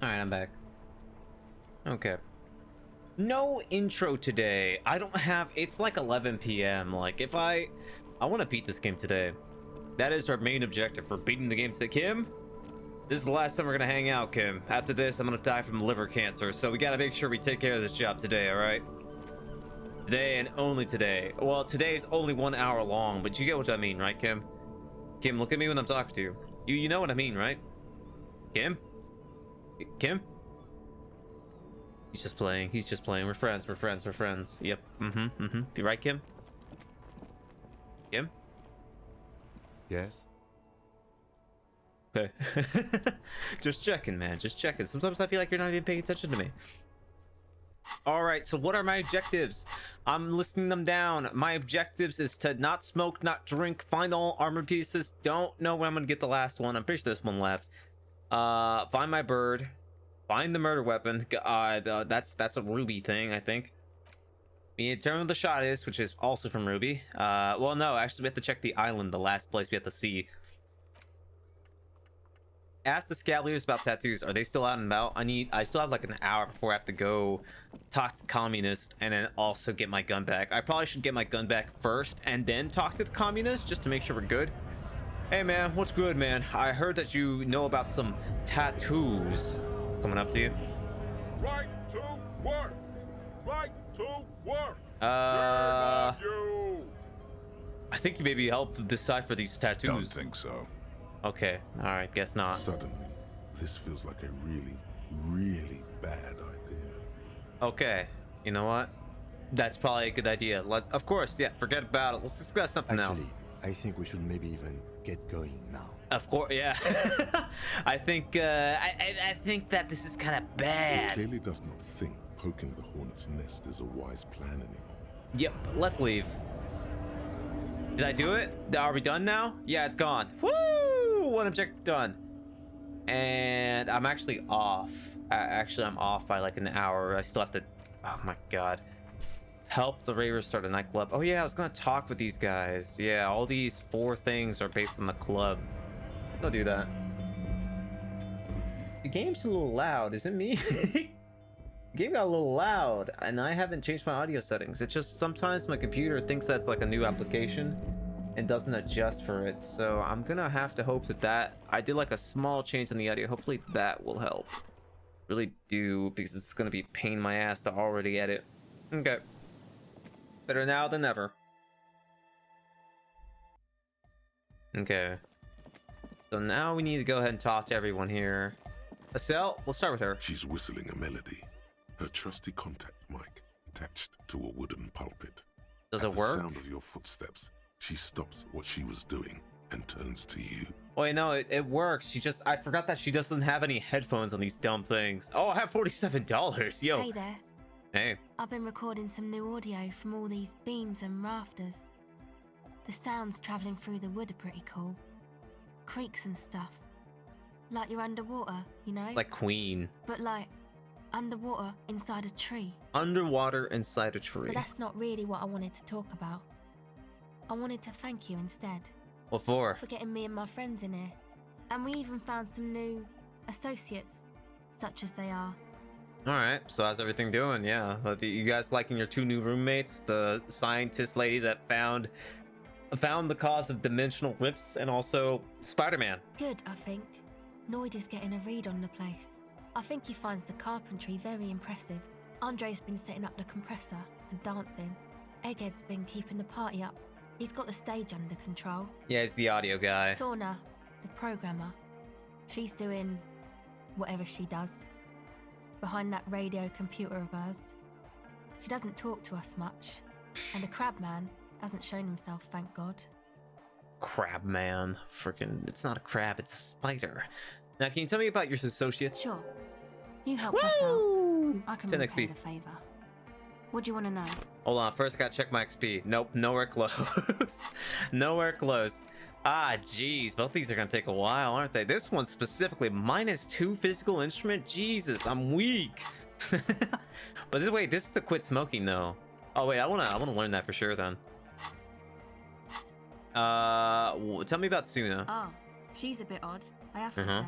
Alright, I'm back. Okay. No intro today. I don't have... It's like 11 p.m. Like, if I want to beat this game today. That is our main objective for beating the game today. Kim, this is the last time we're going to hang out, Kim. After this, I'm going to die from liver cancer. So we got to make sure we take care of this job today, alright? Today and only today. Well, today's only 1 hour long, but you get what I mean, right, Kim? Kim, look at me when I'm talking to you. You know what I mean, right? Kim? Kim? He's just playing. He's just playing. We're friends. We're friends. We're friends. Yep. You right, Kim? Kim? Yes? Okay. Just checking, man. Just checking. Sometimes I feel like you're not even paying attention to me. Alright, so what are my objectives? I'm listing them down. My objectives is to not smoke, not drink, find all armor pieces. Don't know when I'm gonna get the last one. I'm pretty sure there's one left. Find my bird. Find the murder weapon. That's a Ruby thing, I think. Determine what the shot is, which is also from Ruby. Well, no, actually, we have to check the island, the last place we have to see. Ask the scout leaders about tattoos. Are they still out and about? I still have like an hour before I have to go talk to the communist and then also get my gun back. I probably should get my gun back first and then talk to the communist just to make sure we're good. Hey man, what's good, man? I heard that you know about some tattoos. Coming up to you. Right to work. Right to work. I think you maybe help decipher these tattoos. Don't think so. Okay, all right, guess not. Suddenly, this feels like a really, really bad idea. Okay, you know what? That's probably a good idea. Of course, yeah. Forget about it. Let's discuss something else. Actually, I think we should maybe even get going now. Of course, yeah. I think I think that this is kind of It bad. clearly does not think poking the hornet's nest is a wise plan anymore. Yep, let's leave. Did I do it? Are we done now? Yeah, it's gone. Woo! One objective done. And I'm actually off. I'm off by like an hour. I still have to... Oh my god. Help the ravers start a nightclub. Oh yeah, I was gonna talk with these guys. Yeah, all these 4 things are based on the club. I'll do that. The game's a little loud, is it me? The game got a little loud, and I haven't changed my audio settings. It's just sometimes my computer thinks that's like a new application and doesn't adjust for it. So I'm gonna have to hope that I did like a small change in the audio. Hopefully that will help. Really do, because it's gonna be a pain in my ass to already edit. Okay. Better now than never. Okay. So now we need to go ahead and talk to everyone here. Estelle, let's start with her. She's whistling a melody. Her trusty contact mic attached to a wooden pulpit. Does At it the work? sound of your footsteps, she stops what she was doing and turns to you. Wait, no, it works. I forgot that she doesn't have any headphones on these dumb things. Oh, I have $47. Yo. Hey there. Hey. I've been recording some new audio from all these beams and rafters. The sounds travelling through the wood are pretty cool. Creaks and stuff. Like you're underwater, you know? Like Queen. But like, underwater inside a tree. Underwater inside a tree. But that's not really what I wanted to talk about. I wanted to thank you instead. What for? For getting me and my friends in here. And we even found some new associates, such as they are. Alright, so how's everything doing? Yeah. You guys liking your 2 new roommates? The scientist lady that found the cause of dimensional rifts, and also Spider-Man. Good, I think. Noid is getting a read on the place. I think he finds the carpentry very impressive. Andre's been setting up the compressor and dancing. Egghead's been keeping the party up. He's got the stage under control. Yeah, he's the audio guy. Sauna, the programmer. She's doing whatever she does. Behind that radio computer of hers. She doesn't talk to us much. And the crab man hasn't shown himself, thank God. Crab man. Freaking, it's not a crab, it's a spider. Now, can you tell me about your associates? Sure. You helped us out. I can 10 repay XP. the favor. What do you want to know? Hold on, first I gotta check my XP. Nope, nowhere close. Nowhere close. Ah, jeez, both these are gonna take a while, aren't they? This one specifically, -2 physical instrument? Jesus, I'm weak. But this is the quit smoking though. Oh wait, I wanna learn that for sure then. Tell me about Suna. Ah, she's a bit odd, I have to say.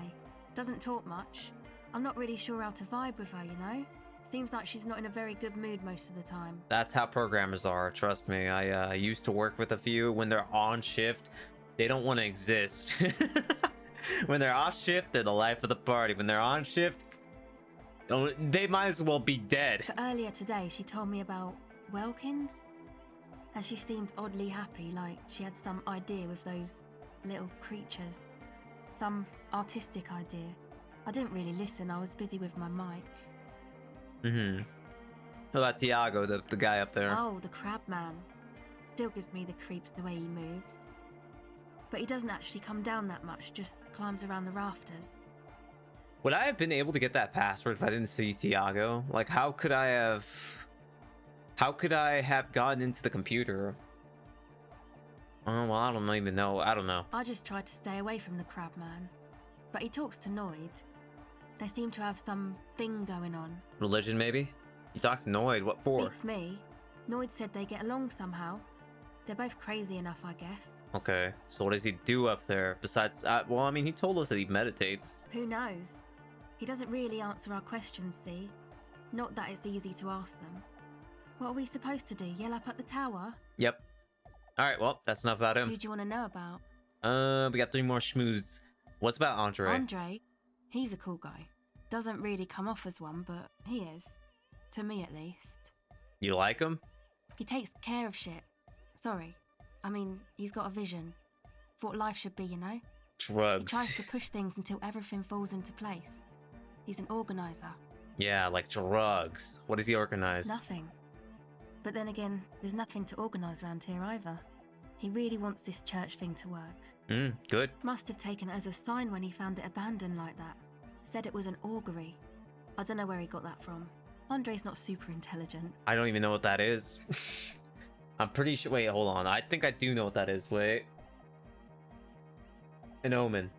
Doesn't talk much. I'm not really sure how to vibe with her, you know? Seems like she's not in a very good mood most of the time. That's how programmers are, trust me. I used to work with a few. When they're on shift, they don't want to exist. When they're off shift, they're the life of the party. When they're on shift, they might as well be dead. But earlier today, she told me about Welkins, and she seemed oddly happy, like she had some idea with those little creatures. Some artistic idea. I didn't really listen, I was busy with my mic. Mm-hmm. What about Tiago, the guy up there? Oh, the crab man. Still gives me the creeps the way he moves. But he doesn't actually come down that much, just climbs around the rafters. Would I have been able to get that password if I didn't see Tiago? Like, how could I have gotten into the computer? Oh, well, I don't even know. I don't know. I just tried to stay away from the crab man. But he talks to Noid. They seem to have some thing going on. Religion, maybe? He talks to Noid. What for? Beats me. Noid said they get along somehow. They're both crazy enough, I guess. Okay, so what does he do up there? Besides, well, I mean, he told us that he meditates. Who knows? He doesn't really answer our questions, see? Not that it's easy to ask them. What are we supposed to do? Yell up at the tower? Yep. Alright, well, that's enough about Who him. do you want to know about? We got 3 more schmooze. What's about Andre? Andre? He's a cool guy. Doesn't really come off as one, but he is. To me, at least. You like him? He takes care of shit. Sorry. I mean, he's got a vision. For what life should be, you know? He Drugs. tries to push things until everything falls into place. He's an organizer. Yeah, like drugs. What does he organize? Nothing. But then again, there's nothing to organise around here either. He really wants this church thing to work. Good. Must have taken it as a sign when he found it abandoned like that. Said it was an augury. I don't know where he got that from. Andre's not super intelligent. I don't even know what that is. I'm pretty sure. Wait, hold on. I think I do know what that is. Wait. An omen.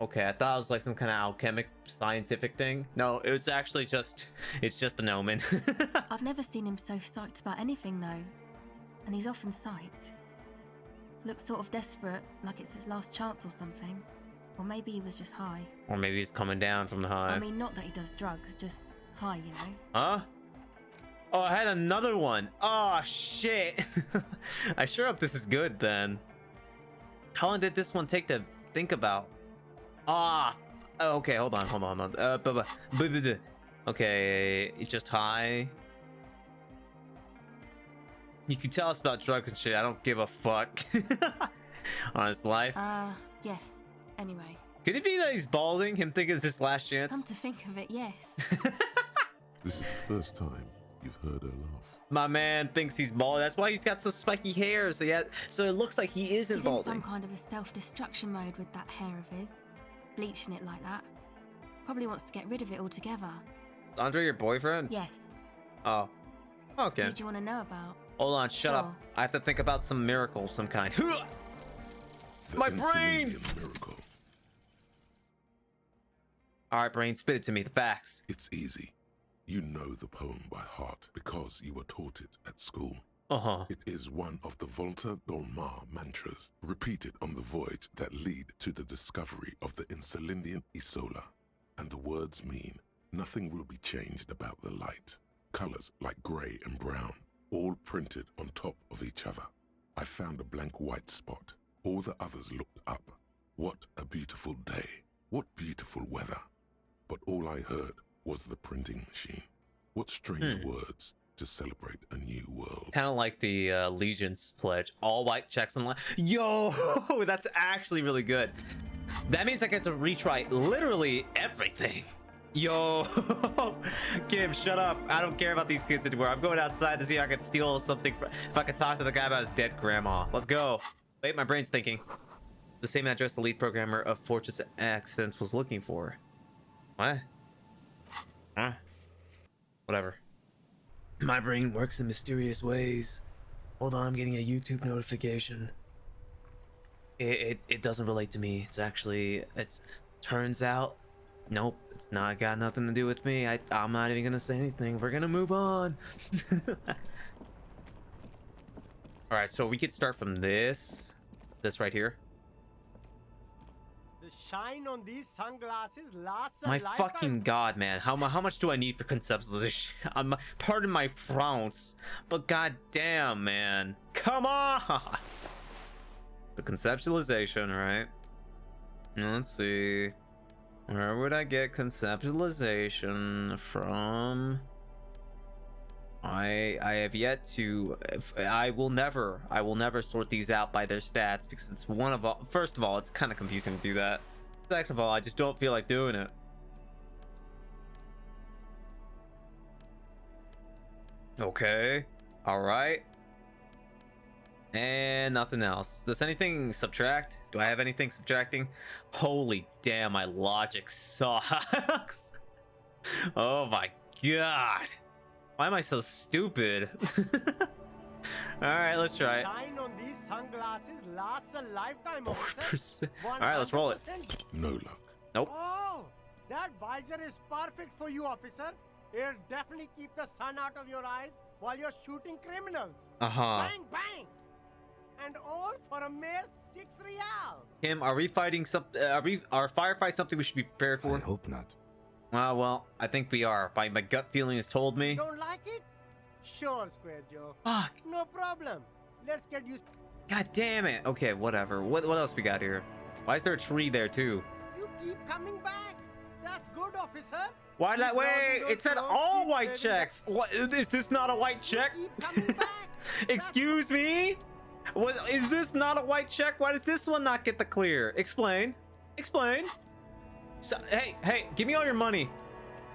Okay, I thought it was like some kind of alchemic scientific thing. No, it was actually just. It's just an omen. I've never seen him so psyched about anything though. And he's often psyched. Looks sort of desperate, like it's his last chance or something. Or maybe he was just high. Or maybe he's coming down from the high. I mean, not that he does drugs, just high, you know? Huh? Oh, I had another one. Oh, shit. I sure hope this is good then. How long did this one take to think about? Ah. Okay, hold on. Okay, it's just high. You can tell us about drugs and shit. I don't give a fuck. Honest life. Yes. Anyway. Could it be that he's balding? Him thinking it's his last chance? Come to think of it, yes. This is the first time you've heard her laugh. My man thinks he's bald. That's why he's got some spiky hair. So it looks like he isn't He's balding. in some kind of a self-destruction mode with that hair of his. Bleaching it like that. Probably wants to get rid of it altogether. Andre, your boyfriend? Yes. Oh. Okay. Who do you want to know about? Hold on, shut up. Sure. I have to think about some miracle of some kind. The My brain! Elysium miracle. Alright, brain, spit it to me. The facts. It's easy. You know the poem by heart because you were taught it at school. Uh-huh. It is one of the Volta Dolmar mantras, repeated on the voyage that lead to the discovery of the Insulindian Isola. And the words mean, nothing will be changed about the light. Colors like grey and brown, all printed on top of each other. I found a blank white spot. All the others looked up. What a beautiful day. What beautiful weather. But all I heard was the printing machine. What strange words to celebrate a new world. Kind of like the Allegiance pledge. All white checks and Yo, that's actually really good. That means I get to retry literally everything. Yo, Kim, shut up. I don't care about these kids anymore. I'm going outside to see if I can steal something. If I can talk to the guy about his dead grandma. Let's go. Wait, my brain's thinking. The same address the lead programmer of Fortress Accidents was looking for. What? Huh? Whatever. My brain works in mysterious ways. Hold on, I'm getting a YouTube notification. It doesn't relate to me. It's turns out, nope, it's not got nothing to do with me. I'm not even gonna say anything. We're gonna move on. All right, so we could start from this right here. The shine on these sunglasses lasts a My lifetime. fucking god, man. How much do I need for conceptualization? Pardon my France, but god damn, man. Come on! The conceptualization, right? Let's see. Where would I get conceptualization from? I have yet to. I will never sort these out by their stats because it's one of all. First of all, it's kind of confusing to do that. Second of all, I just don't feel like doing it. Okay. All right. And nothing else. Does anything subtract? Do I have anything subtracting? Holy damn, my logic sucks. Oh my god. Why am I so stupid? Alright, let's try it. Shine on these sunglasses lasts a lifetime, officer. 4%. Alright, let's roll it. 100%. No luck. Nope. Oh, that visor is perfect for you, officer. It'll definitely keep the sun out of your eyes while you're shooting criminals. Uh-huh. Bang, bang. And all for a mere 6 real. Kim, are we fighting something? Are firefight something we should be prepared for? I hope not. Well, I think we are. My gut feeling has told me. Don't like it? Sure, Square Joe. Fuck. No problem. Let's get used. God damn it. Okay, whatever. What else we got here? Why is there a tree there too? You keep coming back. That's good, officer. Why that Keep way? logging It said those all roads, white keep saving checks. What is this? Not a white check? Keep coming back. Excuse me? What is this not a white check? Why does this one not get the clear? Explain. Explain. So, hey, give me all your money.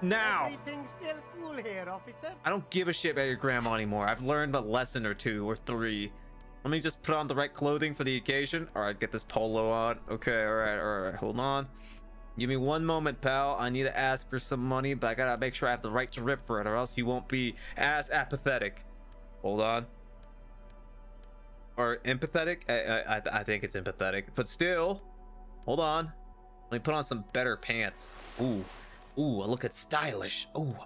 Now. Everything's still cool here, officer. I don't give a shit about your grandma anymore. I've learned a lesson or 2 or 3. Let me just put on the right clothing for the occasion. All right, get this polo on. Okay, all right. Hold on. Give me one moment, pal. I need to ask for some money, but I gotta make sure I have the right to rip for it, or else you won't be as apathetic. Hold on. Or empathetic? I think it's empathetic, but still. Hold on. Let me put on some better pants. Ooh, look at stylish. Ooh.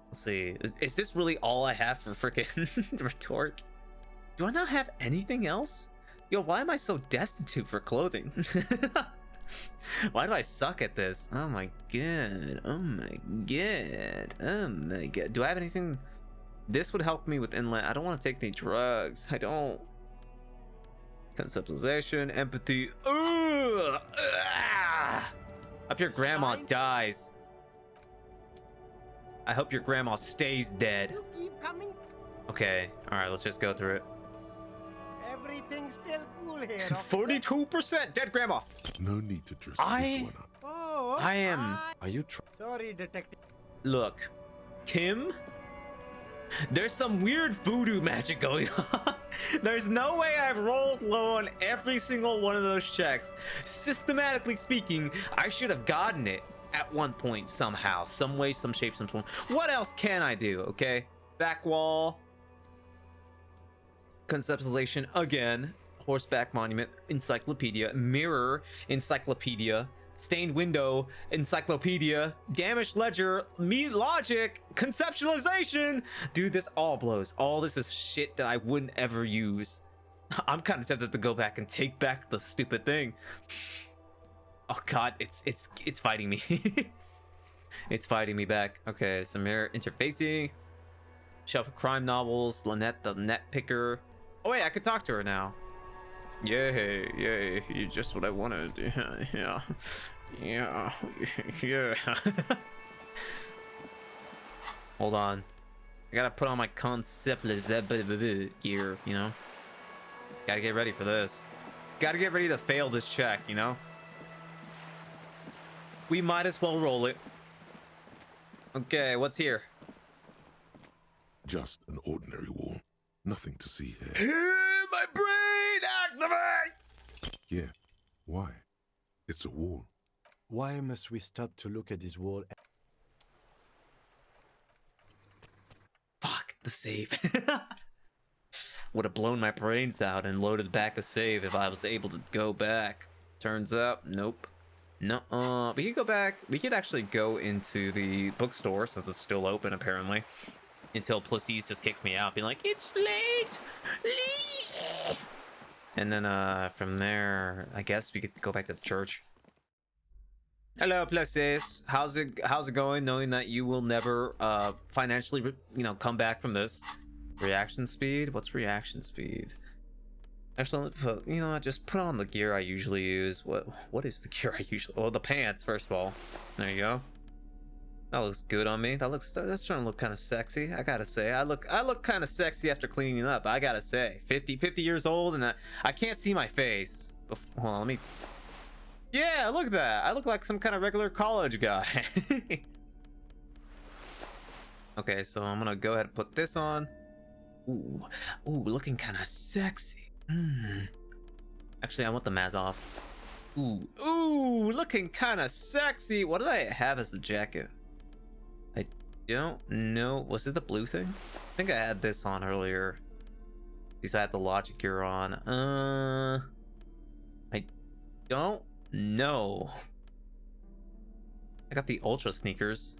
Let's see. Is this really all I have for freaking rhetoric? Do I not have anything else? Yo, why am I so destitute for clothing? Why do I suck at this? Oh my god. Oh my god. Do I have anything? This would help me with inland. I don't want to take any drugs. I don't. Conceptualization, empathy. Ugh! Ah! I hope your grandma dies. I hope your grandma stays dead. You keep coming. Okay, alright, let's just go through it. Everything's still cool here, officer. 42% dead grandma. No need to dress this one up. Oh, I am. Are you Sorry, detective. Look, Kim, there's some weird voodoo magic going on. There's no way I've rolled low on every single one of those checks. Systematically speaking, I should have gotten it at one point somehow, some way, some shape, some form. What else can I do? Okay, back wall, conceptualization again, horseback monument, encyclopedia, mirror, encyclopedia, stained window, encyclopedia, damaged ledger, me logic, conceptualization. Dude, this all blows. All this is shit that I wouldn't ever use. I'm kind of tempted to go back and take back the stupid thing. Oh god, it's fighting me. It's fighting me back. Okay, some mirror interfacing, shelf of crime novels, Lynette the net picker. Oh wait, I could talk to her now. Yay, you're just what I wanted. Yeah. Hold on. I gotta put on my conceptualization gear, you know? Gotta get ready for this. Gotta get ready to fail this check, you know? We might as well roll it. Okay, what's here? Just an ordinary wall. Nothing to see here. My brain activate! Yeah. Why? It's a wall. Why must we stop to look at this wall? Fuck, the save. Would have blown my brains out and loaded back a save if I was able to go back. Turns out, nope. No, we could go back. We could actually go into the bookstore since it's still open apparently. Until Plessis just kicks me out, being like, it's late! Leave! And then from there, I guess we could go back to the church. Hello, Plexus. How's it going? Knowing that you will never financially, come back from this. Reaction speed? What's reaction speed? Actually, just put on the gear I usually use. What is the gear I usually? Oh, the pants first of all. There you go. That looks good on me. That's starting to look kind of sexy. I gotta say, I look kind of sexy after cleaning up. I gotta say, 50 years old, and I can't see my face. Hold on, let me. Yeah, look at that. I look like some kind of regular college guy. Okay, so I'm gonna go ahead and put this on. Ooh, looking kind of sexy. Actually, I want the Maz off. Ooh, looking kind of sexy. What did I have as the jacket? I don't know. Was it the blue thing? I think I had this on earlier. Because I had the logic gear on. I don't know. I got the ultra sneakers.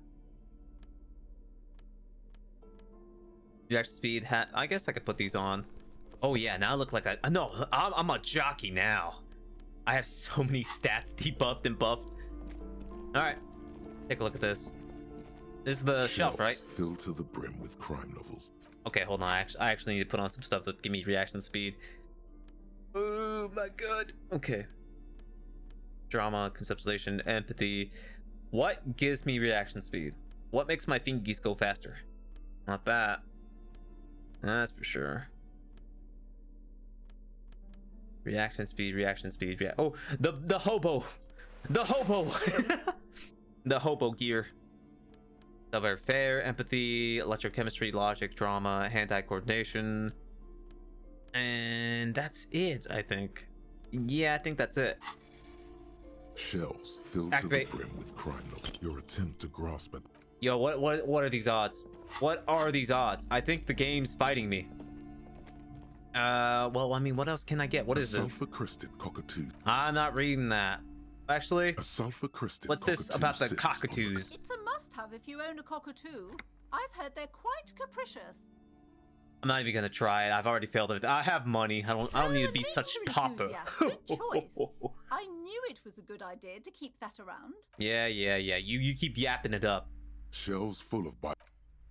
Reaction speed hat. I guess I could put these on. Oh yeah, now I look like I'm a jockey now. I have so many stats debuffed and buffed. All right, take a look at this. This is the shelf, right? Filled to the brim with crime novels. Okay, hold on. I actually need to put on some stuff that give me reaction speed. Oh my god. Okay. Drama, conceptualization, empathy. What gives me reaction speed? What makes my fingies go faster? Not that. That's for sure. Reaction speed. Oh, the hobo. The hobo. The hobo gear. Savoir faire, empathy, electrochemistry, logic, drama, hand-eye coordination. And that's it, I think. Yeah, I think that's it. Shells filled Activate. to the brim with crime novels. Your attempt to grasp it. Yo, what are these odds? What are these odds? I think the game's fighting me. Well, I mean, what else can I get? What is this? Sulfur-crysted cockatoo. I'm not reading that. Actually, A sulfur-crysted what's this cockatoo about the sits on cockatoos? It's a must-have if you own a cockatoo. I've heard they're quite capricious. I'm not even gonna try it. I've already failed it. I have money. I don't need to be such nature popper. enthusiast. Good choice. I knew it was a good idea to keep that around. Yeah. You keep yapping it up. Shelves full of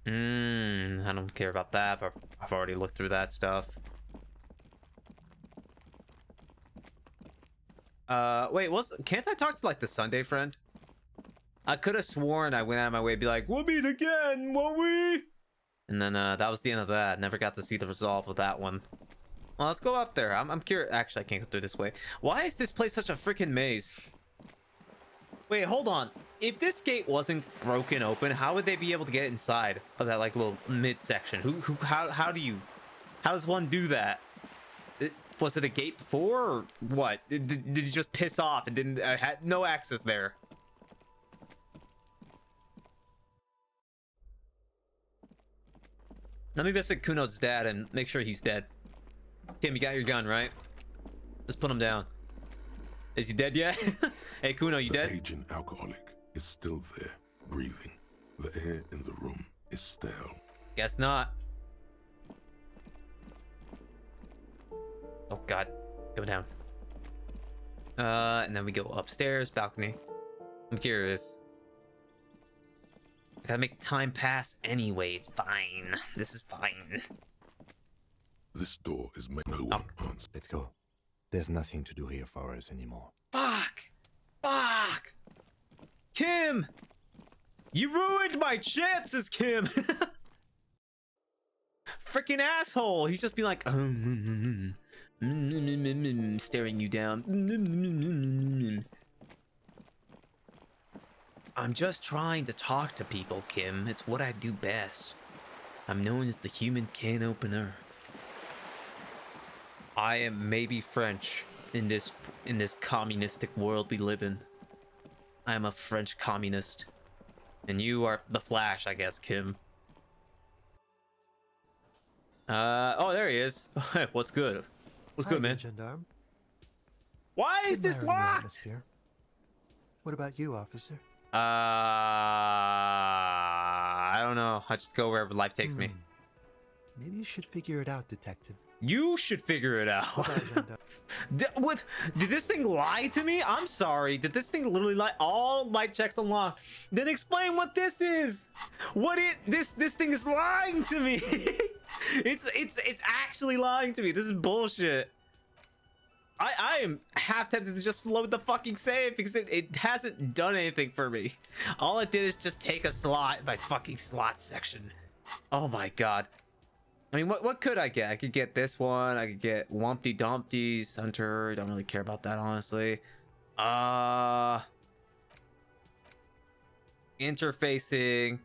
I don't care about that. I've already looked through that stuff. Wait, can't I talk to like the Sunday friend? I could have sworn I went out of my way to be like, we'll meet again, won't we? And then that was the end of that. Never got to see the resolve of that one. Well, let's go up there. I'm curious. Actually, I can't go through this way. Why is this place such a freaking maze? Wait, hold on. If this gate wasn't broken open, how would they be able to get inside of that like little midsection? How does one do that? Was it a gate before or what? Did you just piss off and didn't had no access there? Let me visit Kuno's dad and make sure he's dead. Tim, you got your gun, right? Let's put him down. Is he dead yet? Hey, Kuno, you dead? The aging alcoholic is still there, breathing. The air in the room is stale. Guess not. Oh god, go down. And then we go upstairs, balcony. I'm curious. I gotta make time pass anyway. It's fine. This is fine. This door is made no one answer. Let's go. There's nothing to do here for us anymore. Fuck! Kim! You ruined my chances, Kim! Freaking asshole! He's just been like, staring you down. I'm just trying to talk to people, Kim. It's what I do best. I'm known as the human can opener. I am maybe French in this communistic world we live in. I am a French communist. And you are the Flash, I guess, Kim. Oh, there he is. What's good? What's good, man? Gendarme. Why is this Admiring the locked? atmosphere. What about you, officer? I don't know. I just go wherever life takes me. Maybe you should figure it out, detective. You should figure it out. What agenda? Did this thing lie to me? I'm sorry. Did this thing literally lie? All my checks unlocked. Then explain what this is. This thing is lying to me. it's actually lying to me. This is bullshit. I am half tempted to just load the fucking save because it hasn't done anything for me. All it did is just take a slot in my fucking slot section. Oh my god. I mean, what could I get? I could get this one. I could get Wumpty Dumpty's Hunter. I don't really care about that, honestly. Interfacing.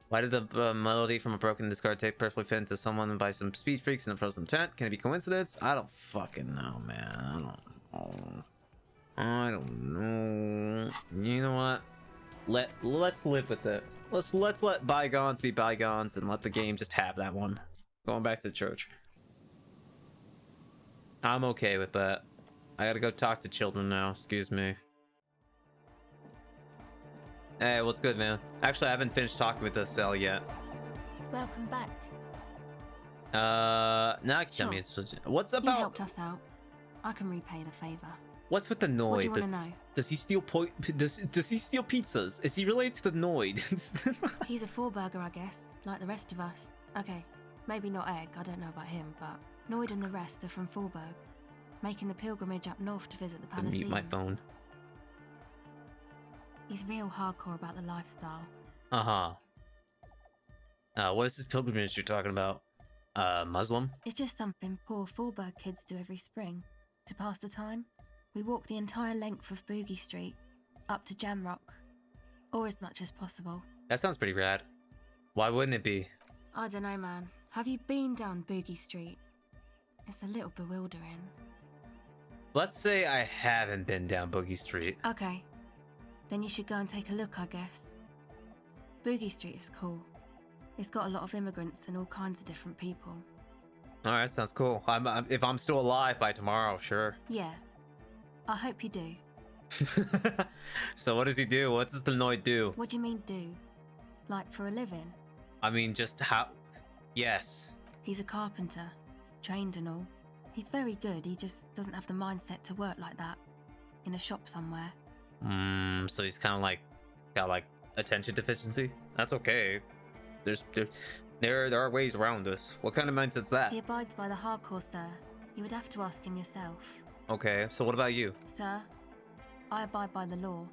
Why did the melody from a broken discard tape perfectly fit into someone by some speed freaks in a frozen tent? Can it be coincidence? I don't fucking know, man. I don't know. You know what? Let's live with it. Let's let bygones be bygones and let the game just have that one. Going back to the church. I'm okay with that. I gotta go talk to children now. Excuse me. Hey, what's good, man? Actually, I haven't finished talking with the cell yet. Welcome back. Now you can tell me. What's You about? helped us out. I can repay the favor. What's with the Noid? What do you want to know? Does he steal does he steal pizzas? Is he related to the Noid? He's a four-burger, I guess, like the rest of us. Okay, maybe not Egg, I don't know about him, but Noid and the rest are from Forberg, making the pilgrimage up north to visit the Palace. Mute my phone. He's real hardcore about the lifestyle. What is this pilgrimage you're talking about? Muslim? It's just something poor Forberg kids do every spring. To pass the time, we walk the entire length of Boogie Street, up to Jamrock, or as much as possible. That sounds pretty rad. Why wouldn't it be? I don't know, man. Have you been down Boogie Street? It's a little bewildering. Let's say I haven't been down Boogie Street. Okay. Then you should go and take a look, I guess. Boogie Street is cool. It's got a lot of immigrants and all kinds of different people. Alright, sounds cool. If I'm still alive by tomorrow, sure. Yeah. I hope you do. So what does he do? What does the Noid do? What do you mean do? Like for a living? I mean, just how... Yes. He's a carpenter. Trained and all. He's very good, he just doesn't have the mindset to work like that. In a shop somewhere. So he's kind of like... Got like attention deficiency? That's okay. There are ways around this. What kind of mindset's that? He abides by the hardcore, sir. You would have to ask him yourself. Okay, so what about you? Sir, I abide by the law.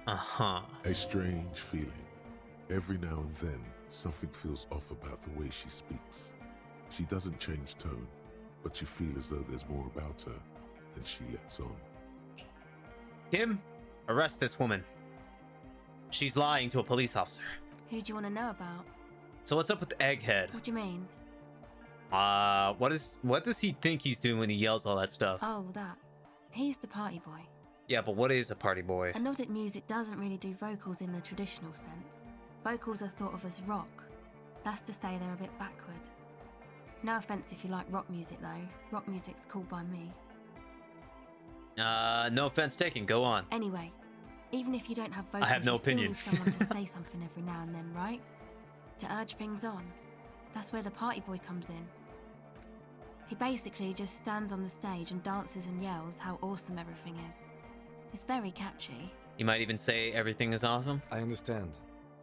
Uh-huh. A strange feeling. Every now and then, something feels off about the way she speaks. She doesn't change tone, but you feel as though there's more about her than she lets on. Kim, arrest this woman. She's lying to a police officer. Who do you want to know about? So what's up with Egghead? What do you mean? What does he think he's doing when he yells all that stuff? Oh, that. He's the party boy. Yeah, but what is a party boy? And Nordic music doesn't really do vocals in the traditional sense. Vocals are thought of as rock. That's to say they're a bit backward. No offense if you like rock music though. Rock music's cool by me. No offense taken. Go on. Anyway, even if you don't have vocals, I have no you still opinion. need someone to say something every now and then, right? To urge things on. That's where the party boy comes in. He basically just stands on the stage and dances and yells how awesome everything is. It's very catchy. You might even say everything is awesome. I understand.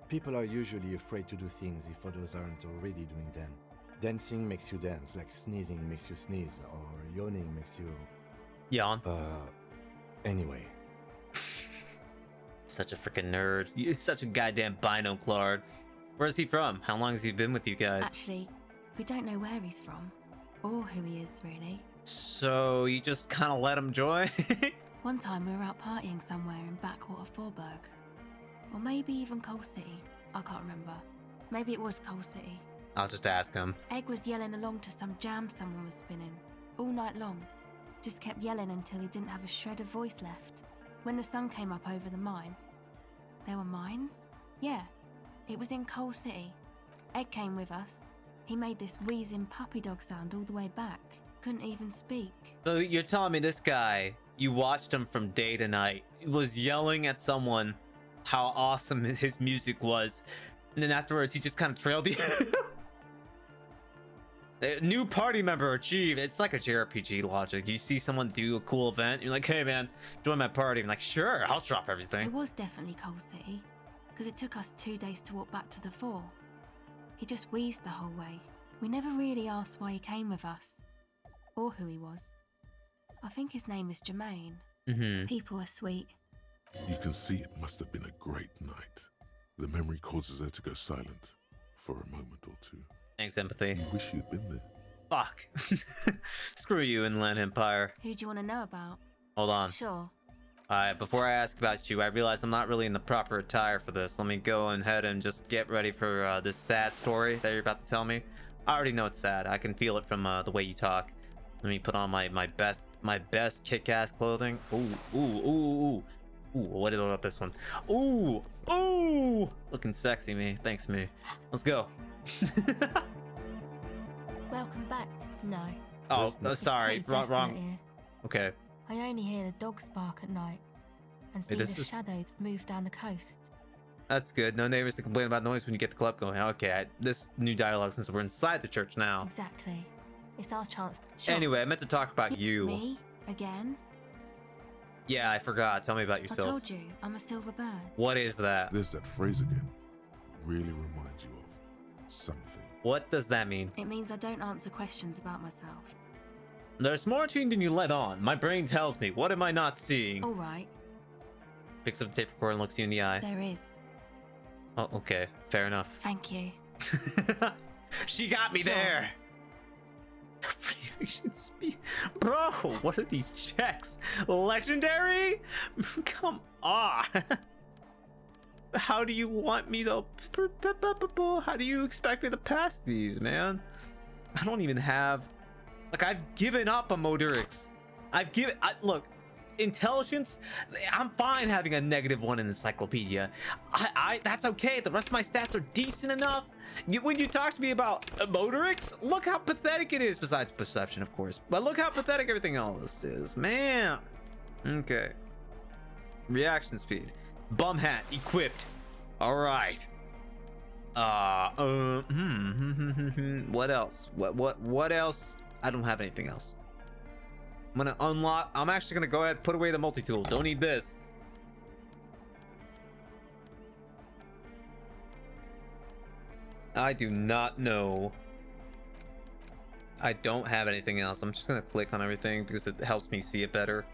People are usually afraid to do things if others aren't already doing them. Dancing makes you dance, like sneezing makes you sneeze, or yawning makes you... Yawn. Anyway. Such a freaking nerd. He's such a goddamn bino Claude. Where's he from? How long has he been with you guys? Actually, we don't know where he's from. Or who he is, really. So you just kind of let him join? One time we were out partying somewhere in backwater Forberg. Or maybe even Coal City. I can't remember. Maybe it was Coal City. I'll just ask him. Egg was yelling along to some jam someone was spinning. All night long. Just kept yelling until he didn't have a shred of voice left. When the sun came up over the mines. There were mines? Yeah. It was in Coal City. Egg came with us. He made this wheezing puppy dog sound all the way back. Couldn't even speak. So you're telling me this guy, you watched him from day to night, was yelling at someone how awesome his music was, and then afterwards he just kind of trailed you? New party member achieved. It's like a JRPG logic. You see someone do a cool event, you're like, hey man, join my party. I'm like, sure, I'll drop everything. It was definitely Coal City, because it took us 2 days to walk back to the fort. He just wheezed the whole way. We never really asked why he came with us, or who he was. I think his name is Jermaine. People are sweet. You can see it must have been a great night. The memory causes her to go silent for a moment or two. Thanks, empathy. You wish you'd been there. Fuck. Screw you, Inland Empire. Who do you want to know about? Hold on. Sure. Alright, before I ask about you, I realize I'm not really in the proper attire for this. Let me go ahead and just get ready for this sad story that you're about to tell me. I already know it's sad. I can feel it from the way you talk. Let me put on my best kick-ass clothing. Ooh. What about this one? Ooh. Looking sexy, me. Thanks, me. Let's go. Welcome back. No. Oh, sorry. It's pretty Wrong. desolate here. Okay. I only hear the dogs bark at night and see this the is- shadows move down the coast. That's good. No neighbors to complain about noise when you get the club going. Okay, this new dialogue since we're inside the church now. Exactly. It's our chance. Sure. Anyway, I meant to talk about you. Me? Again? Yeah, I forgot. Tell me about I yourself. told you, I'm a silver bird. What is that? There's that phrase again. Really reminds you of something. What does that mean? It means I don't answer questions about myself. There's more to you than you let on. My brain tells me. What am I not seeing? All right, Picks up the tape recorder and looks you in the eye. there is. Oh, okay. Fair enough. Thank you. She got me Sure. there. Reaction speed. Bro, what are these checks? Legendary? Come on. How do you want me to... How do you expect me to pass these, man? I don't even have... Like, I've given up on Modurix. Look, intelligence, I'm fine having a -1 in encyclopedia. That's okay. The rest of my stats are decent enough. When you talk to me about Modurix, look how pathetic it is. Besides perception, of course. But look how pathetic everything else is, man. Okay. Reaction speed. Bum hat equipped. All right. What else? What else? I don't have anything else. I'm gonna unlock. I'm actually gonna go ahead and put away the multi-tool. Don't need this. I do not know. I don't have anything else. I'm just gonna click on everything because it helps me see it better.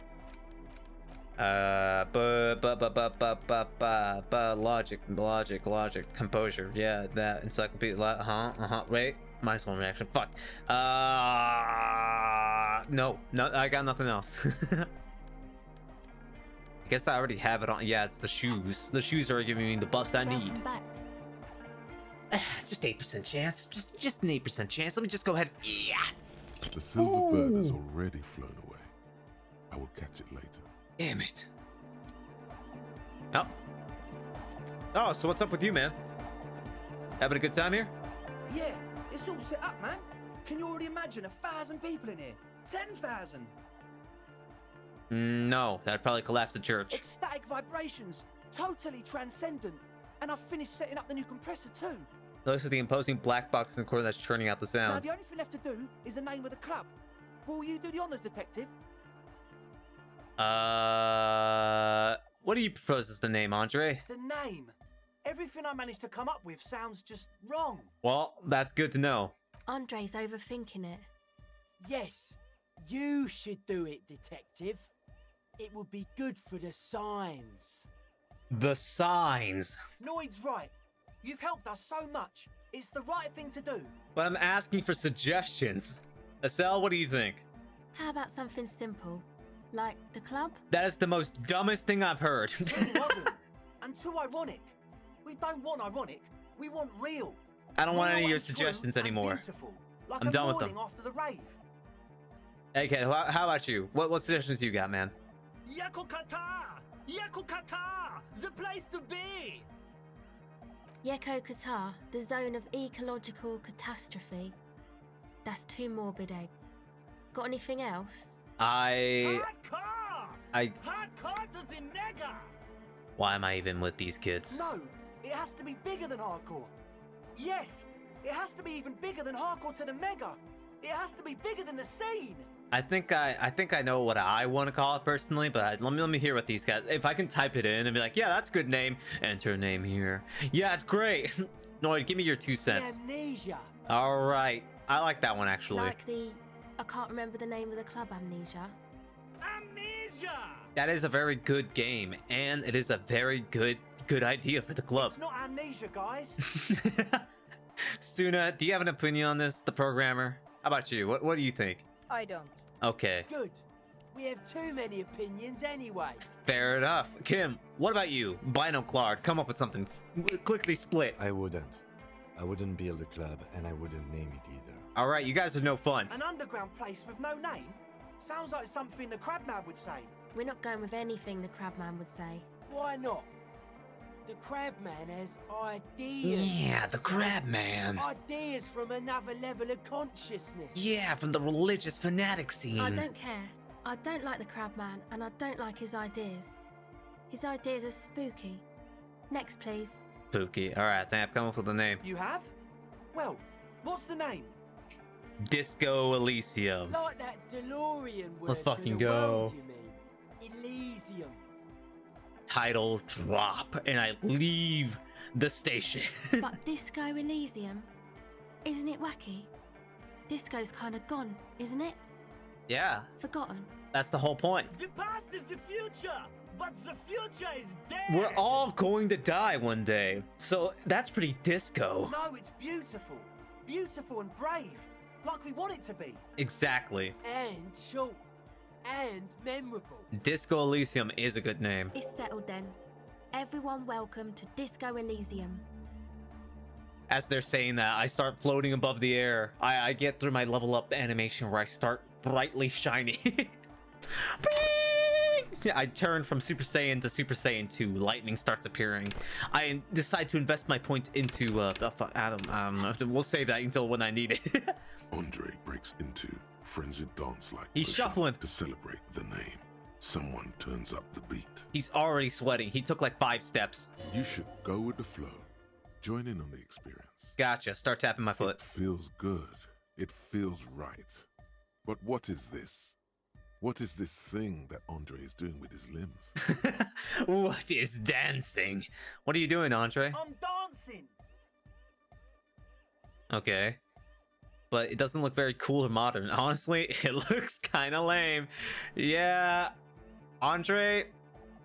Logic, composure. Yeah, that encyclopedia. Wait, minus 1 reaction. Fuck. No, I got nothing else. I guess I already have it on. Yeah, it's the shoes. The shoes are giving me the buffs I need. Welcome back. Just 8% chance. Just an 8% chance. Let me just go ahead. Yeah. The silver bird has already flown away. I will catch it later. Damn it. Oh, so what's up with you, man? Having a good time here? Yeah, it's all set up, man. Can you already imagine 1,000 people in here? 10,000. No, that'd probably collapse the church. Ecstatic vibrations, totally transcendent. And I've finished setting up the new compressor too. Looks at the imposing black box in the corner that's churning out the Now sound. the only thing left to do is the name of the club. Will you do the honors, detective? What do you propose as the name, Andre? The name. Everything I managed to come up with sounds just wrong. Well, that's good to know. Andre's overthinking it. Yes, you should do it, detective. It would be good for the signs. The signs. Noid's right. You've helped us so much. It's the right thing to do. But I'm asking for suggestions. Estelle, what do you think? How about something simple? Like the club? That is the most dumbest thing I've heard. Too modern and too ironic. We don't want ironic. We want real. I don't want Real any of your and true suggestions and anymore. Beautiful, like I'm a done with morning them. after the rave. Okay, how about you? What suggestions you got, man? Yakokata! Yakokata! The place to be! Yeko Qatar, the zone of ecological catastrophe. That's too morbid, Egg. Got anything else? Hardcore! I. Hardcore to the mega! Why am I even with these kids? No, it has to be bigger than hardcore. Yes, it has to be even bigger than hardcore to the mega. It has to be bigger than the scene. I think I know what I want to call it personally, but let me hear what these guys. If I can type it in and be like, yeah, that's a good name. Enter a name here. Yeah, it's great. No, give me your 2 cents. Amnesia. All right, I like that one actually. Like the, I can't remember the name of the club, Amnesia. Amnesia. That is a very good game, and it is a very good idea for the club. It's not amnesia, guys. Suna, do you have an opinion on this, the programmer? How about you? What do you think? I don't. Okay, Good. We have too many opinions anyway. fair enough. Kim, what about you? Binoculard, come up with something. Quickly split. I wouldn't. I wouldn't build a club, and I wouldn't name it either. All right, you guys are no fun. An underground place with no name? Sounds like something the Crabman would say. We're not going with anything the Crabman would say. Why not? The Crabman has ideas. Yeah, the crab man. Ideas from another level of consciousness. Yeah, from the religious fanatic scene. I don't care. I don't like the Crabman, and I don't like his ideas. His ideas are spooky. Next, please. Spooky. All right, I think I've come up with a name. You have? Well, what's the name? Disco Elysium. Like that DeLorean word. Let's for fucking the world, go. you mean. Elysium. Title drop, and I leave the station. But Disco Elysium? Isn't it wacky? Disco's kind of gone, isn't it? Yeah, Forgotten. that's the whole point. The past is the future, but the future is dead. We're all going to die one day, so that's pretty disco. No, it's beautiful. Beautiful and brave. Like we want it to be. Exactly. And short. And memorable. Disco Elysium is a good name. It's settled then. Everyone welcome to Disco Elysium. As they're saying that, I start floating above the air. I get through my level up animation where I start brightly shining. I turn from Super Saiyan to Super Saiyan 2. Lightning starts appearing. I decide to invest my point into I don't know. We'll save that until when I need it. Andre breaks into frenzied dance-like He's motion shuffling. to celebrate the name. Someone turns up the beat. He's already sweating. He took like 5 steps. You should go with the flow. Join in on the experience. Gotcha. Start tapping my foot. It feels good. It feels right. But what is this? What is this thing that Andre is doing with his limbs? What is dancing? What are you doing, Andre? I'm dancing. Okay. But it doesn't look very cool or modern. Honestly, it looks kind of lame. Yeah. Andre,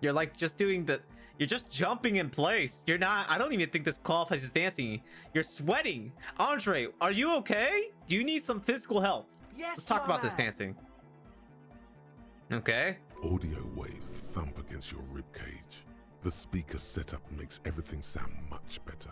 you're like just doing the... You're just jumping in place. You're not... I don't even think this qualifies as dancing. You're sweating. Andre, are you okay? Do you need some physical help? Yes, Let's talk my about this man. dancing. Okay. Audio waves thump against your ribcage. The speaker setup makes everything sound much better.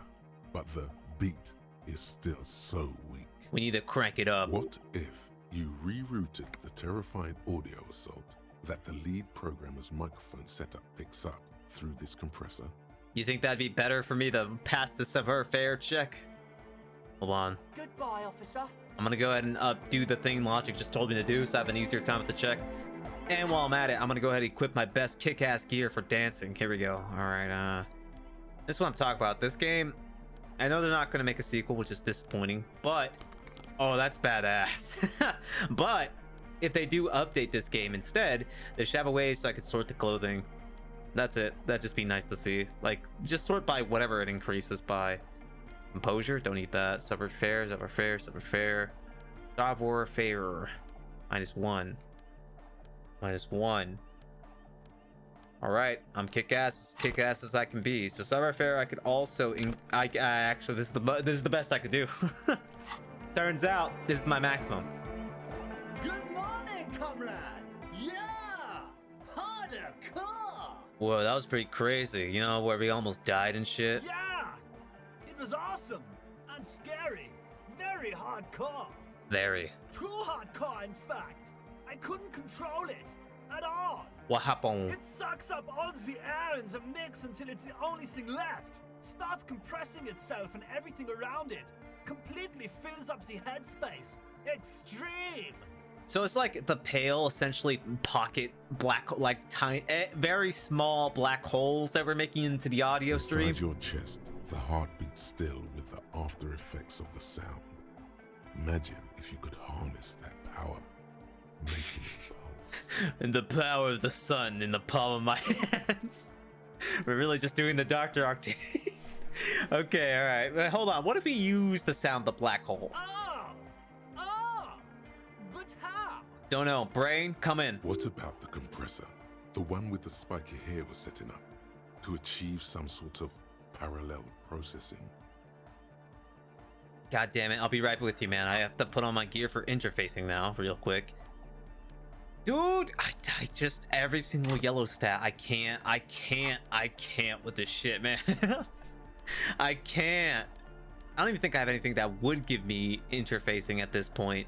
But the beat is still so weak. We need to crank it up. What if you rerouted the terrifying audio assault that the lead programmer's microphone setup picks up through this compressor? You think that'd be better for me to pass the severe fair check? Hold on. Goodbye, officer. I'm gonna go ahead and do the thing Logic just told me to do so I have an easier time with the check. And while I'm at it, I'm gonna go ahead and equip my best kick-ass gear for dancing. Here we go. Alright, this is what I'm talking about. This game, I know they're not gonna make a sequel, which is disappointing, but... Oh, that's badass. But, if they do update this game instead, they should have a way so I could sort the clothing. That's it. That'd just be nice to see. Like, just sort by whatever it increases by. Composure, don't need that. Savoir faire, savoir faire, savoir faire. Savoir faire. -1. -1. Alright, I'm kick-ass as I can be. So savoir faire, I could also... actually, this is the best I could do. Turns out, this is my maximum. Good morning, comrade. Yeah, harder car. Whoa, that was pretty crazy. You know, where we almost died and shit. Yeah, it was awesome and scary. Very hardcore. Very. Too hardcore, in fact. I couldn't control it at all. What happened? It sucks up all the air in the mix until it's the only thing left. Starts compressing itself and everything around it. Completely fills up the headspace. Extreme. So it's like the pale, essentially pocket black, like tiny, very small black holes that we're making into the audio stream. Inside your chest, the heart beats still with the after effects of the sound. Imagine if you could harness that power, making it pulse. And the power of the sun in the palm of my hands. We're really just doing the Dr. Octave. Okay, all right. But hold on. What if we use the sound the black hole? But how? Don't know. Brain, come in. What about the compressor? The one with the spiky hair was setting up to achieve some sort of parallel processing. God damn it. I'll be right with you, man. I have to put on my gear for interfacing now, real quick. Dude, I just, every single yellow stat, I can't with this shit, man. I can't. I don't even think I have anything that would give me interfacing at this point.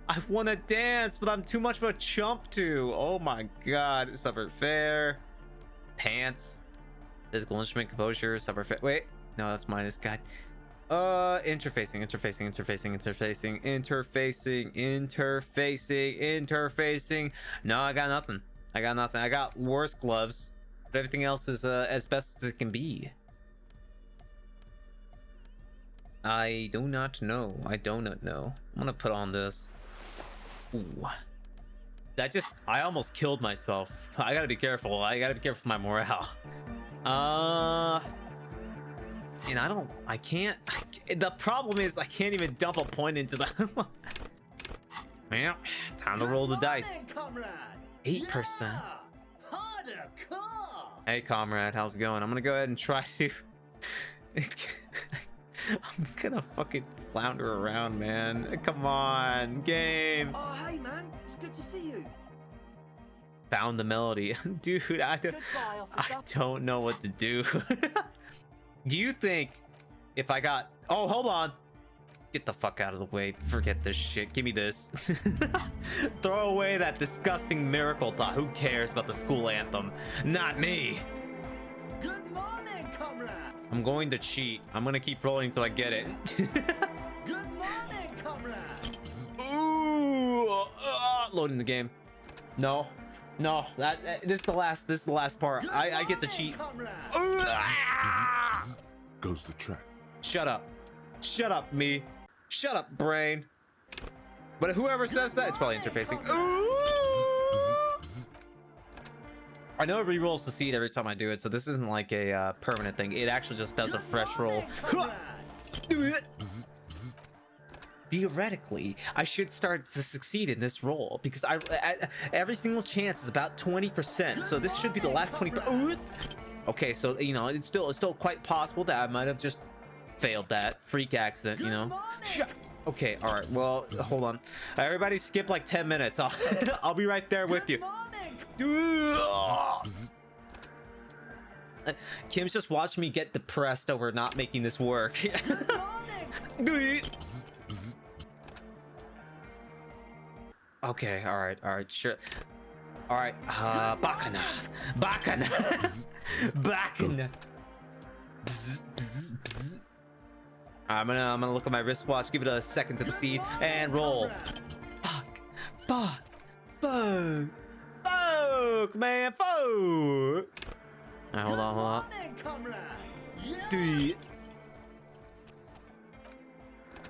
I want to dance, but I'm too much of a chump to. Oh my god. Suffered fair. Pants. Physical instrument composure. Suffered fair. Wait. No, that's minus. God. Interfacing. No, I got nothing. I got worse gloves, but everything else is as best as it can be. I do not know. I'm gonna put on this. Ooh. I almost killed myself. I gotta be careful. With my morale. And the problem is I can't even dump a point into the well, time to roll the dice. 8%. Hey comrade, how's it going? I'm gonna go ahead and try to I'm gonna fucking flounder around, man. Come on, game. Oh, hey, man. It's good to see you. Found the melody. Dude, I don't know what to do. Do you think if I got... Oh, hold on. Get the fuck out of the way. Forget this shit. Give me this. Throw away that disgusting miracle thought. Who cares about the school anthem? Not me. Good morning, comrade. I'm going to cheat. I'm going to keep rolling until I get it. Good morning, comrade. Ooh, loading the game. No, this is the last part. I get the cheat. Goes the track. Shut up, me. Shut up, brain. But whoever says that, it's probably interfacing. I know it re-rolls the seed every time I do it, so this isn't like a permanent thing. It actually just does a fresh roll. Theoretically, I should start to succeed in this roll because every single chance is about 20%. So this should be the last 20%. Okay, so you know it's still quite possible that I might have just failed that freak accident. You know. Okay, all right. Well, hold on. Everybody, skip like 10 minutes. I'll be right there with you. Kim's just watching me get depressed over not making this work. Okay, all right, sure. All right, Bakana. I'm gonna look at my wristwatch, give it a second to the seed, and roll. Fuck, man, fuck. All right, hold on.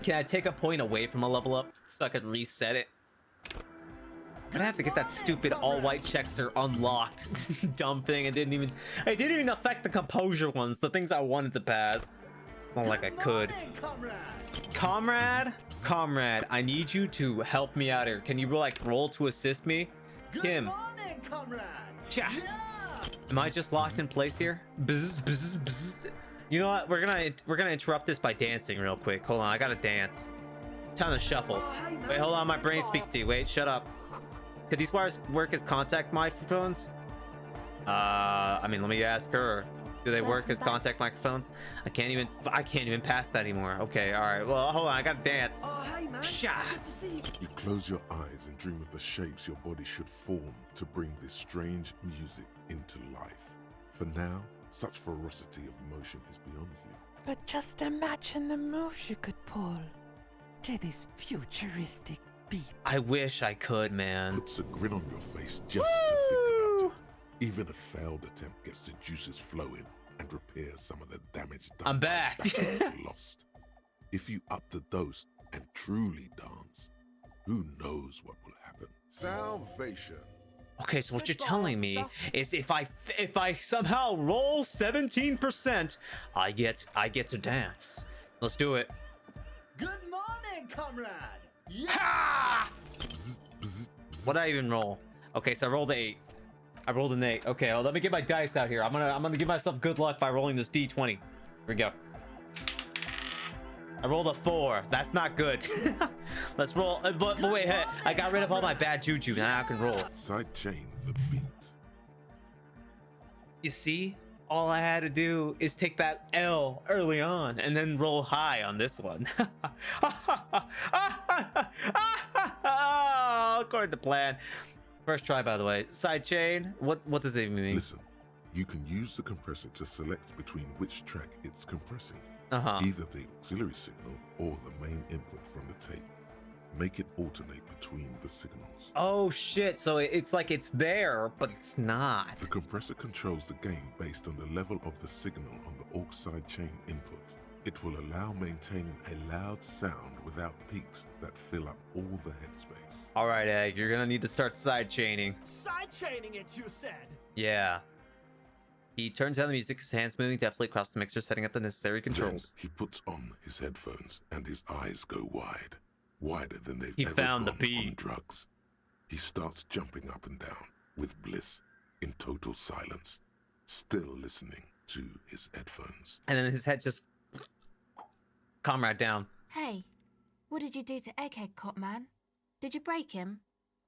Can I take a point away from a level up so I can reset it? I'm gonna have to get that stupid all-white checker unlocked. Dumb thing. It didn't even affect the composure ones, the things I wanted to pass. Not like I could. Comrade, I need you to help me out here. Can you like roll to assist me? Kim. Cha. Am I just locked in place here? Bzz. You know what? We're gonna interrupt this by dancing real quick. Hold on, I gotta dance. Time to shuffle. Wait, hold on, my brain speaks to you. Wait, shut up. Could these wires work as contact microphones? I mean, let me ask her. Do they work as contact microphones? I can't even pass that anymore. Okay, all right. Well, hold on. I gotta dance. Oh, hey, man. You close your eyes and dream of the shapes your body should form to bring this strange music into life. For now, such ferocity of motion is beyond you. But just imagine the moves you could pull to this futuristic beat. I wish I could, man. Puts a grin on your face just to think about it. Even a failed attempt gets the juices flowing and repairs some of the damage done. I'm back. Lost. If you up the dose and truly dance, who knows what will happen? Salvation. Okay, so what you're telling me is if I somehow roll 17%, I get to dance. Let's do it. Good morning, comrade. Ha! What did I even roll? Okay, so I rolled an 8. I rolled an 8. Okay, well, let me get my dice out here. I'm gonna give myself good luck by rolling this D20. Here we go. I rolled a 4. That's not good. Let's roll. But wait, hey, I got rid of all my bad juju. Now I can roll. Sidechain the beat. You see? All I had to do is take that L early on and then roll high on this one. According to plan. First try, by the way. Sidechain. What does it even mean? Listen, you can use the compressor to select between which track it's compressing. Uh-huh. Either the auxiliary signal or the main input from the tape. Make it alternate between the signals. Oh shit, so it's like it's there, but it's not. The compressor controls the gain based on the level of the signal on the aux sidechain input. It will allow maintaining a loud sound without peaks that fill up all the headspace. All right, Egg, you're gonna need to start sidechaining. Sidechaining it, you said? Yeah. He turns down the music, his hands moving deftly across the mixer, setting up the necessary controls. Then he puts on his headphones and his eyes go wide. Wider than they've He ever found the gone beat. on drugs. He starts jumping up and down with bliss in total silence, still listening to his headphones. And then his head just... Comrade down. Hey, what did you do to Egghead Cop Man? Did you break him?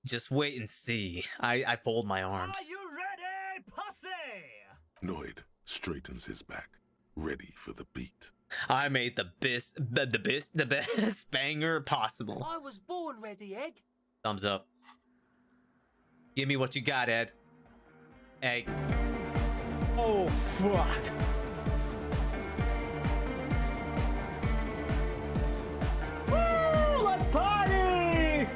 Just wait and see. I fold my arms. Are you ready, pussy? Noid straightens his back, ready for the beat. I made the best banger possible. I was born ready, Egg. Thumbs up. Give me what you got, Ed. Egg. Oh, fuck. Woo! Let's party!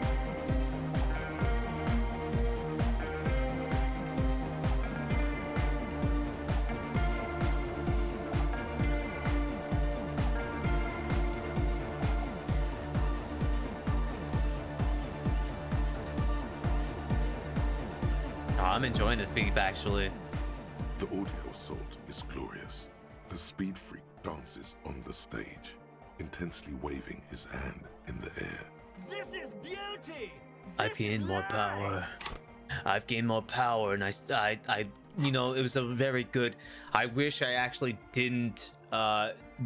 I'm enjoying this beat, actually. The audio assault is glorious. The speed freak dances on the stage, intensely waving his hand in the air. This is beauty! I've gained more power. I've gained more power, and I, you know, it was a very good. I wish I actually didn't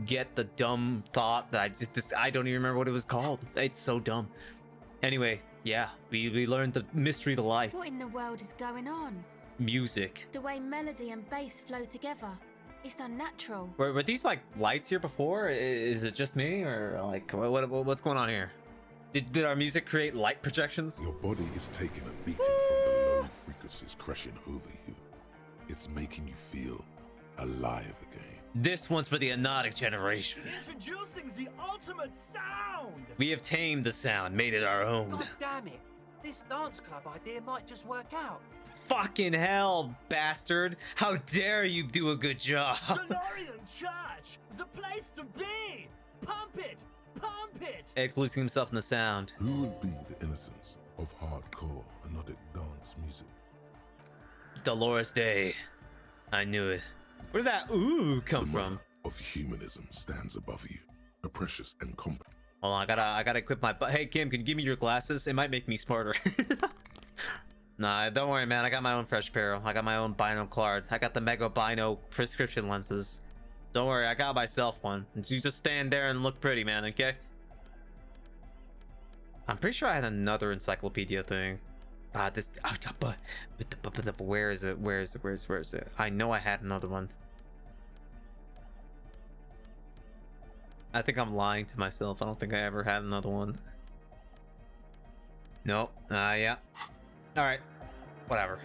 get the dumb thought that I don't even remember what it was called. It's so dumb. Anyway, yeah, we learned the mystery to life. What in the world is going on? Music. The way melody and bass flow together. It's unnatural. Were these like lights here before? Is it just me, or like what's going on here? Did our music create light projections? Your body is taking a beating from the low frequencies crashing over you. It's making you feel alive again. This one's for the hypnotic generation. Introducing the ultimate sound! We have tamed the sound, made it our own. God damn it. This dance club idea might just work out. Fucking hell, bastard! How dare you do a good job? DeLorean Church! The place to be! Pump it! Pump it! X losing himself in the sound. Who would be the innocence of hardcore hypnotic dance music? Dolores Day. I knew it. Where did that ooh come The from? mother of humanism stands above you, a precious and complex. Hold on, I gotta equip my. Hey Kim, can you give me your glasses? It might make me smarter. Nah, don't worry, man. I got my own fresh apparel. I got my own binocular. I got the Mega Bino prescription lenses. Don't worry, I got myself one. You just stand there and look pretty, man. Okay. I'm pretty sure I had another encyclopedia thing. Where is it? Where is it? I know I had another one. I think I'm lying to myself. I don't think I ever had another one. Nope. Yeah. All right. Whatever.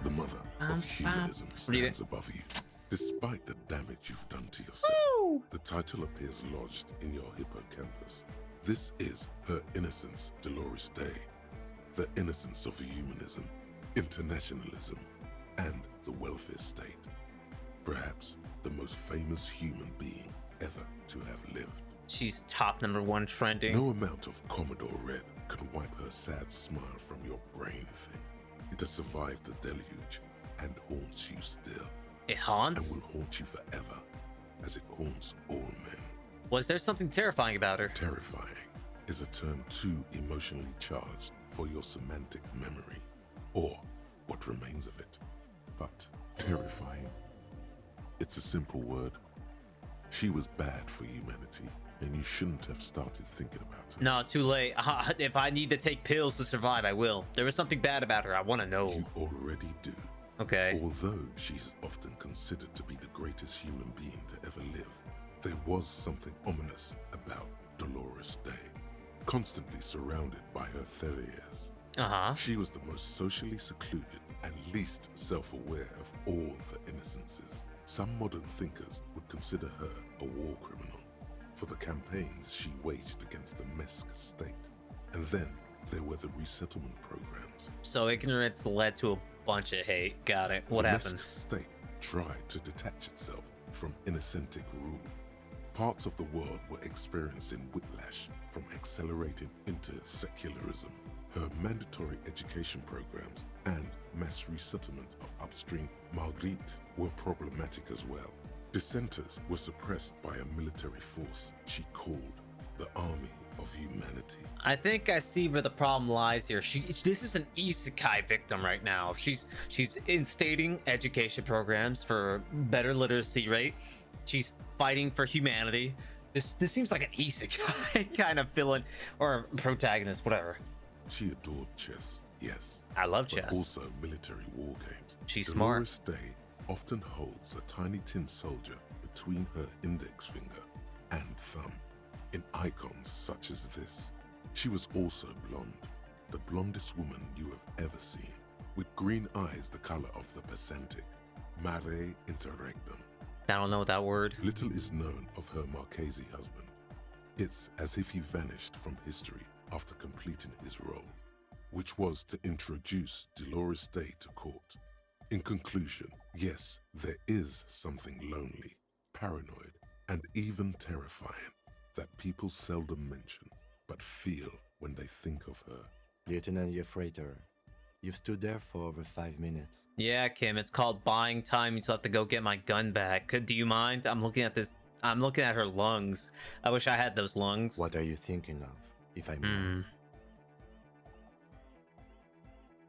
The mother of humanism stands above you. Despite the damage you've done to yourself, the title appears lodged in your hippocampus. This is her innocence, Dolores Day. The innocence of humanism, internationalism, and the welfare state. Perhaps the most famous human being ever to have lived. She's top #1 trending. No amount of Commodore Red can wipe her sad smile from your brain thing. It has survived the deluge and haunts you still. It haunts? And will haunt you forever, as it haunts all men. Was there something terrifying about her? Terrifying is a term too emotionally charged for your semantic memory, or what remains of it. But terrifying, it's a simple word. She was bad for humanity, and you shouldn't have started thinking about her. No, too late. If I need to take pills to survive, I will. There was something bad about her. I want to know. You already do. Okay. Although she's often considered to be the greatest human being to ever live, there was something ominous about Dolores Day. Constantly surrounded by her Theriers, she was the most socially secluded and least self-aware of all the innocences. Some modern thinkers would consider her a war criminal for the campaigns she waged against the Mesk state. And then there were the resettlement programs. So ignorance led to a bunch of hate. Got it. What happened? The Mesk state tried to detach itself from innocentic rule. Parts of the world were experiencing whiplash from accelerating into secularism. Her mandatory education programs and mass resettlement of upstream Marguerite were problematic as well. Dissenters were suppressed by a military force she called the Army of Humanity. I think I see where the problem lies here. This is an isekai victim right now. She's instating education programs for better literacy rate. She's fighting for humanity. This seems like an isekai kind of villain or protagonist, whatever. She adored chess, yes. I love chess. But also military war games. She's Dolores smart. Day often holds a tiny tin soldier between her index finger and thumb in icons such as this. She was also blonde, the blondest woman you have ever seen, with green eyes the color of the Pacific, mare interregnum. I don't know that word. Little is known of her Marchese husband. It's as if he vanished from history after completing his role, which was to introduce Dolores Day to court. In conclusion, yes, there is something lonely, paranoid, and even terrifying that people seldom mention, but feel when they think of her. Lieutenant Yefrater, you've stood there for over 5 minutes. Yeah, Kim, it's called buying time. You still have to go get my gun back. Do you mind? I'm looking at this. I'm looking at her lungs. I wish I had those lungs. What are you thinking of, if I may ask?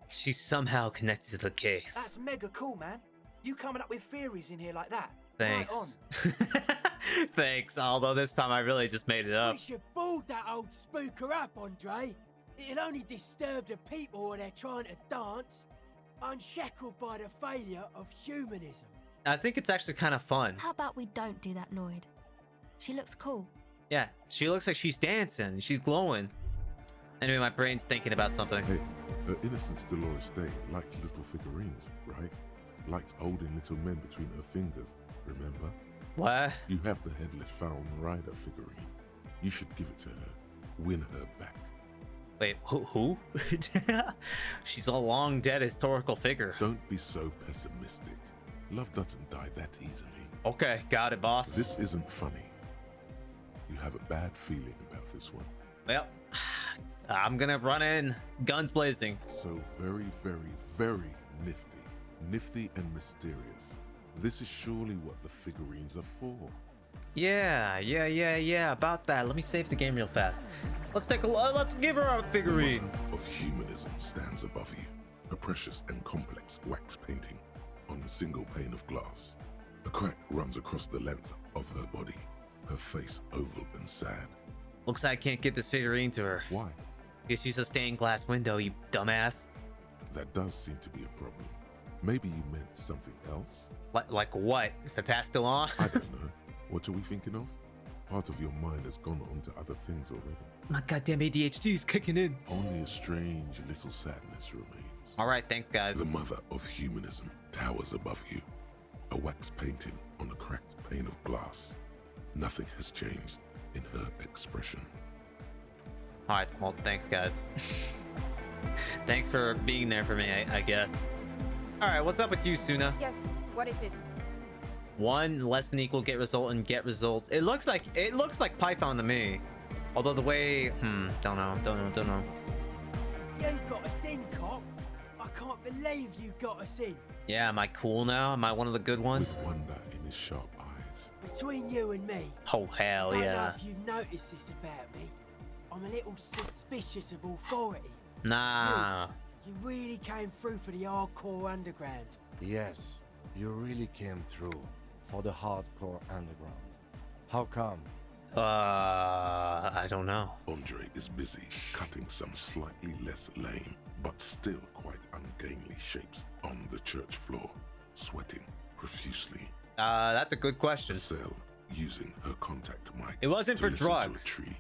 She's somehow connected to the case. That's mega cool, man. You coming up with theories in here like that? Thanks. Right on. Thanks, although this time I really just made it up. We should bald that old spooker up, Andre. It'll only disturb the people when they're trying to dance, unshackled by the failure of humanism. I think it's actually kind of fun. How about we don't do that, Noid? She looks cool. Yeah, she looks like she's dancing. She's glowing. Anyway, my brain's thinking about something. Hey, her innocence Dolores Day liked little figurines, right? Liked holding little men between her fingers, remember? What? You have the headless Falcon Rider figurine. You should give it to her. Win her back. Wait, who? She's a long dead historical figure. Don't be so pessimistic. Love doesn't die that easily. Okay, got it, boss. This isn't funny. You have a bad feeling about this one. Well, I'm gonna run in, guns blazing. So very, very, very nifty. Nifty and mysterious. This is surely what the figurines are for. Yeah, about that. Let me save the game real fast. Let's take a look. Let's give her a figurine. The mother of humanism stands above you. A precious and complex wax painting on a single pane of glass. A crack runs across the length of her body. Her face oval and sad. Looks like I can't get this figurine to her. Why? Because she's a stained glass window, you dumbass. That does seem to be a problem. Maybe you meant something else? Like what? Is the task still on? I don't know. What are we thinking of? Part of your mind has gone on to other things already. My goddamn ADHD is kicking in. Only a strange little sadness remains. All right, thanks, guys. The mother of humanism towers above you. A wax painting on a cracked pane of glass. Nothing has changed in her expression. All right, well, thanks, guys. Thanks for being there for me, I guess. All right, what's up with you, Suna? Yes, what is it? 1 less than equal get result and get results. It looks like Python to me. Although the way, don't know. You got us in, cop. I can't believe you got us in. Yeah, am I cool now? Am I one of the good ones? With wonder in his sharp eyes. Between you and me, Oh hell I don't know yeah. if you've noticed this about me. I'm a little suspicious of authority. Nah. You really came through for the hardcore underground. Yes, you really came through for the hardcore underground. How come? I don't know. Andre is busy cutting some slightly less lame, but still quite ungainly shapes on the church floor, sweating profusely. That's a good question. Cell using her contact mic. It wasn't to for listen drugs. To a tree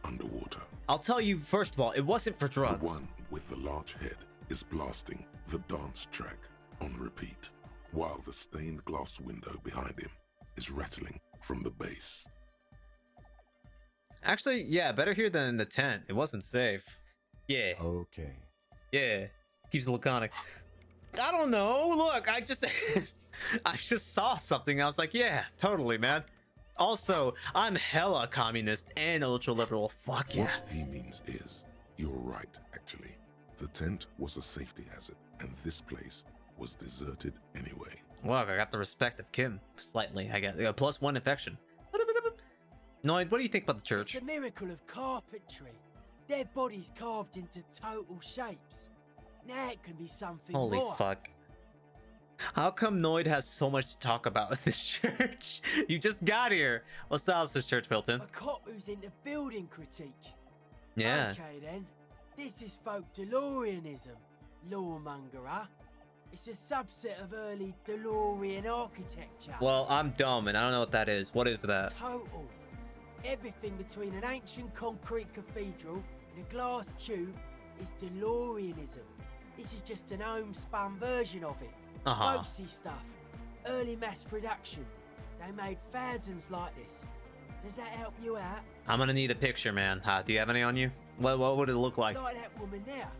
underwater. I'll tell you first of all, it wasn't for drugs. The one with the large head is blasting the dance track on repeat, while the stained glass window behind him is rattling from the bass. Actually, yeah, better here than in the tent. It wasn't safe. Yeah. Okay. Yeah. Keeps it laconic. I don't know. Look, I just I just saw something. I was like, yeah, totally, man. Also, I'm hella communist and ultra liberal. Fuck yeah. What he means is, you're right, actually. The tent was a safety hazard, and this place was deserted anyway. Look, I got the respect of Kim. Slightly. I got +1 infection. Noid, what do you think about the church? It's a miracle of carpentry. Dead bodies carved into total shapes. Now it can be something Holy more. fuck. How come Noid has so much to talk about with this church? You just got here. What style is this church built in? A cop who's into building critique. Yeah. Okay then. This is folk DeLoreanism. Lawmonger, huh? It's a subset of early DeLorean architecture. Well, I'm dumb and I don't know what that is. What is that? Total. Everything between an ancient concrete cathedral and a glass cube is DeLoreanism. This is just an homespun version of it. Folksy stuff. Early mass production. They made thousands like this. Does that help you out? I'm gonna need a picture, man. Do you have any on you? What would it look like? Like that woman there.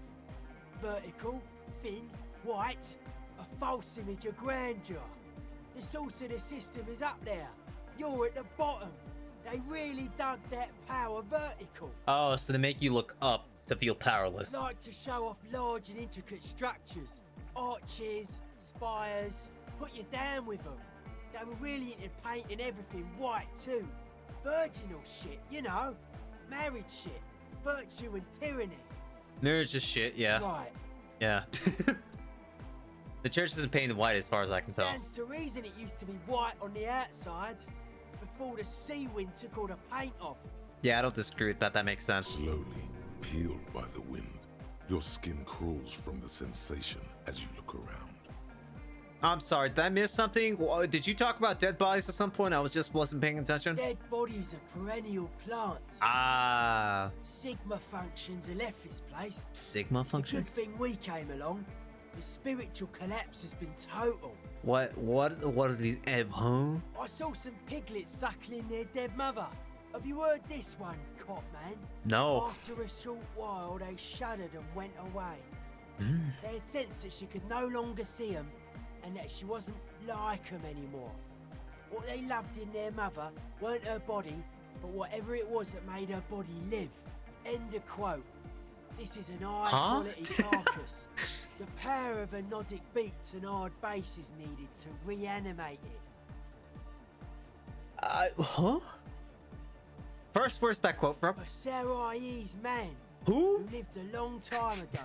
Vertical, thin, white. A false image of grandeur. The source of the system is up there. You're at the bottom. They really dug that power vertical. Oh, so to make you look up to feel powerless. Like to show off large and intricate structures. Arches, spires. Put you down with them. They were really into painting everything white too. Virginal shit, you know. Marriage shit. Virtue and tyranny. Marriage is shit, yeah. Right. Yeah. The church isn't painted white as far as I can tell. Stands to reason it used to be white on the outside before the sea wind took all the paint off. Yeah, I don't disagree with that. That makes sense. Slowly, peeled by the wind, your skin crawls from the sensation as you look around. I'm sorry, did I miss something? Did you talk about dead bodies at some point? I wasn't paying attention. Dead bodies are perennial plants. Ah. Sigma functions have left this place. Sigma functions? It's a good thing we came along. The spiritual collapse has been total. What are these? Huh? I saw some piglets suckling their dead mother. Have you heard this one, cop man? No. After a short while, they shuddered and went away. Mm. They had sensed that she could no longer see them and that she wasn't like them anymore. What they loved in their mother weren't her body, but whatever it was that made her body live. End of quote. This is an high-quality carcass. The power of anodic beats and hard bass is needed to reanimate it. Huh? First, where's that quote from? A Sarai's man. Who? Lived a long time ago.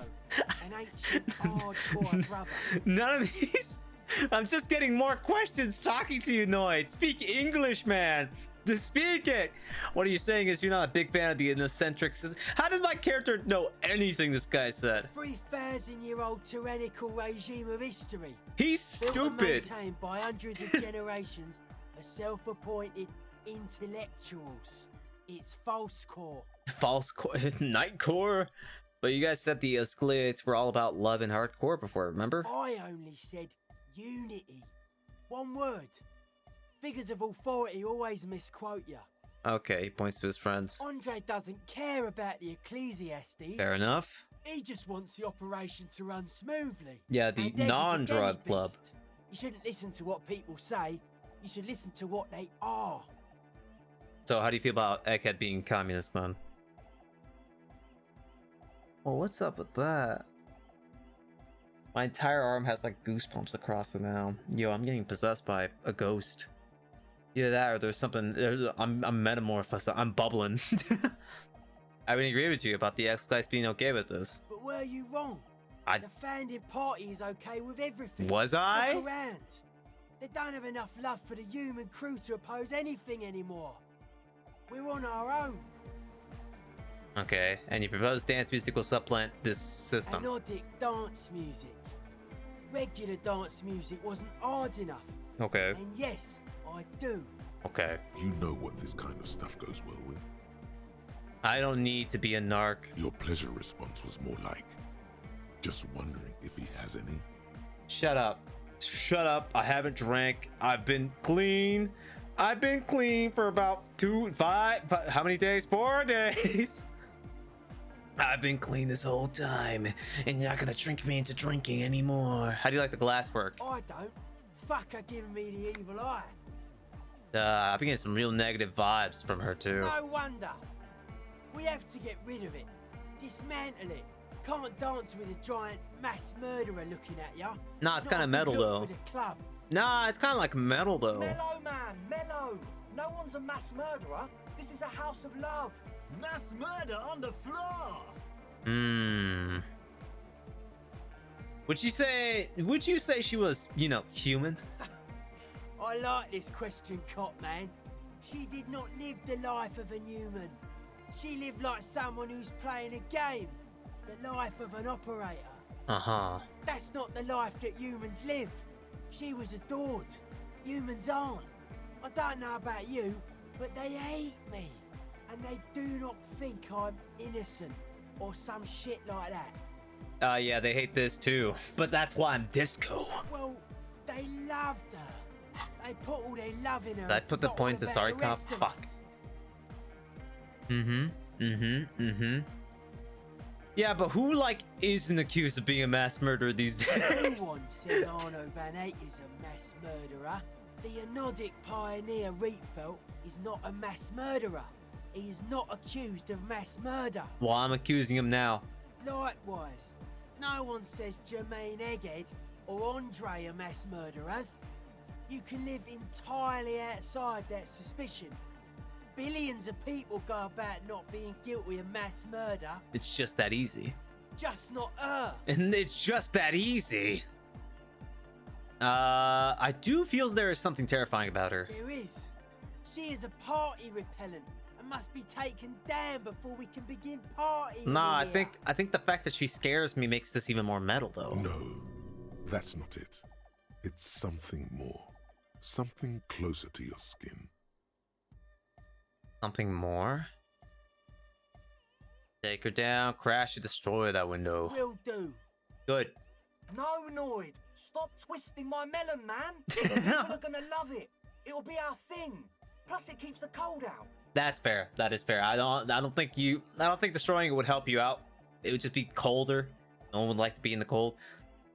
An ancient hardcore brother. None of these. I'm just getting more questions talking to you, Noid. Speak English, man. Just speak it. What are you saying is you're not a big fan of the eccentric system? How did my character know anything this guy said? 3,000-year-old tyrannical regime of history. He's Built and stupid. maintained by hundreds of generations of self-appointed intellectuals. It's false core. False core, night core. But you guys said the Escalates were all about love and hardcore before, remember? I only said unity. One word. Figures of authority always misquote you. Okay, he points to his friends. Andre doesn't care about the Ecclesiastes. Fair enough. He just wants the operation to run smoothly. Yeah, the And Egg is a non-drug demi club. beast. You shouldn't listen to what people say. You should listen to what they are. So how do you feel about Egghead being communist then? Well, what's up with that? My entire arm has like goosebumps across it now. Yo, I'm getting possessed by a ghost. Either that or there's something. I'm metamorphosed. I'm bubbling. I would agree with you about the ex-guys being okay with this. But were you wrong? The founding party is okay with everything. Was I? Look around. They don't have enough love for the human crew to oppose anything anymore. We're on our own. Okay, and your proposed dance music will supplant this system. Anodic dance music. Regular dance music wasn't hard enough. Okay. And yes, I do. Okay. You know what this kind of stuff goes well with. I don't need to be a narc. Your pleasure response was more like, just wondering if he has any. Shut up. Shut up. I haven't drank. I've been clean. I've been clean for about 5, how many days? 4 days. I've been clean this whole time, and you're not gonna trick me into drinking anymore. How do you like the glass work? I don't. Fuck her giving me the evil eye. I've been getting some real negative vibes from her too. No wonder. We have to get rid of it. Dismantle it. Can't dance with a giant mass murderer looking at ya. Nah, it's kind of metal though. For the club. Nah, it's kind of like metal though. Mellow, man, mellow. No one's a mass murderer. This is a house of love. Mass murder on the floor. Would you say she was, you know, human? I like this question, Cop Man. She did not live the life of a human. She lived like someone who's playing a game. The life of an operator. Uh-huh. That's not the life that humans live. She was adored. Humans aren't. I don't know about you, but they hate me. And they do not think I'm innocent or some shit like that. Yeah, they hate this too. But that's why I'm disco. Well, they loved her. They put all their love in her. Did I put the point to sorry cop? Fuck. Yeah, but who, like, isn't accused of being a mass murderer these days? No one says Arno Van Eyck is a mass murderer. The anodic pioneer Rietveld is not a mass murderer. He is not accused of mass murder. Well, I'm accusing him now. Likewise, no one says Jermaine Egghead or Andre are mass murderers. You can live entirely outside that suspicion. Billions of people go about not being guilty of mass murder. It's just that easy. Just not her. And it's just that easy. I do feel there is something terrifying about her. There is. She is a party repellent and must be taken down before we can begin partying. Nah, I think the fact that she scares me makes this even more metal though. No, that's not it. It's something more. Something closer to your skin. Something more? Take her down, crash and destroy that window. Will do. Good. No, Noid. Stop twisting my melon, man. People are gonna love it. It'll be our thing. Plus, it keeps the cold out. That's fair. That is fair. I don't think destroying it would help you out. It would just be colder. No one would like to be in the cold.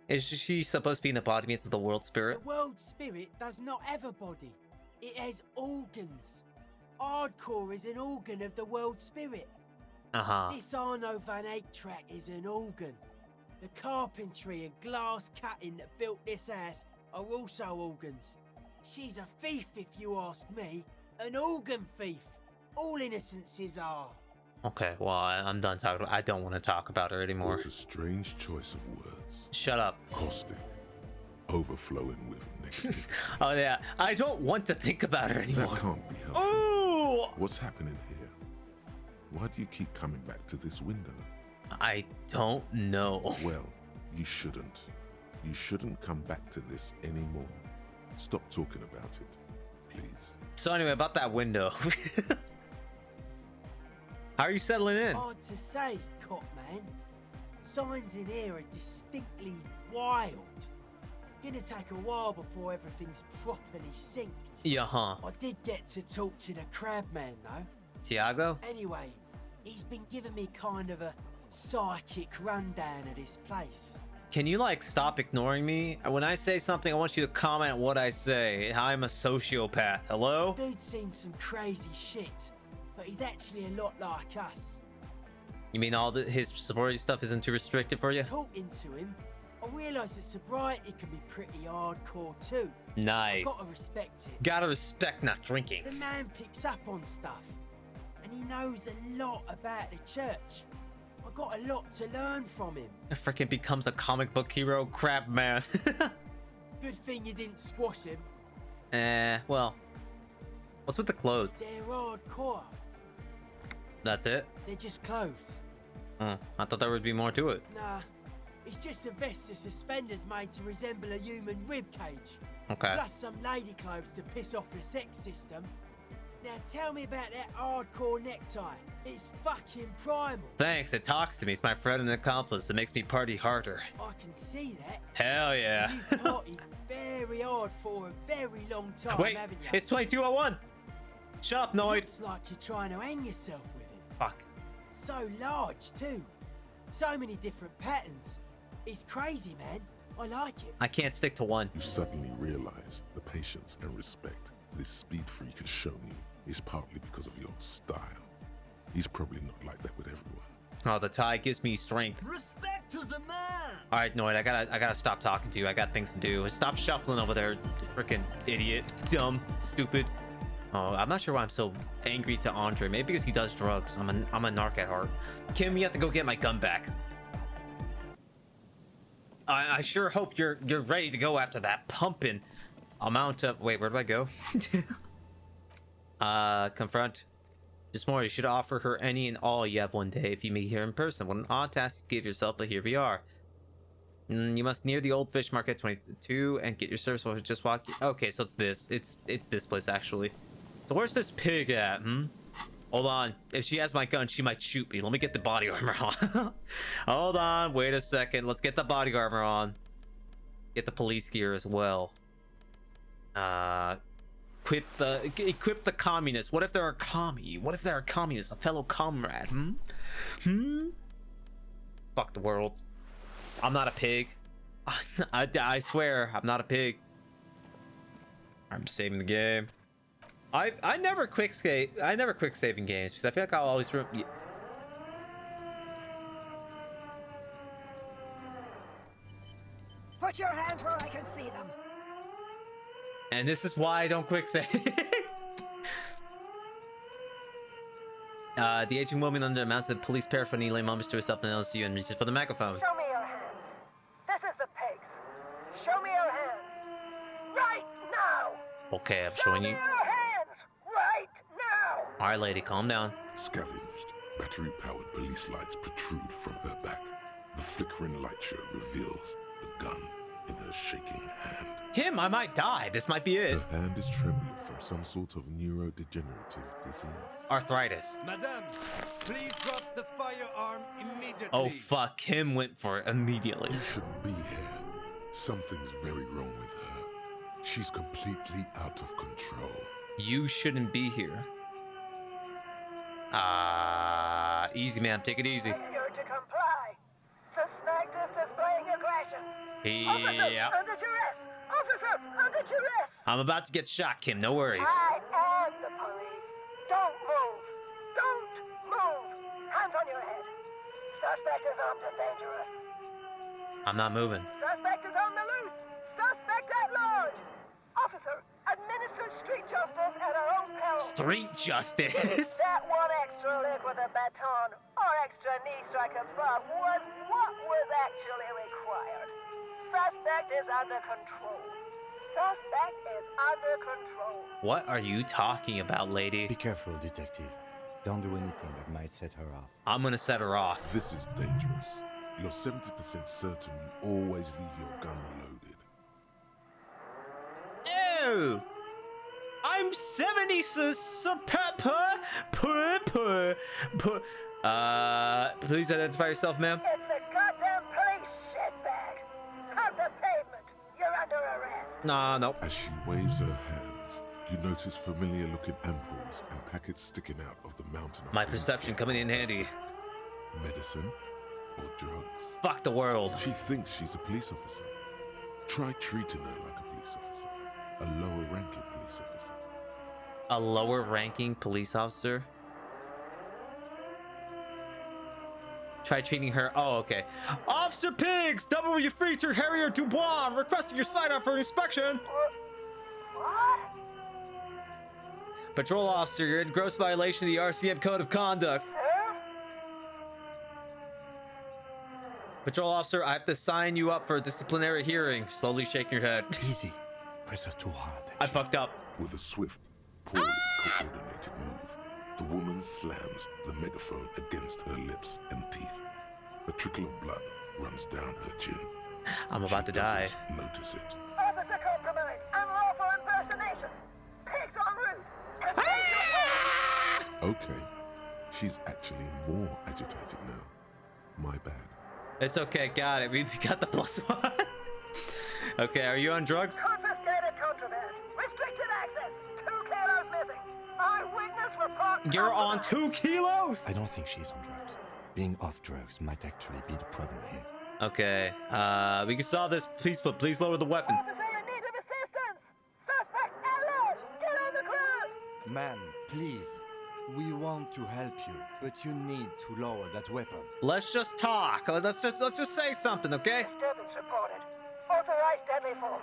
Is she supposed to be an embodiment of the world spirit? The world spirit does not have a body. It has organs. Hardcore is an organ of the world spirit. Uh-huh. This Arno Van Eyck track is an organ. The carpentry and glass cutting that built this house are also organs. She's a thief, if you ask me. An organ thief. All innocences are. Okay, well, I'm done talking. I don't want to talk about her anymore. What a strange choice of words. Shut up. Caustic. Overflowing with negativity. Oh, yeah. I don't want to think about her anymore. That can't be helpful. Ooh! What's happening here? Why do you keep coming back to this window? I don't know. Well, you shouldn't. You shouldn't come back to this anymore. Stop talking about it, please. So anyway, about that window. How are you settling in? Hard to say, Cop Man. Signs in here are distinctly wild. Gonna take a while before everything's properly synced. Yeah, huh? I did get to talk to the crab man, though. Tiago? Anyway, he's been giving me kind of a psychic rundown of this place. Can you like stop ignoring me? When I say something, I want you to comment what I say. I'm a sociopath. Hello? Dude's seen some crazy shit, but he's actually a lot like us. You mean all his sobriety stuff isn't too restricted for you? Talking to him, I realise that sobriety can be pretty hardcore too. Nice. Gotta respect it. Gotta respect not drinking. The man picks up on stuff, and he knows a lot about the church. I got a lot to learn from him. It freaking becomes a comic book hero, crap man. Good thing you didn't squash him. Well, what's with the clothes? They're hardcore. That's it? They're just clothes. I thought there would be more to it. Nah, it's just a vest of suspenders made to resemble a human rib cage. Okay. Plus some lady clothes to piss off the sex system. Now tell me about that hardcore necktie. It's fucking primal. Thanks, it talks to me. It's my friend and accomplice. It makes me party harder. I can see that. Hell yeah. You've partied very hard for a very long time, Wait, haven't you? it's 2201. Shut up, Noid. Looks like you're trying to hang yourself with him. Fuck. So large too. So many different patterns. It's crazy, man. I like it. I can't stick to one. You suddenly realize the patience and respect this speed freak has shown you is partly because of your style. He's probably not like that with everyone. Oh, the tie gives me strength. Respect is a man. All right, Noid, I gotta stop talking to you. I got things to do. Stop shuffling over there, freaking idiot, dumb, stupid. Oh, I'm not sure why I'm so angry to Andre. Maybe because he does drugs. I'm a narc at heart. Kim, you have to go get my gun back. I sure hope you're ready to go after that pumping amount of. Wait, where do I go? Confront. Just more, you should offer her any and all you have one day if you meet her in person. What an odd task to give yourself, but here we are. You must near the old fish market 22 and get your service while just walk. Okay, so it's this. It's this place actually. So where's this pig at? Hold on. If she has my gun, she might shoot me. Let me get the body armor on. Hold on. Wait a second. Let's get the body armor on. Get the police gear as well. Equip the communist. What if they're a commie? What if they're a communist? A fellow comrade? Fuck the world. I'm not a pig. I swear, I'm not a pig. I'm saving the game. I never quick save. I never quick save in games because I feel like I'll always. Put your hands where I can see them. And this is why I don't quick save. The aging woman under mounted police paraphernalia mumbles to herself and yells to you and reaches for the microphone. Show me your hands. This is the pigs. Show me your hands. Right now. Okay, I'm showing you. Show me your hands. Right now. All right, lady, calm down. Scavenged, battery-powered police lights protrude from her back. The flickering light show reveals the gun in her shaking hand. Kim, I might die. This might be it. Her hand is trembling from some sort of neurodegenerative disease. Arthritis. Madame, please drop the firearm immediately. Oh, fuck. Kim went for it immediately. You shouldn't be here. Something's very wrong with her. She's completely out of control. You shouldn't be here. Easy, ma'am. Take it easy. Failure to comply. Suspect is displaying aggression. Yeah. Officer, under duress. Officer, under duress. I'm about to get shot, Kim. No worries. I am the police. Don't move. Don't move. Hands on your head. Suspect is armed and dangerous. I'm not moving. Suspect is on the loose. Suspect at large. Officer, administer street justice at our own peril. Street justice? That one extra lick with a baton or extra knee strike above was what was actually required. Suspect is under control. Suspect is under control. What are you talking about, lady? Be careful, detective. Don't do anything that might set her off. I'm gonna set her off. This is dangerous. You're 70% certain you always leave your gun loaded. Ew! I'm 70 please identify yourself, ma'am. It's the goddamn police shitbag. Cut the pavement. You're under arrest. Nah, no. As she waves her hands, you notice familiar-looking ampoules and packets sticking out of the mountain of My police perception gear. coming in handy. Medicine? or drugs. Fuck the world. She thinks she's a police officer. Try treating her like a police officer. A lower-ranking police officer. A lower ranking police officer? Try treating her. Oh, okay. Officer Pigs, W. Harrier Dubois, requesting your sign-up for inspection. What? Patrol officer, you're in gross violation of the RCM Code of Conduct. Sir? Patrol officer, I have to sign you up for a disciplinary hearing. Slowly shaking your head. Easy. Press her too hard. I fucked up. With a swift, poorly coordinated move, the woman slams the megaphone against her lips and teeth. A trickle of blood runs down her chin. I'm about to die. Doesn't notice it. Officer compromised. Unlawful impersonation. Pigs en route. Okay, she's actually more agitated now. My bad. It's okay, got it. We got the +1. Okay, are you on drugs? Confiscated contraband. Restricted access. 2 kilos missing. Eyewitness report. You're on 2 kilos? I don't think she's on drugs. Being off drugs might actually be the problem here. Okay, we can solve this. Please lower the weapon. Officer in need of assistance. Suspect alert. Get on the ground. Ma'am, please. We want to help you, but you need to lower that weapon. Let's just talk. Let's just say something, okay? Disturbance reported. Authorized deadly force.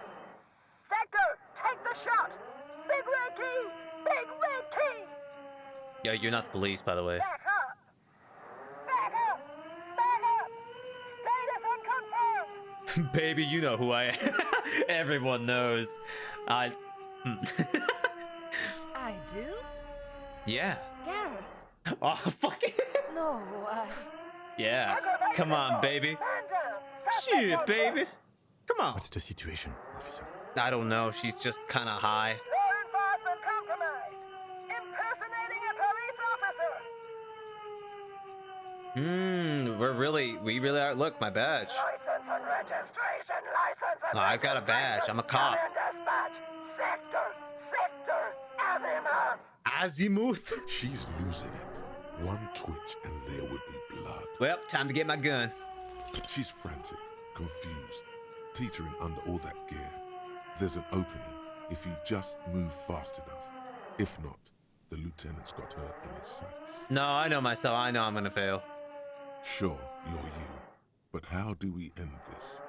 Sector, take the shot. Big red key. Big red key. Yo, you're not the police, by the way. Back up. Back up. Back up. Status unconfirmed. Baby, you know who I am. Everyone knows. I do? Yeah. Gareth. Oh, fuck it. No, Yeah. Come on, baby. Man down. Shit, baby. Come on. What's the situation, officer? I don't know. She's just kind of high. Law enforcement compromised. Impersonating a police officer. We really are. Look, my badge. License and registration. License and I got a badge. I'm a cop. Command dispatch. Sector. Azimuth. Azimuth. She's losing it. One twitch and there would be blood. Well, time to get my gun. She's frantic, confused, teetering under all that gear. There's an opening if you just move fast enough. If not, the lieutenant's got her in his sights. No, I know myself. I know I'm gonna fail. Sure, you're you. But how do we end this?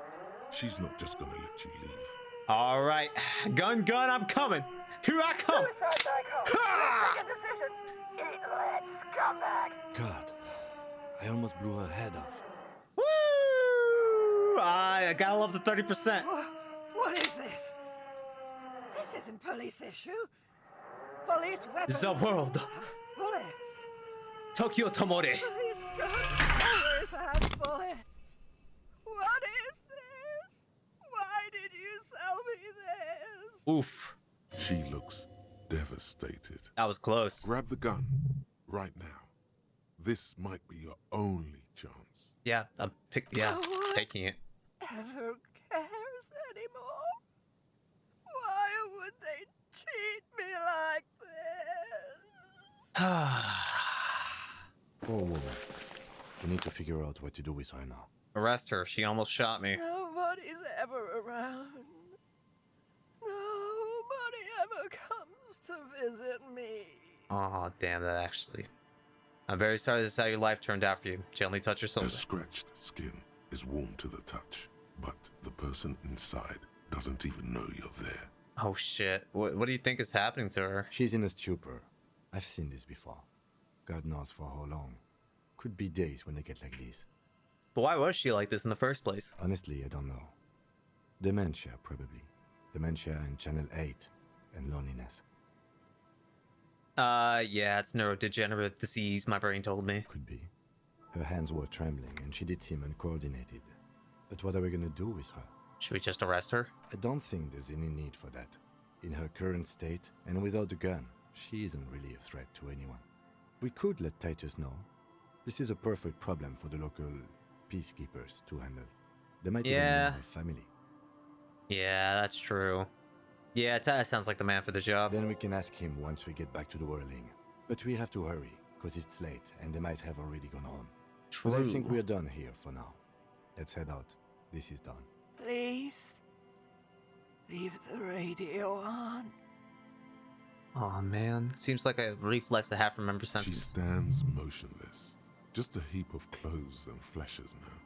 She's not just gonna let you leave. All right, gun, I'm coming. Here I come. Suicide psycho. Make a decision. Eat lead, scumbag. God, I almost blew her head off. Woo! I gotta love the 30%. What is this? This isn't police issue. Police weapons. The world. Bullets. Tokyo Tomori. Police gun always have bullets. What is this? Why did you sell me this? Oof. She looks devastated. That was close. Grab the gun right now. This might be your only chance. Yeah, I'm taking it. Ever cares anymore? Why would they cheat me like this? Poor woman. We need to figure out what to do with her now. Arrest her. She almost shot me. Nobody's ever around. Nobody ever comes to visit me. Oh, damn that actually. I'm very sorry this is how your life turned out for you. Gently touch her Her shoulder. scratched skin is warm to the touch, but the person inside doesn't even know you're there. Oh shit. What do you think is happening to her? She's in a stupor. I've seen this before. God knows for how long. Could be days when they get like this. But why was she like this in the first place? Honestly, I don't know. Dementia, probably. Dementia and Channel 8 and loneliness. Yeah, it's neurodegenerative disease, my brain told me. Could be. Her hands were trembling and she did seem uncoordinated. But what are we gonna do with her? Should we just arrest her? I don't think there's any need for that. In her current state, and without the gun, she isn't really a threat to anyone. We could let Titus know. This is a perfect problem for the local peacekeepers to handle. They might even know her family. Yeah, that's true. Yeah, Titus sounds like the man for the job. Then we can ask him once we get back to the whirling. But we have to hurry, because it's late, and they might have already gone home. But I True. think we're done here for now. Let's head out. This is done. Please, leave the radio on. Oh man, seems like a reflex to half remember She sentence. stands motionless, just a heap of clothes and fleshes now.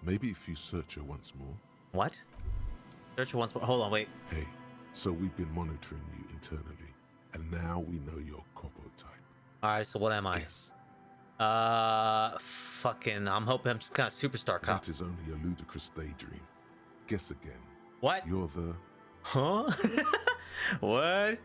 Maybe if you search her once more. What? Search once. Hold on, wait. Hey, so we've been monitoring you internally, and now we know your Copo type. All right, so what am I? Yes, Fucking. I'm hoping I'm some kind of superstar cop. that is only a ludicrous daydream. Guess again. What? You're the... Huh? What?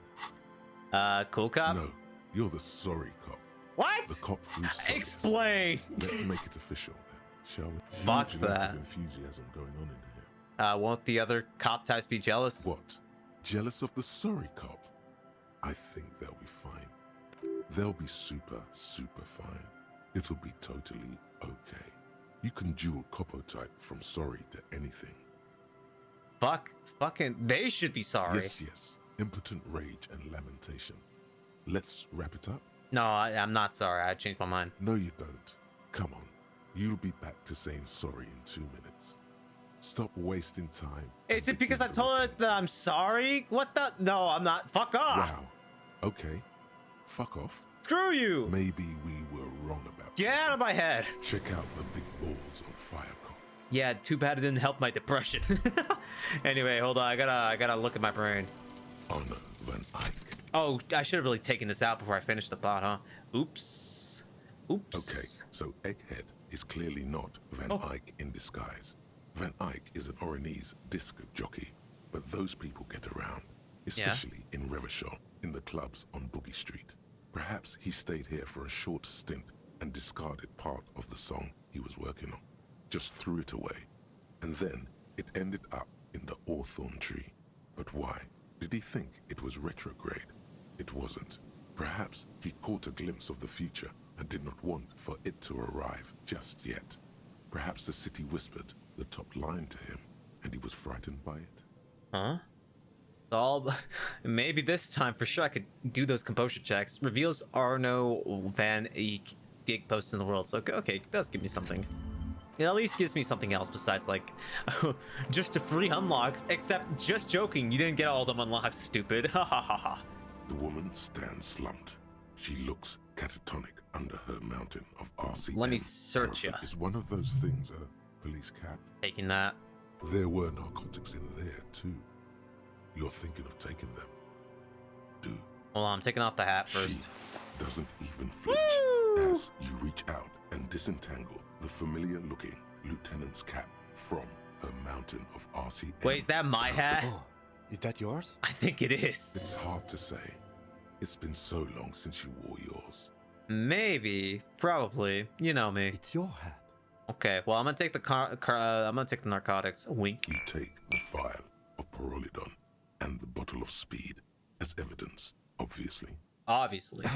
Cool cop? No, you're the sorry cop. What? The cop who's sorry. Explain. Let's make it official then, shall we? Fuck Huge amount that. of enthusiasm going on in here. Won't the other cop types be jealous? What? Jealous of the sorry cop? I think they'll be fine. They'll be super, super fine. It'll be totally okay. You can dual Copo type from sorry to anything. Fucking. They should be sorry. Yes, yes. Impotent rage and lamentation. Let's wrap it up? No, I'm not sorry. I changed my mind. No, you don't. Come on. You'll be back to saying sorry in 2 minutes. Stop wasting time. Is and it because I begin to told her repent. that I'm sorry? What the? No, I'm not. Fuck off. Wow. Okay. Fuck off. Screw you. Maybe we were wrong about Get out of my head. Check out the big balls on fire, cop. Yeah, too bad it didn't help my depression. Anyway, hold on. I gotta look at my brain. Anna Van Eyck. Oh, I should have really taken this out before I finished the thought, huh? Oops. Oops. Okay, so Egghead is clearly not Van Eyck in disguise. Van Eyck is an Oranese disc jockey, but those people get around, especially in Revachol, in the clubs on Boogie Street. Perhaps he stayed here for a short stint and discarded part of the song he was working on, just threw it away, and then it ended up in the Hawthorn tree. But why? Did he think it was retrograde? It wasn't. Perhaps he caught a glimpse of the future and did not want for it to arrive just yet. Perhaps the city whispered the top line to him, and he was frightened by it. Huh? So maybe this time for sure I could do those composure checks. Reveals Arno Van Eyck gig posts in the world. So okay, it does give me something. It at least gives me something else besides like just the free unlocks. Except just joking, you didn't get all of them unlocked, stupid. Ha ha ha ha. The woman stands slumped. She looks catatonic under her mountain of RCM. Let me search ya. Is one of those things a police cap? Taking that. There were narcotics in there too. You're thinking of taking them. Do. Hold on, I'm taking off the hat first. She doesn't even flinch as you reach out and disentangle the familiar-looking lieutenant's cap from her mountain of RCM. Wait, is that my hat? Oh, is that yours? I think it is. It's hard to say. It's been so long since you wore yours. Maybe, probably. You know me. It's your hat. Okay, well I'm gonna take the I'm gonna take the narcotics. Wink. You take the vial of Pyrrolidon and the bottle of speed as evidence, obviously. Obviously.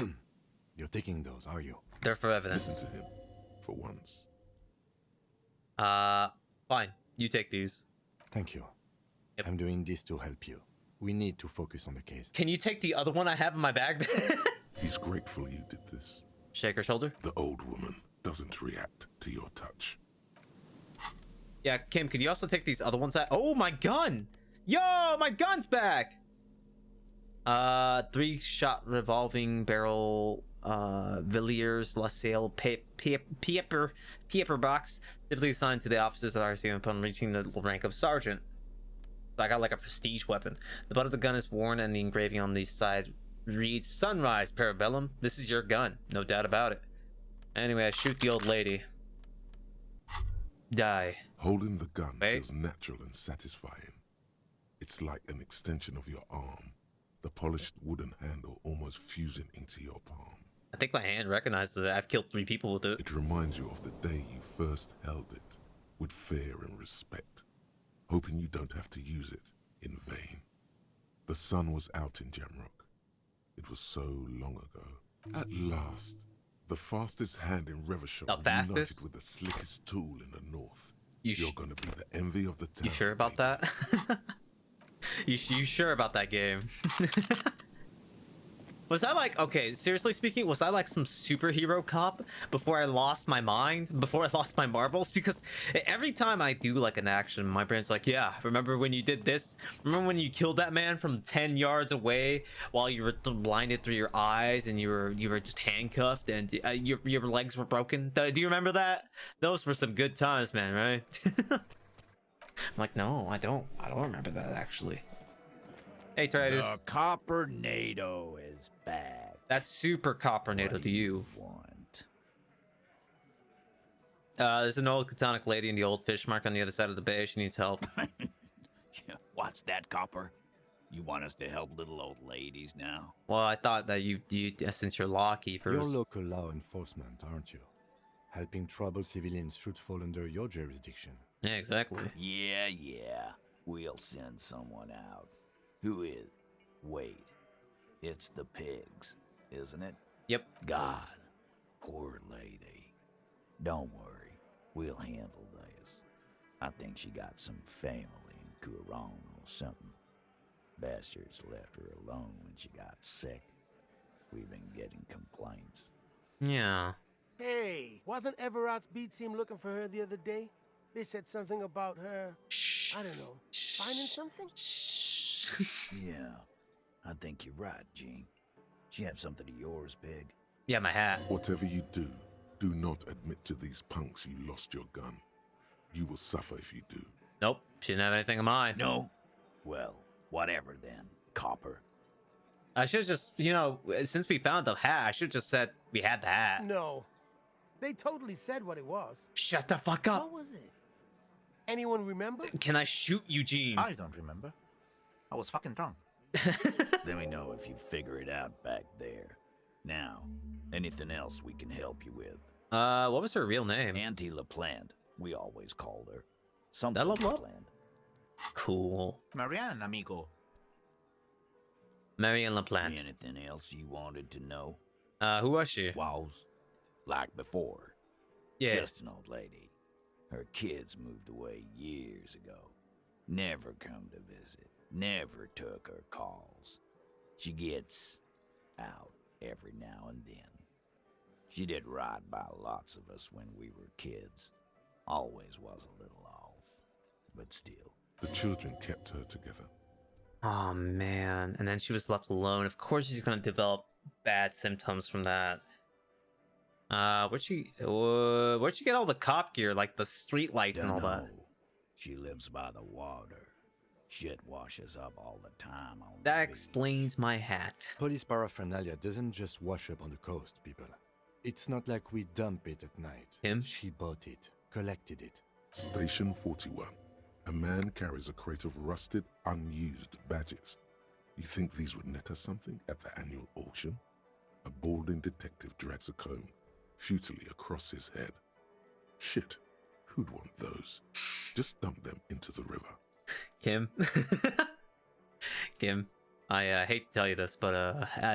You're taking those, are you? They're for evidence. Listen to him, for once. Fine. You take these. Thank you. Yep. I'm doing this to help you. We need to focus on the case. Can you take the other one I have in my bag? He's grateful you did this. Shake her shoulder. The old woman doesn't react to your touch. Yeah, Kim, could you also take these other ones out? Oh, my gun! Yo, my gun's back! 3-shot revolving barrel, Villiers, LaSalle, paper box, typically assigned to the officers of RCM upon reaching the rank of sergeant. So I got like a prestige weapon. The butt of the gun is worn and the engraving on the side reads Sunrise Parabellum. This is your gun, no doubt about it. Anyway, I shoot the old lady. Die. Holding the gun Wait. feels natural and satisfying. It's like an extension of your arm, the polished wooden handle almost fusing into your palm. I think my hand recognizes it. I've killed 3 people with it. It reminds you of the day you first held it, with fear and respect, hoping you don't have to use it in vain. The sun was out in Jamrock. It was so long ago. At last, the fastest hand in Revachol The fastest? united with the slickest tool in the north. You You're gonna be the envy of the town. You sure about baby. that? you sure about that game? Was I like, okay, seriously speaking, was I like some superhero cop before I lost my mind, before I lost my marbles? Because every time I do like an action, my brain's like, yeah, remember when you did this? Remember when you killed that man from 10 yards away while you were blinded through your eyes and you were just handcuffed and your legs were broken? Do you remember that? Those were some good times, man, right? I'm like, no, I don't remember that actually. Hey, traders. The Coppernado is back. That's super Coppernado to you. Want? There's an old Catonic lady in the old fish market on the other side of the bay. She needs help. What's that, Copper? You want us to help little old ladies now? Well, I thought that you since you're law keepers. You're local law enforcement, aren't you? Helping troubled civilians should fall under your jurisdiction. Yeah, exactly. Yeah. We'll send someone out. Who is? Wait. It's the pigs, isn't it? Yep. God. Poor lady. Don't worry. We'll handle this. I think she got some family in Courant or something. Bastards left her alone when she got sick. We've been getting complaints. Yeah. Hey, wasn't Everard's B team looking for her the other day? They said something about her. I don't know. Finding something? Yeah, I think you're right, Gene. She have something of yours, Pig? Yeah, my hat. Whatever you do, do not admit to these punks you lost your gun. You will suffer if you do. Nope, she didn't have anything of mine. No? Well, whatever then, Copper. I should just, since we found the hat, I should just said we had the hat. No. They totally said what it was. Shut the fuck up. What was it? Anyone remember? Can I shoot Eugene? I don't remember. I was fucking drunk. Let me know if you figure it out back there. Now, anything else we can help you with? What was her real name? Auntie LaPlante. We always called her. Something That LaPlante. Cool. Marianne, amigo. Marianne LaPlante. Anything else you wanted to know? Who was she? Was like before. Yeah. Just an old lady. Her kids moved away years ago. Never come to visit. Never took her calls. She gets out every now and then. She did right by lots of us when we were kids. Always was a little off, but still. The children kept her together. Oh man, and then she was left alone. Of course she's gonna develop bad symptoms from that. Where'd she get all the cop gear, like the street lights and all that? She lives by the water. Shit washes up all the time. That explains my hat. Police paraphernalia doesn't just wash up on the coast, people. It's not like we dump it at night. She bought it, collected it. Station 41. A man carries a crate of rusted, unused badges. You think these would net us something at the annual auction? A balding detective drags a comb futilely across his head. Shit, who'd want those? Just dump them into the river. Kim. Kim, I hate to tell you this, but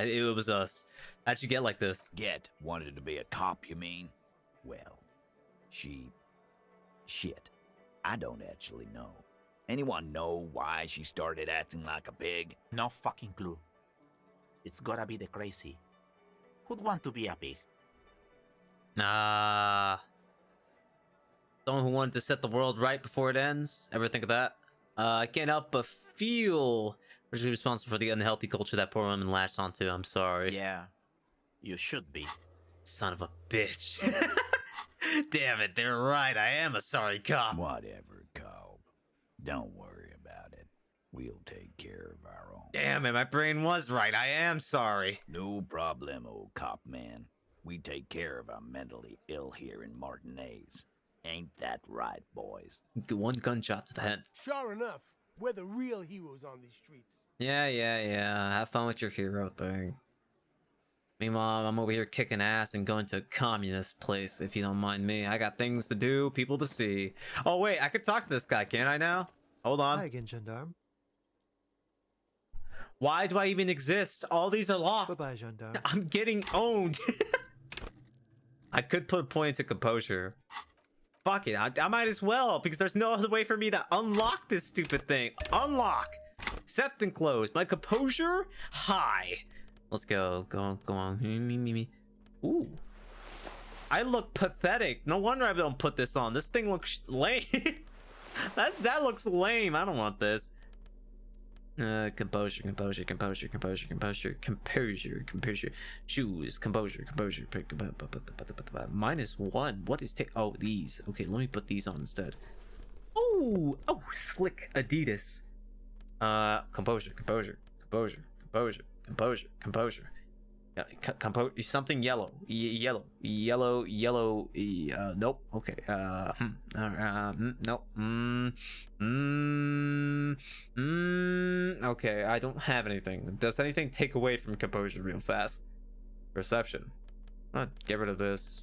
it was us. How'd you get like this? Wanted to be a cop, you mean? Well, shit. I don't actually know. Anyone know why she started acting like a pig? No fucking clue. It's gotta be the crazy. Who'd want to be a pig? Someone who wanted to set the world right before it ends. Ever think of that? I can't help but feel responsible for the unhealthy culture that poor woman latched onto. I'm sorry. Yeah, you should be. Son of a bitch. Damn it, they're right. I am a sorry cop. Whatever, Cobb. Don't worry about it. We'll take care of our own. Damn it, my brain was right. I am sorry. No problem, old cop man. We take care of our mentally ill here in Martinez. Ain't that right, boys? One gunshot to the head. Sure enough, we're the real heroes on these streets. Yeah. Have fun with your hero thing. Meanwhile, I'm over here kicking ass and going to a communist place, if you don't mind me. I got things to do, people to see. Oh, wait, I could talk to this guy, can't I now? Hold on. Hi again, gendarme. Why do I even exist? All these are locked. Bye-bye, gendarme. I'm getting owned. I could put a point to composure. Fuck it, I might as well, because there's no other way for me to unlock this stupid thing. Unlock. Accept and close. My composure? High. Let's go. Go on. Me. Ooh. I look pathetic. No wonder I don't put this on. This thing looks lame. that looks lame. I don't want this. Composure. Shoes. Composure. -1. What is oh, these. Okay, let me put these on instead. Oh, slick Adidas. Composure. Something yellow. Nope. Okay. Nope. Okay, I don't have anything. Does anything take away from composure real fast? Perception. I'll get rid of this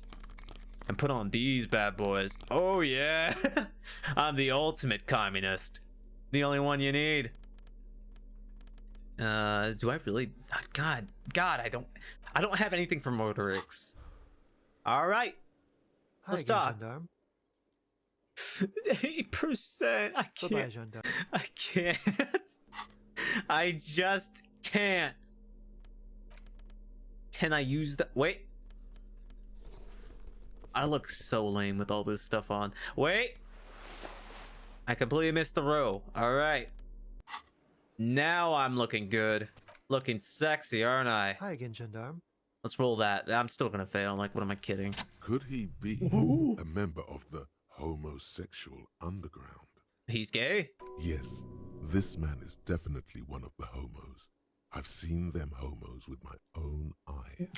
and put on these bad boys. Oh yeah. I'm the ultimate communist. The only one you need. Do I really? God, I don't have anything for motorics. All right, let's talk. 8%. I can't. Bye-bye, gendarme. I can't. I just can't. Can I use the? Wait. I look so lame with all this stuff on. Wait. I completely missed the row. All right. Now I'm looking good. Looking sexy, aren't I? Hi again, gendarme. Let's roll that. I'm still gonna fail. Like, what am I kidding? Could he be a member of the homosexual underground? He's gay? Yes, this man is definitely one of the homos. I've seen them homos with my own eyes.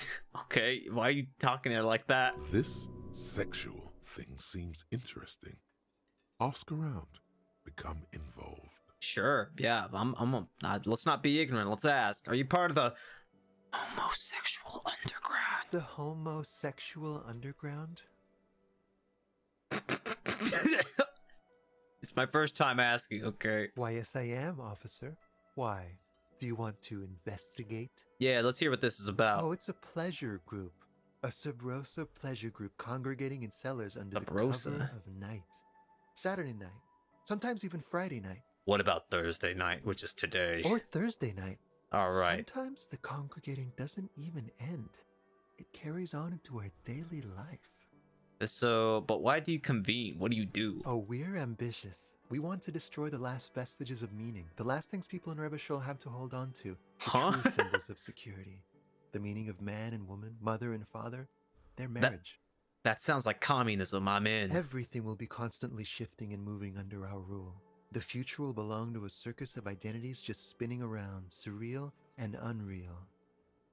Okay, why are you talking to her like that? This sexual thing seems interesting. Ask around. Become involved. Sure, yeah. Let's not be ignorant. Let's ask. Are you part of the homosexual underground? The homosexual underground? It's my first time asking, okay. Why, yes, I am, officer. Why? Do you want to investigate? Yeah, let's hear what this is about. Oh, it's a pleasure group. A Sub Rosa pleasure group congregating in cellars under the cover of night. Saturday night. Sometimes even Friday night. What about Thursday night, which is today? Or Thursday night. All right. Sometimes the congregating doesn't even end. It carries on into our daily life. So, but why do you convene? What do you do? Oh, we're ambitious. We want to destroy the last vestiges of meaning. The last things people in Rebishol have to hold on to. The true symbols of security. The meaning of man and woman, mother and father. Their marriage. That sounds like communism. I'm in. Everything will be constantly shifting and moving under our rule. The future will belong to a circus of identities just spinning around, surreal and unreal.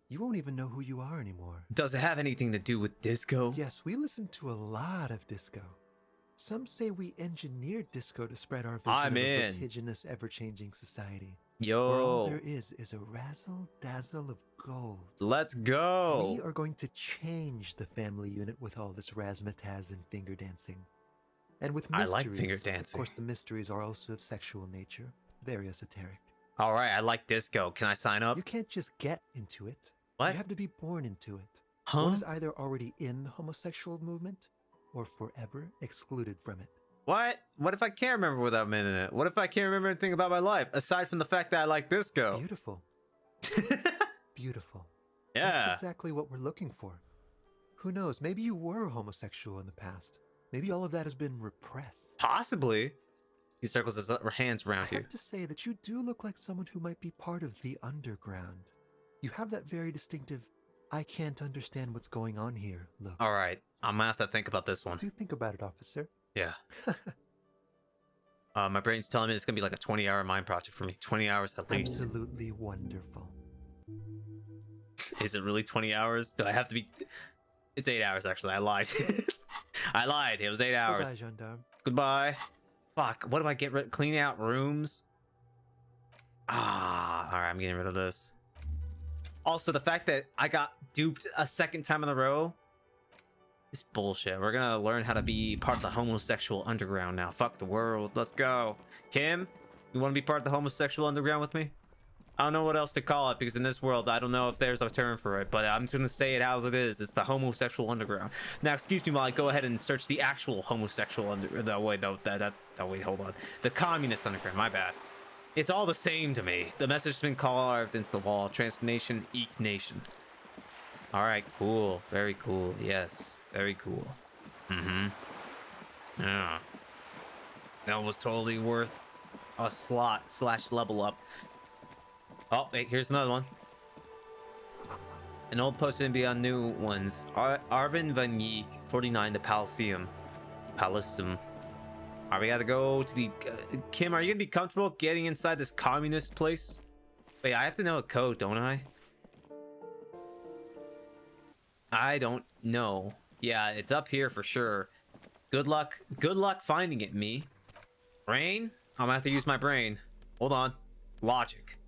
You won't even know who you are anymore. Does it have anything to do with disco? Yes, we listen to a lot of disco. Some say we engineered disco to spread our vision of a vertiginous, ever-changing society. Yo. Where all there is a razzle-dazzle of gold. Let's go. We are going to change the family unit with all this razzmatazz and finger dancing. And with mysteries, I like finger dancing. Of course, the mysteries are also of sexual nature, very esoteric. All right, I like disco. Can I sign up? You can't just get into it. What? You have to be born into it. Huh? One is either already in the homosexual movement or forever excluded from it. What? What if I can't remember what I'm in it? What if I can't remember anything about my life aside from the fact that I like disco? Beautiful. Beautiful. Yeah. That's exactly what we're looking for. Who knows? Maybe you were homosexual in the past. Maybe all of that has been repressed. Possibly. He circles his hands around I here. have to say that you do look like someone who might be part of the underground. You have that very distinctive, I can't understand what's going on here look. All right, I'm gonna have to think about this one. Do think about it, officer. Yeah. My brain's telling me it's gonna be like a 20-hour mind project for me. 20 hours at least. Absolutely wonderful. Is it really 20 hours? Do I have to be... It's 8 hours, actually. I lied. I lied. It was 8 hours. Goodbye, gendarme. Goodbye. Fuck. What do I get rid? Cleaning out rooms? Ah. All right. I'm getting rid of this. Also, the fact that I got duped a second time in a row is bullshit. We're gonna learn how to be part of the homosexual underground now. Fuck the world. Let's go. Kim, you want to be part of the homosexual underground with me? I don't know what else to call it because in this world, I don't know if there's a term for it, but I'm just gonna say it as it is. It's the homosexual underground. Now, excuse me while I go ahead and search the actual homosexual wait, hold on. The communist underground. My bad. It's all the same to me. The message has been carved into the wall. Transformation, Eek Nation. All right, cool. Very cool. Yes, very cool. Mm-hmm. Yeah. That was totally worth a slot / level up. Oh, wait, here's another one. An old poster and beyond new ones. Arvin Van Yeek, 49, the Palaceum. Palaceum. Alright, we gotta go to the... Kim, are you gonna be comfortable getting inside this communist place? Wait, I have to know a code, don't I? I don't know. Yeah, it's up here for sure. Good luck finding it, me. Brain? I'm gonna have to use my brain. Hold on. Logic.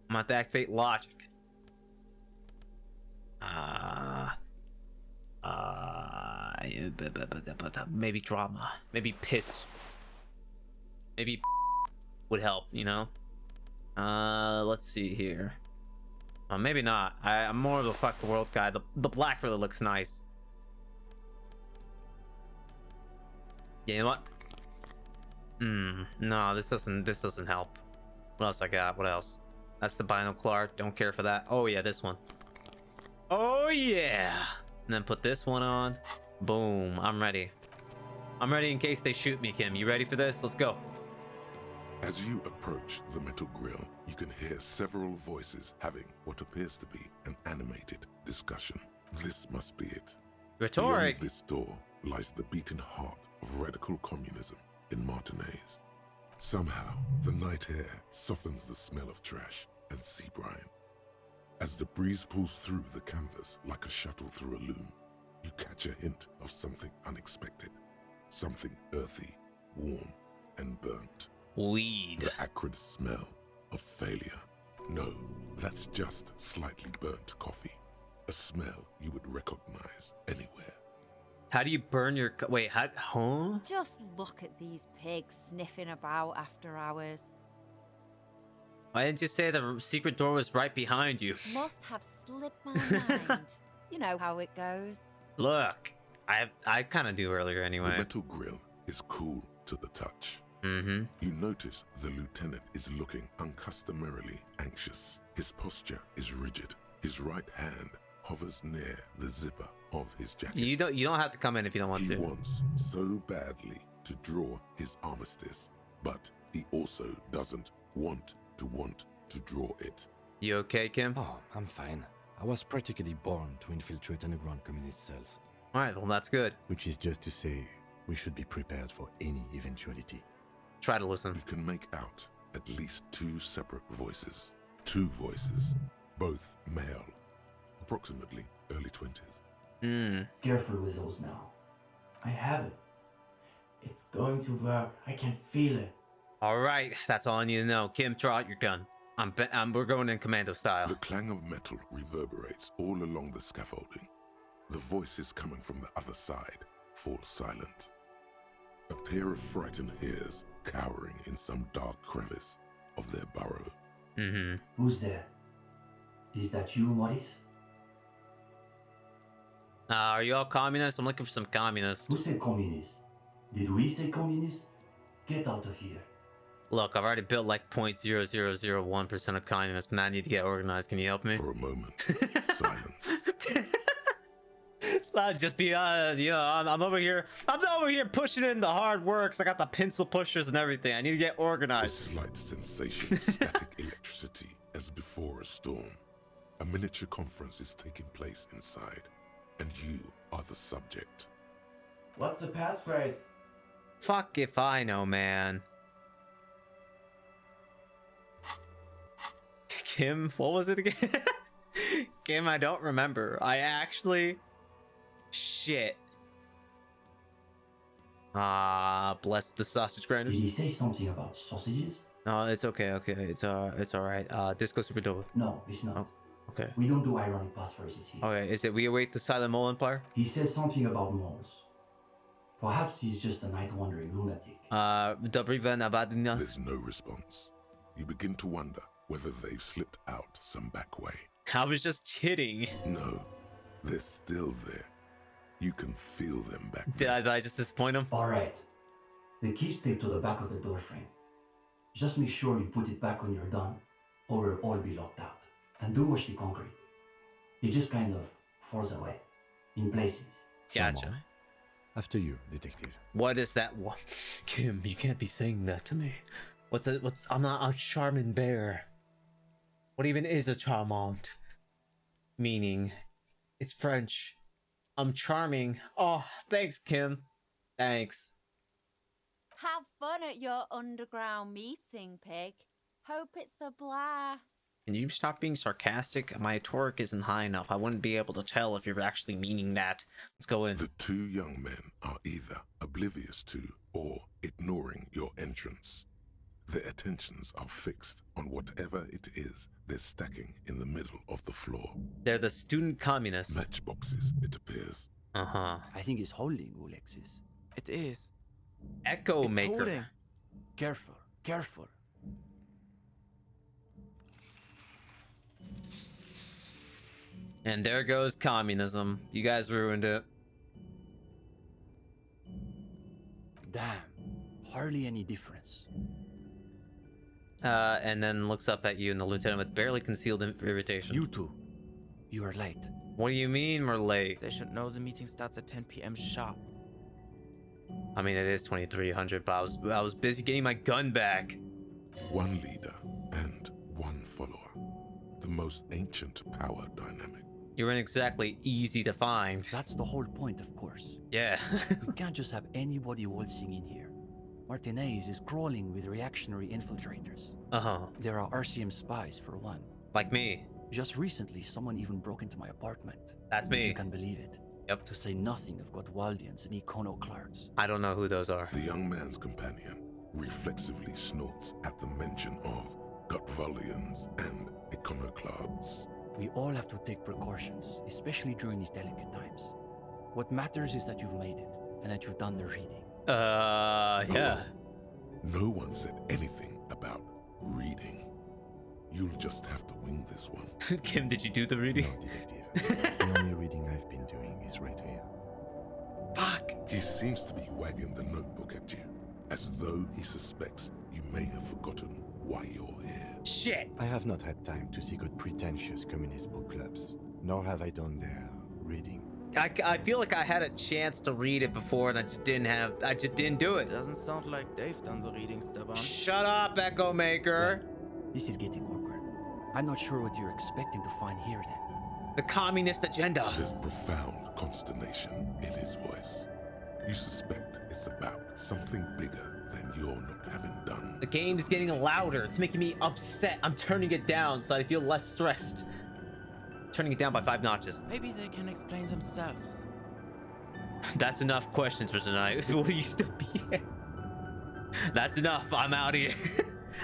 I'm gonna have to activate logic. Maybe drama. Maybe piss. Maybe would help, you know? Let's see here. Maybe not. I'm more of a fuck the world guy. The black really looks nice. Yeah, you know what? No, this doesn't help. What else I got? What else? That's the binocular. Don't care for that. Oh yeah, this one. Oh yeah. And then put this one on. Boom. I'm ready. I'm ready in case they shoot me, Kim. You ready for this? Let's go. As you approach the metal grill, you can hear several voices having what appears to be an animated discussion. This must be it. Rhetoric. Beyond this door lies the beating heart of radical communism in Martinez. Somehow, the night air softens the smell of trash and sea brine. As the breeze pulls through the canvas like a shuttle through a loom, you catch a hint of something unexpected. Something earthy, warm, and burnt. Weed. The acrid smell of failure. No, that's just slightly burnt coffee. A smell you would recognize anywhere. How do you burn your... Wait, huh? Just look at these pigs sniffing about after hours. Why didn't you say the secret door was right behind you? Must have slipped my mind. You know how it goes. Look, I kind of do earlier anyway. The metal grill is cool to the touch. Mm-hmm. You notice the lieutenant is looking uncustomarily anxious. His posture is rigid. His right hand hovers near the zipper of his jacket. You don't have to come in if you don't want to. He wants so badly to draw his armistice, but he also doesn't want to draw it. You okay, Kim? Oh, I'm fine. I was practically born to infiltrate underground communist cells. Alright, well that's good. Which is just to say, we should be prepared for any eventuality. Try to listen. You can make out at least two separate voices. Two voices, both male, approximately early 20s. Careful with those now. I have it. It's going to work. I can feel it. Alright, that's all I need to know. Kim, draw out your gun. We're going in commando style. The clang of metal reverberates all along the scaffolding. The voices coming from the other side fall silent. A pair of frightened hares cowering in some dark crevice of their burrow. Who's there? Is that you, Maurice? Are you all communists? I'm looking for some communists. Who said communist? Did we say communist? Get out of here. Look, I've already built like 0.0001% of communists, but now I need to get organized. Can you help me? For a moment, silence. Just be, I'm over here pushing in the hard works. I got the pencil pushers and everything. I need to get A organized. slight sensation of static electricity as before a storm. A miniature conference is taking place inside, and you are the subject. What's the passphrase? Fuck if I know, man. Kim, what was it again? Kim, I don't remember. I actually... Shit. Bless the sausage grinders. Did he say something about sausages? No, it's okay, it's alright. Disco Super Dope. No, it's not. Oh, okay. We don't do ironic passphrases here. Okay, is it we await the Silent Mole Empire? He says something about moles. Perhaps he's just a night-wandering lunatic. There's no response. You begin to wonder whether they've slipped out some back way. I was just kidding. No, they're still there. You can feel them back there. Did I just disappoint him? Alright. The key's taped to the back of the door frame. Just make sure you put it back when you're done, or we'll all be locked out. And do watch the concrete. It just kind of falls away, in places. Gotcha. After you, detective. What is that? What? Kim, you can't be saying that to me. I'm not a charming bear. What even is a charmant? Meaning, it's French. I'm charming. Oh, thanks, Kim. Thanks. Have fun at your underground meeting, Pig. Hope it's a blast. Can you stop being sarcastic? My toric isn't high enough. I wouldn't be able to tell if you're actually meaning that. Let's go in. The two young men are either oblivious to or ignoring your entrance. Their attentions are fixed on whatever it is they're stacking in the middle of the floor. They're the student communists. Matchboxes, it appears. Uh-huh. I think it's holding, Alexis. It is. Echo It's Maker. holding. Careful, careful. And there goes communism. You guys ruined it. Damn, hardly any difference. And then looks up at you and the lieutenant with barely concealed irritation. You two, you are late. What do you mean we're late? They should know the meeting starts at 10 p.m. sharp. I mean, it is 2300, but I was busy getting my gun back. One leader and one follower. The most ancient power dynamic. You weren't exactly easy to find. That's the whole point, of course. Yeah. We can't just have anybody waltzing in here. Martinez is crawling with reactionary infiltrators. Uh-huh. There are RCM spies, for one. Like me. Just recently, someone even broke into my apartment. That's If me. you can believe it. Yep. To say nothing of Gottwaldians and iconoclasts. I don't know who those are. The young man's companion reflexively snorts at the mention of Gottwaldians and iconoclasts. We all have to take precautions, especially during these delicate times. What matters is that you've made it, and that you've done the reading. Yeah. No one said anything about reading. You'll just have to wing this one. Kim, did you do the reading? No, detective. The only reading I've been doing is right here. Fuck. He seems to be wagging the notebook at you, as though he suspects you may have forgotten why you're here. Shit. I have not had time to seek out pretentious communist book clubs, nor have I done their reading. I feel like I had a chance to read it before and I just didn't do it. Doesn't sound like they've done the reading, Steban. Shut up, Echo Maker. Well, this is getting awkward. I'm not sure what you're expecting to find here then. The communist agenda. There's profound consternation in his voice. You suspect it's about something bigger than you're not having done. The game is getting louder. It's making me upset. I'm turning it down so I feel less stressed. Turning it down by 5 notches. Maybe they can explain themselves. That's enough questions for tonight. Will you still be here? That's enough. I'm out here.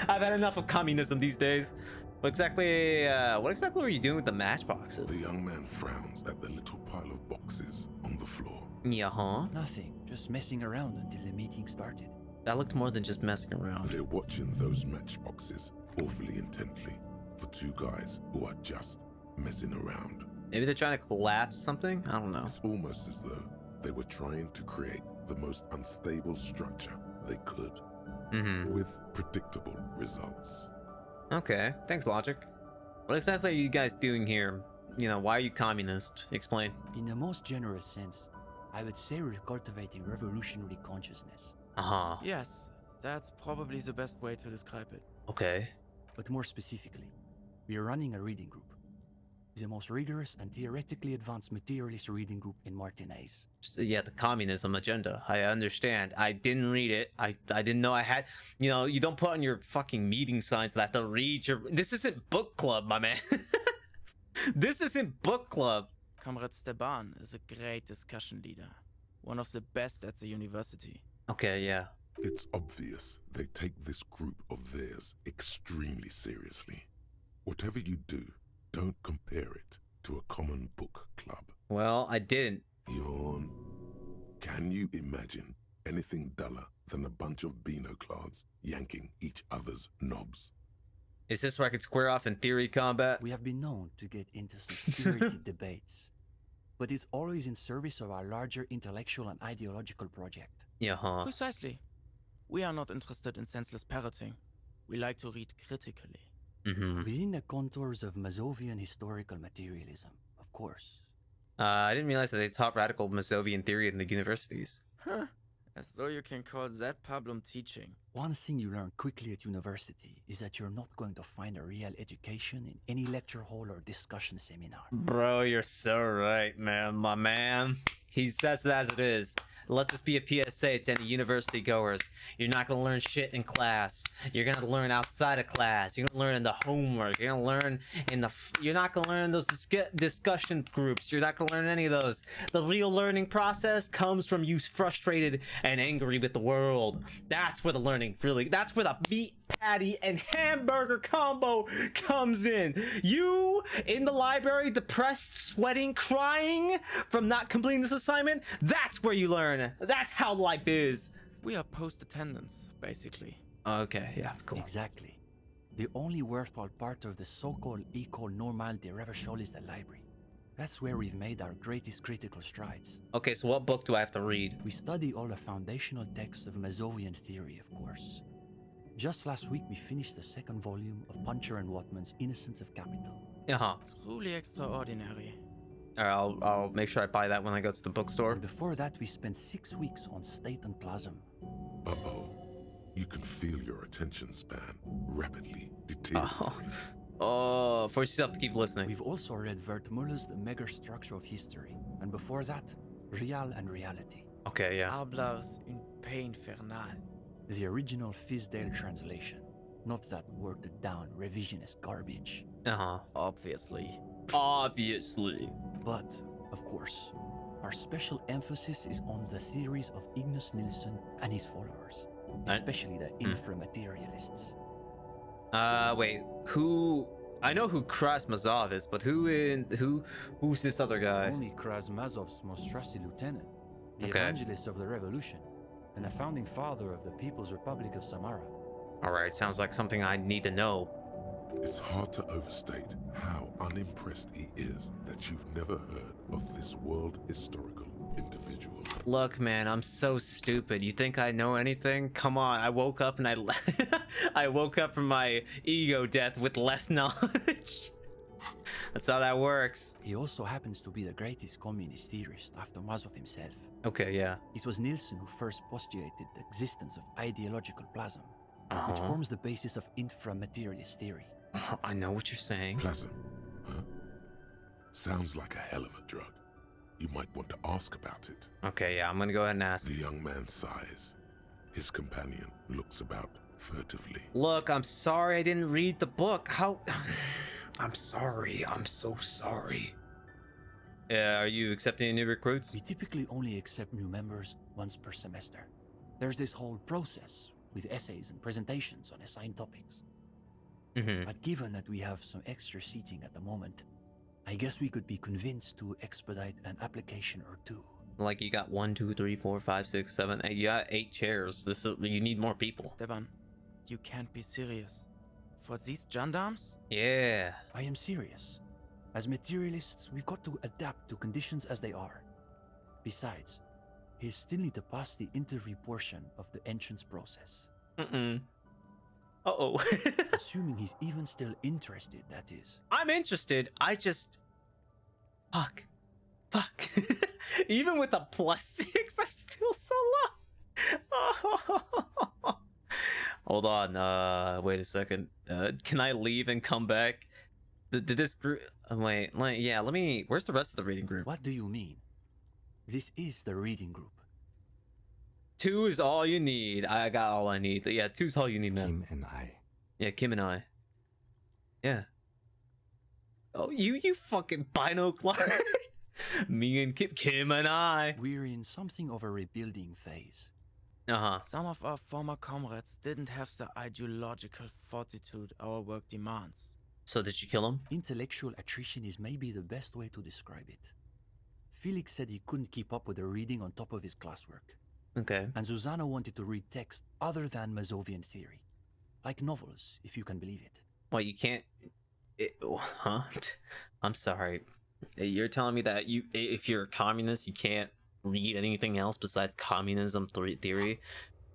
I've had enough of communism these days. What exactly were you doing with the matchboxes? The young man frowns at the little pile of boxes on the floor. Yeah, huh? Nothing. Just messing around until the meeting started. That looked more than just messing around. They're watching those matchboxes awfully intently for two guys who are just messing around. Maybe they're trying to collapse something? I don't know. It's almost as though they were trying to create the most unstable structure they could, with predictable results. Okay, thanks, Logic. What exactly are you guys doing here? You know, why are you communist? Explain. In the most generous sense, I would say we're cultivating revolutionary consciousness. Uh-huh. Yes, that's probably the best way to describe it. Okay. But more specifically, we are running a reading group. The most rigorous and theoretically advanced materialist reading group in Martinez. Yeah, the communism agenda. I understand. I didn't read it. I didn't know I had... You know, you don't put on your fucking meeting signs that I have to read your... This isn't book club, my man. This isn't book club. Comrade Steban is a great discussion leader. One of the best at the university. Okay, yeah. It's obvious they take this group of theirs extremely seriously. Whatever you do, don't compare it to a common book club. Well, I didn't. Yawn. Can you imagine anything duller than a bunch of Beano-clads yanking each other's knobs? Is this where I could square off in theory combat? We have been known to get into some spirited debates, but it's always in service of our larger intellectual and ideological project. Yeah, huh? Precisely. We are not interested in senseless parroting. We like to read critically. Within the contours of Mazovian historical materialism, of course. I didn't realize that they taught radical Mazovian theory in the universities. Huh. As though you can call that problem teaching. One thing you learn quickly at university is that you're not going to find a real education in any lecture hall or discussion seminar. Bro, you're so right, man. My man. He says it as it is. Let this be a PSA to any university goers. You're not gonna learn shit in class. You're gonna learn outside of class. You're gonna learn in the homework. You're gonna learn in the. You're not gonna learn in those discussion groups. You're not gonna learn any of those. The real learning process comes from you frustrated and angry with the world. That's where the learning really. That's where the meat patty and hamburger combo comes in. You in the library, depressed, sweating, crying from not completing this assignment. That's where you learn. That's how life is. We are post-attendance, basically. Okay, yeah, cool. Exactly. The only worthwhile part of the so-called École Normale de Revachol is the library. That's where we've made our greatest critical strides. Okay, so what book do I have to read? We study all the foundational texts of Mazovian theory, of course. Just last week, we finished the second volume of Puncher and Watman's Innocence of Capital. Truly extraordinary. Alright, I'll make sure I buy that when I go to the bookstore. And before that, we spent 6 weeks on State and Plasm. Uh-oh. You can feel your attention span rapidly deteriorating. Force yourself to keep listening. We've also read Wertmüller's The Megastructure of History, and before that, Real and Reality. Okay, yeah. Hablas une paix infernale. The original Fisdale translation, not that watered down revisionist garbage. Obviously. But, of course, our special emphasis is on the theories of Ignace Nilsson and his followers, especially the inframaterialists. Wait, who? I know who Krasmazov is, but who's this other guy? Only Krasmazov's most trusted lieutenant, the Okay. evangelist of the revolution, and the founding father of the People's Republic of Samara. Alright, sounds like something I need to know. It's hard to overstate how unimpressed he is that you've never heard of this world historical individual. Look, man, I'm so stupid. You think I know anything? Come on, I woke up and I woke up from my ego death with less knowledge. That's how that works. He also happens to be the greatest communist theorist after Mazov himself. Okay, yeah. It was Nilsson who first postulated the existence of ideological plasm, which forms the basis of inframaterialist theory. I know what you're saying. Plasm, huh? Sounds like a hell of a drug. You might want to ask about it. Okay, yeah, I'm gonna go ahead and ask. The young man sighs. His companion looks about furtively. Look, I'm sorry I didn't read the book. How? I'm sorry. I'm so sorry. Are you accepting new recruits? We typically only accept new members once per semester. There's this whole process with essays and presentations on assigned topics. But given that we have some extra seating at the moment, I guess we could be convinced to expedite an application or two. Like you got 1, 2, 3, 4, 5, 6, 7, 8. You got 8 chairs. You need more people. Steban, you can't be serious. For these gendarmes? Yeah. I am serious. As materialists, we've got to adapt to conditions as they are. Besides, he'll still need to pass the interview portion of the entrance process. Uh-oh. Assuming he's even still interested, that is. I'm interested. I just... Fuck. Even with a +6, I'm still so low. Hold on. Wait a second. Can I leave and come back? Did this group... Wait, yeah, let me... Where's the rest of the reading group? What do you mean? This is the reading group. 2 is all you need. I got all I need. Yeah, 2's all you need, man. Kim and I. Yeah, Kim and I. Yeah. Oh, you fucking binocular. Me and Kim and I. We're in something of a rebuilding phase. Some of our former comrades didn't have the ideological fortitude our work demands. So did you kill him? Intellectual attrition is maybe the best way to describe it. Felix said he couldn't keep up with the reading on top of his classwork. Okay. And Susanna wanted to read text other than Mazovian theory. Like novels, if you can believe it. Well, you can't... Huh? I'm sorry. You're telling me that if you're a communist, you can't read anything else besides communism theory?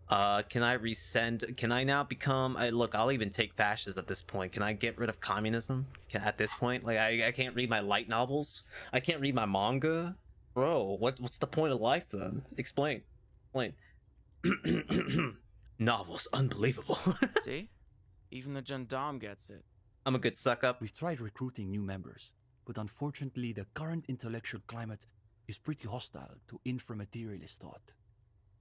Can I resend? Can I now become? Look, I'll even take fascist at this point. Can I get rid of communism? At this point, like I can't read my light novels. I can't read my manga, bro. What's the point of life then? Explain. Novels, unbelievable. See, even the gendarme gets it. I'm a good suck up. We've tried recruiting new members, but unfortunately, the current intellectual climate is pretty hostile to inframaterialist thought.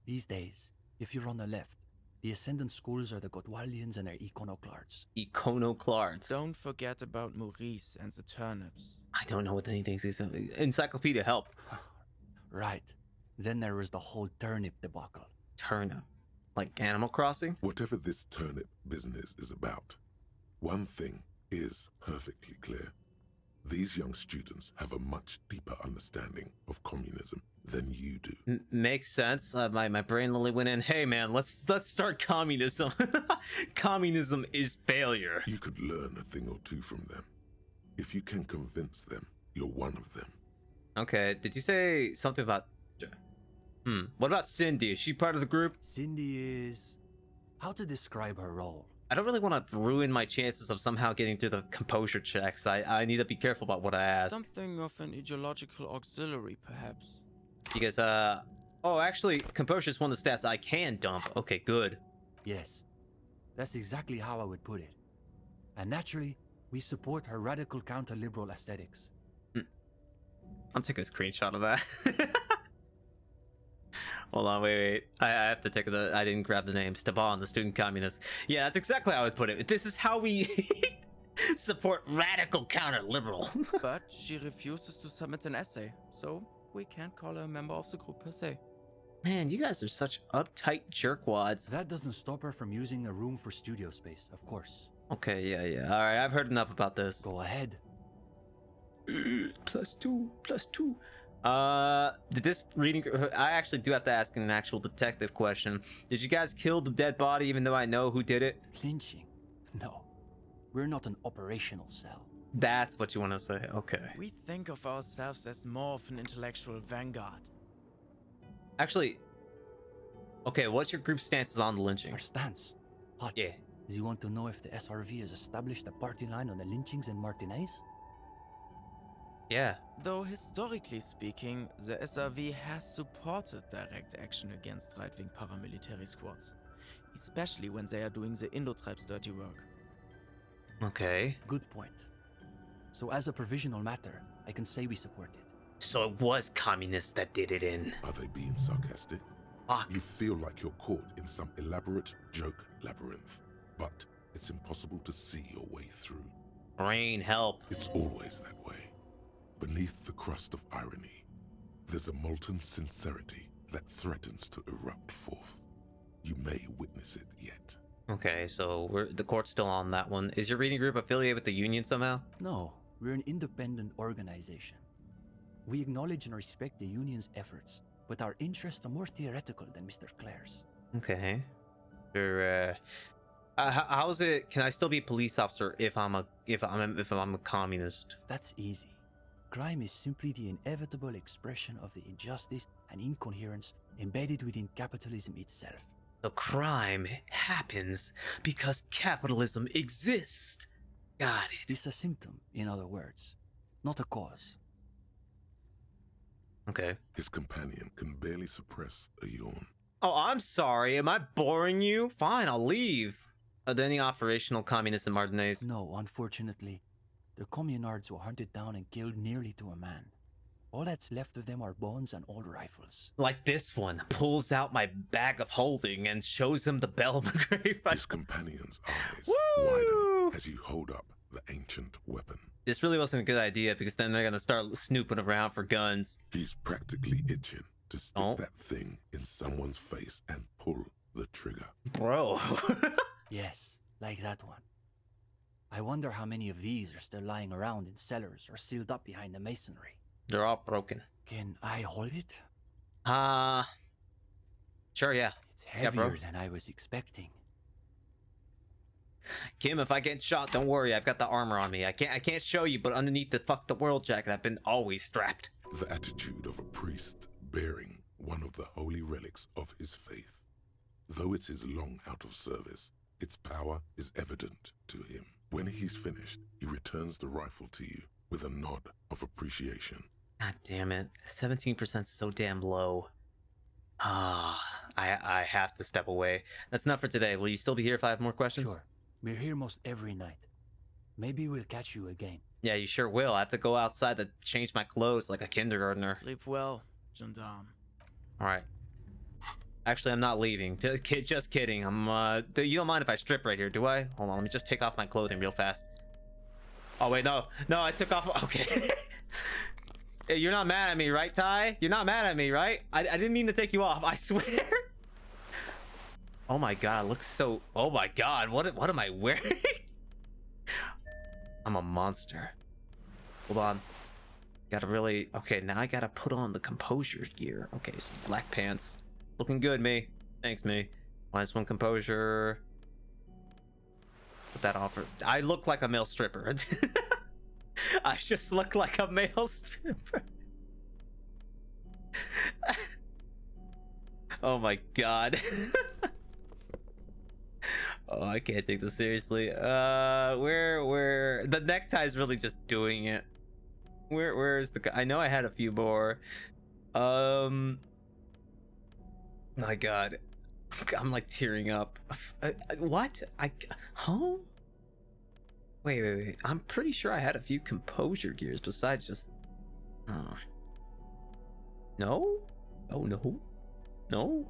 These days, if you're on the left, the ascendant schools are the Godwallians and their iconoclasts. Iconoclasts. Don't forget about Maurice and the turnips. I don't know what anything is. Encyclopedia, help. Right. Then there was the whole turnip debacle. Turnip? Like Animal Crossing? Whatever this turnip business is about, one thing is perfectly clear. These young students have a much deeper understanding of communism than you do. Makes sense. My brain literally went in, hey man, let's start communism. Communism is failure. You could learn a thing or two from them. If you can convince them, you're one of them. Okay, did you say something about... What about Cindy? Is she part of the group? Cindy is... How to describe her role? I don't really want to ruin my chances of somehow getting through the composure checks. I need to be careful about what I ask. Something of an ideological auxiliary, perhaps. Because, oh, actually, composure is one of the stats I can dump. Okay, good. Yes, that's exactly how I would put it. And naturally, we support her radical counter-liberal aesthetics. I'm taking a screenshot of that. Hold on, wait. I have to take the... I didn't grab the name. Staban, the student communist. Yeah, that's exactly how I would put it. This is how we support radical counter-liberal. But she refuses to submit an essay, so we can't call her a member of the group per se. Man, you guys are such uptight jerkwads. That doesn't stop her from using a room for studio space, of course. Okay, yeah. Alright, I've heard enough about this. Go ahead. +2. Did this reading... I actually do have to ask an actual detective question. Did you guys kill the dead body even though I know who did it? Lynching? No. We're not an operational cell. That's what you want to say, okay. We think of ourselves as more of an intellectual vanguard. Actually... Okay, what's your group's stances on the lynching? Our stance? What? Yeah. Do you want to know if the SRV has established a party line on the lynchings in Martinez? Yeah. Though historically speaking, the SRV has supported direct action against right-wing paramilitary squads, especially when they are doing the Indo-tribes' dirty work. Okay. Good point. So as a provisional matter, I can say we support it. So it was communists that did it in. Are they being sarcastic? Fuck. You feel like you're caught in some elaborate joke labyrinth, but it's impossible to see your way through. Brain, help. It's always that way. Beneath the crust of irony, there's a molten sincerity that threatens to erupt forth. You may witness it yet. Okay, so the court's still on that one. Is your reading group affiliated with the union somehow? No, we're an independent organization. We acknowledge and respect the union's efforts, but our interests are more theoretical than Mr. Clare's. Okay. How's it? Can I still be a police officer if I'm a communist? That's easy. Crime is simply the inevitable expression of the injustice and incoherence embedded within capitalism itself. The crime happens because capitalism exists. Got it. It's a symptom, in other words, not a cause. Okay. His companion can barely suppress a yawn. Oh, I'm sorry. Am I boring you? Fine, I'll leave. Are there any operational communists in Martinez? No, unfortunately. The communards were hunted down and killed nearly to a man. All that's left of them are bones and old rifles. Like this one pulls out my bag of holding and shows him the bell grave. His companion's eyes widen as you hold up the ancient weapon. This really wasn't a good idea because then they're gonna start snooping around for guns. He's practically itching to stick that thing in someone's face and pull the trigger. Bro. Yes, like that one. I wonder how many of these are still lying around in cellars or sealed up behind the masonry. They're all broken. Can I hold it? Sure, yeah. It's heavier than I was expecting. Kim, if I get shot, don't worry. I've got the armor on me. I can't show you, but underneath the fuck the world jacket, I've been always strapped. The attitude of a priest bearing one of the holy relics of his faith. Though it is long out of service, its power is evident to him. When he's finished, he returns the rifle to you with a nod of appreciation. God damn it. 17% so damn low. I have to step away. That's not for today. Will you still be here if I have more questions? Sure. We're here most every night. Maybe we'll catch you again. Yeah, you sure will. I have to go outside to change my clothes like a kindergartner. Sleep well, gendarme. Alright. Actually, I'm not leaving. Just kidding. You don't mind if I strip right here, do I? Hold on, let me just take off my clothing real fast. Oh, wait, no. No, I took off... Okay. Hey, you're not mad at me, right, Ty? You're not mad at me, right? I didn't mean to take you off, I swear. Oh my god, it looks so... Oh my god, what am I wearing? I'm a monster. Hold on. Gotta really... Okay, now I gotta put on the composure gear. Okay, so black pants. Looking good, me. Thanks, me. -1 composure. Put that on for... I look like a male stripper. I just look like a male stripper. Oh my god. Oh, I can't take this seriously. Where the necktie's really just doing it. Where's the... I know I had a few more. My god. I'm like tearing up. What? Huh? Wait. I'm pretty sure I had a few composure gears besides just... No? Oh, no?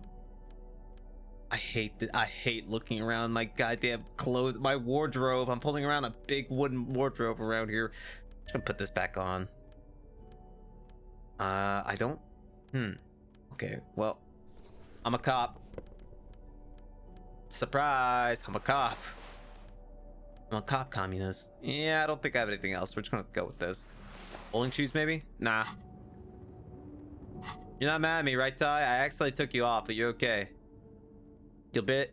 I hate looking around my goddamn clothes, my wardrobe. I'm pulling around a big wooden wardrobe around here. I'm gonna put this back on. I don't... Okay, well... I'm a cop. Surprise! I'm a cop. I'm a cop communist. Yeah, I don't think I have anything else. We're just gonna go with this. Bowling shoes, maybe? Nah. You're not mad at me, right, Ty? I accidentally took you off, but you're okay.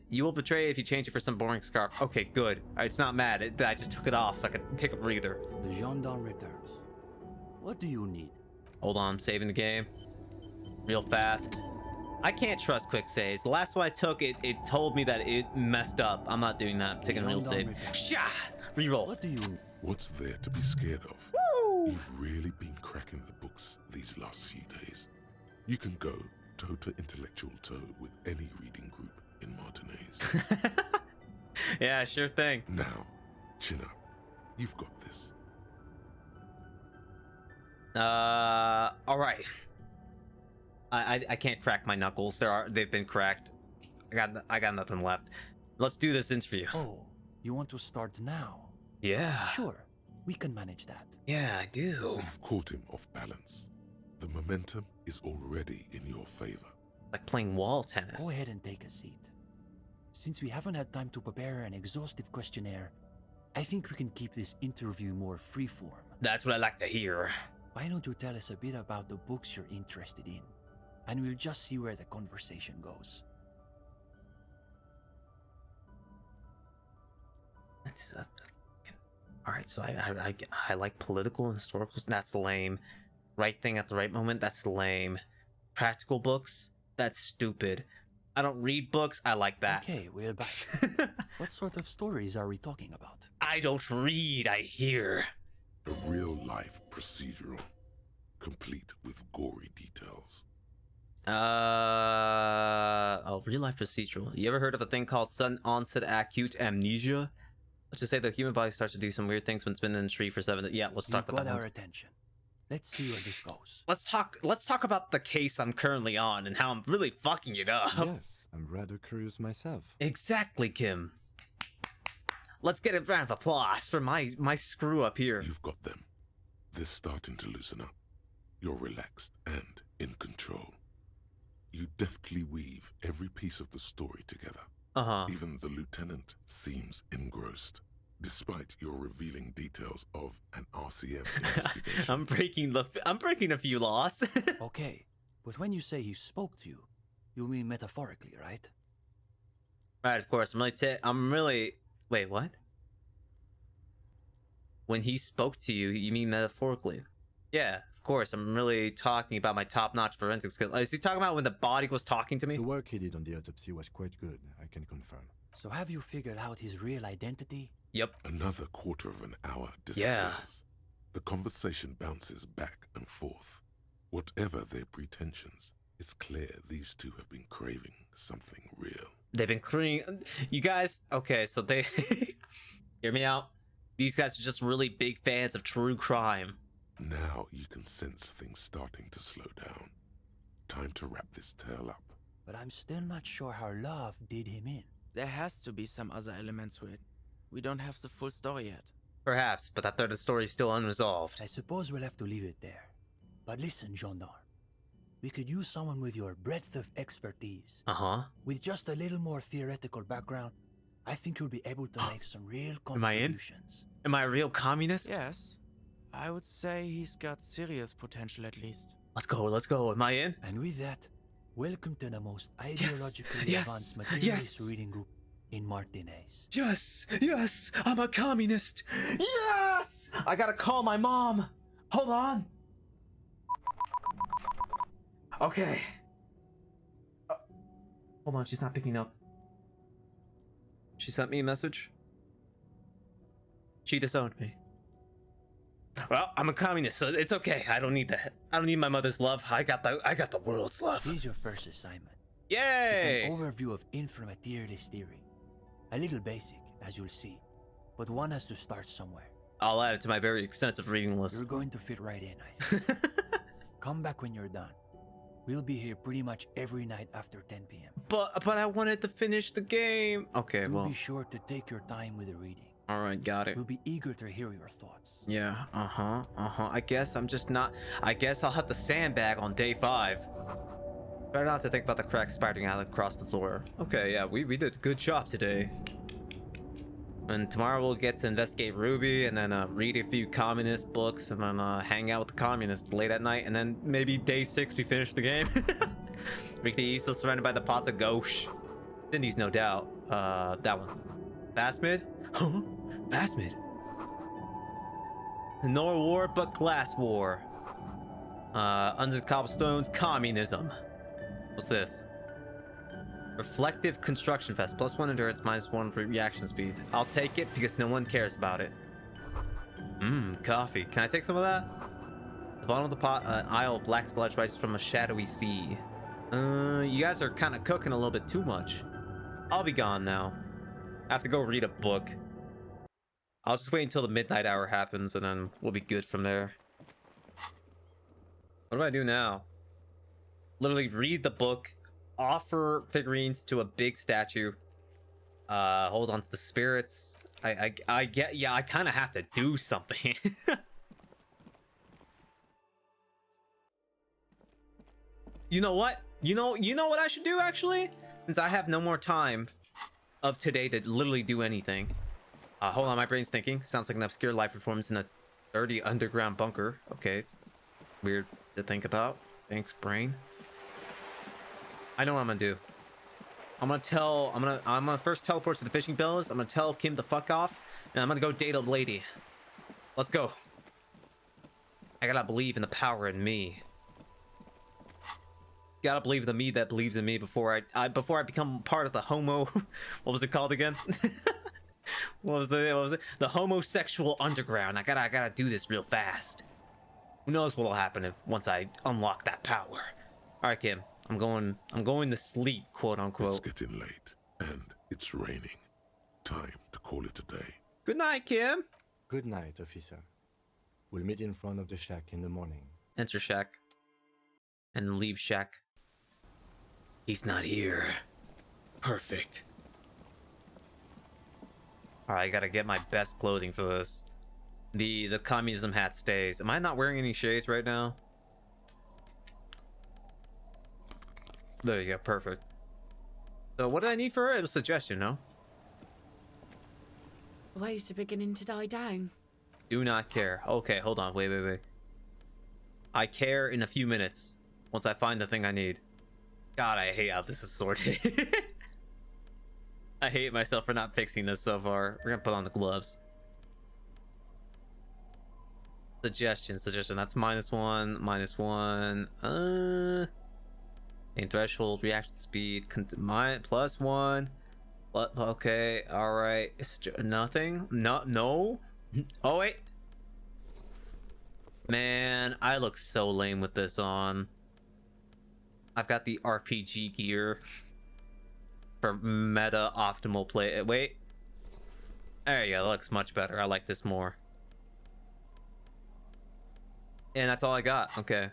You will betray if you change it for some boring scarf. Okay, good. It's not mad. I just took it off so I could take a breather. The gendarme returns. What do you need? Hold on, I'm saving the game. Real fast. I can't trust quick saves. The last one I took, it told me that it messed up. I'm not doing that. I'm taking a real save. Shah! Reroll. What do you... What's there to be scared of? Woo! You've really been cracking the books these last few days. You can go toe to intellectual toe with any reading group in Martinez. Yeah, sure thing. Now, chin up. You've got this. All right. I can't crack my knuckles. They've been cracked. I got nothing left. Let's do this interview. Oh, you want to start now? Yeah. Sure, we can manage that. Yeah, I do. You've caught him off balance. The momentum is already in your favor. Like playing wall tennis. Go ahead and take a seat. Since we haven't had time to prepare an exhaustive questionnaire, I think we can keep this interview more freeform. That's what I like to hear. Why don't you tell us a bit about the books you're interested in? And we'll just see where the conversation goes. That's all right. So I like political and historical. That's lame. Right thing at the right moment. That's lame. Practical books. That's stupid. I don't read books. I like that. Okay, we're back. What sort of stories are we talking about? I don't read. I hear. A real-life procedural, complete with gory details. Real life procedural. You ever heard of a thing called sudden onset acute amnesia? Let's just say the human body starts to do some weird things when it's been in the tree for 7 days. Yeah, let's talk about that. You've got our attention. Let's see where this goes. Let's talk about the case I'm currently on and how I'm really fucking it up. Yes, I'm rather curious myself. Exactly, Kim. Let's get a round of applause for my screw up here. You've got them. They're starting to loosen up. You're relaxed and in control. You deftly weave every piece of the story together. Even the lieutenant seems engrossed, despite your revealing details of an RCM investigation. I'm breaking a few laws. Okay, but when you say he spoke to you, you mean metaphorically, right? Right, of course. Wait, what? When he spoke to you, you mean metaphorically? Yeah, of of course. I'm really talking about my top-notch forensic skill. Is he talking about when the body was talking to me? The work he did on the autopsy was quite good, I can confirm. So have you figured out his real identity? Yep. Another quarter of an hour disappears. Yeah. The conversation bounces back and forth. Whatever their pretensions, it's clear these two have been craving something real. They've been craving... You guys... Okay, so they... Hear me out. These guys are just really big fans of true crime. Now you can sense things starting to slow down. Time to wrap this tale up. But I'm still not sure how love did him in. There has to be some other element to it. We don't have the full story yet. Perhaps, but that third of the story is still unresolved. I suppose we'll have to leave it there. But listen, gendarme. We could use someone with your breadth of expertise. Uh-huh. With just a little more theoretical background, I think you'll be able to make some real Am I in? contributions. Am I a real communist? Yes. I would say he's got serious potential at least. Let's go, let's go. Am I in? And with that, welcome to the most ideologically Yes, advanced materialist yes. reading group in Martinez. Yes, yes, I'm a communist. Yes! I gotta call my mom. Hold on. Okay. Hold on, she's not picking up. She sent me a message. She disowned me. Well, I'm a communist, so it's okay. I don't need that. I don't need my mother's love. I got the world's love. Here's your first assignment. Yay! It's an overview of inframaterialist theory. A little basic, as you'll see, but one has to start somewhere. I'll add it to my very extensive reading list. You're going to fit right in, I think. Come back when you're done. We'll be here pretty much every night after 10 p.m. But I wanted to finish the game. Okay, Do well. be sure to take your time with the reading. All right, got it. We'll be eager to hear your thoughts. Yeah, I guess I'm just not... I guess I'll have to sandbag on day 5. Better not to think about the cracks spidering out across the floor. Okay, yeah, we did a good job today. And tomorrow we'll get to investigate Ruby, and then read a few communist books, and then hang out with the communists late at night, and then maybe day 6 we finish the game. Reach the east, surrounded by the pots of gauche. Cindy's no doubt. That one. Basmid? Huh? Basmid? Nor war, but class war. Under the cobblestones, communism. What's this? Reflective construction vest. +1 endurance, -1 reaction speed. I'll take it because no one cares about it. Coffee. Can I take some of that? The bottom of the pot, an aisle of black sludge rises from a shadowy sea. You guys are kind of cooking a little bit too much. I'll be gone now. I have to go read a book. I'll just wait until the midnight hour happens, and then we'll be good from there. What do I do now? Literally read the book, offer figurines to a big statue, hold on to the spirits. I get, yeah, I kind of have to do something. You know what? You know what I should do, actually? Since I have no more time of today to literally do anything. Hold on, my brain's thinking. Sounds like an obscure life performance in a dirty underground bunker. Okay. Weird to think about. Thanks, brain. I know what I'm gonna do. I'm gonna first teleport to the fishing villas. I'm gonna tell Kim to fuck off, and I'm gonna go date a lady. Let's go. I gotta believe in the power in me. Gotta believe in the me that believes in me before I become part of the homo. What was it called again? What was it? The homosexual underground. I gotta do this real fast. Who knows what'll happen once I unlock that power? All right, Kim. I'm going to sleep, quote unquote. It's getting late, and it's raining. Time to call it a day. Good night, Kim. Good night, officer. We'll meet in front of the shack in the morning. Enter shack. And leave shack. He's not here. Perfect. Alright, I gotta get my best clothing for this. The communism hat stays. Am I not wearing any shades right now? There you go, perfect. So what did I need for her? It was a suggestion, no? Waves are beginning to die down. Do not care. Okay, hold on. Wait. I care in a few minutes. Once I find the thing I need. God, I hate how this is sorted. I hate myself for not fixing this so far. We're gonna put on the gloves. Suggestion. That's -1, -1. Main threshold, reaction speed, +1. Okay, all right. Nothing. No. Oh wait. Man, I look so lame with this on. I've got the RPG gear for meta optimal play. Wait. There you go. That looks much better. I like this more. And that's all I got. Okay.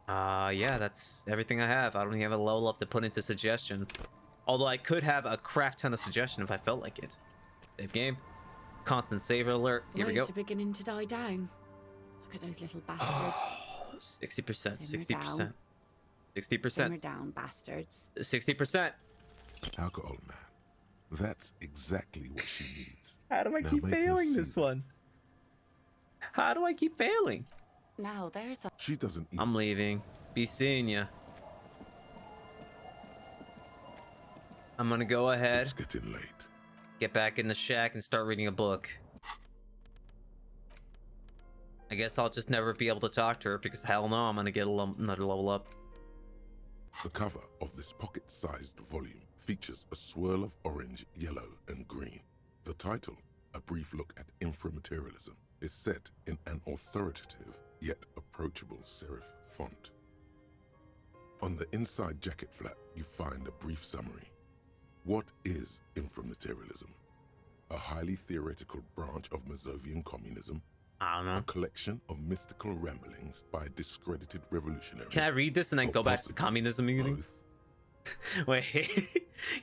Yeah, that's everything I have. I don't even have a level up to put into suggestion. Although I could have a crap ton of suggestion if I felt like it. Save game. Constant save alert. Here we go. Are beginning to die down. Look at those little bastards. 60%. Simmer 60%. down. 60%. Simmer down, bastards. 60%. Alcohol, man. That's exactly what she needs. How do I Now keep make her failing see this one? How do I keep failing? Now there's a... She doesn't even... I'm leaving. Be seeing ya. I'm gonna go ahead. It's getting late. Get back in the shack and start reading a book. I guess I'll just never be able to talk to her because hell no, I'm gonna get another level up. The cover of this pocket-sized volume features a swirl of orange, yellow, and green. The title, A Brief Look at Inframaterialism, is set in an authoritative yet approachable serif font. On the inside jacket flap, you find a brief summary. What is inframaterialism? A highly theoretical branch of Mazovian communism? I don't know. A collection of mystical ramblings by a discredited revolutionary. Can I read this and then go back to the communism meeting? Wait,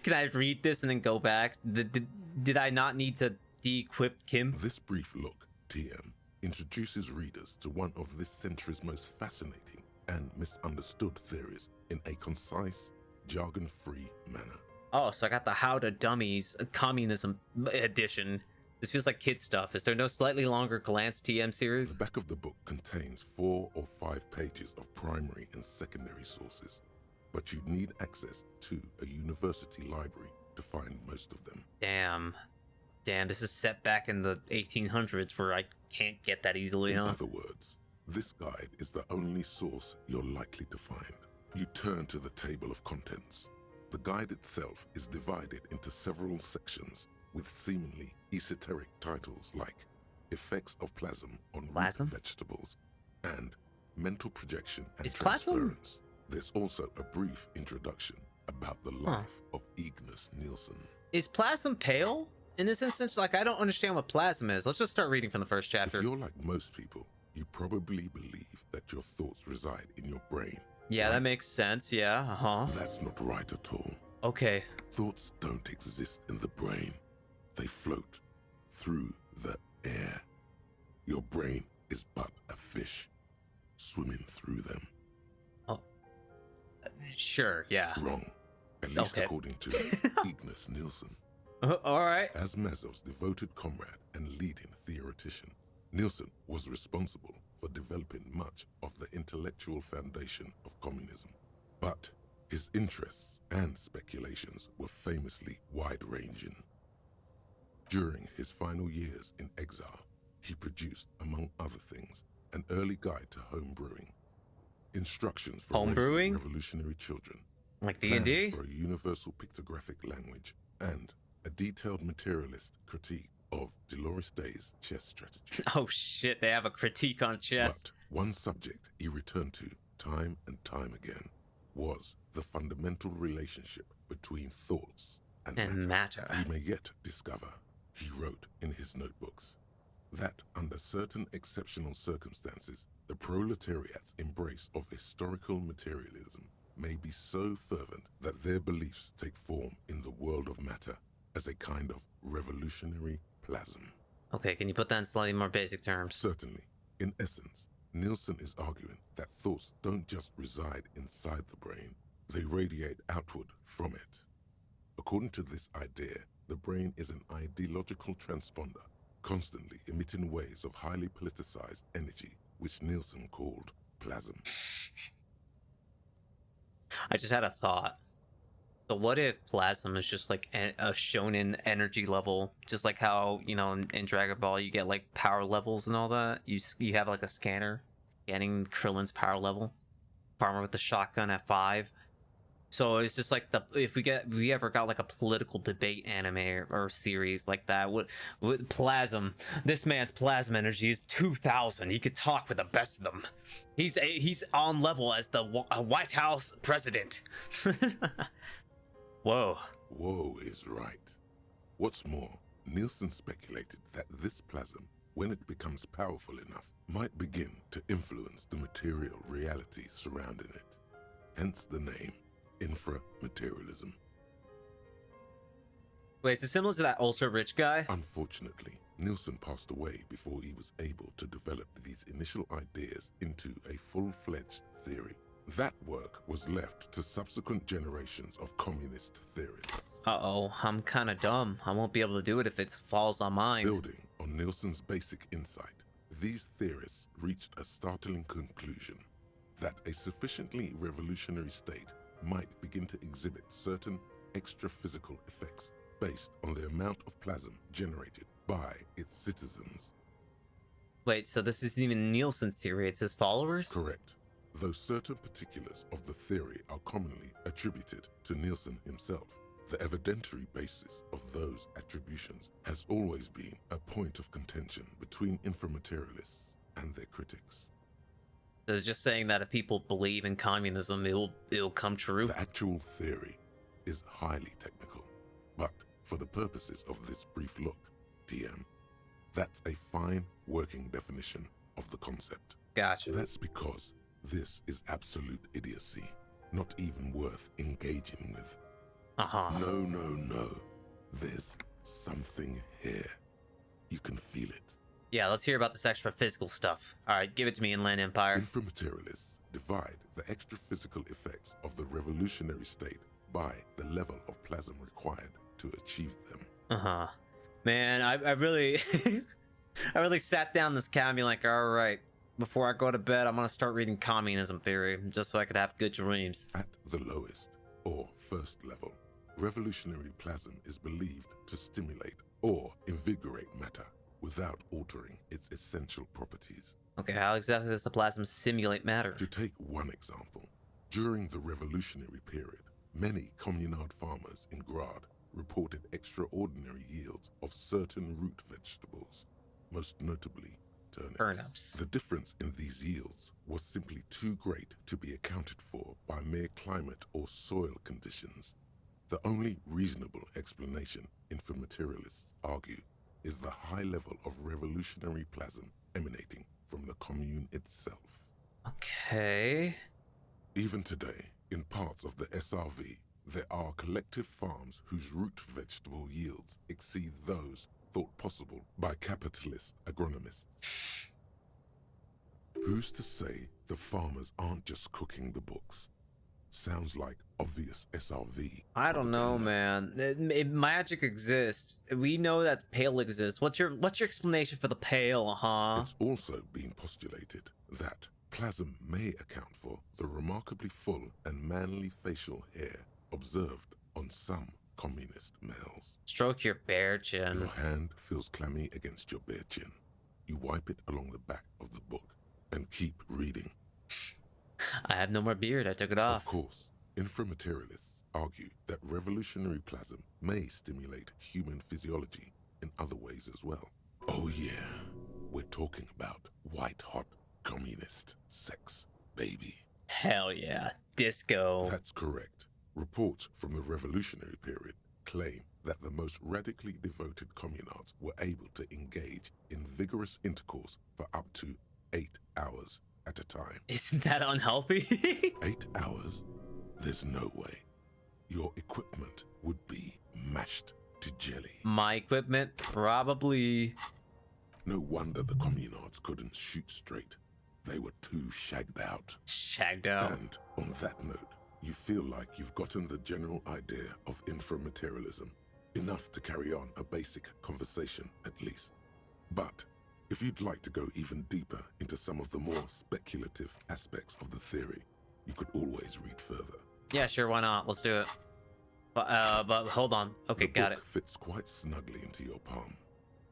can I read this and then go back? Did I not need to de-equip Kim? This brief look, TM, introduces readers to one of this century's most fascinating and misunderstood theories in a concise, jargon-free manner. Oh, so I got the How to Dummies communism edition. This feels like kid stuff. Is there no slightly longer glance TM series? The back of the book contains 4 or 5 pages of primary and secondary sources, but you'd need access to a university library to find most of them. Damn, this is set back in the 1800s where I can't get that easily, In huh? other words, this guide is the only source you're likely to find. You turn to the table of contents. The guide itself is divided into several sections with seemingly esoteric titles like Effects of Plasm on Root Vegetables and Mental Projection and Is plasm- Transference. There's also a brief introduction about the life of Ignis Nielsen. Is plasm pale? In this instance, like, I don't understand what plasm is. Let's just start reading from the first chapter. If you're like most people, you probably believe that your thoughts reside in your brain. Yeah, that makes sense. Yeah, uh-huh. That's not right at all. Okay. Thoughts don't exist in the brain. They float through the air. Your brain is but a fish swimming through them. Oh. Sure, yeah. Wrong. At least according to Ignis Nielsen. All right. As Mazov's devoted comrade and leading theoretician, Nielsen was responsible for developing much of the intellectual foundation of communism. But his interests and speculations were famously wide-ranging. During his final years in exile, he produced, among other things, an early guide to home brewing, instructions for raising revolutionary children, like D&D, for a universal pictographic language, and a detailed materialist critique of Dolores Day's chess strategy. Oh shit, they have a critique on chess. But one subject he returned to time and time again was the fundamental relationship between thoughts and matter. We may yet discover, he wrote in his notebooks, that under certain exceptional circumstances, the proletariat's embrace of historical materialism may be so fervent that their beliefs take form in the world of matter as a kind of revolutionary plasm. Okay, can you put that in slightly more basic terms? Certainly. In essence, Nielsen is arguing that thoughts don't just reside inside the brain, they radiate outward from it. According to this idea, the brain is an ideological transponder, constantly emitting waves of highly politicized energy, which Nielsen called plasm. I just had a thought. So what if plasm is just like a shonen energy level, just like how, you know, in Dragon Ball you get like power levels and all that. You have like a scanner scanning Krillin's power level. Farmer with the shotgun at 5. So it's just like if we ever got like a political debate anime or series like that with plasm, this man's plasma energy is 2,000. He could talk with the best of them. He's on level as the White House president. Whoa. Whoa is right. What's more, Nielsen speculated that this plasm, when it becomes powerful enough, might begin to influence the material reality surrounding it. Hence the name. Inframaterialism. Wait, is it similar to that ultra-rich guy? Unfortunately, Nielsen passed away before he was able to develop these initial ideas into a full-fledged theory. That work was left to subsequent generations of communist theorists. Uh-oh, I'm kind of dumb. I won't be able to do it if it falls on mine. Building on Nielsen's basic insight, these theorists reached a startling conclusion that a sufficiently revolutionary state might begin to exhibit certain extra-physical effects based on the amount of plasm generated by its citizens. Wait, so this isn't even Nielsen's theory, it's his followers? Correct. Though certain particulars of the theory are commonly attributed to Nielsen himself, the evidentiary basis of those attributions has always been a point of contention between inframaterialists and their critics. So it's just saying that if people believe in communism, it'll come true. The actual theory is highly technical, but for the purposes of this brief look, TM, that's a fine working definition of the concept. Gotcha. That's because this is absolute idiocy, not even worth engaging with. No. There's something here. You can feel it. Yeah, let's hear about this extra physical stuff. Alright, give it to me, Inland Empire. Inframaterialists divide the extra physical effects of the revolutionary state by the level of plasm required to achieve them. Man, I really I really sat down this cat and be like, alright, before I go to bed, I'm gonna start reading communism theory, just so I could have good dreams. At the lowest, or first level, revolutionary plasm is believed to stimulate or invigorate matter without altering its essential properties. Okay, how exactly does the plasm simulate matter? To take one example, during the revolutionary period, many communard farmers in Grad reported extraordinary yields of certain root vegetables, most notably turnips. The difference in these yields was simply too great to be accounted for by mere climate or soil conditions. The only reasonable explanation, inframaterialists argue, is the high level of revolutionary plasm emanating from the commune itself. Okay. Even today, in parts of the SRV, there are collective farms whose root vegetable yields exceed those thought possible by capitalist agronomists. Who's to say the farmers aren't just cooking the books? Sounds like obvious SRV. I don't know, man. Magic exists. We know that pale exists. What's your explanation for the pale, It's also been postulated that plasm may account for the remarkably full and manly facial hair observed on some communist males. Stroke your bare chin. Your hand feels clammy against your bare chin. You wipe it along the back of the book and keep reading. I have no more beard, I took it off. Of course, inframaterialists argue that revolutionary plasm may stimulate human physiology in other ways as well. Oh yeah, we're talking about white-hot communist sex, baby. Hell yeah, disco. That's correct. Reports from the revolutionary period claim that the most radically devoted communards were able to engage in vigorous intercourse for up to 8 hours at a time. Isn't that unhealthy? 8 hours? There's no way. Your equipment would be mashed to jelly. My equipment? Probably. No wonder the communards couldn't shoot straight. They were too shagged out. Shagged out. And on that note, you feel like you've gotten the general idea of inframaterialism, enough to carry on a basic conversation at least. But if you'd like to go even deeper into some of the more speculative aspects of the theory, you could always read further. Yeah, sure, why not? Let's do it. But hold on. Okay, got it. The book fits quite snugly into your palm.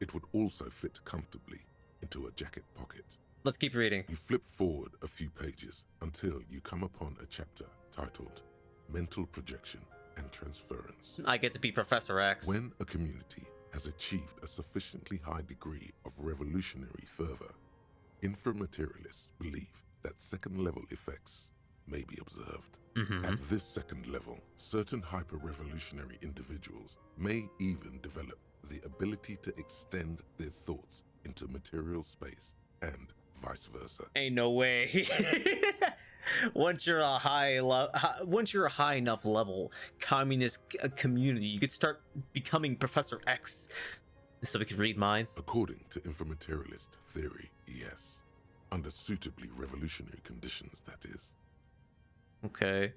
It would also fit comfortably into a jacket pocket. Let's keep reading. You flip forward a few pages until you come upon a chapter titled Mental Projection and Transference. I get to be Professor X. When a community has achieved a sufficiently high degree of revolutionary fervor, inframaterialists believe that second-level effects may be observed. At this second level, certain hyper-revolutionary individuals may even develop the ability to extend their thoughts into material space and vice versa. Ain't no way. Once you're a high enough level communist community, you could start becoming Professor X, so we can read minds. According to inframaterialist theory, yes, under suitably revolutionary conditions, that is. Okay.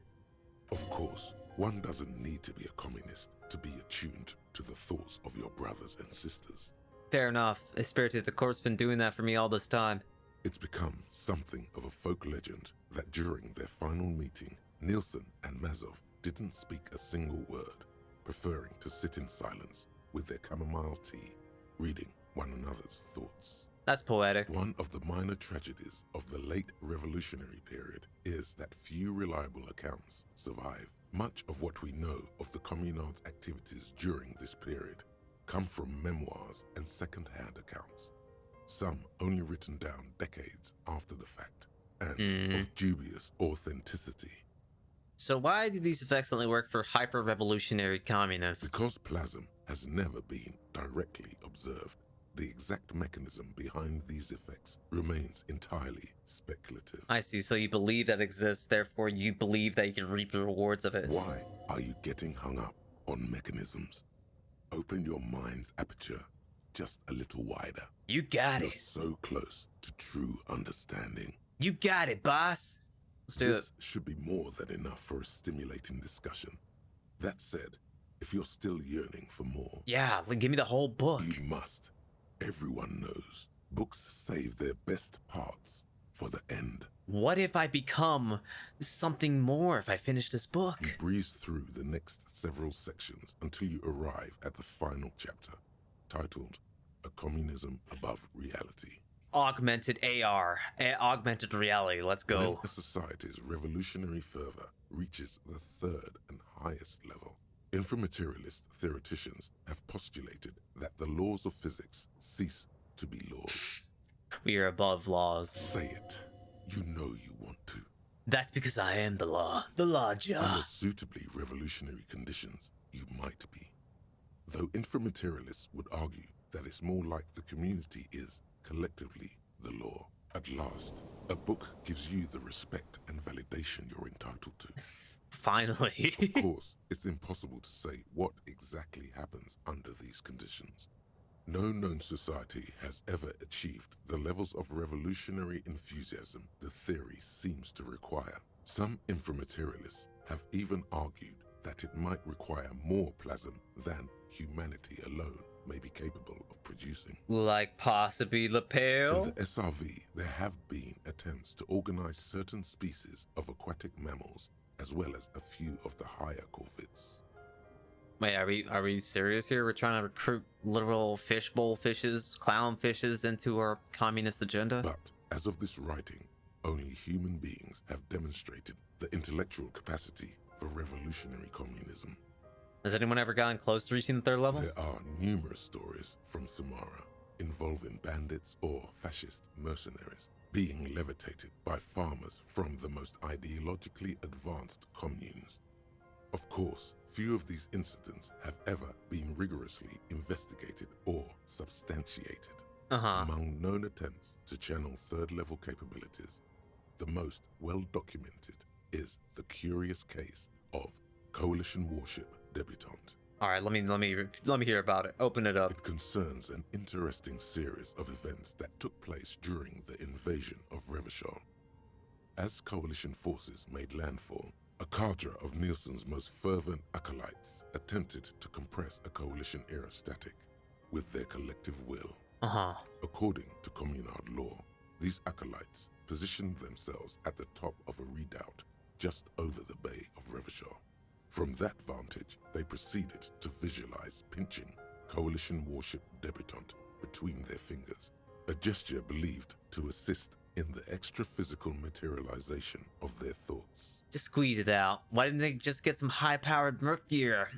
Of course, one doesn't need to be a communist to be attuned to the thoughts of your brothers and sisters. Fair enough. A Spirit of the Corpse been doing that for me all this time. It's become something of a folk legend that during their final meeting, Nielsen and Mazov didn't speak a single word, preferring to sit in silence with their chamomile tea, reading one another's thoughts. That's poetic. One of the minor tragedies of the late revolutionary period is that few reliable accounts survive. Much of what we know of the communards' activities during this period come from memoirs and second-hand accounts, some only written down decades after the fact, and of dubious authenticity. So why do these effects only work for hyper-revolutionary communists? Because plasm has never been directly observed. The exact mechanism behind these effects remains entirely speculative. I see, so you believe that exists, therefore you believe that you can reap the rewards of it. Why are you getting hung up on mechanisms? Open your mind's aperture just a little wider. You got You're it. so close to true understanding. You got it, boss. Let's do This should be more than enough for a stimulating discussion. That said, if you're still yearning for more... Yeah, give me the whole book. You must. Everyone knows. Books save their best parts for the end. What if I become something more if I finish this book? You breeze through the next several sections until you arrive at the final chapter, titled A Communism Above Reality. Augmented AR. Augmented reality. Let's go. When a society's revolutionary fervor reaches the third and highest level, inframaterialist theoreticians have postulated that the laws of physics cease to be laws. We are above laws. Say it. You know you want to. That's because I am the law. The law, Jah. Under suitably revolutionary conditions, you might be. Though inframaterialists would argue that it's more like the community is, collectively, the law. At last, a book gives you the respect and validation you're entitled to. Finally. Of course, it's impossible to say what exactly happens under these conditions. No known society has ever achieved the levels of revolutionary enthusiasm the theory seems to require. Some inframaterialists have even argued that it might require more plasm than humanity alone may be capable of producing. Like possibly lapel? In the SRV, there have been attempts to organize certain species of aquatic mammals, as well as a few of the higher corvids. Wait, are we serious here? We're trying to recruit literal fishbowl fishes, clown fishes into our communist agenda? But as of this writing, only human beings have demonstrated the intellectual capacity for revolutionary communism. Has anyone ever gotten close to reaching the third level? There are numerous stories from Samara involving bandits or fascist mercenaries being levitated by farmers from the most ideologically advanced communes. Of course, few of these incidents have ever been rigorously investigated or substantiated. Among known attempts to channel third-level capabilities, the most well-documented is the curious case of Coalition warship debutante. All right, let me hear about it. Open it up. It concerns an interesting series of events that took place during the invasion of Revachol. As Coalition forces made landfall, a cadre of Nielsen's most fervent acolytes attempted to compress a Coalition-era static with their collective will. According to Communard law, these acolytes positioned themselves at the top of a redoubt just over the bay of Revachol. From that vantage, they proceeded to visualize pinching Coalition warship debutante between their fingers, a gesture believed to assist in the extra-physical materialization of their thoughts. Just squeeze it out. Why didn't they just get some high-powered merc gear?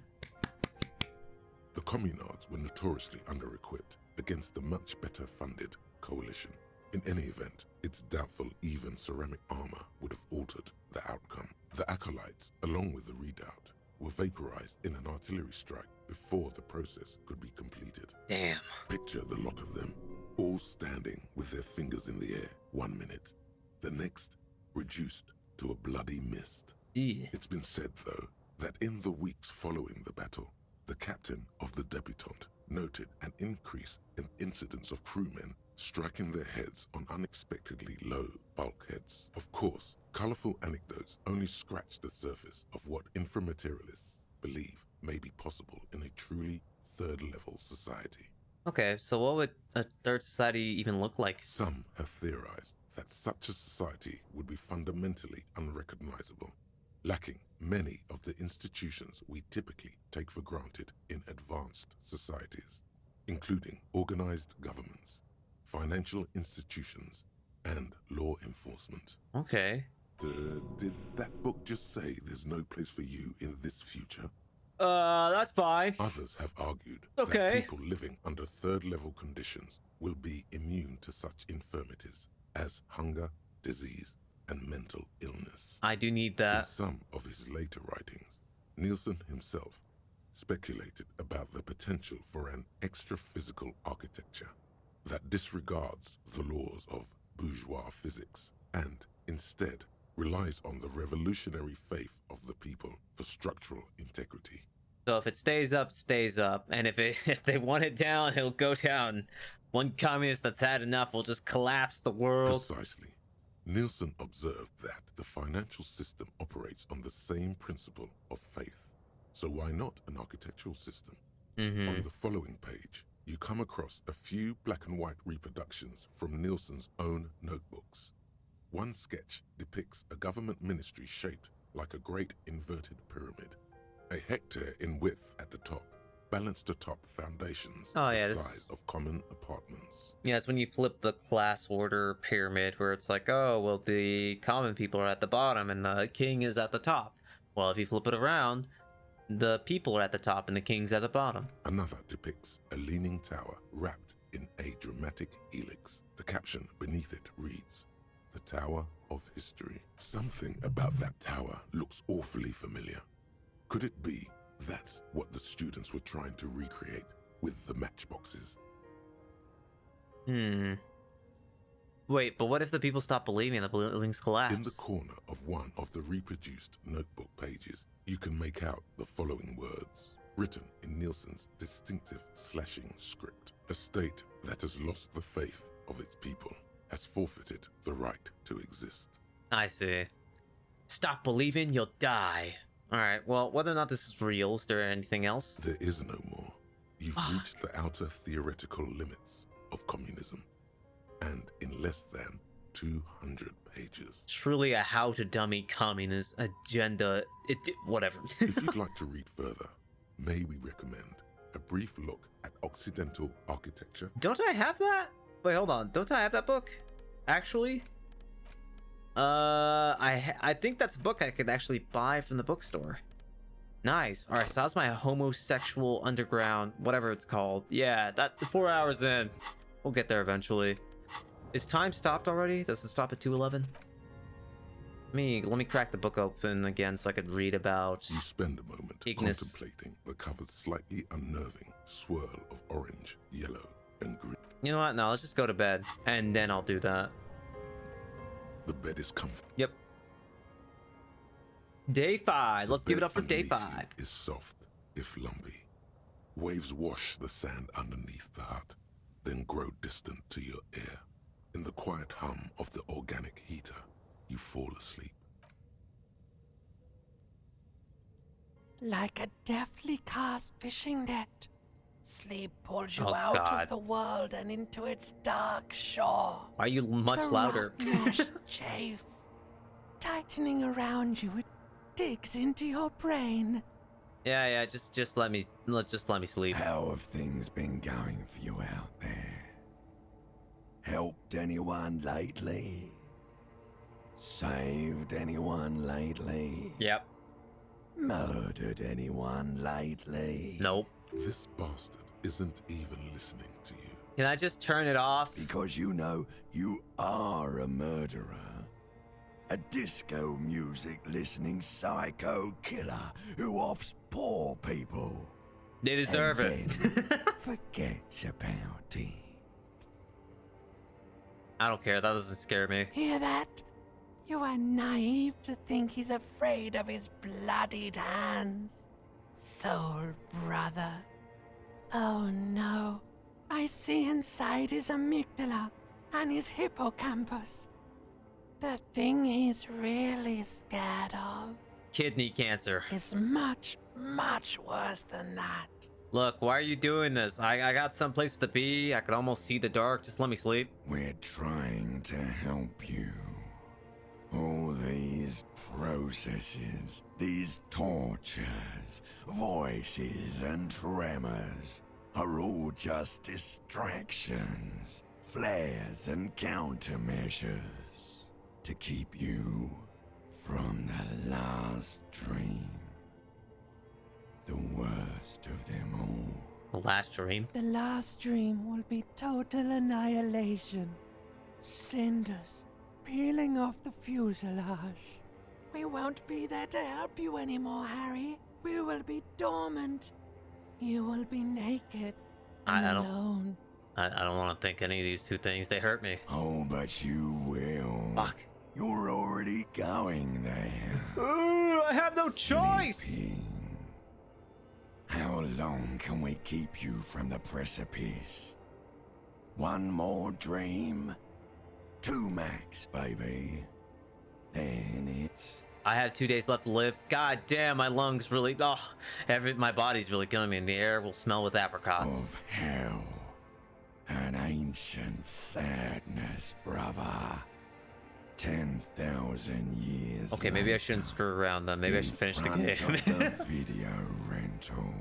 The communards were notoriously under-equipped against the much better-funded Coalition. In any event, it's doubtful even ceramic armor would have altered the outcome. The acolytes, along with the redoubt, were vaporized in an artillery strike before the process could be completed. Damn. Picture the lot of them, all standing with their fingers in the air 1 minute, the next reduced to a bloody mist. It's been said, though, that in the weeks following the battle, the captain of the debutante noted an increase in incidents of crewmen striking their heads on unexpectedly low bulkheads. Of course, colorful anecdotes only scratch the surface of what inframaterialists believe may be possible in a truly third-level society. Okay, so what would a third society even look like? Some have theorized that such a society would be fundamentally unrecognizable, lacking many of the institutions we typically take for granted in advanced societies, including organized governments, financial institutions, and law enforcement. Okay. Did that book just say there's no place for you in this future? That's fine. Others have argued Okay. that people living under third-level conditions will be immune to such infirmities as hunger, disease, and mental illness. I do need that. In some of his later writings, Nielsen himself speculated about the potential for an extra-physical architecture that disregards the laws of bourgeois physics and instead relies on the revolutionary faith of the people for structural integrity. So if it stays up, stays up, and if they want it down, it'll go down. One communist that's had enough will just collapse the world. Precisely. Nielsen observed that the financial system operates on the same principle of faith. So why not an architectural system? On the following page, you come across a few black and white reproductions from Nielsen's own notebooks. One sketch depicts a government ministry shaped like a great inverted pyramid, a hectare in width at the top, balanced atop foundations the size of common apartments. Yeah, it's when you flip the class order pyramid where it's like, oh, well, the common people are at the bottom and the king is at the top. Well, if you flip it around, the people are at the top and the king's at the bottom. Another depicts a leaning tower wrapped in a dramatic helix. The caption beneath it reads, "The Tower of History." Something about that tower looks awfully familiar. Could it be that's what the students were trying to recreate with the matchboxes? Wait, but what if the people stop believing the buildings collapse? In the corner of one of the reproduced notebook pages, you can make out the following words, written in Nielsen's distinctive slashing script. A state that has lost the faith of its people has forfeited the right to exist. I see. Stop believing, you'll die. Alright, well, whether or not this is real, is there anything else? There is no more. You've reached the outer theoretical limits of communism. And in less than 200 pages. Truly a how-to-dummy communist agenda. Whatever. If you'd like to read further, may we recommend a brief look at Occidental architecture? Don't I have that? Wait, hold on. Don't I have that book? Actually? I think that's a book I could actually buy from the bookstore. Nice. Alright, so that's my homosexual underground, whatever it's called. Yeah, that's 4 hours in. We'll get there eventually. Is time stopped already? Does it stop at 2:11? Let me crack the book open again so I could read about... You spend a moment Ignis. contemplating the cover's slightly unnerving swirl of orange, yellow, and green. You know what? No, let's just go to bed, and then I'll do that. The bed is comfortable. Yep. Day 5. Let's give it up for day 5. Is soft, if lumpy. Waves wash the sand underneath the hut, then grow distant to your ear. In the quiet hum of the organic heater, you fall asleep. Like a deftly cast fishing net, sleep pulls you Oh, out God. of the world and into its dark shore. Are you much The louder? rough mesh chafes, tightening around you. It digs into your brain. Yeah, just let me sleep. How have things been going for you out there? Helped anyone lately? Saved anyone lately? Yep. Murdered anyone lately? Nope. This bastard isn't even listening to you. Can I just turn it off? Because you know you are a murderer. A disco music listening psycho killer who offs poor people. They deserve and it. then forgets about it. I don't care. That doesn't scare me. Hear that? You are naive to think he's afraid of his bloodied hands. Soul brother. Oh no. I see inside his amygdala and his hippocampus. The thing he's really scared of Kidney cancer. is much, much worse than that. Look, why are you doing this? I got someplace to be. I could almost see the dark. Just let me sleep. We're trying to help you. All these processes, these tortures, voices and tremors are all just distractions, flares and countermeasures to keep you from the last dream. The worst of them all. The last dream? The last dream will be total annihilation. Cinders peeling off the fuselage. We won't be there to help you anymore, Harry. We will be dormant. You will be naked and alone. I don't want to think any of these two things. They hurt me. Oh, but you will. Fuck. You're already going there. Ooh, I have no choice. Sleeping. How long can we keep you from the precipice? One more dream? 2 max, baby. Then it's... I have 2 days left to live. God damn, my lungs really... Oh, my body's really killing me, and the air will smell with apricots. Of hell. An ancient sadness, brother. 10,000 years. Okay, maybe I shouldn't screw around then. Maybe I should finish the game. The video rental.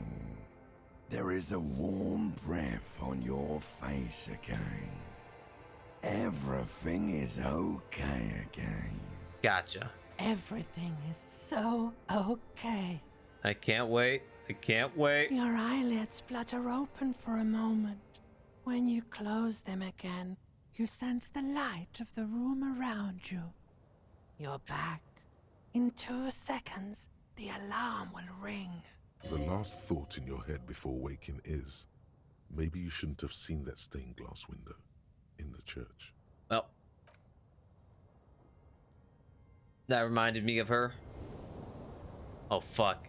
There is a warm breath on your face again. Everything is okay again. Gotcha. Everything is so okay. I can't wait. I can't wait. Your eyelids flutter open for a moment. When you close them again, you sense the light of the room around you. You're back. In 2 seconds, the alarm will ring. The last thought in your head before waking is, maybe you shouldn't have seen that stained glass window in the church. Well, that reminded me of her. Oh, fuck.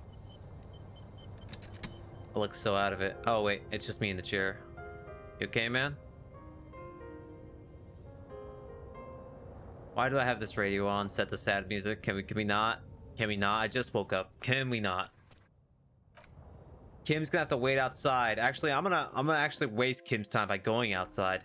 I look so out of it. Oh, wait, it's just me in the chair. You okay, man? Why do I have this radio on set to sad music? Can we not? Can we not? I just woke up. Can we not? Kim's gonna have to wait outside. Actually, I'm gonna actually waste Kim's time by going outside,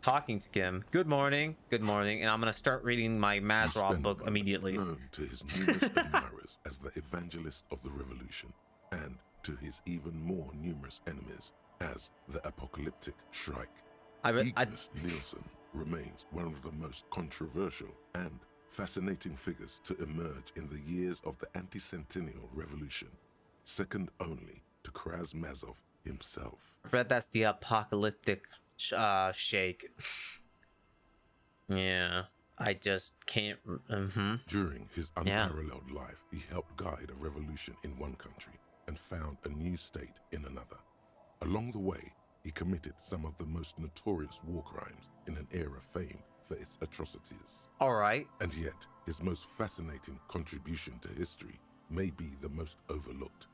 talking to Kim. Good morning, and I'm gonna start reading my Mazrov book immediately. Known to his numerous admirers as the evangelist of the revolution, and to his even more numerous enemies as the apocalyptic Shrike. Ignis Nielsen remains one of the most controversial and fascinating figures to emerge in the years of the anti-centennial revolution, second only to Krasmazov himself. I read that's the apocalyptic shake. Yeah, I just can't. During his unparalleled life, he helped guide a revolution in one country and found a new state in another. Along the way, he committed some of the most notorious war crimes in an era famed for its atrocities. All right. And yet, his most fascinating contribution to history may be the most overlooked.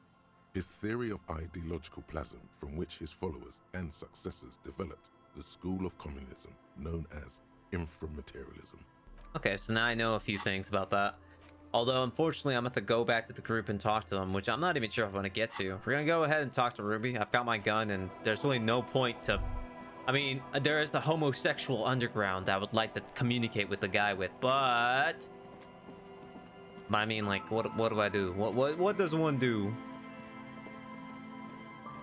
His theory of ideological plasm, from which his followers and successors developed the school of communism known as inframaterialism. Okay, so now I know a few things about that. Although, unfortunately, I'm going to have to go back to the group and talk to them, which I'm not even sure if I'm going to get to. We're going to go ahead and talk to Ruby. I've got my gun, and there's really no point to... I mean, there is the homosexual underground that I would like to communicate with the guy with, but... But I mean, like, what do I do? What does one do?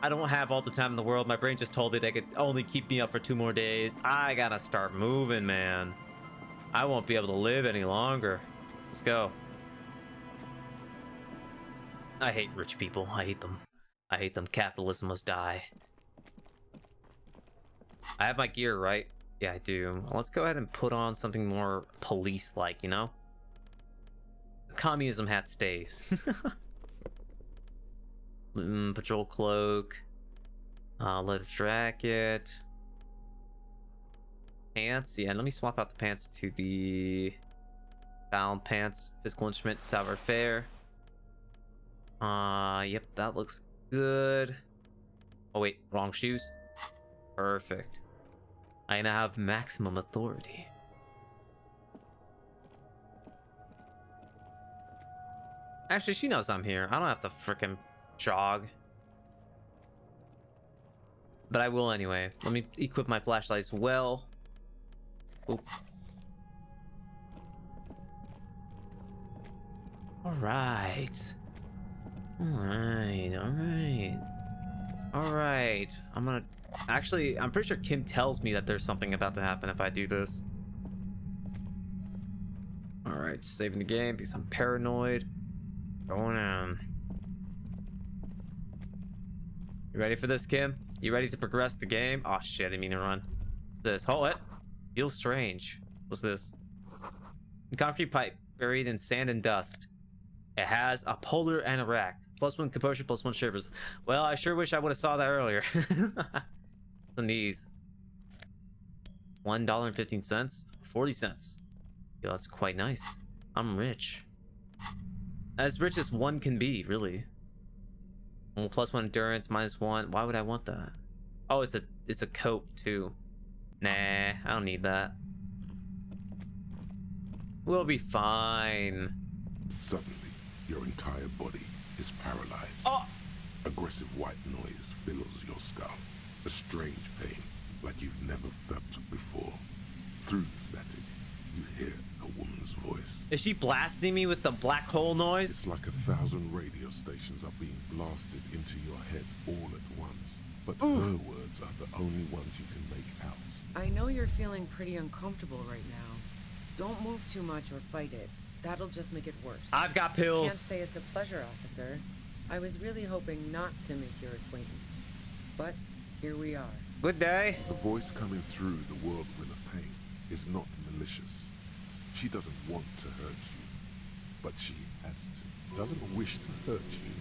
I don't have all the time in the world. My brain just told me they could only keep me up for 2 more days. I gotta start moving, man. I won't be able to live any longer. Let's go. I hate rich people. I hate them. I hate them. Capitalism must die. I have my gear, right? Yeah, I do. Let's go ahead and put on something more police-like, you know? Communism hat stays. Patrol cloak. Leather jacket. Pants. Yeah, let me swap out the pants to the bound pants. Physical instrument, savoir faire. Yep, that looks good. Oh wait, wrong shoes. Perfect. I now have maximum authority. Actually, she knows I'm here. I don't have to frickin' jog. But I will anyway. Let me equip my flashlight as well. Oop. Alright. Alright. I'm gonna... Actually, I'm pretty sure Kim tells me that there's something about to happen if I do this. Alright, saving the game because I'm paranoid. Going on. You ready for this, Kim? You ready to progress the game? Oh shit, I didn't mean to run. This, hold it. Feels strange. What's this? Concrete pipe buried in sand and dust. It has a puller and a rack. +1 composure, +1 shivers. Well, I sure wish I would have saw that earlier. And these. $1.15. 40 cents. Yo, that's quite nice. I'm rich. As rich as one can be, really. Well, +1 endurance, -1. Why would I want that? Oh, it's a coat too. Nah, I don't need that. We'll be fine. Suddenly, your entire body is paralyzed. Oh! Aggressive white noise fills your skull. A strange pain, like you've never felt before. Through the static, you hear a woman's voice. Is she blasting me with the black hole noise? It's like 1,000 radio stations are being blasted into your head all at once. But her words are the only ones you can make out. I know you're feeling pretty uncomfortable right now. Don't move too much or fight it. That'll just make it worse. I've got pills. Can't say it's a pleasure, officer. I was really hoping not to make your acquaintance. But here we are. Good day. The voice coming through the whirlwind of pain is not malicious. She doesn't want to hurt you, but she has to. Doesn't wish to hurt you.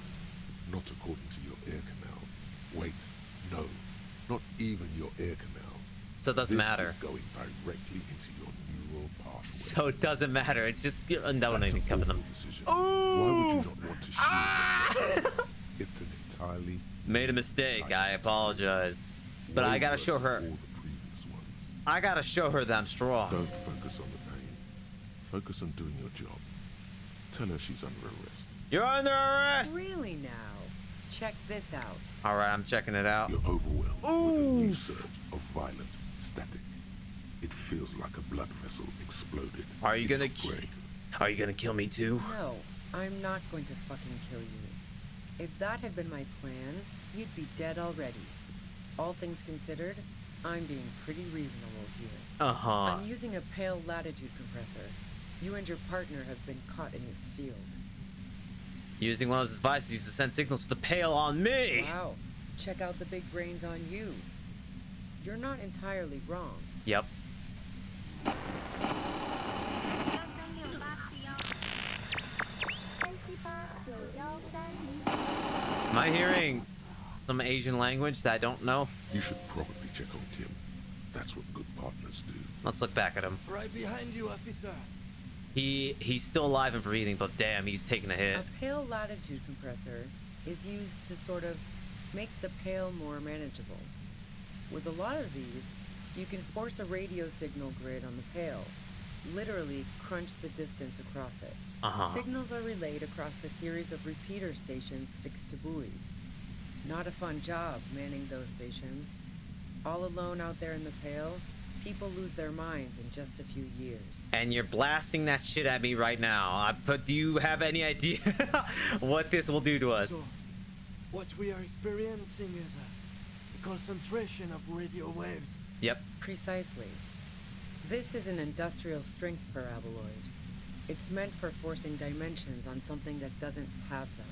Not according to your ear canals. Wait, no, not even your ear canals. So it doesn't matter. This is going directly into your neural pathway. So it doesn't matter. It's just no one even cover them. Why would you not want to shield yourself? It's an entirely made a mistake. I apologize, but I gotta show her. I gotta show her that I'm strong. Don't focus on the pain. Focus on doing your job. Tell her she's under arrest. You're under arrest. Really now? Check this out. All right, I'm checking it out. You're overwhelmed with a new surge of violent static. It feels like a blood vessel exploded. Are you gonna kill me too? No, I'm not going to fucking kill you. If that had been my plan, you'd be dead already. All things considered, I'm being pretty reasonable here. I'm using a pale latitude compressor. You and your partner have been caught in its field. Using one of those devices to send signals to the pale on me. Wow. Check out the big brains on you. You're not entirely wrong. Yep. Am I hearing some Asian language that I don't know? You should probably check on Kim. That's what good partners do. Let's look back at him. Right behind you, officer. He's still alive and breathing, but damn, he's taking a hit. A pale latitude compressor is used to sort of make the pale more manageable. With a lot of these, you can force a radio signal grid on the pale, literally crunch the distance across it. Signals are relayed across a series of repeater stations fixed to buoys. Not a fun job manning those stations. All alone out there in the pale, People lose their minds in just a few years. And you're blasting that shit at me right now. But do you have any idea what this will do to us? So, what we are experiencing is a concentration of radio waves. Yep. Precisely. This is an industrial strength paraboloid. It's meant for forcing dimensions on something that doesn't have them.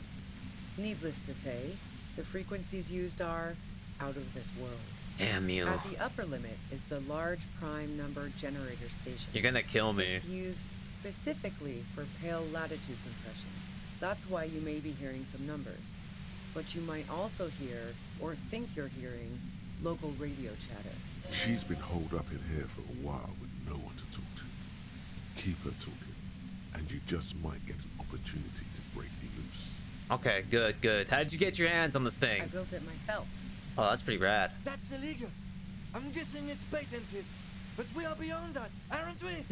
Needless to say, the frequencies used are out of this world. Damn you. At the upper limit is the large prime number generator station. You're gonna kill me. It's used specifically for pale latitude compression. That's why you may be hearing some numbers. But you might also hear, or think you're hearing, local radio chatter. She's been holed up in here for a while with no one to talk to. Keep her talking, and you just might get an opportunity to break you loose. Okay, good, good. How did you get your hands on this thing? I built it myself. Oh, that's pretty rad. That's illegal. I'm guessing it's patented. But we are beyond that, aren't we?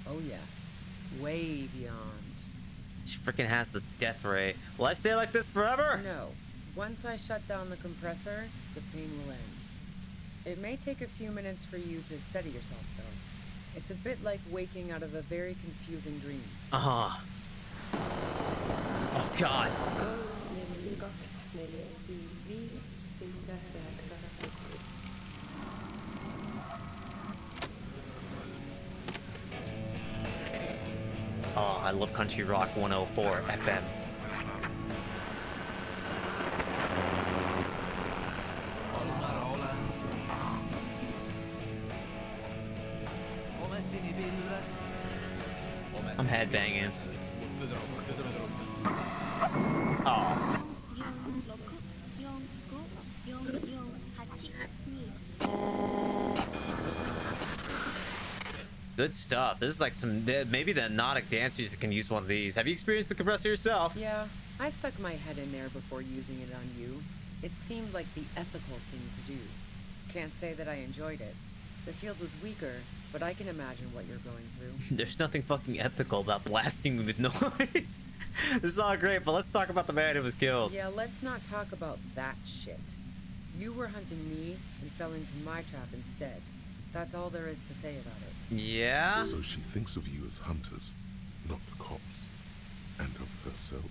Oh yeah. Way beyond. She freaking has the death ray. Will I stay like this forever? No. Once I shut down the compressor, the pain will end. It may take a few minutes for you to steady yourself, though. It's a bit like waking out of a very confusing dream. Uh-huh. Oh, God. Oh, I love Country Rock 104 FM. I'm headbanging. Oh. Good stuff. This is like some, maybe the hypnotic dancers can use one of these. Have you experienced the compressor yourself? Yeah, I stuck my head in there before using it on you. It seemed like the ethical thing to do. Can't say that I enjoyed it. The field was weaker, but I can imagine what you're going through. There's nothing fucking ethical about blasting with noise. This is all great, but let's talk about the man who was killed. Yeah, let's not talk about that shit. You were hunting me and fell into my trap instead. That's all there is to say about it. Yeah? So she thinks of you as hunters, not cops, and of herself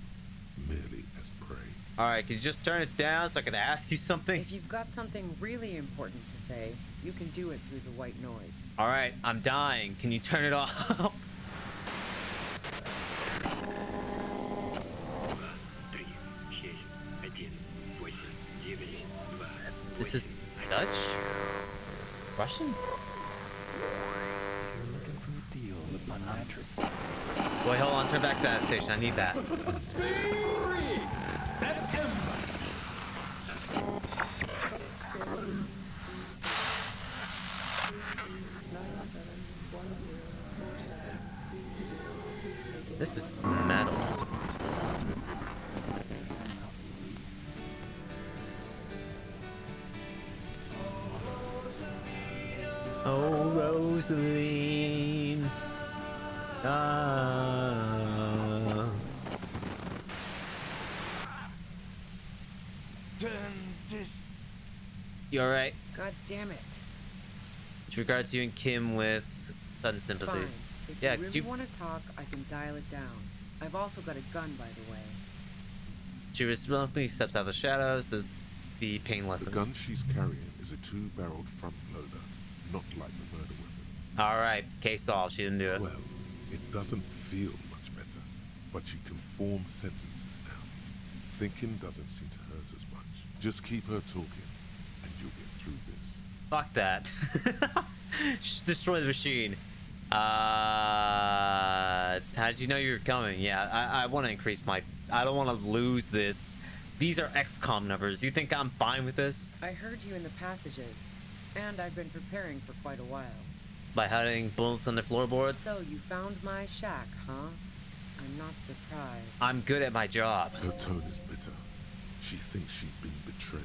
merely as prey. Alright, can you just turn it down so I can ask you something? If you've got something really important to say, you can do it through the white noise. Alright, I'm dying. Can you turn it off? This is Dutch? Russian? You're looking for a deal with my mattress. Wait, hold on. Turn back to that station. I need that. This is metal. Oh, Rosaline. Ah. You alright? God damn it. With regards to you and Kim with sudden sympathy. Fine. If Yeah, you really want to talk, I can dial it down. I've also got a gun, by the way. She reluctantly steps out of the shadows to be pain lessons. The gun she's carrying is a two-barreled front loader, not like the murder weapon. Alright, case solved. She didn't do it. Well, it doesn't feel much better, but you can form sentences now. Thinking doesn't seem to hurt as much. Just keep her talking, and you'll get through this. Fuck that. Destroy the machine. How did you know you were coming? Yeah, I want to increase my... I don't want to lose this. These are XCOM numbers. You think I'm fine with this? I heard you in the passages, and I've been preparing for quite a while. By hiding bullets on the floorboards? So you found my shack, huh? I'm not surprised. I'm good at my job. Her tone is bitter. She thinks she's been betrayed.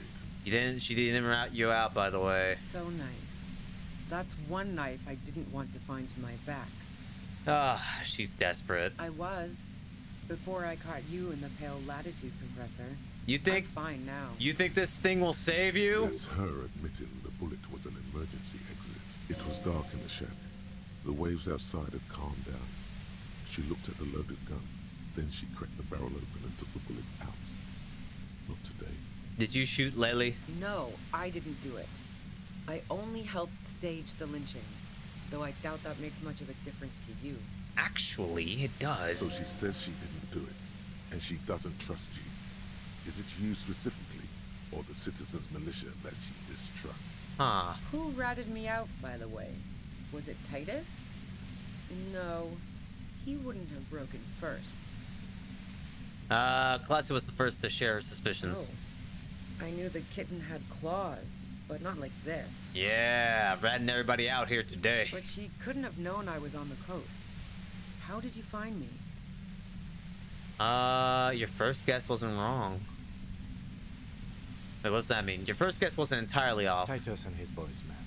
She didn't rat you out, by the way. So nice. That's one knife I didn't want to find in my back. Ah, she's desperate. I was. Before I caught you in the pale latitude compressor. You think? I'm fine now. You think this thing will save you? That's her admitting the bullet was an emergency exit. It was dark in the shack. The waves outside had calmed down. She looked at the loaded gun. Then she cracked the barrel open and took the bullet out. Not today. Did you shoot Lely? No, I didn't do it. I only helped stage the lynching, though I doubt that makes much of a difference to you. Actually, it does. So she says she didn't do it, and she doesn't trust you. Is it you specifically, or the citizens' militia that she distrusts? Huh. Who ratted me out, by the way? Was it Titus? No, he wouldn't have broken first. Classy was the first to share her suspicions. Oh. I knew the kitten had claws, but not like this. Yeah, ratting everybody out here today. But she couldn't have known I was on the coast. How did you find me? Your first guess wasn't wrong. Wait, what's that mean? Your first guess wasn't entirely off. Titus and his boys, man.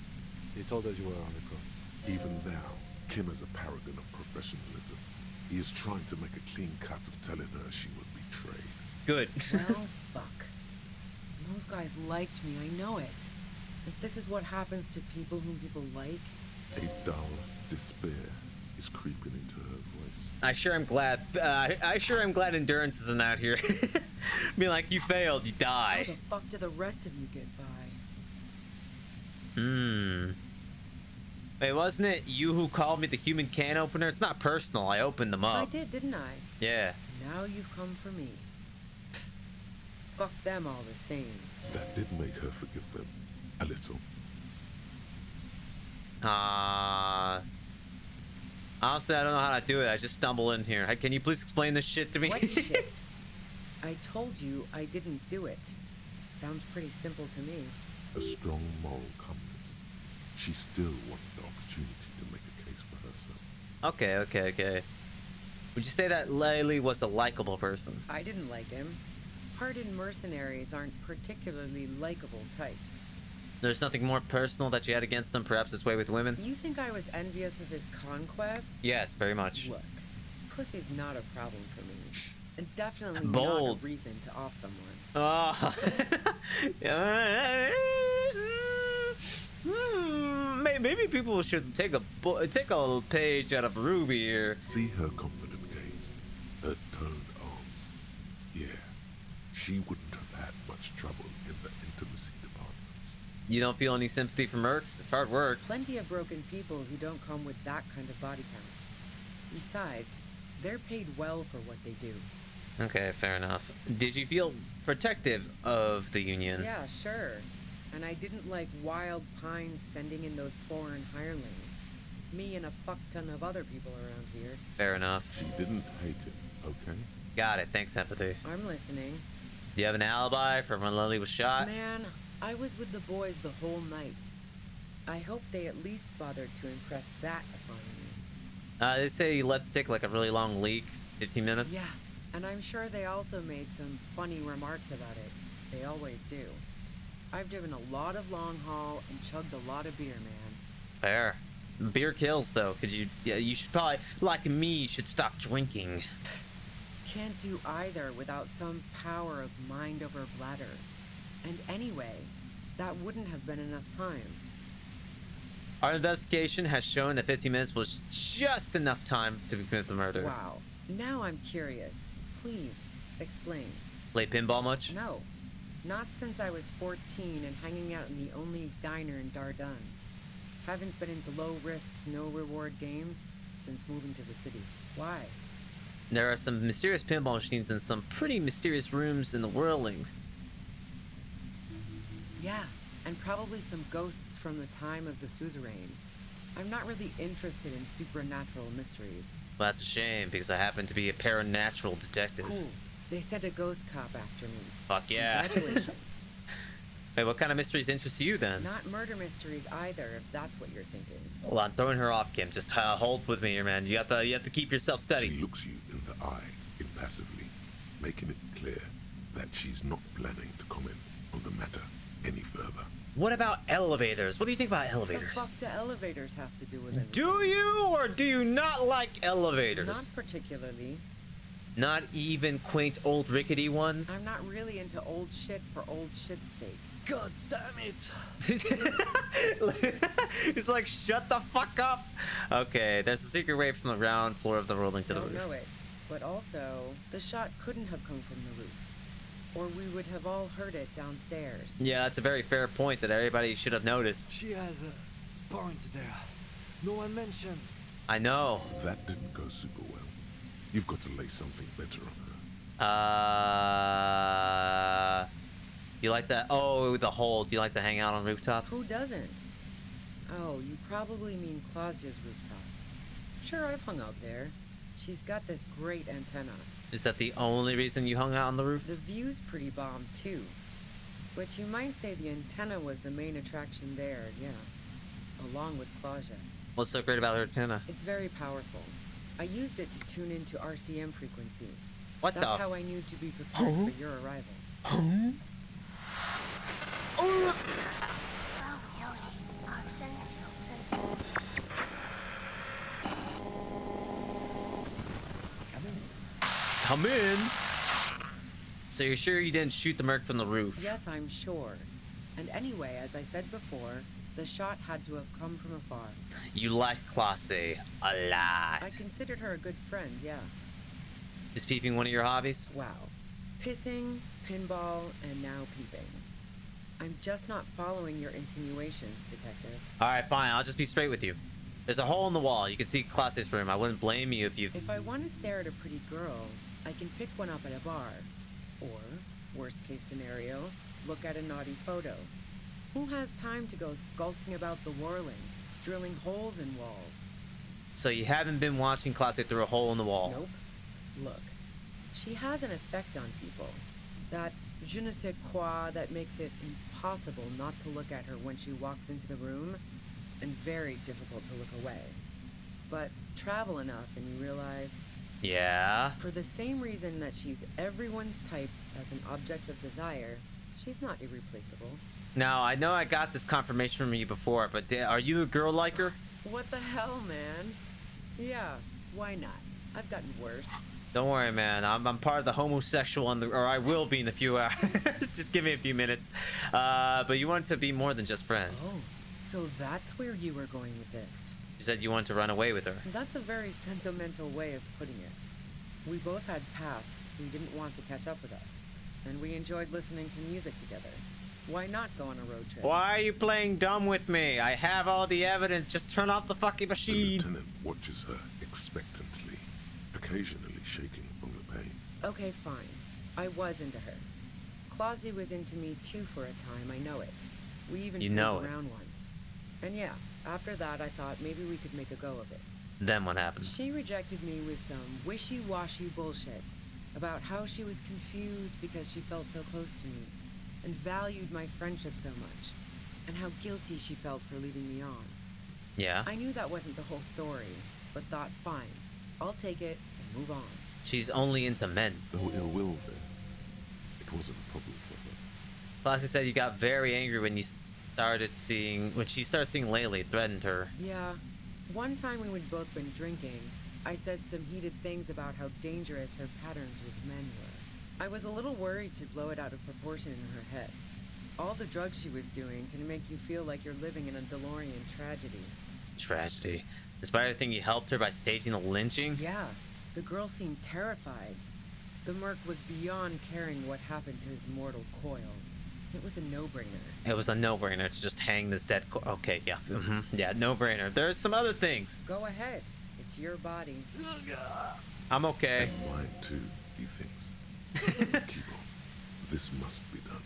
He told us you were on the coast. Even now, Kim is a paragon of professionalism. He is trying to make a clean cut of telling her she was betrayed. Good. Well, fuck. Those guys liked me, I know it. If this is what happens to people whom people like... A dull despair is creeping into her voice. I sure am glad Endurance isn't out here. Be like, you failed, you die. How the fuck do the rest of you get by? Wait, wasn't it you who called me the human can opener? It's not personal, I opened them up. I did, didn't I? Yeah. Now you've come for me. Fuck them all the same. That did make her forgive them. A little. Honestly, I don't know how to do it. I just stumble in here. Can you please explain this shit to me? What shit? I told you I didn't do it. Sounds pretty simple to me. A strong moral compass. She still wants the opportunity to make a case for herself. Okay. Would you say that Lely was a likable person? I didn't like him. Hardened mercenaries aren't particularly likable types. There's nothing more personal that you had against him, perhaps his way with women? You think I was envious of his conquests? Yes, very much. Look, pussy's not a problem for me. And definitely Bold. not a reason to off someone. Oh. Maybe people should take a page out of Ruby here. See her confident gaze, her toned arms. Yeah, she wouldn't have had much trouble in the intimacy department. You don't feel any sympathy for mercs? It's hard work. Plenty of broken people who don't come with that kind of body count. Besides, they're paid well for what they do. Okay, fair enough. Did you feel protective of the Union? Yeah, sure. And I didn't like Wild Pines sending in those foreign hirelings. Me and a fuck ton of other people around here. Fair enough. She didn't hate it, okay? Got it, thanks, empathy. I'm listening. Do you have an alibi for when Lily was shot? Man, I was with the boys the whole night. I hope they at least bothered to impress that upon me. They say you let it take like a really long leak, 15 minutes? Yeah, and I'm sure they also made some funny remarks about it. They always do. I've driven a lot of long haul and chugged a lot of beer, man. Fair. Beer kills, though. You should probably, like me, you should stop drinking. Can't do either without some power of mind over bladder. And anyway, that wouldn't have been enough time. Our investigation has shown that 15 minutes was just enough time to commit the murder. Wow. Now I'm curious. Please, explain. Play pinball much? No. Not since I was 14 and hanging out in the only diner in Dardun. Haven't been into low-risk, no-reward games since moving to the city. Why? There are some mysterious pinball machines in some pretty mysterious rooms in the Whirling. Yeah, and probably some ghosts from the time of the suzerain. I'm not really interested in supernatural mysteries. Well, that's a shame, because I happen to be a paranatural detective. Cool. They sent a ghost cop after me. Fuck yeah. Congratulations. Wait, what kind of mysteries interest you then? Not murder mysteries either, if that's what you're thinking. Well, I'm throwing her off, Kim. Just hold with me here, man. You have to keep yourself steady. She looks you in the eye, impassively, making it clear that she's not planning to comment on the matter any further. What about elevators? What do you think about elevators? What the fuck do elevators have to do with anything? Do you or do you not like elevators? Not particularly. Not even quaint old rickety ones? I'm not really into old shit for old shit's sake. God damn it! He's like, shut the fuck up! Okay, there's a secret way from the ground floor of the rolling to the roof. Don't know it. But also, the shot couldn't have come from the roof. Or we would have all heard it downstairs. Yeah, that's a very fair point that everybody should have noticed. She has a point there. No one mentioned. I know. That didn't go super well. You've got to lay something better on her. You like that? Oh, the hole. Do you like to hang out on rooftops? Who doesn't? Oh, you probably mean Claudia's rooftop. Sure, I've hung out there. She's got this great antenna. Is that the only reason you hung out on the roof? The view's pretty bomb, too. But you might say the antenna was the main attraction there, yeah. Along with Claudia. What's so great about her antenna? It's very powerful. I used it to tune into RCM frequencies. What That's the? how I knew to be prepared for your arrival. Come in. So you're sure you didn't shoot the merc from the roof? Yes, I'm sure. And anyway, as I said before, the shot had to have come from afar. You like Classe a lot. I considered her a good friend, yeah. Is peeping one of your hobbies? Wow. Pissing, pinball, and now peeping. I'm just not following your insinuations, Detective. Alright, fine. I'll just be straight with you. There's a hole in the wall. You can see Classe's room. I wouldn't blame you if you... If I want to stare at a pretty girl, I can pick one up at a bar. Or, worst case scenario, look at a naughty photo. Who has time to go skulking about the whirling, drilling holes in walls? So you haven't been watching Classe through a hole in the wall? Nope. Look, she has an effect on people. That je ne sais quoi that makes it impossible not to look at her when she walks into the room, and very difficult to look away. But travel enough and you realize... Yeah? For the same reason that she's everyone's type as an object of desire, she's not irreplaceable. Now, I know I got this confirmation from you before, but are you a girl liker? What the hell, man? Yeah, why not? I've gotten worse. Don't worry, man. I'm part of the homosexual, or I will be in a few hours. Just give me a few minutes. But you want to be more than just friends. Oh, so that's where you were going with this. You said you wanted to run away with her. That's a very sentimental way of putting it. We both had pasts we didn't want to catch up with us, and we enjoyed listening to music together. Why not go on a road trip? Why are you playing dumb with me? I have all the evidence. Just turn off the fucking machine. The lieutenant watches her expectantly, occasionally shaking from the pain. Okay, fine. I was into her. Claudia was into me too for a time, I know it. We even fooled around once. And yeah, after that I thought maybe we could make a go of it. Then what happened? She rejected me with some wishy-washy bullshit about how she was confused because she felt so close to me and valued my friendship so much, and how guilty she felt for leaving me on. Yeah? I knew that wasn't the whole story, but thought, fine, I'll take it and move on. She's only into men. No ill will there. It wasn't a problem for her. Classy said you got very angry when she started seeing Layla. It threatened her. Yeah. One time when we'd both been drinking, I said some heated things about how dangerous her patterns with men were. I was a little worried she'd blow it out of proportion in her head. All the drugs she was doing can make you feel like you're living in a DeLorean tragedy. Tragedy? Despite everything, you helped her by staging a lynching? Yeah. The girl seemed terrified. The merc was beyond caring what happened to his mortal coil. It was a no-brainer. It was a no-brainer to just hang this dead okay, yeah. Yeah, no-brainer. There's some other things. Go ahead. It's your body. I'm okay. Mine too, he thinks. Keep on. This must be done.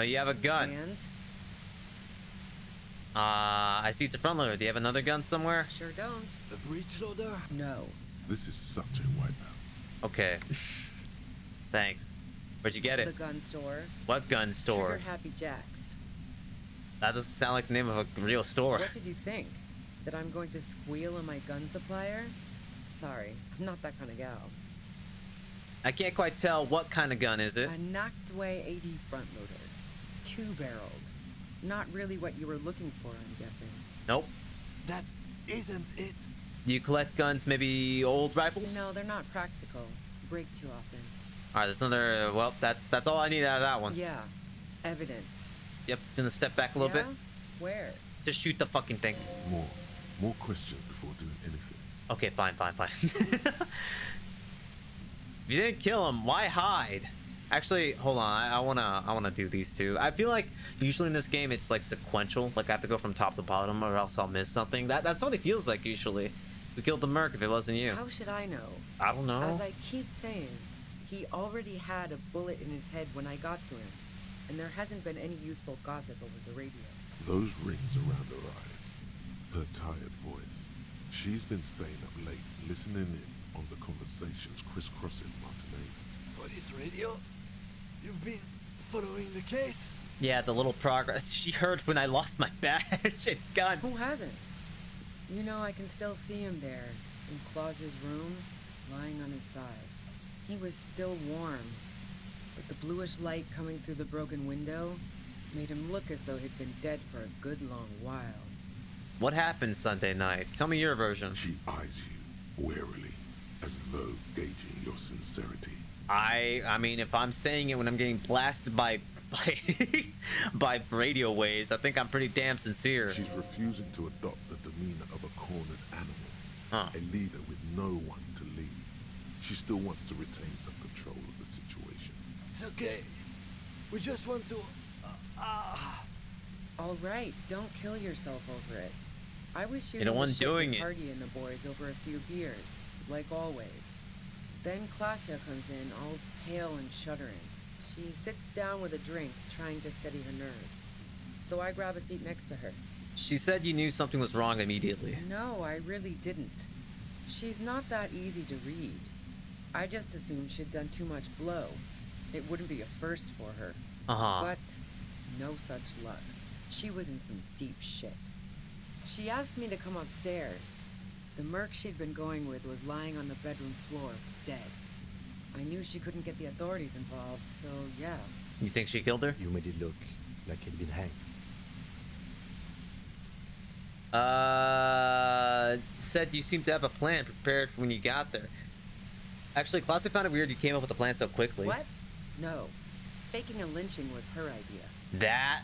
You have a gun. And? I see it's a front loader. Do you have another gun somewhere? Sure don't. The breech loader? No. This is such a wipeout. Okay. Thanks. Where'd you get it? The gun store. What gun store? Trigger Happy Jacks. That doesn't sound like the name of a real store. What did you think? That I'm going to squeal on my gun supplier? Sorry, I'm not that kind of gal. I can't quite tell what kind of gun is it. A Nachtway 80 front loader. Two-barreled. Not really what you were looking for, I'm guessing. Nope. That isn't it. Do you collect guns, maybe old rifles? No, they're not practical. break too often. All right, there's another. Well, that's all I need out of that one. Yeah, evidence. Yep, gonna step back a little bit. Where? Just shoot the fucking thing. More questions before doing anything. Okay, fine. If you didn't kill him, why hide? Actually, hold on. I wanna do these two. I feel like usually in this game it's like sequential. Like I have to go from top to bottom, or else I'll miss something. That's what it feels like usually. We killed the merc if it wasn't you. How should I know? I don't know. As I keep saying, he already had a bullet in his head when I got to him, and there hasn't been any useful gossip over the radio. Those rings around her eyes, her tired voice. She's been staying up late, listening in on the conversations crisscrossing Martinez. Police radio? You've been following the case? Yeah, the little progress she heard when I lost my badge and gun. Who hasn't? You know, I can still see him there, in Claus's room, lying on his side. He was still warm, but the bluish light coming through the broken window made him look as though he'd been dead for a good long while. What happened Sunday night? Tell me your version. She eyes you warily, as though gauging your sincerity. I mean, if I'm saying it when I'm getting blasted by by radio waves, I think I'm pretty damn sincere. She's refusing to adopt the demeanor of a cornered animal, a leader with no one to lead. She still wants to retain some control of the situation. It's okay. We just want to... All right, don't kill yourself over it. I was You're the one doing it. Party and the boys over a few beers, like always. Then Klasha comes in, all pale and shuddering. She sits down with a drink, trying to steady her nerves. So I grab a seat next to her. She said you knew something was wrong immediately. No, I really didn't. She's not that easy to read. I just assumed she'd done too much blow. It wouldn't be a first for her. But no such luck. She was in some deep shit. She asked me to come upstairs. The merc she'd been going with was lying on the bedroom floor, dead. I knew she couldn't get the authorities involved, so yeah. You think she killed her? You made it look like he'd been hanged. Said you seemed to have a plan prepared for when you got there. Actually, Classy found it weird you came up with the plan so quickly. What? No. Faking a lynching was her idea. That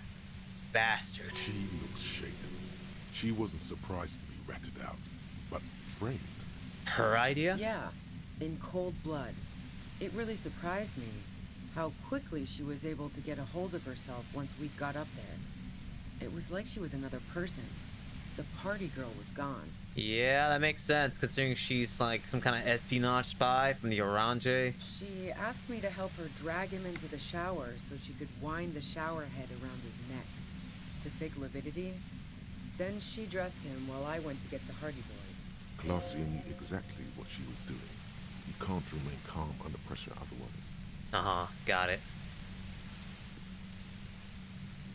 bastard. She looks shaken. She wasn't surprised to be ratted out, but framed. Her idea? Yeah, in cold blood. It really surprised me how quickly she was able to get a hold of herself once we got up there. It was like she was another person. The party girl was gone. Yeah, that makes sense, considering she's like some kind of espionage spy from the Orange. She asked me to help her drag him into the shower so she could wind the shower head around his neck to fake lividity. Then she dressed him while I went to get the Hardy Boys. Glacia knew exactly what she was doing. You can't remain calm under pressure otherwise. Got it.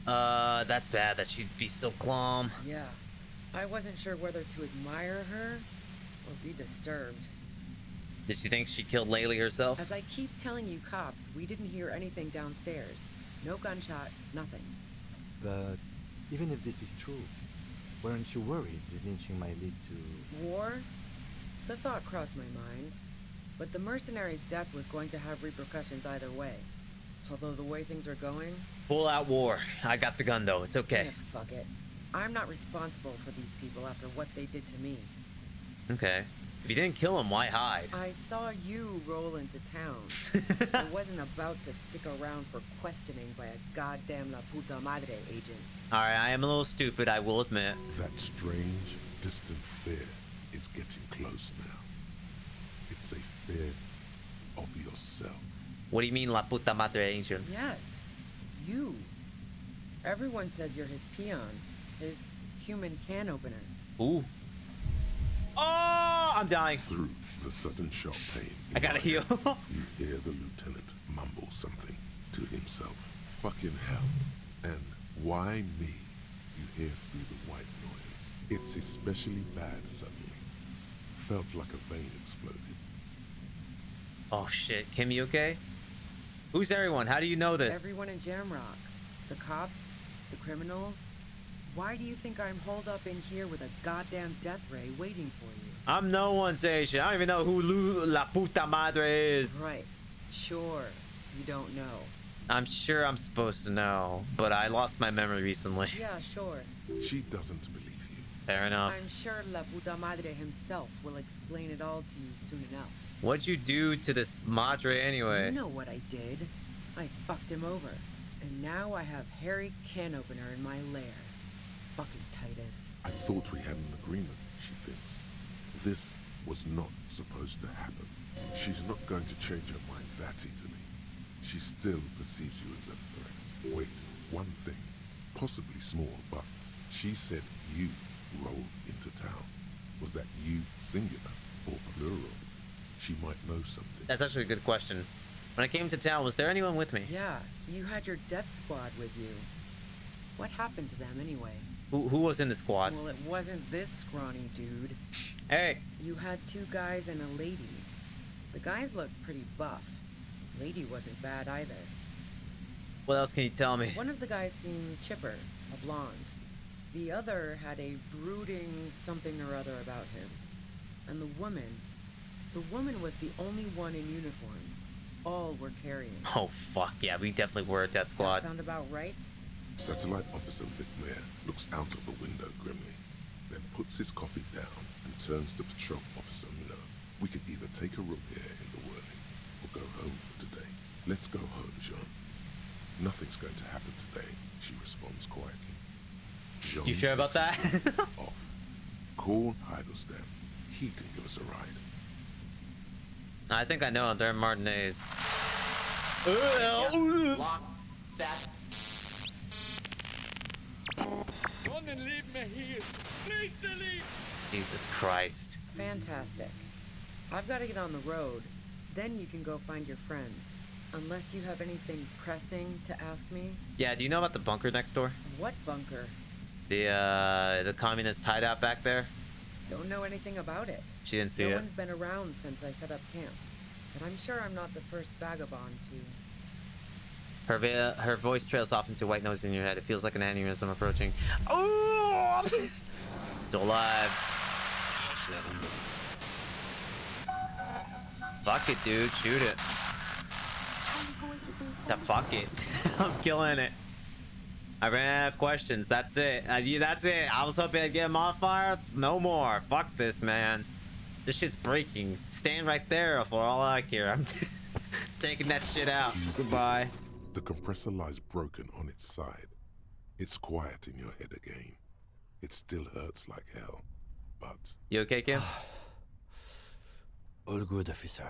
That's bad that she'd be so calm. Yeah. I wasn't sure whether to admire her or be disturbed. Did she think she killed Laylee herself? As I keep telling you cops, we didn't hear anything downstairs. No gunshot, nothing. But even if this is true, weren't you worried this lynching might lead to... War? The thought crossed my mind. But the mercenary's death was going to have repercussions either way. Although the way things are going... Full out war. I got the gun though, it's okay. Yeah, fuck it. I'm not responsible for these people after what they did to me. Okay. If you didn't kill him, why hide? I saw you roll into town. I wasn't about to stick around for questioning by a goddamn La Puta Madre agent. Alright, I am a little stupid, I will admit. That strange, distant fear is getting close now. It's a fear of yourself. What do you mean, La Puta Madre agent? Yes. You. Everyone says you're his peon. His human can opener. Ooh. Oh, I'm dying. Through the sudden sharp pain, I gotta heal. You hear the lieutenant mumble something to himself. Fucking hell. And why me? You hear through the white noise. It's especially bad suddenly. Felt like a vein exploded. Oh shit. Kim, you okay? Who's everyone? How do you know this? Everyone in Jamrock. The cops, the criminals. Why do you think I'm holed up in here with a goddamn death ray waiting for you? I'm no one's Asian. I don't even know who La Puta Madre is. Right. Sure. You don't know. I'm sure I'm supposed to know, but I lost my memory recently. Yeah, sure. She doesn't believe you. Fair enough. I'm sure La Puta Madre himself will explain it all to you soon enough. What'd you do to this Madre anyway? You know what I did. I fucked him over. And now I have Harry Can Opener in my lair. Fucking Titus. I thought we had an agreement, she thinks. This was not supposed to happen. She's not going to change her mind that easily. She still perceives you as a threat. Wait, one thing, possibly small, but she said you rolled into town. Was that you singular or plural? She might know something. That's actually a good question. When I came to town, was there anyone with me? Yeah, you had your death squad with you. What happened to them anyway? Who was in the squad? Well, it wasn't this scrawny dude. Hey! You had 2 guys and a lady. The guys looked pretty buff. Lady wasn't bad either. What else can you tell me? One of the guys seemed chipper, a blonde. The other had a brooding something or other about him. And the woman was the only one in uniform. All were carrying. Oh fuck, yeah, we definitely were a death squad. That sound about right? Satellite Officer Vic Mayer looks out of the window grimly, then puts his coffee down and turns to Patrol Officer Miller. We can either take a room here in the whirling or go home for today. Let's go home, Jean. Nothing's going to happen today, she responds quietly. Jean You sure about that? off. Call Heidelstein. He can give us a ride. I think I know him. They're in Martinez. Lock, set. Don't leave me here. Please leave. Jesus Christ. Fantastic. I've got to get on the road. Then you can go find your friends. Unless you have anything pressing to ask me. Yeah, do you know about the bunker next door? What bunker? The communist hideout back there? Don't know anything about it. She didn't see it. No one's been around since I set up camp. But I'm sure I'm not the first vagabond to... Her voice trails off into white noise in your head. It feels like an aneurysm approaching. Oh! Still alive. Fuck it, dude. Shoot it. Yeah, fuck it. I'm killing it. I ran out of questions. That's it. That's it. I was hoping I'd get a modifier. No more. Fuck this, man. This shit's breaking. Stand right there for all I care. I'm taking that shit out. Goodbye. The compressor lies broken on its side. It's quiet in your head again. It still hurts like hell, but... You okay, Kim? All good, officer.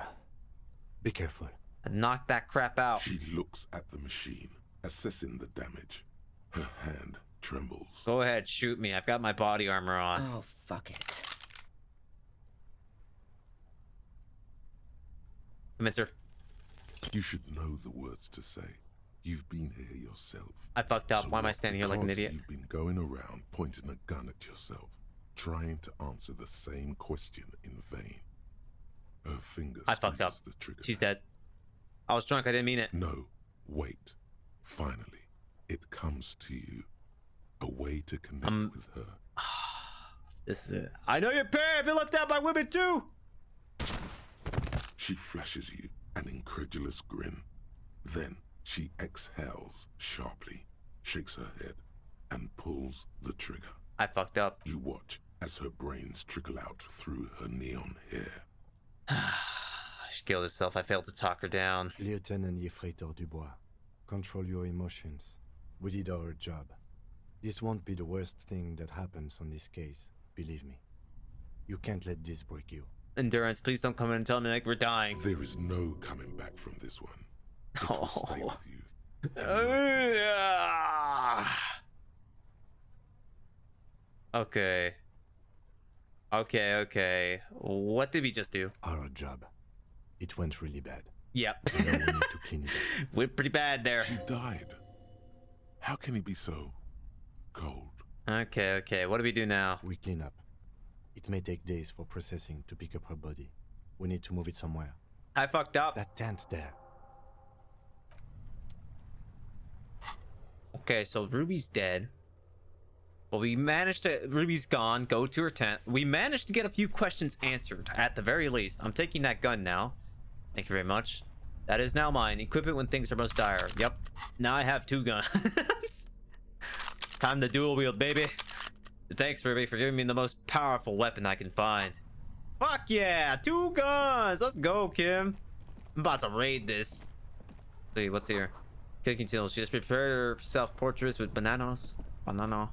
Be careful. Knock that crap out. She looks at the machine, assessing the damage. Her hand trembles. Go ahead, shoot me. I've got my body armor on. Oh, fuck it. Commencer. You should know the words to say. You've been here yourself. I fucked up. So Why am I standing here like an idiot? You've been going around pointing a gun at yourself, trying to answer the same question in vain. Her finger I fucked up. the trigger. She's dead. I was drunk. I didn't mean it. No, wait. Finally, it comes to you. A way to connect with her. This is it. I know you're paid. I've been left out by women too. She flashes you an incredulous grin. Then she exhales sharply, shakes her head, and pulls the trigger. I fucked up. You watch as her brains trickle out through her neon hair. She killed herself. I failed to talk her down. Lieutenant Yefreitor Dubois, control your emotions. We did our job. This won't be the worst thing that happens on this case, believe me. You can't let this break you. Endurance, please don't come in and tell me like we're dying. There is no coming back from this one. It will stay with you. Okay. Okay. What did we just do? Our job. It went really bad. Yep. Now we need to clean it up. Went pretty bad there. She died. How can he be so cold? Okay. What do we do now? We clean up. It may take days for processing to pick up her body. We need to move it somewhere. I fucked up. That tent there. Okay, so Ruby's dead. Well, we managed to... Ruby's gone. Go to her tent. We managed to get a few questions answered, at the very least. I'm taking that gun now. Thank you very much. That is now mine. Equip it when things are most dire. Yep. Now I have 2 guns. Time to dual wield, baby. Thanks, Ruby, for giving me the most powerful weapon I can find. Fuck yeah! 2 guns! Let's go, Kim. I'm about to raid this. Let's see, what's here? Cooking tools. She just prepared herself portraits with bananas. Banana.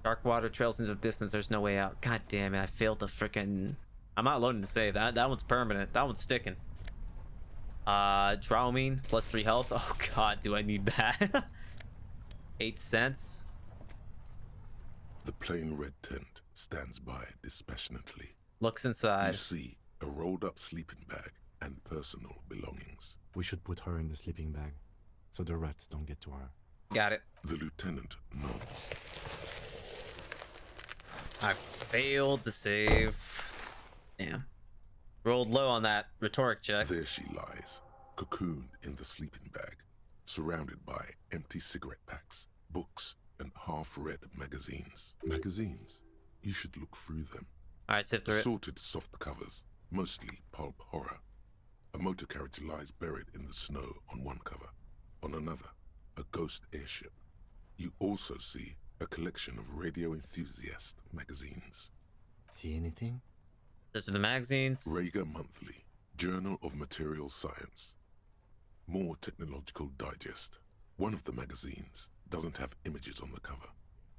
Dark water trails into the distance. There's no way out. God damn it. I failed the freaking... I'm not loading to save. That one's permanent. That one's sticking. Dramamine. Plus 3 health. Oh god, do I need that? 8 cents. The plain red tent stands by dispassionately. Looks inside. You see a rolled-up sleeping bag and personal belongings. We should put her in the sleeping bag, so the rats don't get to her. Got it. The lieutenant nods. I failed to save. Damn. Rolled low on that rhetoric check. There she lies, cocooned in the sleeping bag, surrounded by empty cigarette packs, books, and half-read magazines. Magazines. You should look through them. Alright, sift through it. Sorted soft covers, mostly pulp horror. A motor carriage lies buried in the snow on one cover. On another, a ghost airship. You also see a collection of radio enthusiast magazines. See anything? Those are the magazines. Rager Monthly, Journal of Material Science. More Technological Digest. One of the magazines doesn't have images on the cover.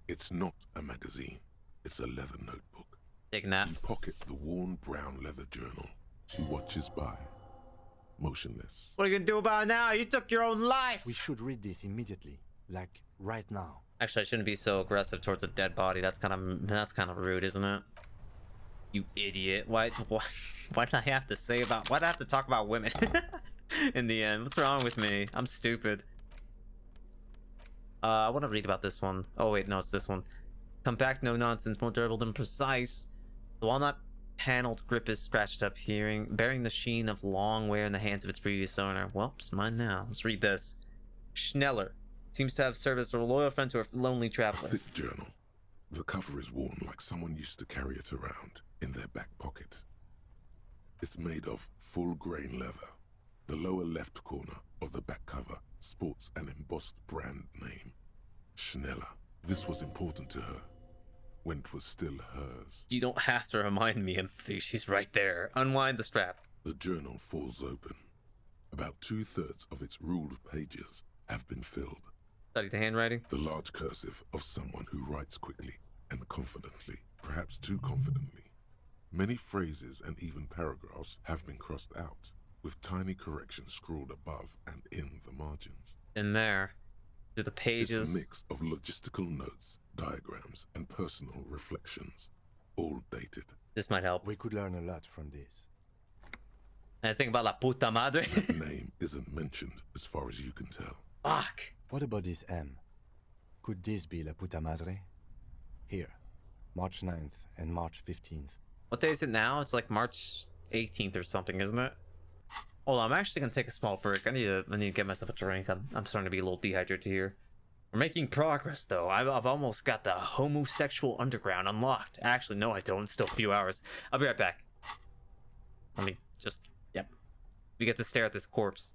It's not a magazine. It's a leather notebook. Taking that. You pocket the worn brown leather journal. She watches by, motionless. What are you gonna do about it now? You took your own life! We should read this immediately. Like, right now. Actually, I shouldn't be so aggressive towards a dead body. That's kind of rude, isn't it? You idiot. Why did I have to say about... Why'd I have to talk about women? In the end. What's wrong with me? I'm stupid. I want to read about this one. Oh, wait. No, it's this one. Compact, no nonsense, more durable than precise. The walnut paneled grip is scratched up, bearing the sheen of long wear in the hands of its previous owner. Well, it's mine now. Let's read this. Schneller. Seems to have served as a loyal friend to a lonely traveler. A thick journal. The cover is worn like someone used to carry it around in their back pocket. It's made of full-grain leather. The lower left corner of the back cover sports an embossed brand name. Schneller. This was important to her when it was still hers. You don't have to remind me, Empathy. She's right there. Unwind the strap. The journal falls open. About 2/3 of its ruled pages have been filled. Study the handwriting. The large cursive of someone who writes quickly and confidently, perhaps too confidently. Many phrases and even paragraphs have been crossed out, with tiny corrections scrawled above and in the margins. In there. To the pages. It's a mix of logistical notes, diagrams, and personal reflections, all dated. This might help. We could learn a lot from this. Anything about la puta madre? That name isn't mentioned as far as you can tell. Fuck. What about this M? Could this be la puta madre? Here, March 9th and March 15th. What day is it now? It's like March 18th or something, isn't it? Hold on, I'm actually gonna take a small break. I need to get myself a drink. I'm starting to be a little dehydrated here. We're making progress, though. I've almost got the homosexual underground unlocked. Actually, no, I don't. It's still a few hours. I'll be right back. Let me just... Yep. We get to stare at this corpse.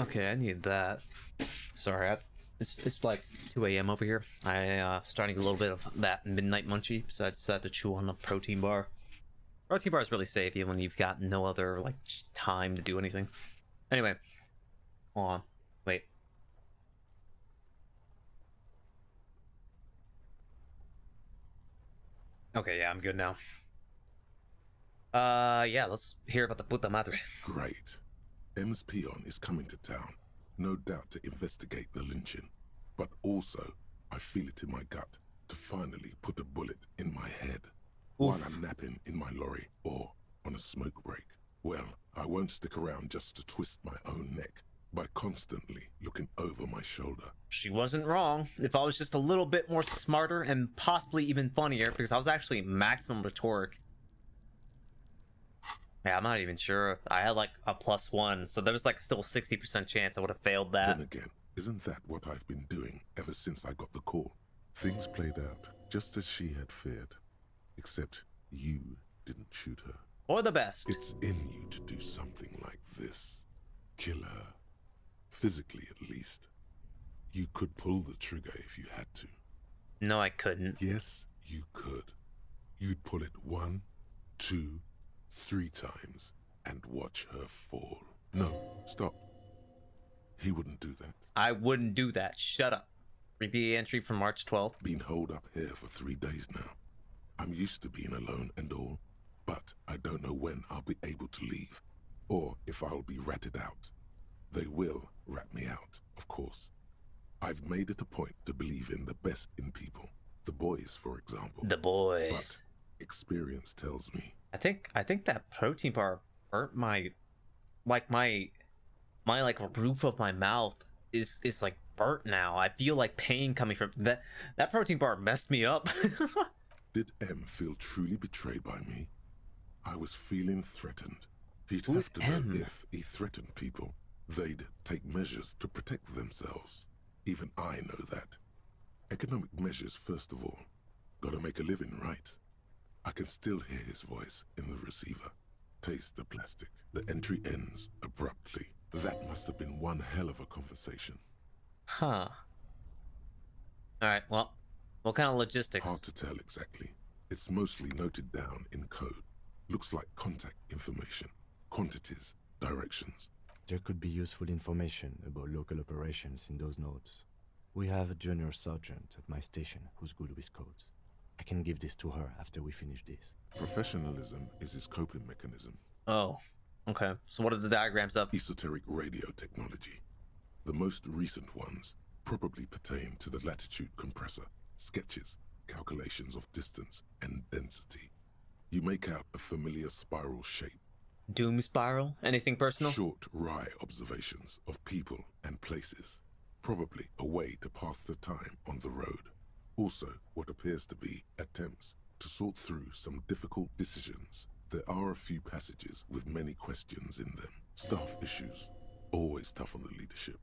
Okay, I need that. Sorry, it's like 2 a.m. over here. I starting a little bit of that midnight munchie, so I decided to chew on a protein bar. Protein bar is really safe even when you've got no other like time to do anything. Anyway, hold on, wait. Okay, yeah, I'm good now. Yeah, let's hear about the puta madre. Great. M's peon is coming to town, no doubt to investigate the lynching. But also, I feel it in my gut to finally put a bullet in my head while I'm napping in my lorry or on a smoke break. Well, I won't stick around just to twist my own neck by constantly looking over my shoulder. She wasn't wrong. If I was just a little bit more smarter and possibly even funnier, because I was actually maximum rhetoric. Yeah, I'm not even sure. I had like a +1, so there was like still a 60% chance I would have failed that. Then again, isn't that what I've been doing ever since I got the call? Things played out just as she had feared, except you didn't shoot her. Or the best. It's in you to do something like this. Kill her. Physically, at least. You could pull the trigger if you had to. No, I couldn't. Yes, you could. You'd pull it 1, 2, 3 times and watch her fall. No, stop. He wouldn't do that. I wouldn't do that. Shut up. Read the entry from March 12th. Been holed up here for 3 days now. I'm used to being alone and all, but I don't know when I'll be able to leave, or if I'll be ratted out. They will rat me out, of course. I've made it a point to believe in the best in people. The boys, for example. The boys. But experience tells me. I think that protein bar burnt my roof of my mouth is like burnt now. I feel like pain coming from that. That protein bar messed me up. Did M feel truly betrayed by me? I was feeling threatened. He'd Who's have to know M? if he threatened people, they'd take measures to protect themselves. Even I know that. Economic measures first of all. Gotta make a living, right? I can still hear his voice in the receiver. Taste the plastic. The entry ends abruptly. That must have been one hell of a conversation. Huh. Alright, well, what kind of logistics? Hard to tell exactly. It's mostly noted down in code. Looks like contact information, quantities, directions. There could be useful information about local operations in those notes. We have a junior sergeant at my station who's good with codes. I can give this to her after we finish this. Professionalism is his coping mechanism. Oh, okay. So what are the diagrams of? Esoteric radio technology. The most recent ones probably pertain to the latitude compressor, sketches, calculations of distance and density. You make out a familiar spiral shape. Doom spiral? Anything personal? Short, wry observations of people and places. Probably a way to pass the time on the road. Also, what appears to be attempts to sort through some difficult decisions. There are a few passages with many questions in them. Staff issues. Always tough on the leadership.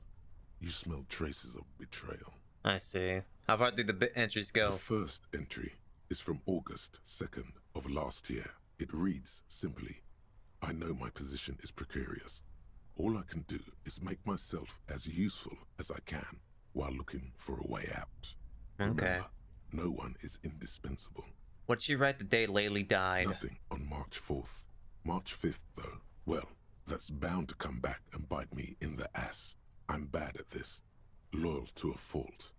You smell traces of betrayal. I see. How far did the bit entries go? The first entry is from August 2nd of last year. It reads simply, I know my position is precarious. All I can do is make myself as useful as I can while looking for a way out. Okay. Remember, no one is indispensable. What'd you write the day Laylee died? Nothing on March 4th. March 5th, though, well, that's bound to come back and bite me in the ass. I'm bad at this. Loyal to a fault.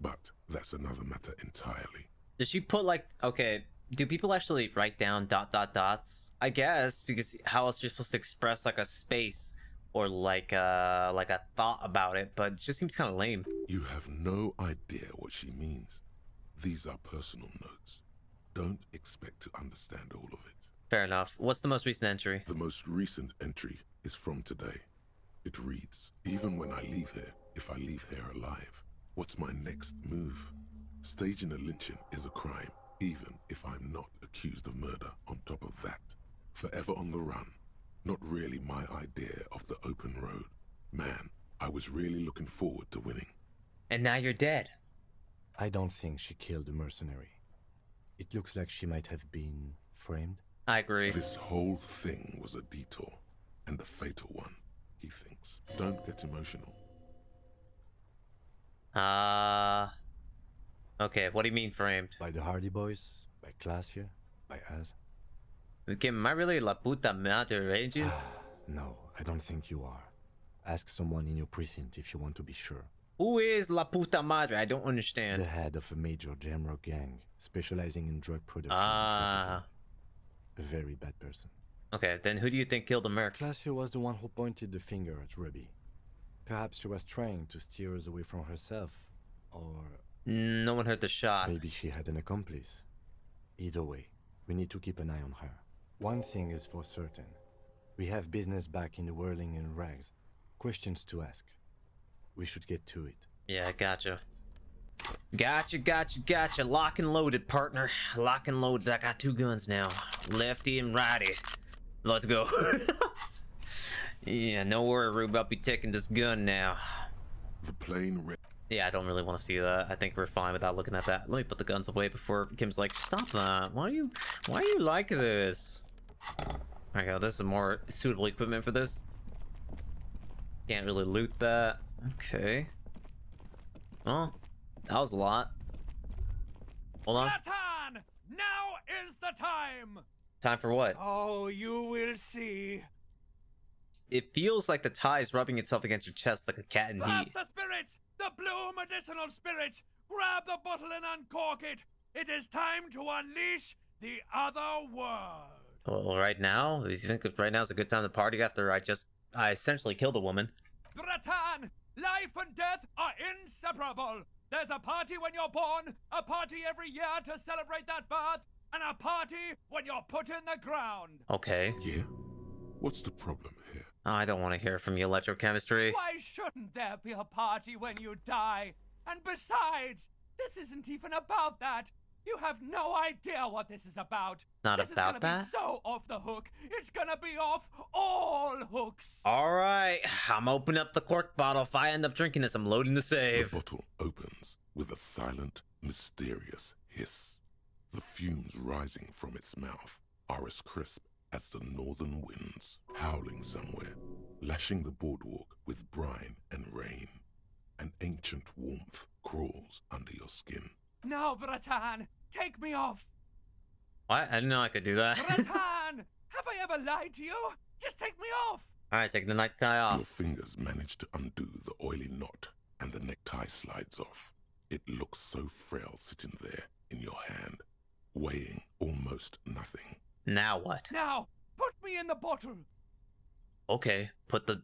But that's another matter entirely. Did she put like, okay, do people actually write down ... dots? I guess, because how else you're supposed to express like a space or like a thought about it, but it just seems kind of lame. You have no idea what she means. These are personal notes. Don't expect to understand all of it. Fair enough. What's the most recent entry? The most recent entry is from today. It reads, even when I leave here, if I leave here alive, what's my next move? Staging a lynching is a crime, even if I'm not accused of murder on top of that. Forever on the run. Not really my idea of the open road. Man, I was really looking forward to winning. And now you're dead. I don't think she killed the mercenary. It looks like she might have been framed. I agree. This whole thing was a detour, and a fatal one. he thinks. Don't get emotional. Okay, what do you mean framed? By the Hardy Boys? By Glacier? By us? Okay, am I really la puta madre agent? No, I don't think you are. Ask someone in your precinct if you want to be sure. Who is la puta madre? I don't understand. The head of a major Jamrock gang, specializing in drug production and trafficking. A very bad person. Okay, then who do you think killed America? Glacier was the one who pointed the finger at Ruby. Perhaps she was trying to steer us away from herself, or... No one heard the shot. Maybe she had an accomplice. Either way, we need to keep an eye on her. One thing is for certain. We have business back in the whirling and rags. Questions to ask. We should get to it. Yeah, gotcha. Gotcha. Lock and loaded, partner. Lock and loaded. I got 2 guns now. Lefty and righty. Let's go. Yeah, no worry, Rube. I'll be taking this gun now. The plane Yeah, I don't really want to see that. I think we're fine without looking at that. Let me put the guns away before Kim's like, stop that. Why are you like this? There you go. This is more suitable equipment for this. Can't really loot that. Okay. Well, that was a lot. Hold on. Zlatan! Now is the time! Time for what? Oh, you will see. It feels like the tie is rubbing itself against your chest like a cat in Pass heat. the spirits! The blue medicinal spirits! Grab the bottle and uncork it! It is time to unleash the other world! Well, right now? You think right now is a good time to party after I essentially killed a woman? Zlatan! Life and death are inseparable! There's a party when you're born, a party every year to celebrate that birth, and a party when you're put in the ground! Okay. Yeah? What's the problem here? I don't want to hear from you, electrochemistry. Why shouldn't there be a party when you die? And besides, this isn't even about that. You have no idea what this is about. Not this about is gonna that? be so off the hook. It's gonna be off all hooks. All right, I'm opening up the cork bottle. If I end up drinking this, I'm loading the save. The bottle opens with a silent, mysterious hiss. The fumes rising from its mouth are as crisp as the northern winds, howling somewhere, lashing the boardwalk with brine and rain. An ancient warmth crawls under your skin. No, Zlatan, take me off. What? I didn't know I could do that. Zlatan, have I ever lied to you? Just take me off. All right, take the necktie off. Your fingers manage to undo the oily knot, and the necktie slides off. It looks so frail sitting there in your hand, weighing almost nothing. Now what? Now, put me in the bottle. Okay, put the...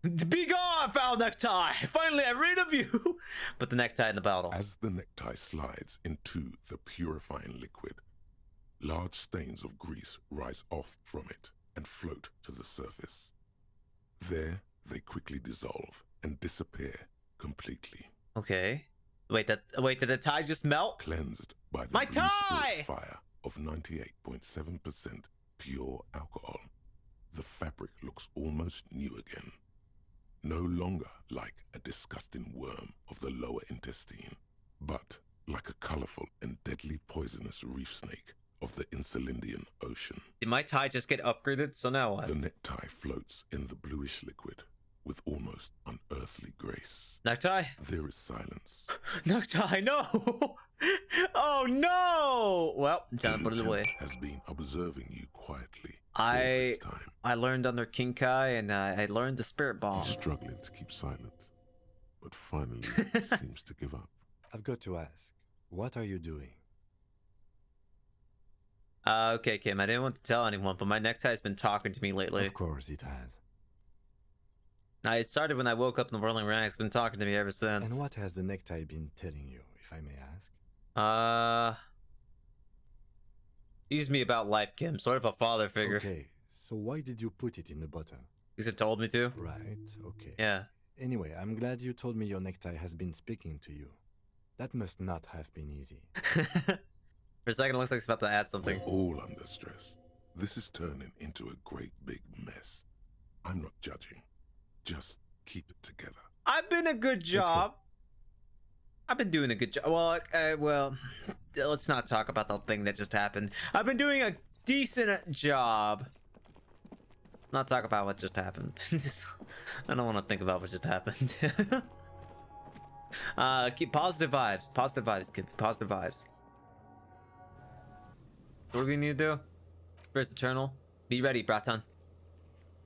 Be gone, foul necktie! Finally, I'm rid of you! Put the necktie in the bottle. As the necktie slides into the purifying liquid, large stains of grease rise off from it and float to the surface. There, they quickly dissolve and disappear completely. Okay. Wait, did the tie just melt? Cleansed by the My blue tie! spirit fire of 98.7% pure alcohol. The fabric looks almost new again. No longer like a disgusting worm of the lower intestine, but like a colorful and deadly poisonous reef snake of the Insulindian Ocean. Did my tie just get upgraded? So now what? The necktie floats in the bluish liquid with almost unearthly grace. Necktie? There is silence. Necktie, no! Oh no! Well, time to put it away. Has been observing you quietly all this time. I learned under King Kai, and I learned the spirit bomb. He's struggling to keep silent, but finally seems to give up. I've got to ask, what are you doing? Okay, Kim, I didn't want to tell anyone, but my necktie been talking to me lately. Of course it has. It started when I woke up in the Whirling Rags. It's been talking to me ever since. And what has the necktie been telling you, if I may ask? Teases me about life, Kim. Sort of a father figure. Okay, so why did you put it in the bottle? Because it told me to. Right, okay. Yeah. Anyway, I'm glad you told me your necktie has been speaking to you. That must not have been easy. For a second, it looks like it's about to add something. We're all under stress. This is turning into a great big mess. I'm not judging. Just keep it together. I've been a good job. I've been doing a good job. Well, let's not talk about the thing that just happened. I've been doing a decent job. not talk about what just happened. I don't want to think about what just happened. Keep positive vibes. Positive vibes, kids. Positive vibes. What do we need to do? First Eternal. Be ready, Bratan.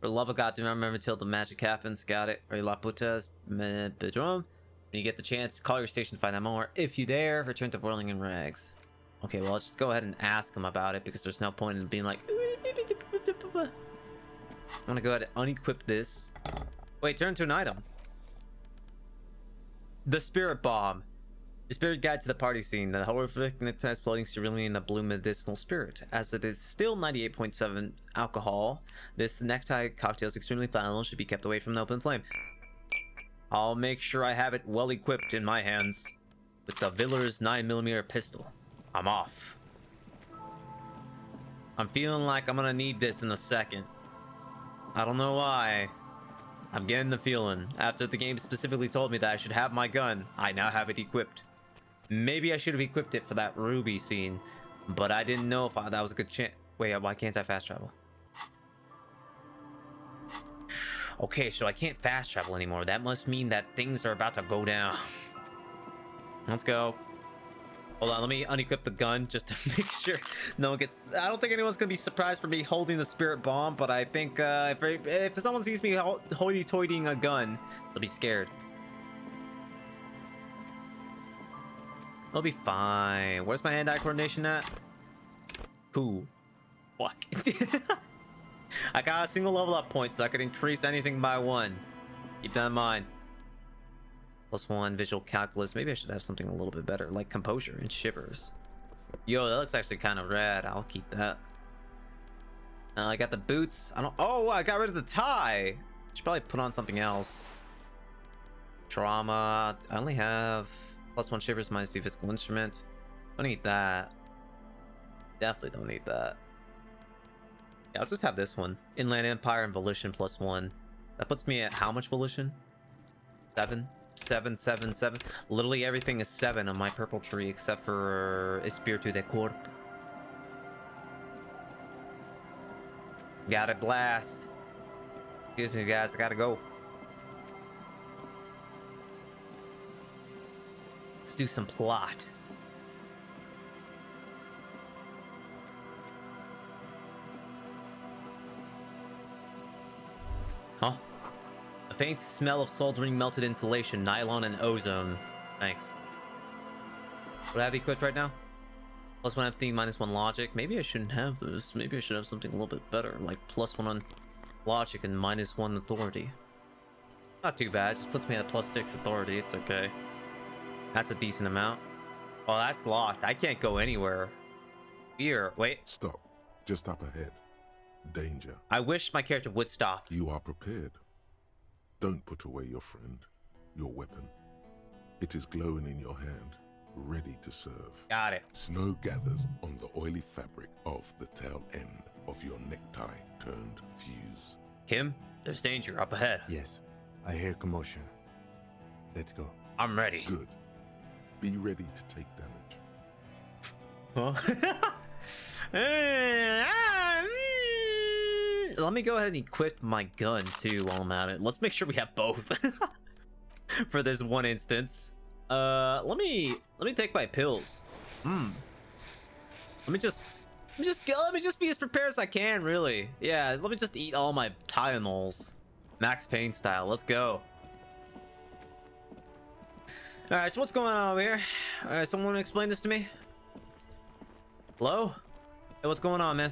For the love of God, do not remember until the magic happens. Got it. Or La Putas. Bedroom. When you get the chance, call your station to find out more. If you dare, return to Whirling in Rags. Okay, well, let's just go ahead and ask him about it because there's no point in being like... I'm gonna go ahead and unequip this. Wait, turn to an item. The Spirit Bomb. The spirit guide to the party scene. The horrific necktie floating serenely in the blue medicinal spirit. As it is still 98.7 alcohol, this necktie cocktail is extremely flammable and should be kept away from the open flame. I'll make sure I have it well equipped in my hands with the Villar's 9mm pistol. I'm off. I'm feeling like I'm gonna need this in a second. I don't know why. I'm getting the feeling. After the game specifically told me that I should have my gun, I now have it equipped. Maybe I should have equipped it for that Ruby scene, but I didn't know if that was a good chance. Wait, why can't I fast travel? Okay, so I can't fast travel anymore. That must mean that things are about to go down. Let's go. Hold on, let me unequip the gun just to make sure no one gets... I don't think anyone's gonna be surprised for me holding the spirit bomb, but I think if someone sees me hoity-toitying a gun, they'll be scared. They'll be fine. Where's my hand-eye coordination at? Cool. Fuck. I got a single level up point, so I could increase anything by 1. Keep that in mind. +1 visual calculus. Maybe I should have something a little bit better, like composure and shivers. Yo, that looks actually kind of rad. I'll keep that. I got the boots. Oh, I got rid of the tie. Should probably put on something else. Trauma. I only have +1 shivers, -2 physical instrument. Don't need that. Definitely don't need that. Yeah, I'll just have this one. Inland Empire and Volition +1. That puts me at how much Volition? 7? 7, 7, 7. Literally everything is 7 on my purple tree except for Espiritu de Corp. Got it, blast. Excuse me, guys, I gotta go. Let's do some plot. Huh? A faint smell of soldering, melted insulation, nylon, and ozone. Thanks. What do I have equipped right now? +1 empathy, -1 logic. Maybe I shouldn't have this. Maybe I should have something a little bit better, like +1 on logic and -1 authority. Not too bad. Just puts me at a +6 authority. It's okay. That's a decent amount. Oh, that's locked. I can't go anywhere. Here, wait. Stop. Just up ahead. Danger. I wish my character would stop. You are prepared. Don't put away your friend, your weapon. It is glowing in your hand, ready to serve. Got it. Snow gathers on the oily fabric of the tail end of your necktie turned fuse. Kim, there's danger up ahead. Yes, I hear commotion. Let's go. I'm ready. Good. Be ready to take damage. Huh? Let me go ahead and equip my gun too while I'm at it. Let's make sure we have both for this one instance. Let me take my pills. Let me just be as prepared as I can, really. Yeah, let me just eat all my Tylenols. Max Payne style. Let's go. Alright, so what's going on over here? Alright, someone wanna explain this to me? Hello? Hey, what's going on, man?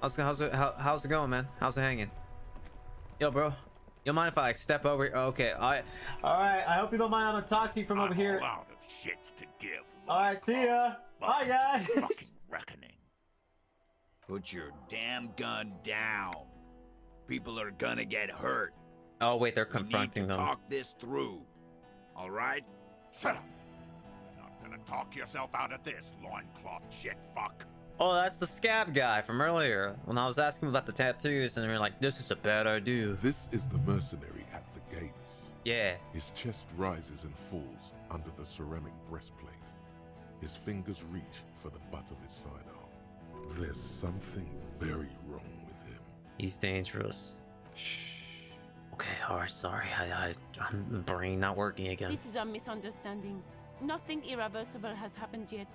How's it going, man? How's it hanging? Yo, bro. You mind if I step over here? Okay, alright. Alright, I hope you don't mind. I'm gonna talk to you from over here. I'm out of shits to give. Alright, see ya. Bye, guys. Fucking reckoning. Put your damn gun down. People are gonna get hurt. Oh, wait, they're confronting them. Talk this through. All right? Shut up. You're not gonna talk yourself out of this, loincloth shit fuck. Oh, that's the scab guy from earlier when I was asking about the tattoos, and they were like, "This is a bad idea." This is the mercenary at the gates. Yeah. His chest rises and falls under the ceramic breastplate. His fingers reach for the butt of his sidearm. There's something very wrong with him. He's dangerous. Okay, alright, sorry. I'm brain not working again. This is a misunderstanding. Nothing irreversible has happened yet.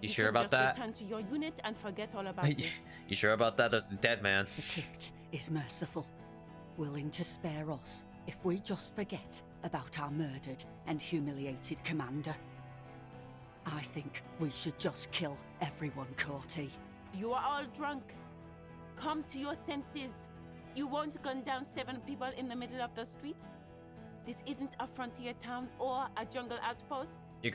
You sure can about just that? Return to your unit and forget all about this. You sure about that? There's a dead man. The Kict is merciful, willing to spare us if we just forget about our murdered and humiliated commander. I think we should just kill everyone, Corty. You are all drunk. Come to your senses. You won't gun down 7 people in the middle of the street. This isn't a frontier town or a jungle outpost. You're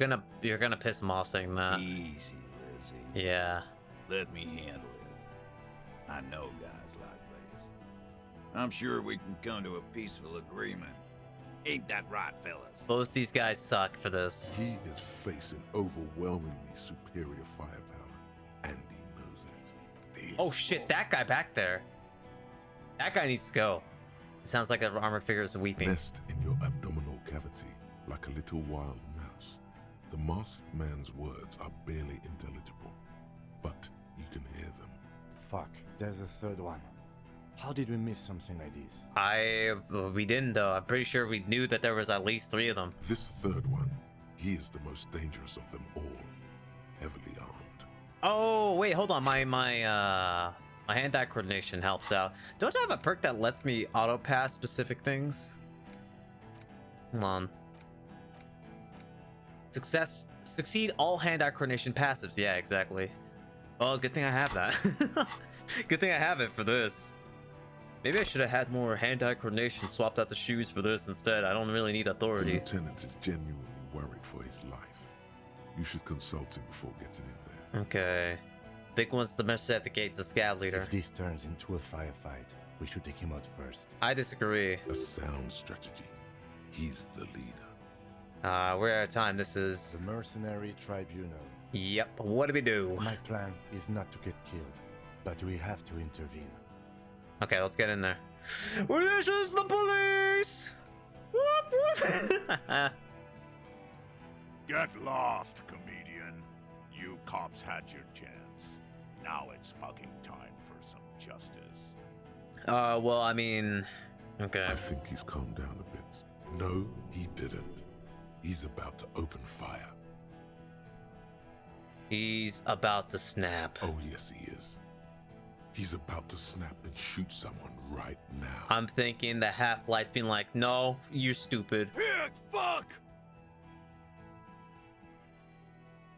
gonna piss him off saying that. Easy, Lizzie. Yeah. Let me handle it. I know guys like this. I'm sure we can come to a peaceful agreement. Ain't that right, fellas? Both these guys suck for this. He is facing overwhelmingly superior firepower, and he knows it. Oh shit, that guy back there. That guy needs to go. It sounds like an armored figure is weeping. Nest in your abdominal cavity like a little wild mouse. The masked man's words are barely intelligible, but you can hear them. Fuck, there's a third one. How did we miss something like this? We didn't though. I'm pretty sure we knew that there was at least 3 of them. This third one, he is the most dangerous of them all. Heavily armed. Oh wait, hold on. My hand-eye coordination helps out. Don't I have a perk that lets me auto-pass specific things? Hold on. Succeed all hand-eye coordination passives. Yeah, exactly. Well, good thing I have that. Good thing I have it for this. Maybe I should have had more hand-eye coordination, swapped out the shoes for this instead. I don't really need authority. The lieutenant is genuinely worried for his life. You should consult him before getting in there. Okay. Big one's the message at the gates, the scout leader. If this turns into a firefight, we should take him out first. I disagree. A sound strategy. He's the leader. We're out of time. This is... The Mercenary Tribunal. Yep. What do we do? My plan is not to get killed, but we have to intervene. Okay, let's get in there. This is the police! Whoop, whoop. Get lost, comedian. You cops had your chance. Now it's fucking time for some justice. Well, I mean... Okay. I think he's calmed down a bit. No, he didn't. He's about to open fire. He's about to snap. Oh, yes, he is. He's about to snap and shoot someone right now. I'm thinking the half-light's being like, no, you're stupid. Pig, fuck!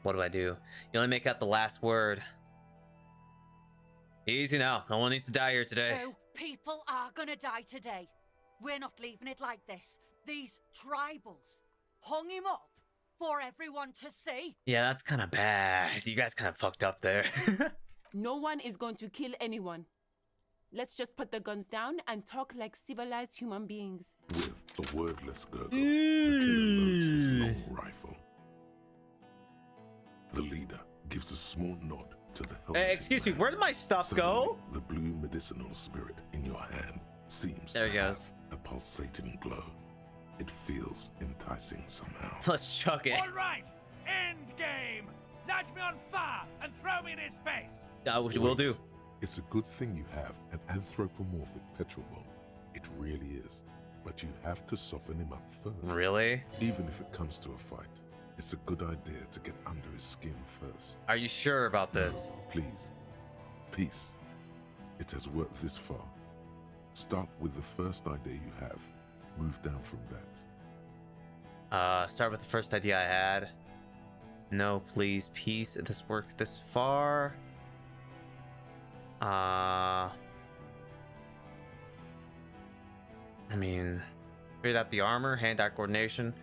What do? You only make out the last word. Easy now. No one needs to die here today. No, people are gonna die today. We're not leaving it like this. These tribals hung him up for everyone to see. Yeah, that's kind of bad. You guys kind of fucked up there. No one is going to kill anyone. Let's just put the guns down and talk like civilized human beings. With a wordless gurgle, the killer loads his long rifle. The leader gives a small nod to the helmet. Hey, excuse me, where did my stuff go? The blue medicinal spirit in your hand seems there he to have goes. a pulsating glow. It feels enticing somehow. Let's chuck it. All right, end game. Light me on fire and throw me in his face. Will do. It's a good thing you have an anthropomorphic petrol bomb. It really is. But you have to soften him up first. Really? Even if it comes to a fight, it's a good idea to get under his skin first. Are you sure about this? No, please. Peace. It has worked this far. Start with the first idea you have. Move down from that. Start with the first idea I had. No, please, peace. This works this far. I mean, figured out the armor, hand-eye coordination.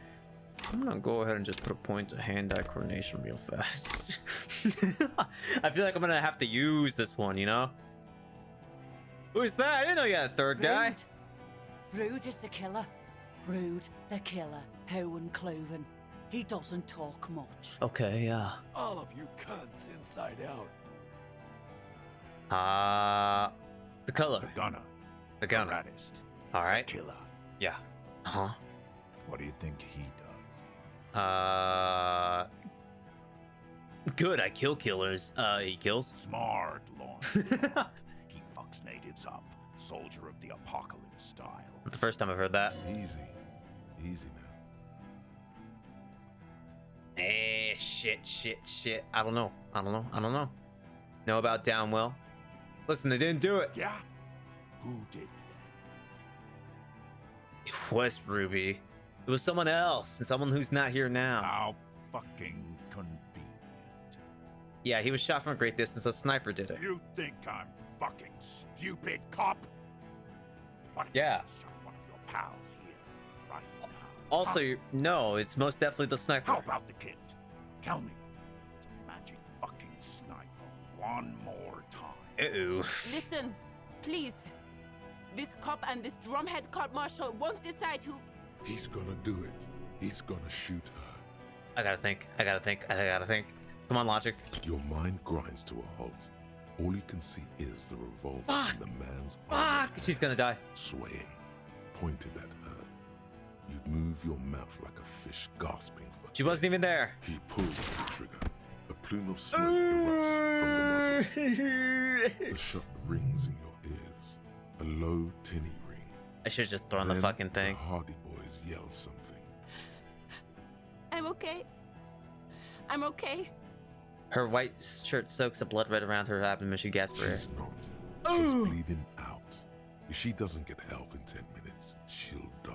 I'm gonna go ahead and just put a point to hand-eye coordination real fast. I feel like I'm gonna have to use this one, you know? Who's that? I didn't know you had a third guy. Rude is the killer. Rude, the killer. Owen Cloven. He doesn't talk much. Okay, yeah. All of you cunts inside out. The color. The gunner. The gunner. The raddest. All right. The killer. Yeah. Uh-huh. What do you think he does? Good. I kill killers. He kills. Smart, Lon. He fucks natives up, soldier of the apocalypse style. Not the first time I've heard that. Easy. Easy now. Shit. I don't know. Know about Downwell. Listen, they didn't do it. Yeah? Who did It was Ruby. It was someone else, and someone who's not here now. How fucking convenient. Yeah, he was shot from a great distance. A sniper did it. You think I'm fucking stupid, cop? What if Yeah. you shot one of your pals here right now? Also, no, it's most definitely the sniper. How about the kid? Tell me. Magic fucking sniper. One more time. Uh-oh. Listen, please. This cop and this drumhead cop marshal won't decide who. He's gonna do it. He's gonna shoot her. I gotta think. Come on, logic. Your mind grinds to a halt. All you can see is the revolver in the man's Fuck! arm, She's gonna die. swaying, pointed at her. You move your mouth like a fish gasping for She wasn't even there. He pulls the trigger. A plume of smoke erupts from the muzzle. The shot rings in your ears. A low, tinny ring. I should have just thrown the Then fucking thing. The Hardy Boys yell something. I'm okay. I'm okay. Her white shirt soaks the blood red around her abdomen. She gasps for air. She's not. She's bleeding out. If she doesn't get help in 10 minutes, she'll die.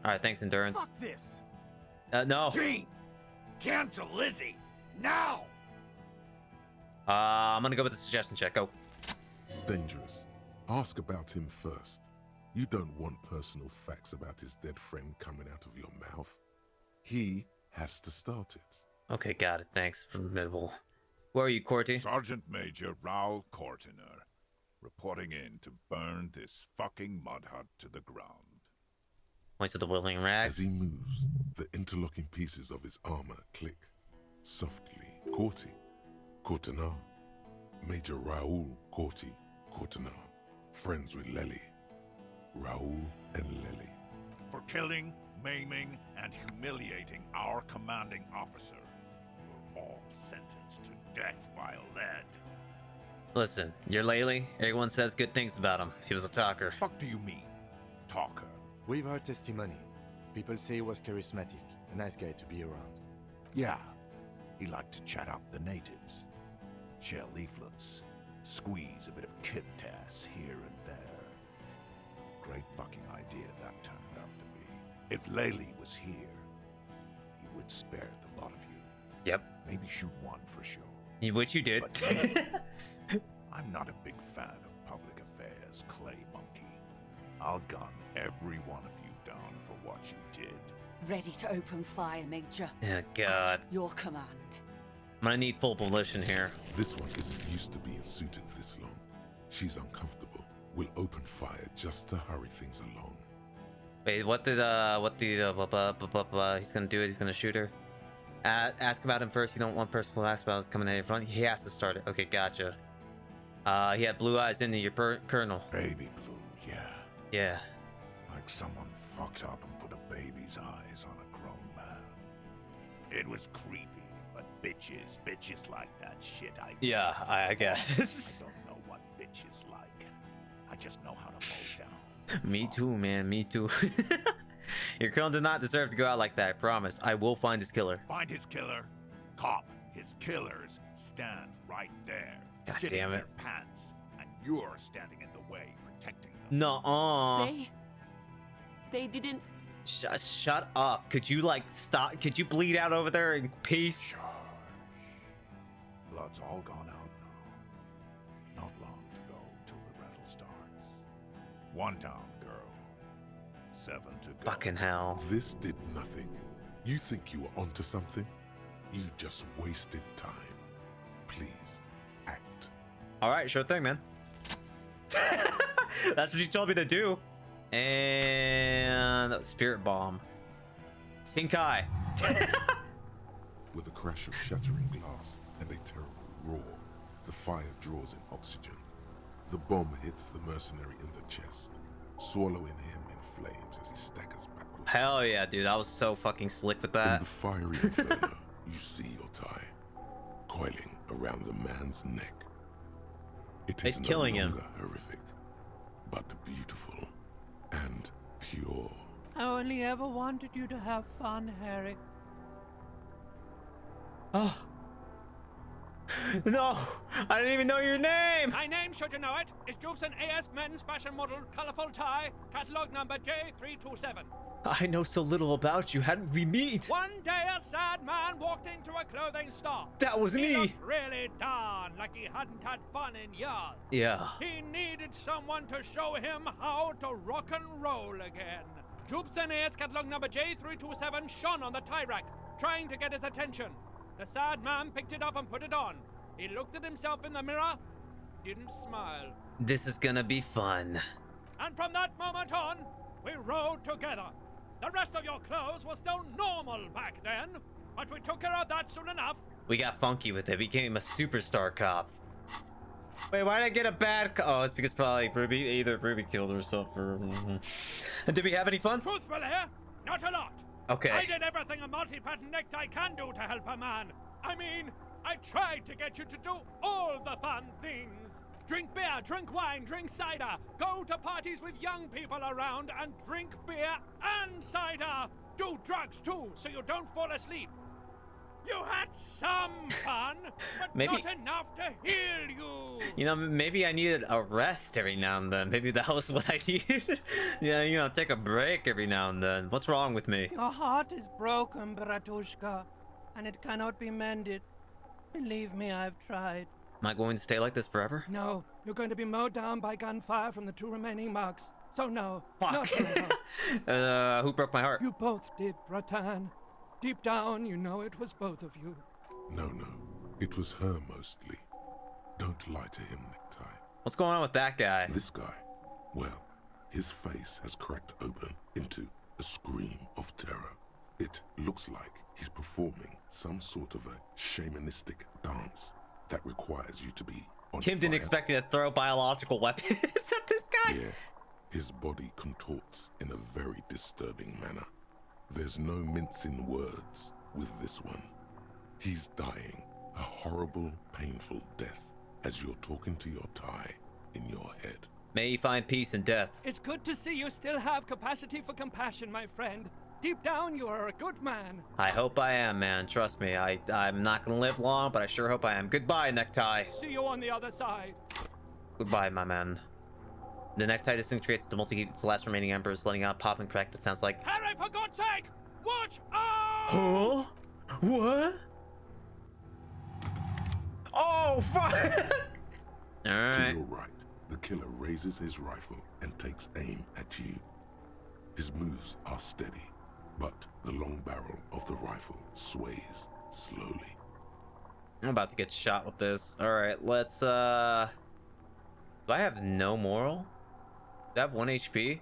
All right, thanks, endurance. Fuck this. No. Gene! Cancel Lizzie! Now! I'm gonna go with the suggestion check. Go. Dangerous. Ask about him first. You don't want personal facts about his dead friend coming out of your mouth. He has to start it. Okay, got it. Thanks. Formidable. Where are you, Corty? Sergeant Major Raoul Cortiner, reporting in to burn this fucking mud hut to the ground. Points to the willing rag. As he moves, the interlocking pieces of his armor click. Softly. Cortiner. Major Raoul Cortiner. Friends with Lely. Raoul and Lely. For killing, maiming, and humiliating our commanding officer. You're all sentenced to death by lead. Listen, you're Laley. Everyone says good things about him. He was a talker. Fuck do you mean, talker? We've heard testimony. People say he was charismatic, a nice guy to be around. Yeah, he liked to chat up the natives. Share leaflets, squeeze a bit of kit tass here and there. Great fucking idea that turned out to be. If Laley was here, he would spare the lot of you. Yep. Maybe shoot one for show. Which you did. I'm not a big fan of public affairs, Clay Monkey. I'll gun every one of you down for what you did. Ready to open fire, Major. Oh, God. At your command. I'm gonna need full volition here. This one isn't used to being suited this long. She's uncomfortable. We'll open fire just to hurry things along. Wait, he's gonna do it, he's gonna shoot her. Ask about him first. You don't want personal ask about what's coming out in front. He has to start it. Okay, gotcha. He had blue eyes, didn't he? Your colonel. Baby blue, yeah. Yeah. Like someone fucked up and put a baby's eyes on a grown man. It was creepy, but bitches like that shit, I guess. Yeah, I guess. I don't know what bitches like. I just know how to mow down. Me too, man. Me too. Your colonel did not deserve to go out like that. I promise. I will find his killer. Find his killer. Cop, his killers stand right there. God shitting damn it. their pants, and you're standing in the way, protecting them. Nuh-uh. They didn't. Shut up. Could you, like, stop? Could you bleed out over there in peace? Blood's all gone out now. Not long to go till the battle starts. One down, girl. 7 to go. Fucking hell. This did nothing. You think you were onto something? You just wasted time. Please, act. Alright, sure thing, man. That's what you told me to do. And spirit bomb. Pink eye. With a crash of shattering glass and a terrible roar, the fire draws in oxygen. The bomb hits the mercenary in the chest, swallowing him in flames as he staggers backwards. Hell yeah, dude. I was so fucking slick with In that. the fiery inferno, you see your tie, coiling around the man's neck. It is It's killing no him. longer horrific. but beautiful and pure. I only ever wanted you to have fun, Harry. Oh. No! I didn't even know your name! My name, should you know it, is Jobson AS Men's Fashion Model, Colorful Tie, catalog number J327. I know so little about you. How did we meet? One day a sad man walked into a clothing store. That was He me! looked really down, like he hadn't had fun in years. Yeah. He needed someone to show him how to rock and roll again. Jobson AS catalog number J327 shone on the tie rack, trying to get his attention. The sad man picked it up and put it on. He looked at himself in the mirror, didn't smile. This is gonna be fun. And from that moment on, we rode together. The rest of your clothes were still normal back then, but we took care of that soon enough. We got funky with it. Became a superstar cop. Wait, why did I get a bad oh, it's because probably either Ruby killed herself or... And did we have any fun? Truthfully, not a lot. Okay. I did everything a multi-pattern necktie can do to help a man. I mean, I tried to get you to do all the fun things. Drink beer, drink wine, drink cider. Go to parties with young people around and drink beer and cider. Do drugs too, so you don't fall asleep. You had some fun, but Maybe... not enough to heal you. You know, maybe I needed a rest every now and then. Maybe that was what I needed. Yeah, you know, take a break every now and then. What's wrong with me? Your heart is broken, Bratushka, and it cannot be mended. Believe me, I've tried. Am I going to stay like this forever? No, you're going to be mowed down by gunfire from the 2 remaining mugs. So no. Fuck. No. Who broke my heart? You both did, Bratan. Deep down, you know it was both of you. No, it was her mostly. Don't lie to him, Necktie. What's going on with that guy? This guy, well, his face has cracked open into a scream of terror. It looks like he's performing some sort of a shamanistic dance that requires you to be on Kim didn't fire. expect me to throw biological weapons at this guy. Yeah, his body contorts in a very disturbing manner. There's no mincing words with this one. He's dying a horrible, painful death as you're talking to your tie in your head. May he find peace in death. It's good to see you still have capacity for compassion, my friend. Deep down, you are a good man. I hope I am, man. Trust me. I'm not gonna live long, but I sure hope I am. Goodbye, Necktie. See you on the other side. Goodbye, my man. The necktie disintegrates the its last remaining embers, letting out a pop and crack that sounds like... Harry, for God's sake! Watch out! Huh? What? Oh, fuck! Alright. To your right, the killer raises his rifle and takes aim at you. His moves are steady, but the long barrel of the rifle sways slowly. I'm about to get shot with this. Alright, let's, Do I have no moral? Do I have 1 HP? I'm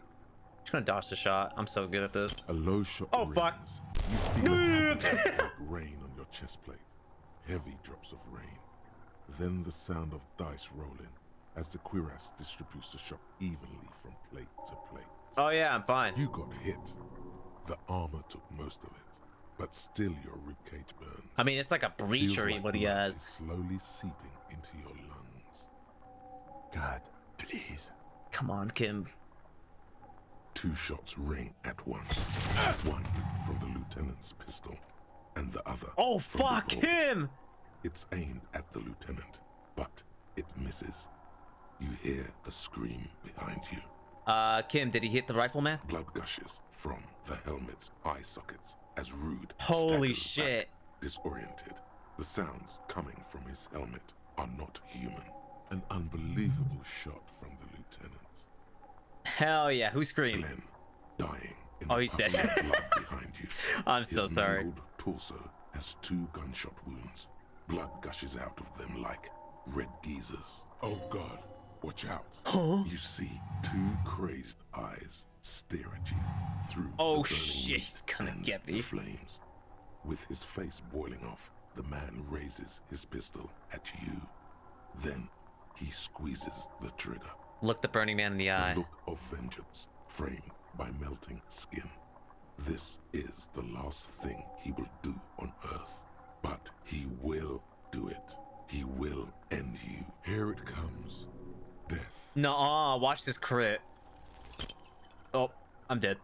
just gonna dodge the shot. I'm so good at this. A low shot Oh, fuck! You feel a tap like rain on your chest plate. Heavy drops of rain. Then the sound of dice rolling as the cuirass distributes the shot evenly from plate to plate. Oh yeah, I'm fine. You got hit. The armor took most of it, but still your ribcage burns. I mean, it's like a breacher Feels like what he blood has. is slowly seeping into your lungs. God, please. Come on, Kim. 2 shots ring at once. One from the lieutenant's pistol, and the other. Oh, from the fuck Gauls. him! It's aimed at the lieutenant, but it misses. You hear a scream behind you. Kim, did he hit the rifleman? Blood gushes from the helmet's eye sockets as Rude Holy staggers shit. back, disoriented. The sounds coming from his helmet are not human. An unbelievable shot from the lieutenant. Hell yeah, who screamed? Glenn, dying in Oh, the he's dead. puddle of blood behind you. I'm so His sorry. mangled torso has 2 gunshot wounds. Blood gushes out of them like red geysers. Oh God, watch out. Huh? You see 2 crazed eyes stare at you through Oh the burning shit, meat he's gonna and get me. the flames. With his face boiling off, the man raises his pistol at you. Then he squeezes the trigger. Look the burning man in the eye. A look of vengeance framed by melting skin. This is the last thing he will do on Earth. But he will do it. He will end you. Here it comes. Death. Nuh-uh, watch this crit. Oh, I'm dead.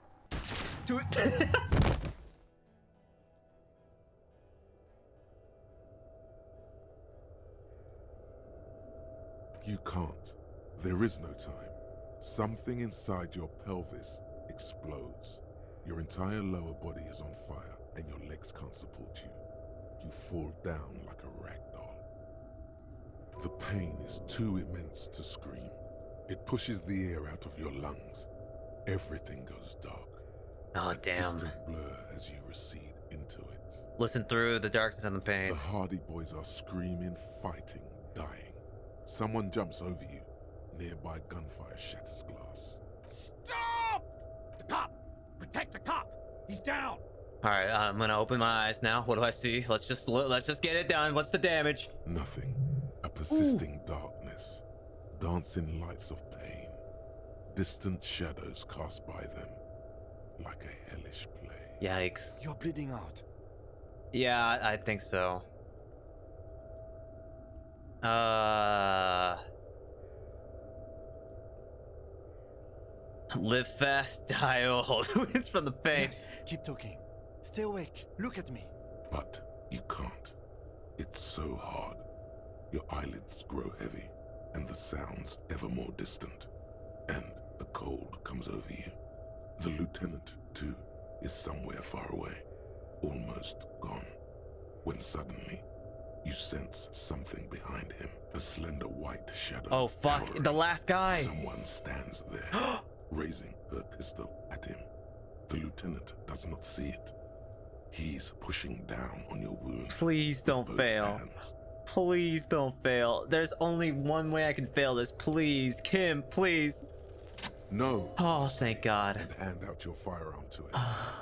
Do it. You can't. There is no time. Something inside your pelvis explodes. Your entire lower body is on fire, and your legs can't support you. You fall down like a rag doll. The pain is too immense to scream. It pushes the air out of your lungs. Everything goes dark. Oh, A damn. distant blur as you recede into it. Listen through the darkness and the pain. The Hardy Boys are screaming, fighting, dying. Someone jumps over you. Nearby gunfire shatters glass. Stop! The cop! Protect the cop! He's down! Alright, I'm gonna open my eyes now. What do I see? Let's just get it done. What's the damage? Nothing. A persisting darkness. Dancing lights of pain. Distant shadows cast by them. Like a hellish play. Yikes. You're bleeding out. Yeah, I think so. Live fast, die old. It's from the pain. Yes, keep talking. Stay awake. Look at me. But you can't. It's so hard. Your eyelids grow heavy, and the sounds ever more distant. And a cold comes over you. The lieutenant, too, is somewhere far away, almost gone. When suddenly, you sense something behind him. A slender white shadow. Oh fuck, towering. the last guy! Someone stands there, raising her pistol at him. The lieutenant does not see it. He's pushing down on your wound. Please don't fail. Hands. Please don't fail. There's only one way I can fail this. Please, Kim, please. No. Oh, thank God. And hand out your firearm to him.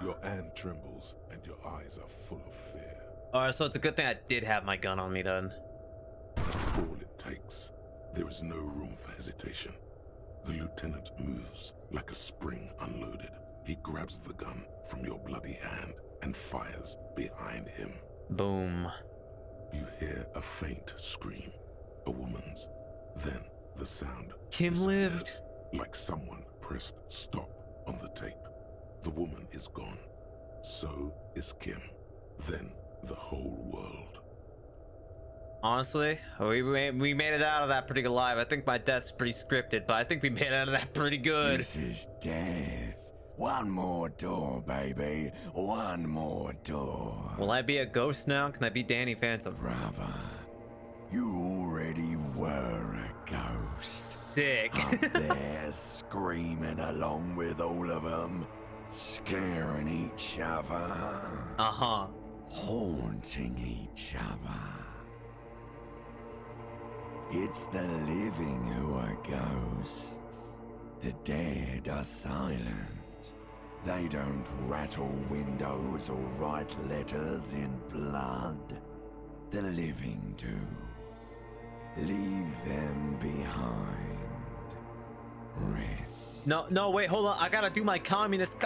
Your hand trembles, and your eyes are full of fear. Alright, so it's a good thing I did have my gun on me then. That's all it takes. There is no room for hesitation. The lieutenant moves like a spring unloaded. He grabs the gun from your bloody hand and fires behind him. Boom. You hear a faint scream, a woman's. Then the sound Kim disappears, lived. like someone pressed stop on the tape. The woman is gone. So is Kim. Then the whole world. Honestly, we made it out of that pretty alive. I think my death's pretty scripted, but I think we made it out of that pretty good. This is death. One more door, baby. One more door. Will I be a ghost now? Can I be Danny Phantom? Brother, you already were a ghost. Sick. Up there screaming along with all of them, scaring each other. Uh-huh. Haunting each other. It's the living who are ghosts. The dead are silent. They don't rattle windows or write letters in blood. The living do. Leave them behind. Rest. No, wait, hold on. I gotta do my communist.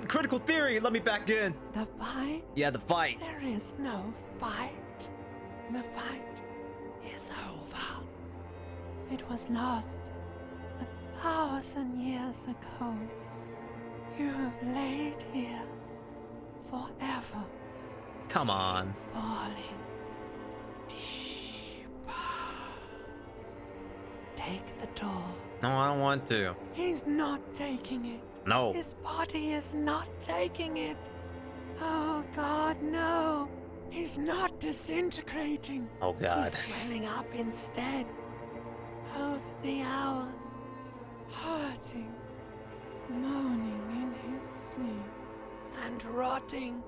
Critical theory. Let me back in. The fight? Yeah, the fight. There is no fight. The fight is over. It was lost 1,000 years ago. You have laid here forever. Come on. Falling deeper. Take the door. No, I don't want to. He's not taking it. No. His body is not taking it. Oh God, no. He's not disintegrating. Oh God. He's swelling up instead. Over the hours. Hurting. Moaning in his sleep. And rotting.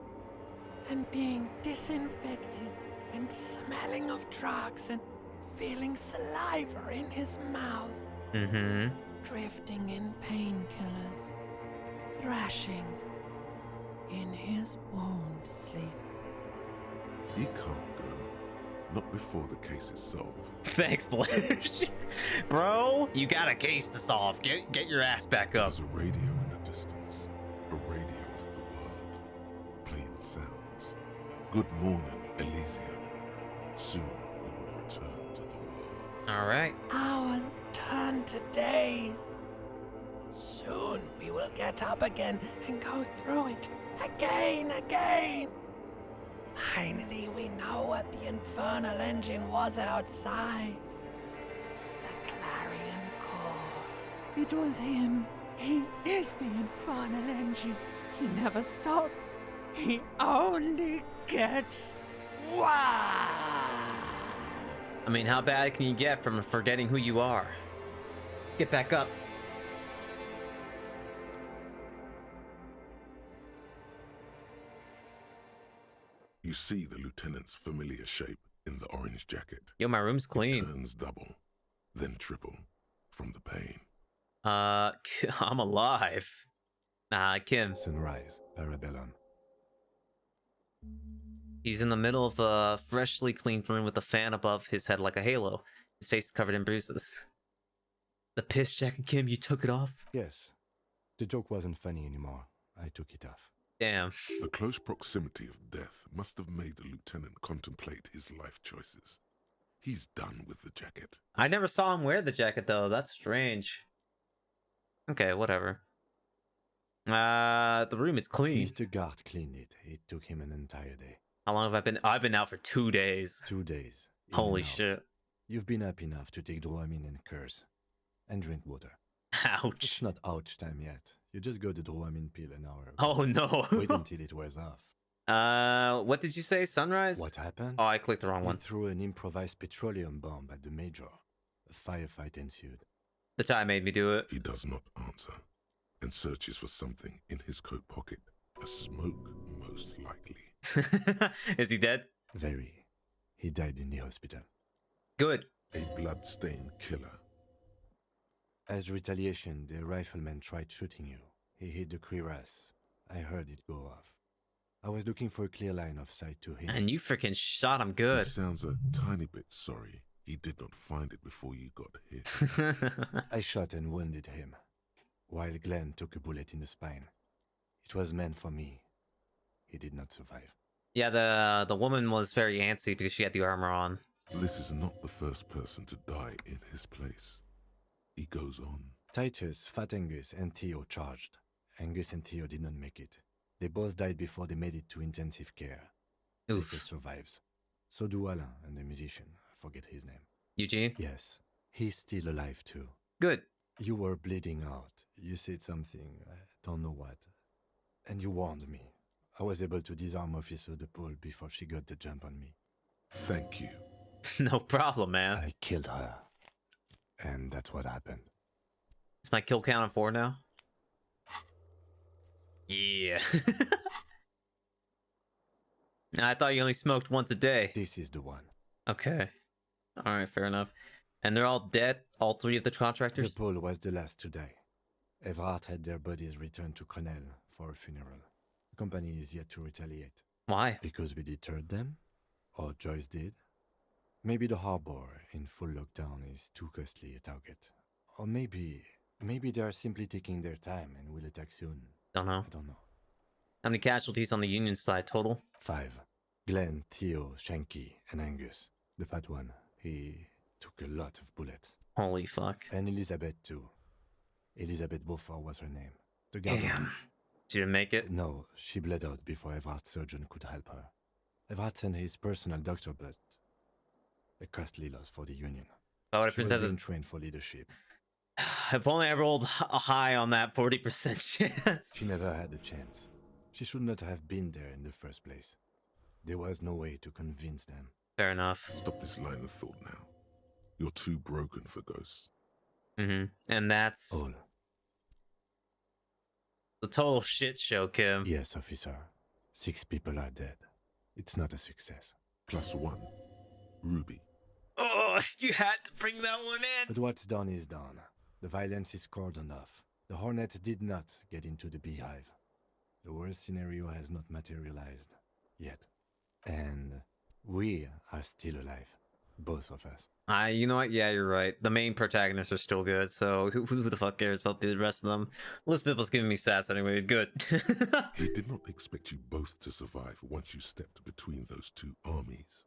And being disinfected. And smelling of drugs. And feeling saliva in his mouth. Mm-hmm. Drifting in painkillers, thrashing in his wound sleep. He can't go. Not before the case is solved. Thanks, Blish. Bro, you got a case to solve. Get your ass back up. There's a radio in the distance. A radio of the world. Playing sounds. Good morning, Elysium. Soon we will return to the world. All right. Hours return to days. Soon we will get up again and go through it again. Finally, we know what the infernal engine was outside. The clarion call. It was him. He is the infernal engine. He never stops. He only gets worse. I mean, how bad can you get from forgetting who you are? Get back up. You see the lieutenant's familiar shape in the orange jacket. Yo, my room's clean. It turns double, then triple from the pain. I'm alive. Nah, Kim. Sunrise, Parabellum. He's in the middle of a freshly cleaned room with a fan above his head like a halo. His face is covered in bruises. The piss jacket, Kim, you took it off? Yes. The joke wasn't funny anymore. I took it off. Damn. The close proximity of death must have made the lieutenant contemplate his life choices. He's done with the jacket. I never saw him wear the jacket, though. That's strange. Okay, whatever. The room is clean. Mr. Gart cleaned it. It took him an entire day. How long have I been? I've been out for 2 days. 2 days. Holy shit. You've been up enough to take Dramamine and curse. And drink water. Ouch. It's not ouch time yet. You just got the Dramamine pill an hour ago. Oh no. Wait until it wears off. What did you say? Sunrise? What happened? Oh, I clicked the wrong one. He threw an improvised petroleum bomb at the major. A firefight ensued. The tie made me do it. He does not answer and searches for something in his coat pocket. A smoke, most likely. Is he dead? Very. He died in the hospital. Good. A blood-stained killer. As retaliation, the rifleman tried shooting you. He hit the cuirass. I heard it go off. I was looking for a clear line of sight to him. And you freaking shot him good. He sounds a tiny bit sorry he did not find it before you got hit. I shot and wounded him, while Glenn took a bullet in the spine. It was meant for me. He did not survive. Yeah, the woman was very antsy because she had the armor on. This is not the first person to die in his place. He goes on. Titus, Fat Angus, and Theo charged. Angus and Theo did not make it. They both died before they made it to intensive care. Oof. Titus survives. So do Alain and the musician. I forget his name. Eugene? Yes. He's still alive too. Good. You were bleeding out. You said something, I don't know what. And you warned me. I was able to disarm Officer DePaul before she got the jump on me. Thank you. No problem, man. I killed her. And that's what happened. Is my kill count on 4 now? Yeah. I thought you only smoked once a day. This is the one. Okay. Alright, fair enough. And they're all dead? All 3 of the contractors? DePaul was the last to die. Everhart had their bodies returned to Connell for a funeral. The company is yet to retaliate. Why? Because we deterred them? Or Joyce did? Maybe the harbor in full lockdown is too costly a target. Or maybe they are simply taking their time and will attack soon. Don't know. I don't know. How many casualties on the Union side total? 5. Glenn, Theo, Shanky, and Angus. The fat one. He took a lot of bullets. Holy fuck. And Elizabeth too. Elizabeth Beaufort was her name. The Damn. She didn't make it? No, she bled out before Everhart's surgeon could help her. Everhart sent his personal doctor, but a costly loss for the Union. I would have She was presented. being trained for leadership. If only I rolled high on that 40% chance. She never had a chance. She should not have been there in the first place. There was no way to convince them. Fair enough. Stop this line of thought now. You're too broken for ghosts. Mm-hmm. And that's All. the total shit show, Kim. Yes, officer. 6 people are dead. It's not a success. +1. Ruby. Oh, you had to bring that one in. But what's done is done. The violence is cordoned off. The Hornets did not get into the beehive. The worst scenario has not materialized yet. And we are still alive. Both of us. You know what? Yeah, you're right. The main protagonists are still good, so who the fuck cares about the rest of them? Elizabeth was giving me sass anyway. Good. He did not expect you both to survive once you stepped between those 2 armies.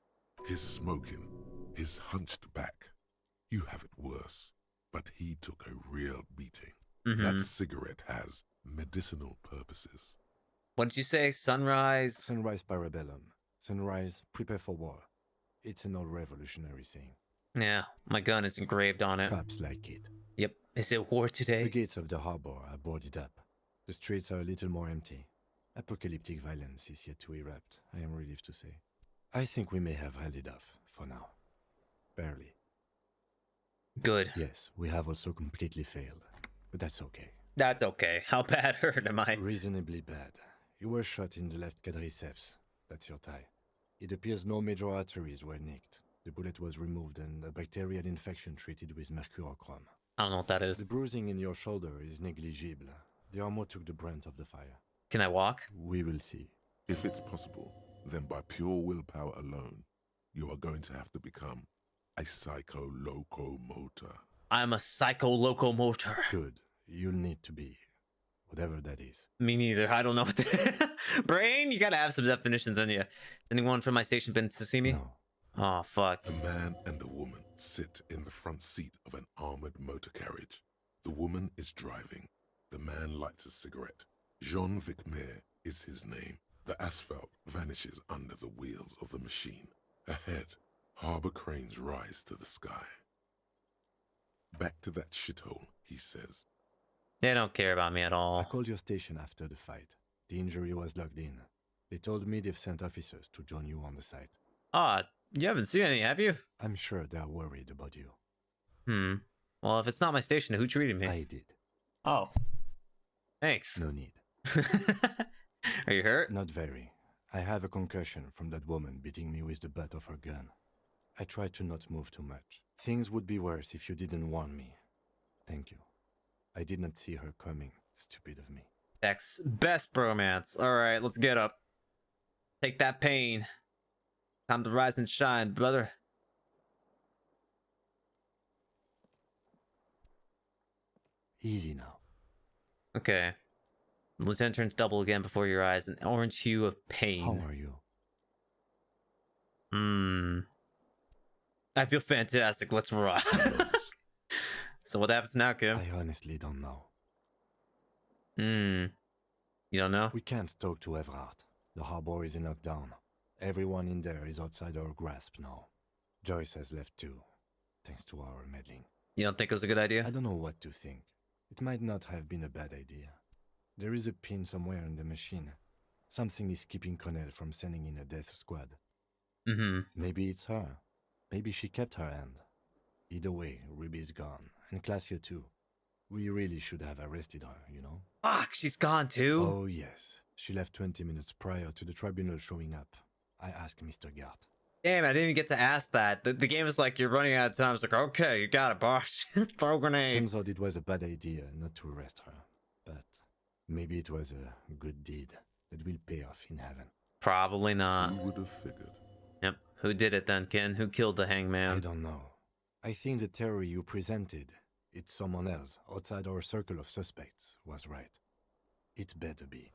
His smoking, his hunched back. You have it worse, but he took a real beating. Mhm. That cigarette has medicinal purposes. What did you say? Sunrise? Sunrise parabellum. Sunrise, prepare for war. It's an old revolutionary saying. Yeah, my gun is engraved on it. Cops like it. Yep. Is it war today? The gates of the harbor are boarded up. The streets are a little more empty. Apocalyptic violence is yet to erupt, I am relieved to say. I think we may have held it off, for now. Barely. Good. Yes, we have also completely failed. But that's okay. That's okay. How bad hurt am I? Reasonably bad. You were shot in the left quadriceps. That's your thigh. It appears no major arteries were nicked. The bullet was removed and a bacterial infection treated with mercurochrome. I don't know what that is. The bruising in your shoulder is negligible. The armor took the brunt of the fire. Can I walk? We will see. If it's possible, then by pure willpower alone, you are going to have to become a psycho-locomotor. I'm a psycho locomotor. Good. You'll need to be. Whatever that is. Me neither. I don't know what the... Brain, you gotta have some definitions in you. Anyone from my station been to see me? No. Oh, fuck. A man and a woman sit in the front seat of an armored motor carriage. The woman is driving. The man lights a cigarette. Jean-Vic Mayer is his name. The asphalt vanishes under the wheels of the machine. Ahead, harbor cranes rise to the sky. Back to that shithole, he says. They don't care about me at all. I called your station after the fight. The injury was logged in. They told me they've sent officers to join you on the site. Ah, you haven't seen any, have you? I'm sure they're worried about you. Well, if it's not my station, who treated me? I did. Oh. Thanks. No need. Are you hurt? Not very. I have a concussion from that woman beating me with the butt of her gun. I tried to not move too much. Things would be worse if you didn't warn me. Thank you. I did not see her coming. Stupid of me. Best bromance. Alright, let's get up. Take that pain. Time to rise and shine, brother. Easy now. Okay. The lieutenant turns double again before your eyes, an orange hue of pain. How are you? I feel fantastic. Let's rock. So what happens now, Kim? I honestly don't know. You don't know? We can't talk to Everard. The harbor is in lockdown. Everyone in there is outside our grasp now. Joyce has left too, thanks to our meddling. You don't think it was a good idea? I don't know what to think. It might not have been a bad idea. There is a pin somewhere in the machine. Something is keeping Connell from sending in a death squad. Maybe it's her. Maybe she kept her hand. Either way, Ruby's gone. And Claudia too. We really should have arrested her, you know? Fuck, she's gone too? Oh yes. She left 20 minutes prior to the tribunal showing up. I asked Mr. Gart. Damn, I didn't even get to ask that. The game is like, you're running out of time. It's like, okay, you got it, boss. Throw a grenade. Turns out it was a bad idea not to arrest her. But maybe it was a good deed that will pay off in heaven. Probably not. Who would have figured? Yep. Who did it then, Ken? Who killed the hangman? I don't know. I think the theory you presented, it's someone else outside our circle of suspects, was right. It better be.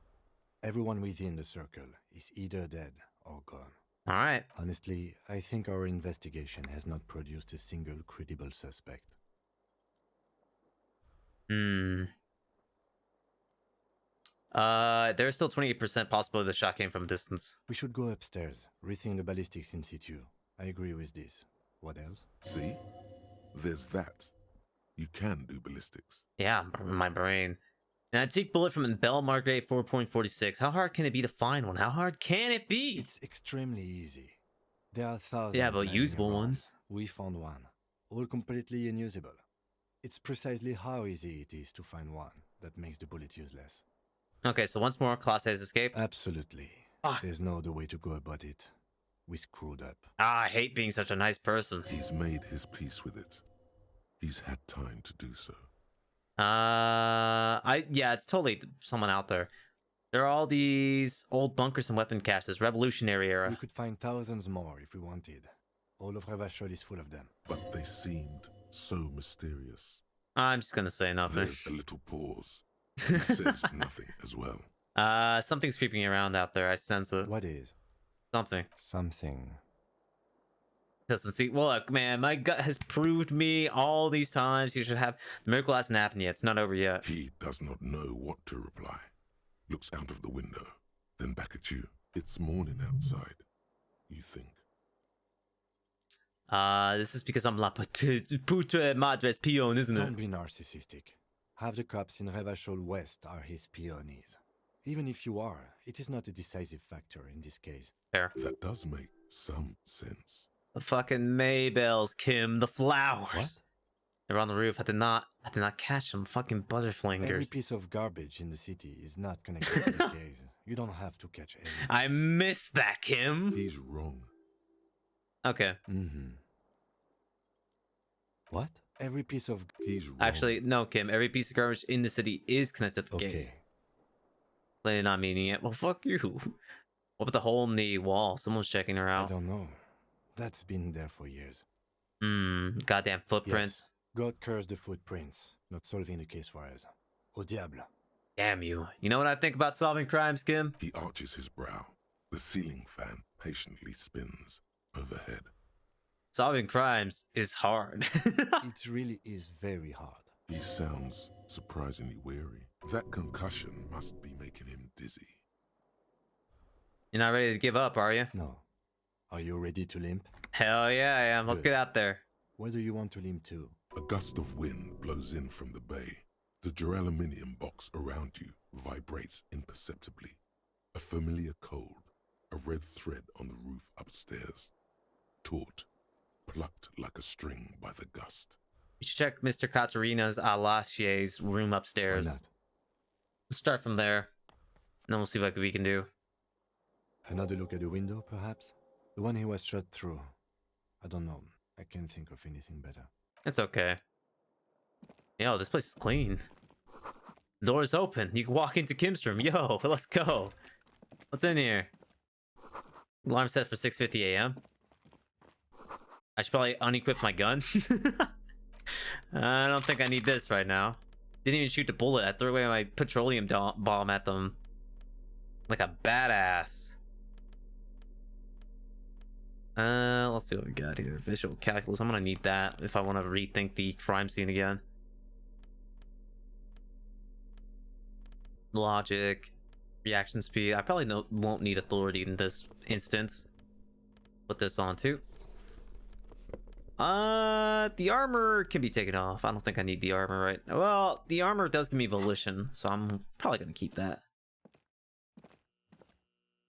Everyone within the circle is either dead or gone. Alright. Honestly, I think our investigation has not produced a single credible suspect. There's still 28% possibility the shot came from distance. We should go upstairs, rethink the ballistics in situ. I agree with this. What else? See? There's that. You can do ballistics. Yeah, my brain. An antique bullet from Belle Margret 4.46. How hard can it be to find one? How hard can it be? It's extremely easy. There are thousands. Yeah, but lying usable around. ones. We found one. All completely unusable. It's precisely how easy it is to find one that makes the bullet useless. Okay, so once more, Klaus has escaped? Absolutely. There's no other way to go about it. We screwed up. I hate being such a nice person. He's made his peace with it. He's had time to do so. Yeah, it's totally someone out there. There are all these old bunkers and weapon caches, Revolutionary era. We could find thousands more if we wanted. All of Revachol is full of them. But they seemed so mysterious. I'm just gonna say nothing. There's a little pause. He says nothing as well. Something's creeping around out there. I sense it. What is? Something. Something. Doesn't see. Well, look, man, my gut has proved me all these times. You should have. The miracle hasn't happened yet. It's not over yet. He does not know what to reply. Looks out of the window, then back at you. It's morning outside. You think. This is because I'm la puta madres peon, isn't it? Don't be narcissistic. Half the cops in Revachol West are his peonies. Even if you are, it is not a decisive factor in this case. Fair. That does make some sense. The fucking Maybells, Kim. The flowers. What? They're on the roof. I did not catch them. Fucking butterfingers. Every piece of garbage in the city is not connected to the case. You don't have to catch everything. I missed that, Kim. He's wrong. Okay. What? Every piece of... He's wrong. Actually, no, Kim. Every piece of garbage in the city is connected to the case. Okay. Clearly not meaning it. Well, fuck you. What about the hole in the wall? Someone's checking her out. I don't know. That's been there for years. Goddamn footprints. Yes. God curse the footprints. Not solving the case for us. Au diable. Damn you. You know what I think about solving crimes, Kim? He arches his brow. The ceiling fan patiently spins overhead. Solving crimes is hard. It really is very hard. He sounds surprisingly weary. That concussion must be making him dizzy. You're not ready to give up, are you? No. Are you ready to limp? Hell yeah, I am. Let's Good. get out there. Where do you want to limp to? A gust of wind blows in from the bay. The duraluminum box around you vibrates imperceptibly. A familiar cold, a red thread on the roof upstairs. Taut, plucked like a string by the gust. We should check Mr. Katerina's Alasie's room upstairs. Why not? Let's start from there. And then we'll see what we can do. Another look at the window, perhaps? The one he was shot through. I don't know. I can't think of anything better. It's okay. Yo, this place is clean. The door is open. You can walk into Kim's room. Yo, let's go. What's in here? Alarm set for 6:50 a.m. I should probably unequip my gun. I don't think I need this right now. Didn't even shoot the bullet. I threw away my petroleum bomb at them. Like a badass. Let's see what we got here. Visual calculus. I'm gonna need that if I want to rethink the crime scene again. Logic, reaction speed. I probably won't need authority in this instance. Put this on too. The armor can be taken off. I don't think I need the armor, right? Well, the armor does give me volition, so I'm probably gonna keep that.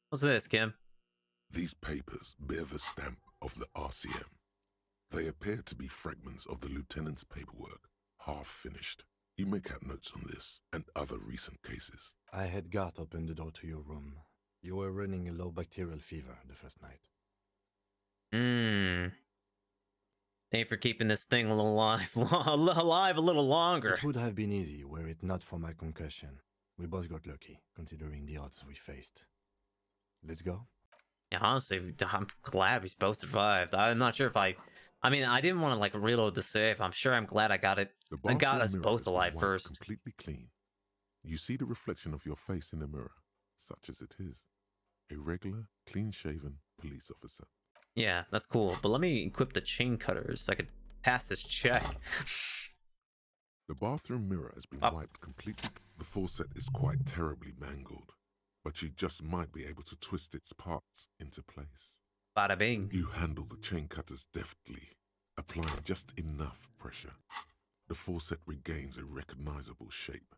What's this, Kim? These papers bear the stamp of the RCM. They appear to be fragments of the lieutenant's paperwork, half finished. You make out notes on this and other recent cases. I had Gart open the door to your room. You were running a low bacterial fever the first night. Thank you for keeping this thing alive a little longer. It would have been easy were it not for my concussion. We both got lucky, considering the odds we faced. Let's go? Yeah, honestly, I'm glad we both survived. I'm not sure if I mean, I didn't want to like reload the save. I'm sure I'm glad I got it. I got us both alive first. Completely clean. You see the reflection of your face in the mirror, such as it is. A regular, clean-shaven police officer. Yeah, that's cool. But let me equip the chain cutters so I could pass this check. The bathroom mirror has been wiped completely. The faucet is quite terribly mangled, but you just might be able to twist its parts into place. Bada bing. You handle the chain cutters deftly, applying just enough pressure. The faucet regains a recognizable shape.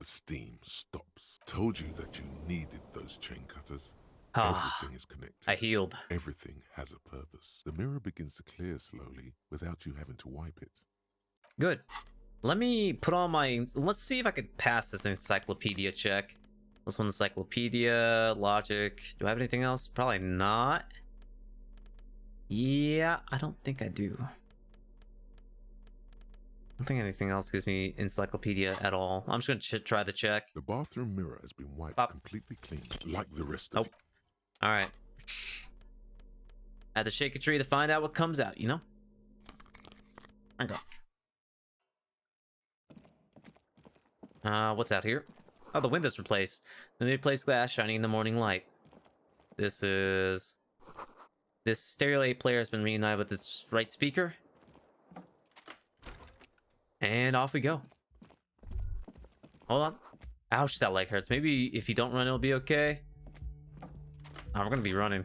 The steam stops. Told you that you needed those chain cutters. Everything is connected. I healed. Everything has a purpose. The mirror begins to clear slowly without you having to wipe it. Good. Let me put on my... Let's see if I could pass this encyclopedia check. This one, encyclopedia, logic. Do I have anything else? Probably not. Yeah, I don't think I do. I don't think anything else gives me encyclopedia at all. I'm just gonna try the check. The bathroom mirror has been wiped completely clean, like the rest of it. Alright. Had to shake a tree to find out what comes out, you know? I go. What's out here? Oh, the window's replaced. The new place glass shining in the morning light. This is... This stereo 8 player has been reunited with its right speaker. And off we go. Hold on. Ouch, that leg hurts. Maybe if you don't run, it'll be okay. Oh, we're gonna be running.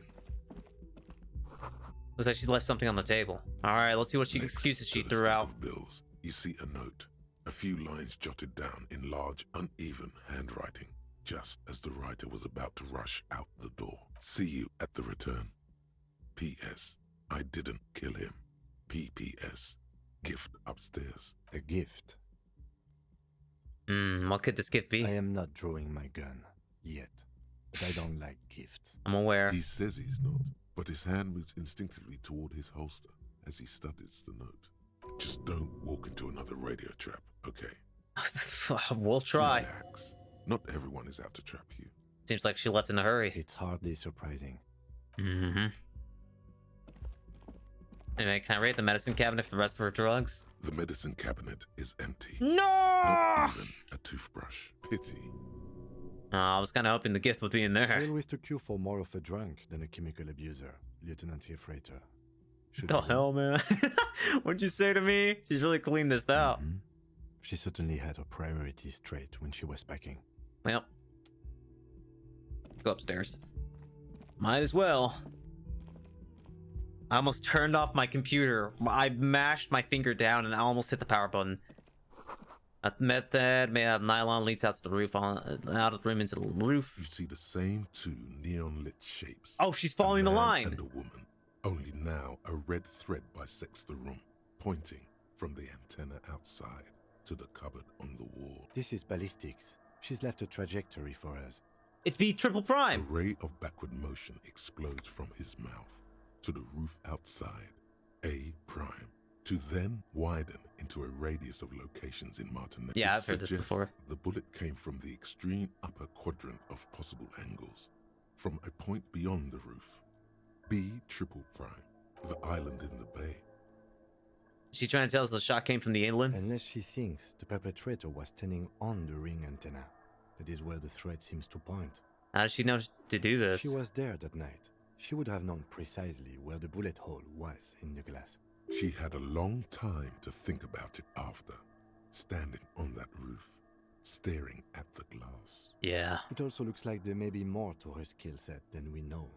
Looks like she left something on the table. Alright, let's see what excuses she threw out. Bills, you see a note. A few lines jotted down in large, uneven handwriting, just as the writer was about to rush out the door. See you at the return. P.S. I didn't kill him. P.P.S. Gift upstairs. A gift? What could this gift be? I am not drawing my gun. Yet. But I don't like gifts. I'm aware. He says he's not, but his hand moves instinctively toward his holster as he studies the note. Just don't walk into another radio trap, okay? We'll try. Relax. Not everyone is out to trap you. Seems like she left in a hurry. It's hardly surprising. Mm-hmm. Anyway, can I rate the medicine cabinet for the rest of her drugs? The medicine cabinet is empty. No! Not even a toothbrush. Pity. I was kind of hoping the gift would be in there. I always took you for more of a drunk than a chemical abuser, Lieutenant Hefreiter. What the hell, man? What'd you say to me? She's really cleaned this out. She certainly had her priorities straight when she was packing. Well, go upstairs. Might as well. I almost turned off my computer. I mashed my finger down and I almost hit the power button. A method made out of nylon leads out to the roof, out of the room into the roof. You see the same two neon lit shapes. Oh, she's following the line. And a woman. Only now a red thread bisects the room, pointing from the antenna outside to the cupboard on the wall. This is ballistics. She's left a trajectory for us. It's B triple prime. A ray of backward motion explodes from his mouth to the roof outside, A prime, to then widen into a radius of locations in Martinet. Yeah, I've heard this before. The bullet came from the extreme upper quadrant of possible angles, from a point beyond the roof. B triple prime, the island in the bay. She's trying to tell us the shot came from the inland? Unless she thinks the perpetrator was standing on the ring antenna. That is where the thread seems to point. How does she know to do this? She was there that night. She would have known precisely where the bullet hole was in the glass. She had a long time to think about it after, standing on that roof, staring at the glass. Yeah. It also looks like there may be more to her skill set than we know.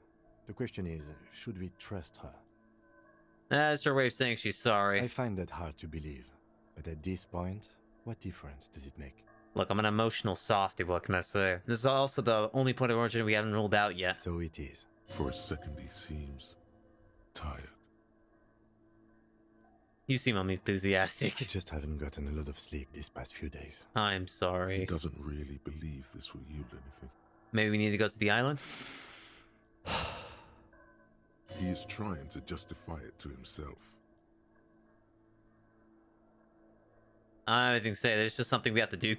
The question is, should we trust her? That's her way of saying she's sorry. I find that hard to believe. But at this point, what difference does it make? Look, I'm an emotional softy, what can I say? This is also the only point of origin we haven't ruled out yet. So it is. For a second he seems tired. You seem unenthusiastic. I just haven't gotten a lot of sleep these past few days. I'm sorry. He doesn't really believe this will yield anything. Maybe we need to go to the island? He is trying to justify it to himself. I don't have anything to say. There's just something we have to do.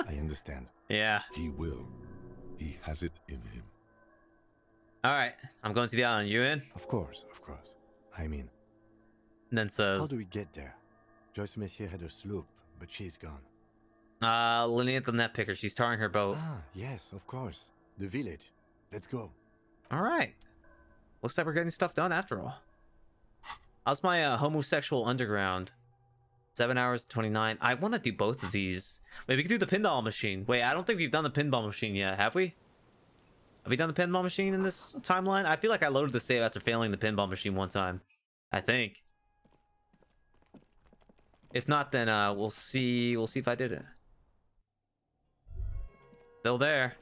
I understand. Yeah. He will. He has it in him. Alright, I'm going to the island. You in? Of course, of course. I'm in. And then says... How do we get there? Joyce Messier had a sloop, but she's gone. Lily at the net picker. She's tarring her boat. Ah, yes, of course. The village. Let's go. Alright. Looks like we're getting stuff done after all. How's my homosexual underground? 7 hours 29. I want to do both of these. Wait, we can do the pinball machine. Wait, I don't think we've done the pinball machine yet, have we? Have we done the pinball machine in this timeline? I feel like I loaded the save after failing the pinball machine one time. I think. If not, then we'll see. We'll see if I did it. Still there.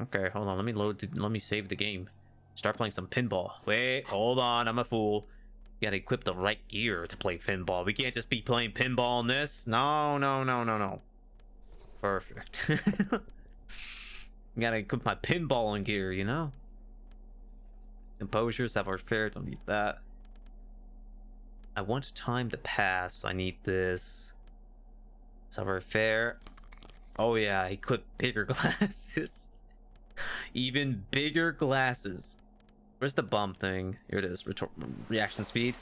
Okay, hold on. Let me load. Let me save the game. Start playing some pinball. Wait, hold on. I'm a fool. You gotta equip the right gear to play pinball. We can't just be playing pinball in this. No, no, no, no, no. Perfect. You gotta equip my pinballing gear, you know? Composure, savoir-faire, don't need that. I want time to pass, so I need this. Savoir-faire. Oh yeah, equip bigger glasses. Even bigger glasses. Where's the bomb thing? Here it is. Reaction speed.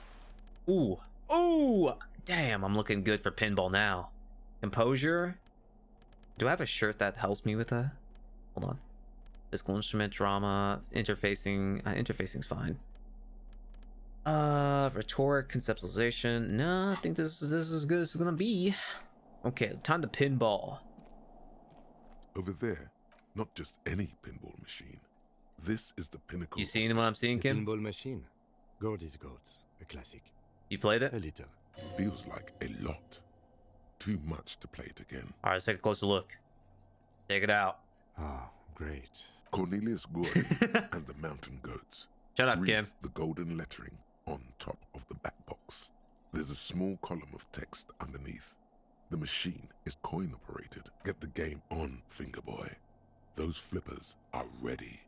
Ooh. Ooh! Damn, I'm looking good for pinball now. Composure. Do I have a shirt that helps me with that? Hold on. Physical instrument, drama, interfacing. Interfacing's fine. Rhetoric, conceptualization. No, I think this is as good as it's gonna be. Okay, time to pinball. Over there, not just any pinball machine. This is the pinnacle. You seeing what I'm seeing, Kim? Pinball machine. Gordy's Goats, a classic. You played it? A little. Feels like a lot. Too much to play it again. All right, let's take a closer look. Take it out. Oh, great. Cornelius Gordy and the Mountain Goats. Shut up, Kim. Reads the golden lettering on top of the back box. There's a small column of text underneath. The machine is coin operated. Get the game on, Fingerboy. Those flippers are ready.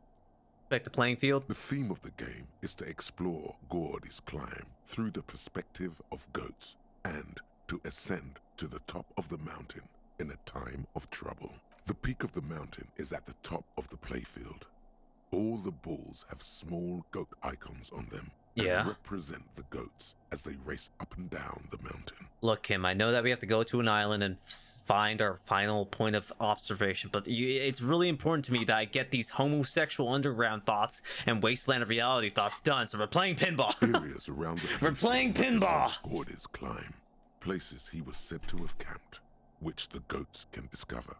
Back the playing field. The theme of the game is to explore Gordy's climb through the perspective of goats and to ascend to the top of the mountain in a time of trouble. The peak of the mountain is at the top of the playfield. All the balls have small goat icons on them and represent the goats as they race up and down the mountain. Look, Kim, I know that we have to go to an island and find our final point of observation, but it's really important to me that I get these homosexual underground thoughts and wasteland of reality thoughts done, so we're playing pinball. Areas around the we're playing pinball! Gordy's climb. Places he was said to have camped, which the goats can discover.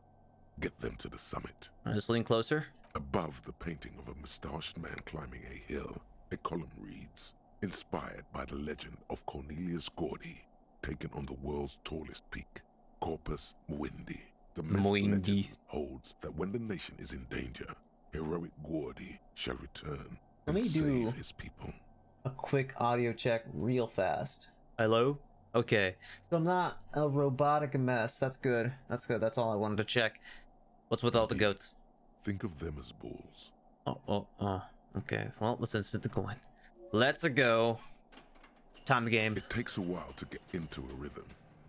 Get them to the summit. I'm just lean closer. Above the painting of a mustached man climbing a hill, a column reads, inspired by the legend of Cornelius Gordy, taken on the world's tallest peak, Corpus Muindi. The legend holds that when the nation is in danger, heroic Gordy shall return and save his people. A quick audio check real fast. Hello? Okay. So I'm not a robotic mess. That's good. That's good. That's all I wanted to check. What's with all the goats? Think of them as balls. Okay. Well, let's instant the coin. Let's go. Time the game. It takes a while to get into a rhythm,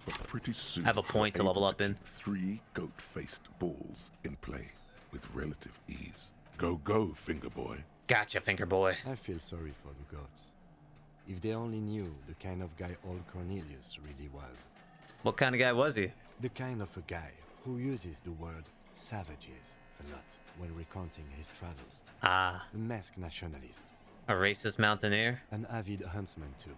but pretty soon I have a point to level up in. 3 goat-faced balls in play with relative ease. Go, Fingerboy. Gotcha, Fingerboy. I feel sorry for the goats. If they only knew the kind of guy old Cornelius really was. What kind of guy was he? The kind of a guy who uses the word savages a lot when recounting his travels. Ah. A masked nationalist. A racist mountaineer? An avid huntsman too.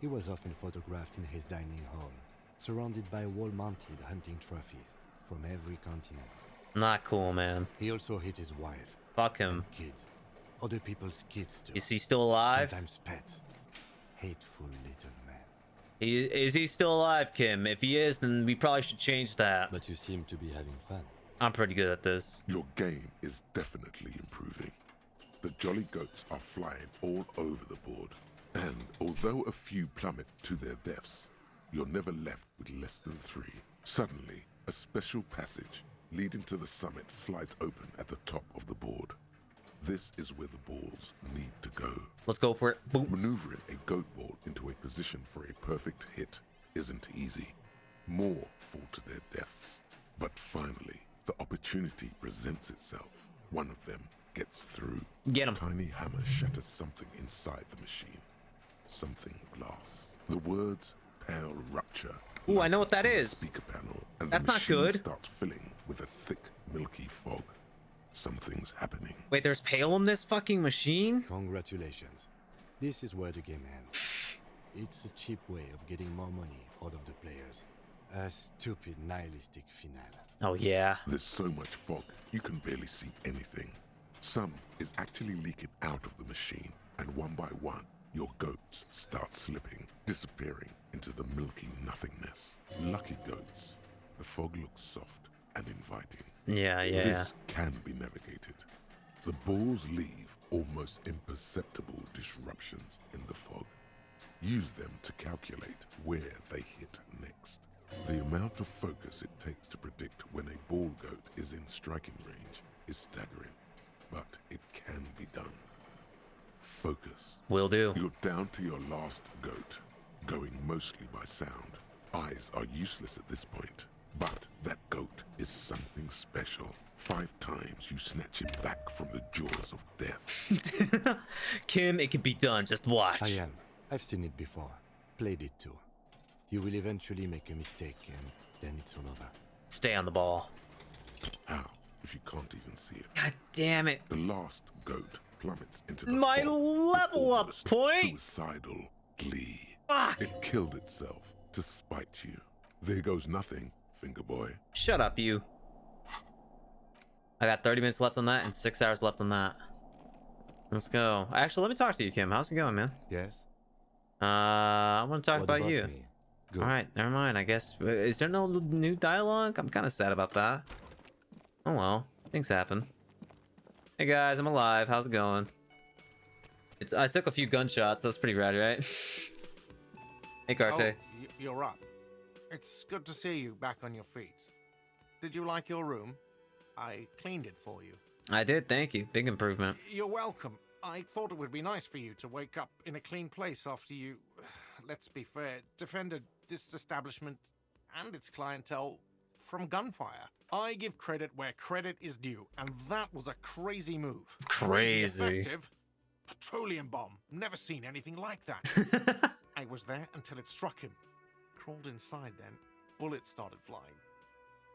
He was often photographed in his dining hall, surrounded by wall-mounted hunting trophies from every continent. Not cool, man. He also hit his wife. Fuck him. And kids. Other people's kids too. Is he still alive? Sometimes pets. Hateful little man. Is he still alive, Kim? If he is, then we probably should change that. But you seem to be having fun. I'm pretty good at this. Your game is definitely improving. The jolly goats are flying all over the board. And although a few plummet to their deaths, you're never left with less than 3. Suddenly, a special passage leading to the summit slides open at the top of the board. This is where the balls need to go. Let's go for it. Boom. Maneuvering a goat ball into a position for a perfect hit isn't easy. More fall to their deaths. But finally, the opportunity presents itself. One of them gets through. Get him. Tiny hammer shatters something inside the machine. Something glass. The words pale rupture. Ooh, I know what that is. Speaker panel, and that's the not machine good. Starts filling with a thick, milky fog. Something's happening. Wait, there's pale in this fucking machine? Congratulations. This is where the game ends. It's a cheap way of getting more money out of the players. A stupid, nihilistic finale. Oh, yeah. There's so much fog, you can barely see anything. Some is actually leaking out of the machine, and one by one, your goats start slipping, disappearing into the milky nothingness. Lucky goats. The fog looks soft and inviting. Yeah. This can be navigated. The balls leave almost imperceptible disruptions in the fog. Use them to calculate where they hit next. The amount of focus it takes to predict when a ball goat is in striking range is staggering, but it can be done. Focus. Will do. You're down to your last goat, going mostly by sound. Eyes are useless at this point, but that goat is something special. 5 times you snatch him back from the jaws of death. Kim, it can be done. Just watch. I am. I've seen it before. Played it too. You will eventually make a mistake, and then it's all over. Stay on the ball. How, if you can't even see it? God damn it. The last goat plummets into the My fog level with up almost point! suicidal glee. Fuck! It killed itself to spite you. There goes nothing, finger boy. Shut up, you. I got 30 minutes left on that and 6 hours left on that. Let's go. Actually, let me talk to you, Kim. How's it going, man? Yes? I want to talk What about about you. me? Good. Alright, never mind, I guess. Is there no new dialogue? I'm kind of sad about that. Oh well, things happen. Hey guys, I'm alive. How's it going? I took a few gunshots. That's pretty rad, right? Hey, Carte. Oh, you're up. It's good to see you back on your feet. Did you like your room? I cleaned it for you. I did, thank you. Big improvement. You're welcome. I thought it would be nice for you to wake up in a clean place after you, let's be fair, defended this establishment and its clientele from gunfire. I give credit where credit is due, and that was a crazy move. Crazy. Effective. Petroleum bomb. Never seen anything like that. I was there until it struck him. Crawled inside then. Bullets started flying.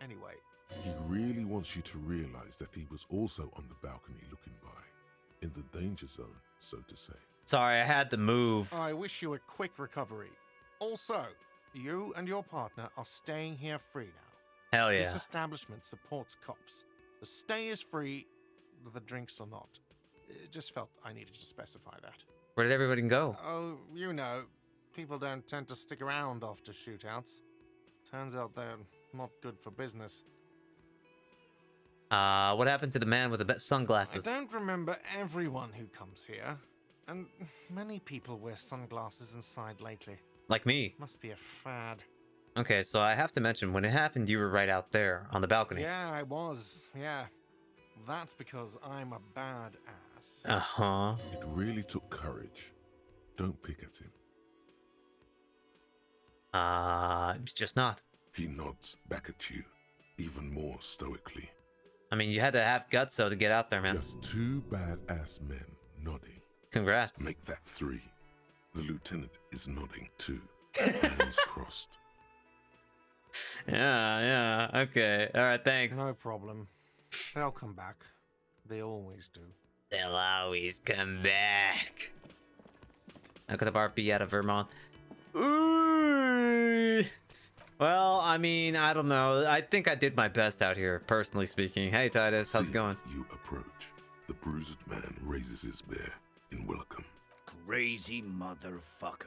Anyway. He really wants you to realize that he was also on the balcony looking by. In the danger zone, so to say. Sorry, I had to move. I wish you a quick recovery. Also, you and your partner are staying here free now. Hell yeah. This establishment supports cops. The stay is free, the drinks are not. It just felt I needed to specify that. Where did everybody go? Oh, you know, people don't tend to stick around after shootouts. Turns out they're not good for business. What happened to the man with the sunglasses? I don't remember everyone who comes here, and many people wear sunglasses inside lately. Like me. Must be a fad. Okay, so I have to mention, when it happened, you were right out there on the balcony. Yeah, I was. Yeah. That's because I'm a bad ass. Uh-huh. It really took courage. Don't pick at him. It's just not. He nods back at you, even more stoically. I mean, you had to have guts, though, to get out there, man. Just two badass men nodding. Congrats. Let's make that 3. The lieutenant is nodding too. Hands crossed. Yeah, okay. Alright, thanks. No problem. They'll come back. They always do. They'll always come back. How could the bar be out of Vermont? Ooh. Well, I mean, I don't know. I think I did my best out here, personally speaking. Hey, Titus, how's it going? You approach. The bruised man raises his bear in welcome. Crazy motherfucker.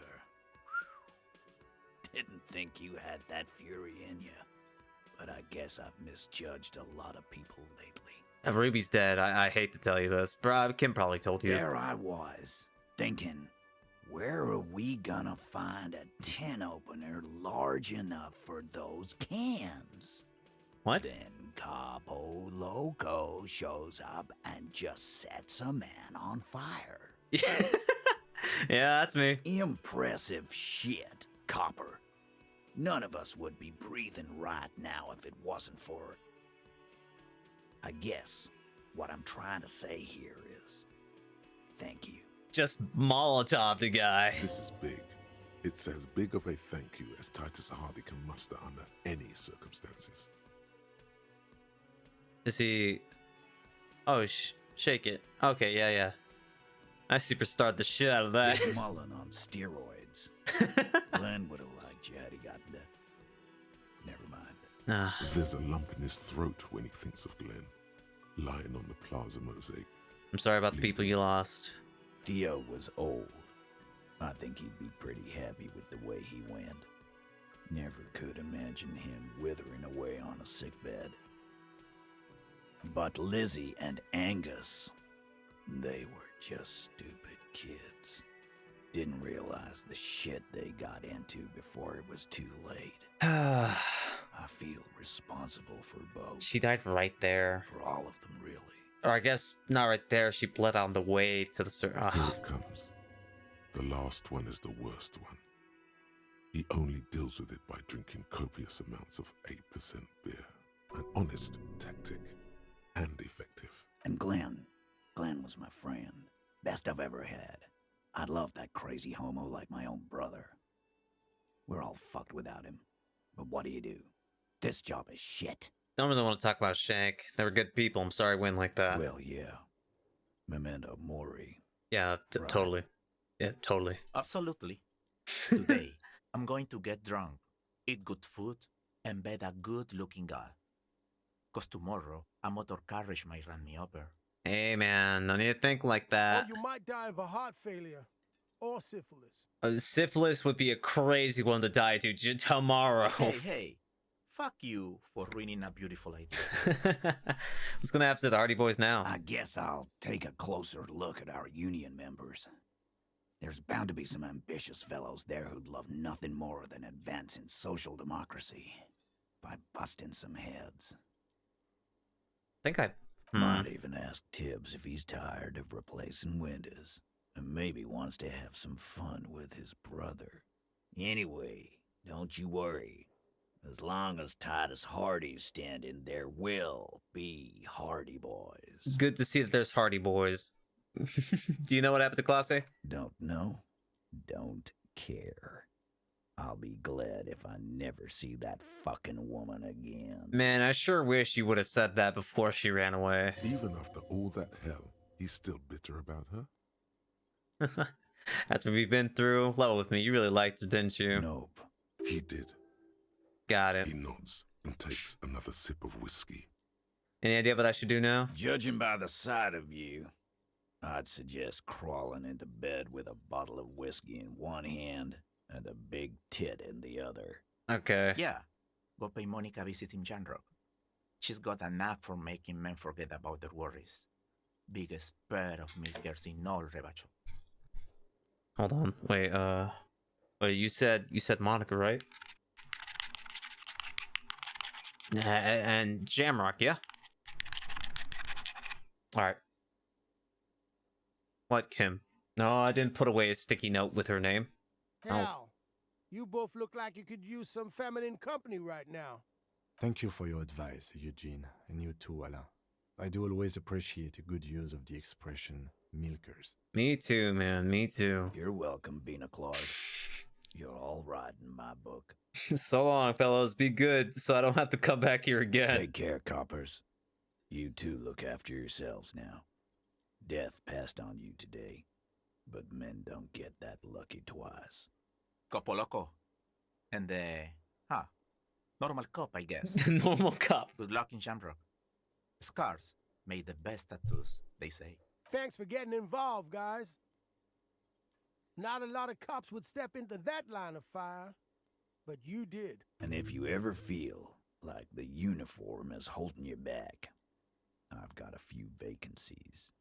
Didn't think you had that fury in you. But I guess I've misjudged a lot of people lately. Ruby's dead. I hate to tell you this. Kim probably told you. There I was, thinking, where are we gonna find a tin opener large enough for those cans? What? Then Capo Loco shows up and just sets a man on fire. Yeah, that's me. Impressive shit, Copper. None of us would be breathing right now if it wasn't for... I guess what I'm trying to say here is, thank you. Just Molotov the guy. This is big. It's as big of a thank you as Titus Hardy can muster under any circumstances. Is he... Oh, shake it. Okay, yeah. I superstarred the shit out of that. Big Mullen on steroids. Glenn would have liked you had he gotten to... Never mind. There's a lump in his throat when he thinks of Glenn, lying on the plaza mosaic. I'm sorry about the people you lost. Theo was old. I think he'd be pretty happy with the way he went. Never could imagine him withering away on a sickbed. But Lizzie and Angus, they were just stupid kids. Didn't realize the shit they got into before it was too late. I feel responsible for both. She died right there. For all of them, really. Or I guess not right there. She bled on the way to the Here it comes. The last one is the worst one. He only deals with it by drinking copious amounts of 8% beer. An honest tactic. And effective. And Glenn was my friend. Best I've ever had. I'd love that crazy homo like my own brother. We're all fucked without him. But what do? This job is shit. Don't really want to talk about Shank. They were good people. I'm sorry it went like that. Well, yeah. Memento mori. Yeah, Right. totally. Yeah, totally. Absolutely. Today, I'm going to get drunk, eat good food, and bed a good-looking girl. 'Cause tomorrow, a motor carriage might run me over. Hey, man, don't need to think like Or that. you might die of a heart failure. Or syphilis. Syphilis would be a crazy one to die to tomorrow. Hey, fuck you for ruining a beautiful idea. What's gonna happen to the Hardy Boys now? I guess I'll take a closer look at our union members. There's bound to be some ambitious fellows there who'd love nothing more than advancing social democracy by busting some heads. Might even ask Tibbs if he's tired of replacing windows and maybe wants to have some fun with his brother. Anyway, don't you worry. As long as Titus Hardy's standing, there will be Hardy Boys. Good to see that there's Hardy Boys. Do you know what happened to Classe? Don't know. Don't care. I'll be glad if I never see that fucking woman again. Man, I sure wish you would have said that before she ran away. Even after all that hell, he's still bitter about her? After we've been through, level with me. You really liked her, didn't you? Nope. He did. Got it. He nods and takes another sip of whiskey. Any idea what I should do now? Judging by the sight of you, I'd suggest crawling into bed with a bottle of whiskey in one hand and a big tit in the other. Okay. Yeah, go pay Monica a visit in Janrock. She's got a knack for making men forget about their worries. Biggest pair of milkers in all Rebacho. Hold on. Wait, you said Monica, right? And Jamrock, yeah? Alright. What, Kim? No, I didn't put away a sticky note with her name. Hal, you both look like you could use some feminine company right now. Thank you for your advice, Eugene, and you too, Alain. I do always appreciate a good use of the expression milkers. Me too, man. Me too. You're welcome, Bina Clark. You're all right in my book. So long, fellows. Be good, so I don't have to come back here again. Take care, coppers. You two look after yourselves now. Death passed on you today, but men don't get that lucky twice. Copo loco. And normal cop, I guess. Normal cop. Good luck in Shamrock. Scars made the best tattoos, they say. Thanks for getting involved, guys. Not a lot of cops would step into that line of fire, but you did. And if you ever feel like the uniform is holding you back, I've got a few vacancies.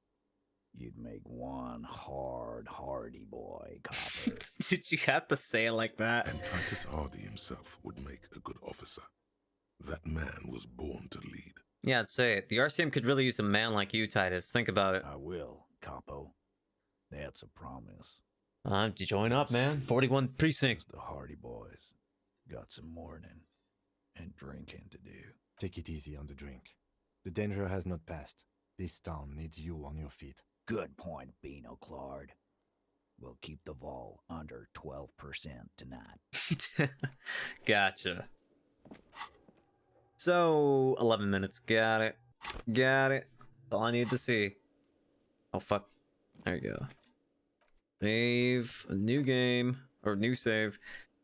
You'd make one Hardy boy, copper. Did you have to say it like that? And Titus Hardy himself would make a good officer. That man was born to lead. Yeah, I'd say it. The RCM could really use a man like you, Titus. Think about it. I will, capo. That's a promise. Time to join up, man. 41 precinct. The Hardy boys got some mourning and drinking to do. Take it easy on the drink. The danger has not passed. This town needs you on your feet. Good point, Bino Claude. We'll keep the vol under 12% tonight. Gotcha. So, 11 minutes. Got it. Got it. That's all I need to see. Oh, fuck. There you go. Save. A new game. Or new save.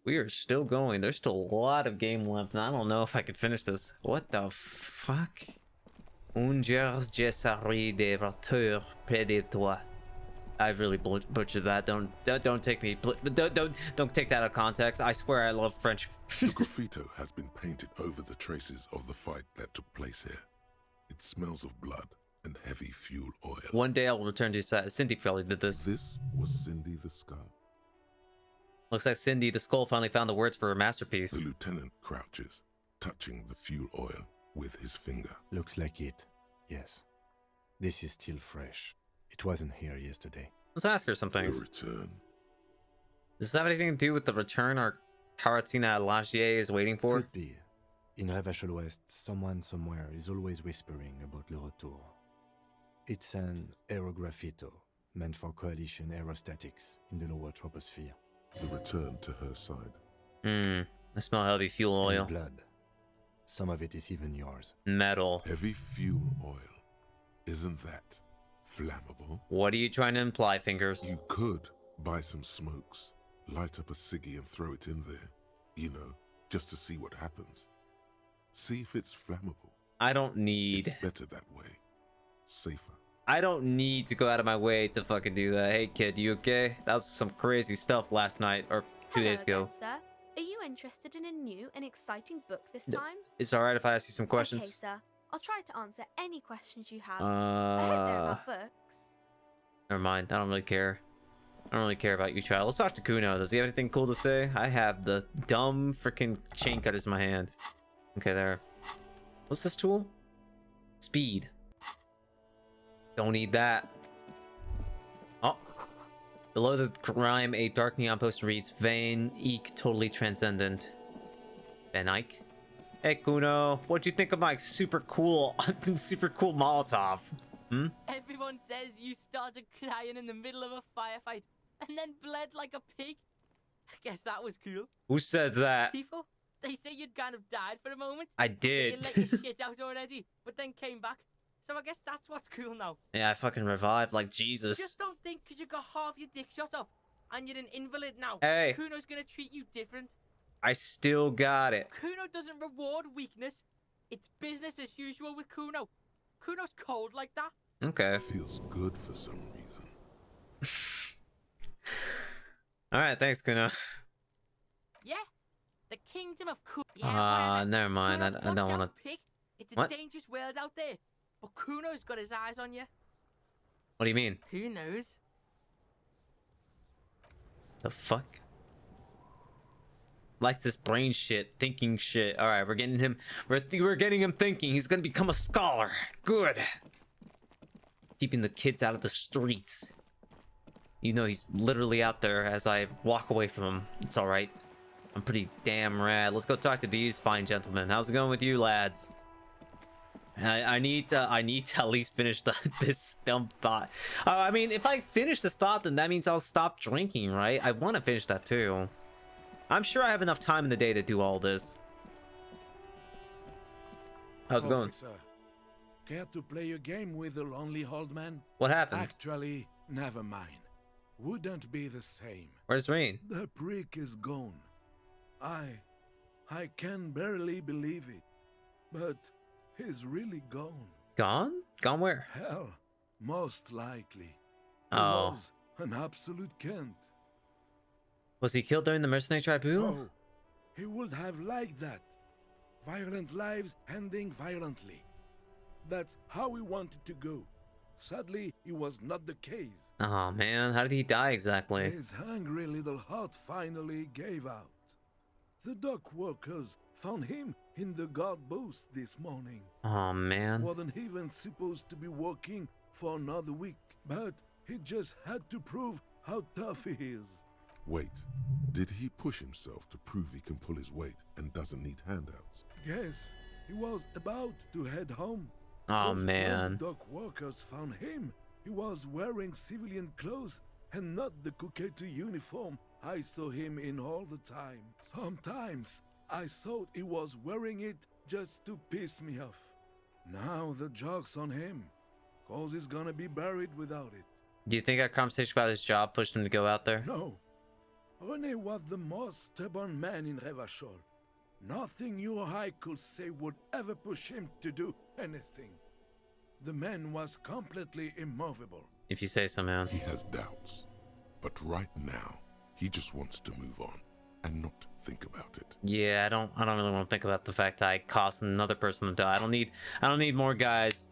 We are still going. There's still a lot of game left, and I don't know if I could finish this. What the fuck? Un jour je serai de retour près de toi. I really butchered that. Don't take me. Don't take that out of context. I swear I love French. The graffito has been painted over the traces of the fight that took place here. It smells of blood and heavy fuel oil. One day I will return to Cindy. Probably did this. This was Cindy the Scar. Looks like Cindy the Skull finally found the words for her masterpiece. The lieutenant crouches, touching the fuel oil with his finger. Looks like it. Yes. This is still fresh. It wasn't here yesterday. Let's ask her some things. The return. Does this have anything to do with the return our Caratina Lagier is waiting for? Could be. In Revachol West, someone somewhere is always whispering about Le Retour. It's an aerograffito meant for coalition aerostatics in the lower troposphere. The return to her side. I smell heavy fuel oil. And blood. Some of it is even yours. Metal. Heavy fuel oil. Isn't that Flammable. What are you trying to imply, Fingers? You could buy some smokes, light up a ciggy and throw it in there. You know, just to see what happens. See if it's flammable. I don't need... It's better that way. Safer. I don't need to go out of my way to fucking do that. Hey, kid, you okay? That was some crazy stuff last night, or 2 days ago. Again, sir. Are you interested in a new and exciting book this time? It's alright if I ask you some questions? Okay, sir. I'll try to answer any questions you have. I hope they're about books. Never mind. I don't really care. I don't really care about you, child. Let's talk to Kuno. Does he have anything cool to say? I have the dumb freaking chain cutters in my hand. Okay, there. What's this tool? Speed. Don't need that. Oh. Below the crime, a dark neon poster reads, Van Eyck, totally transcendent. Van Eyck? Hey, Kuno. What'd you think of my super cool Molotov? Hmm? Everyone says you started crying in the middle of a firefight and then bled like a pig. I guess that was cool. Who said that? People, they say you'd kind of died for a moment. I did. You let your shit out already, but then came back. So I guess that's what's cool now. Yeah, I fucking revived like Jesus. Just don't think because you got half your dick shot off and you're an invalid now. Hey. Kuno's gonna treat you different. I still got it. Kuno doesn't reward weakness. It's business as usual with Kuno. Kuno's cold like that. Okay. Feels good for some reason. Alright, thanks, Kuno. Yeah. The kingdom of Kuno. Yeah, never mind. I don't want to... Pig. It's a What? dangerous world out there. But Kuno's got his eyes on you. What do you mean? Who knows? The fuck? Likes this brain shit, thinking shit. All right, we're getting him. We're getting him thinking. He's gonna become a scholar. Good. Keeping the kids out of the streets. You know he's literally out there as I walk away from him. It's all right. I'm pretty damn rad. Let's go talk to these fine gentlemen. How's it going with you, lads? I need to at least finish this dumb thought. I mean, if I finish this thought, then that means I'll stop drinking, right? I want to finish that too. I'm sure I have enough time in the day to do all this. How's it going? Officer, care to play a game with the lonely old man? What happened? Actually, never mind. Wouldn't be the same. Where's Rain? The prick is gone. I can barely believe it, but he's really gone. Gone? Gone where? Hell, most likely. He Oh. was an absolute cunt. Was he killed during the mercenary tribunal? Oh, he would have liked that. Violent lives ending violently. That's how he wanted to go. Sadly, it was not the case. Oh man, how did he die exactly? His hungry little heart finally gave out. The dock workers found him in the guard booth this morning. Oh man. Wasn't even supposed to be working for another week, but he just had to prove how tough he is. Wait, did he push himself to prove he can pull his weight and doesn't need handouts? Yes, he was about to head home. Oh When man. the dock workers found him, he was wearing civilian clothes and not the Kuketu uniform I saw him in all the time. Sometimes I thought he was wearing it just to piss me off. Now the joke's on him, cause he's gonna be buried without it. Do you think our conversation about his job pushed him to go out there? No. René was the most stubborn man in Revachol. Nothing you or I could say would ever push him to do anything. The man was completely immovable. If you say so, man. He has doubts, but right now, he just wants to move on and not think about it. Yeah, I don't really want to think about the fact that I caused another person to die. I don't need more guys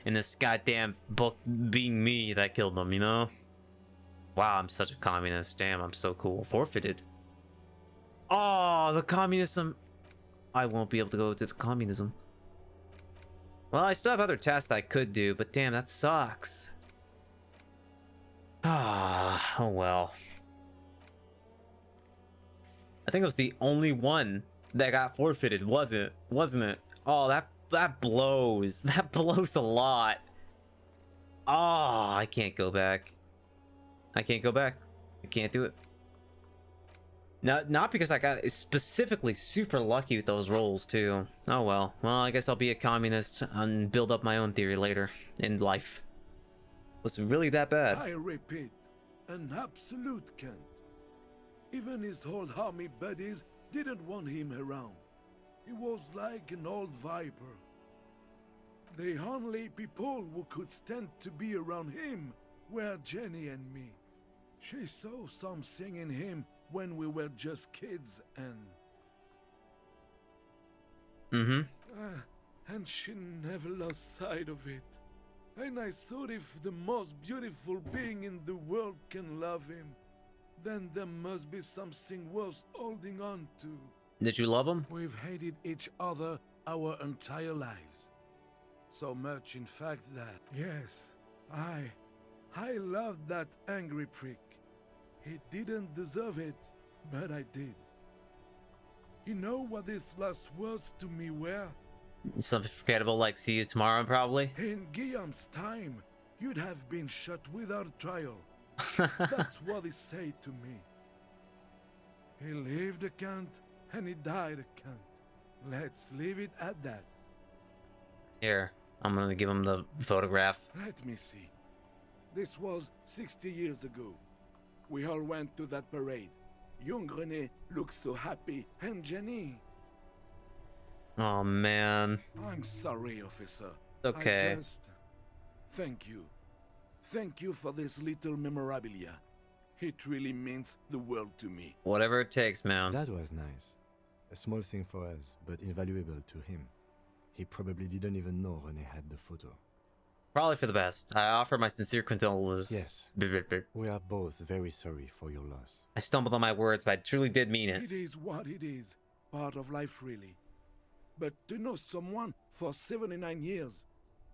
in this goddamn book being me that killed them, you know? Wow, I'm such a communist. Damn, I'm so cool. Forfeited. Oh, the communism. I won't be able to go to the communism. Well, I still have other tasks that I could do, but damn, that sucks. Ah, oh well. I think it was the only one that got forfeited, wasn't it? Oh, that blows. That blows a lot. Oh, I can't go back. I can't go back. I can't do it. Not because I got specifically super lucky with those rolls too. Oh well. Well, I guess I'll be a communist and build up my own theory later in life. Was it really that bad? I repeat, an absolute cunt. Even his old army buddies didn't want him around. He was like an old viper. The only people who could stand to be around him were Jenny and me. She saw something in him when we were just kids and... and she never lost sight of it. And I thought if the most beautiful being in the world can love him, then there must be something worth holding on to. Did you love him? We've hated each other our entire lives. So much, in fact, that... Yes, I loved that angry prick. He didn't deserve it, but I did. You know what his last words to me were? Something forgettable like see you tomorrow, probably? In Guillaume's time, you'd have been shot without trial. That's what he said to me. He lived a cunt, and he died a cunt. Let's leave it at that. Here, I'm gonna give him the photograph. Let me see. This was 60 years ago. We all went to that parade. Young René looked so happy, and Jenny... Oh, man. I'm sorry, officer. Okay. I just... Thank you. Thank you for this little memorabilia. It really means the world to me. Whatever it takes, man. That was nice. A small thing for us, but invaluable to him. He probably didn't even know René had the photo. Probably for the best. I offer my sincere condolences. Yes. We are both very sorry for your loss. I stumbled on my words, but I truly did mean it. It is what it is. Part of life, really. But to know someone for 79 years,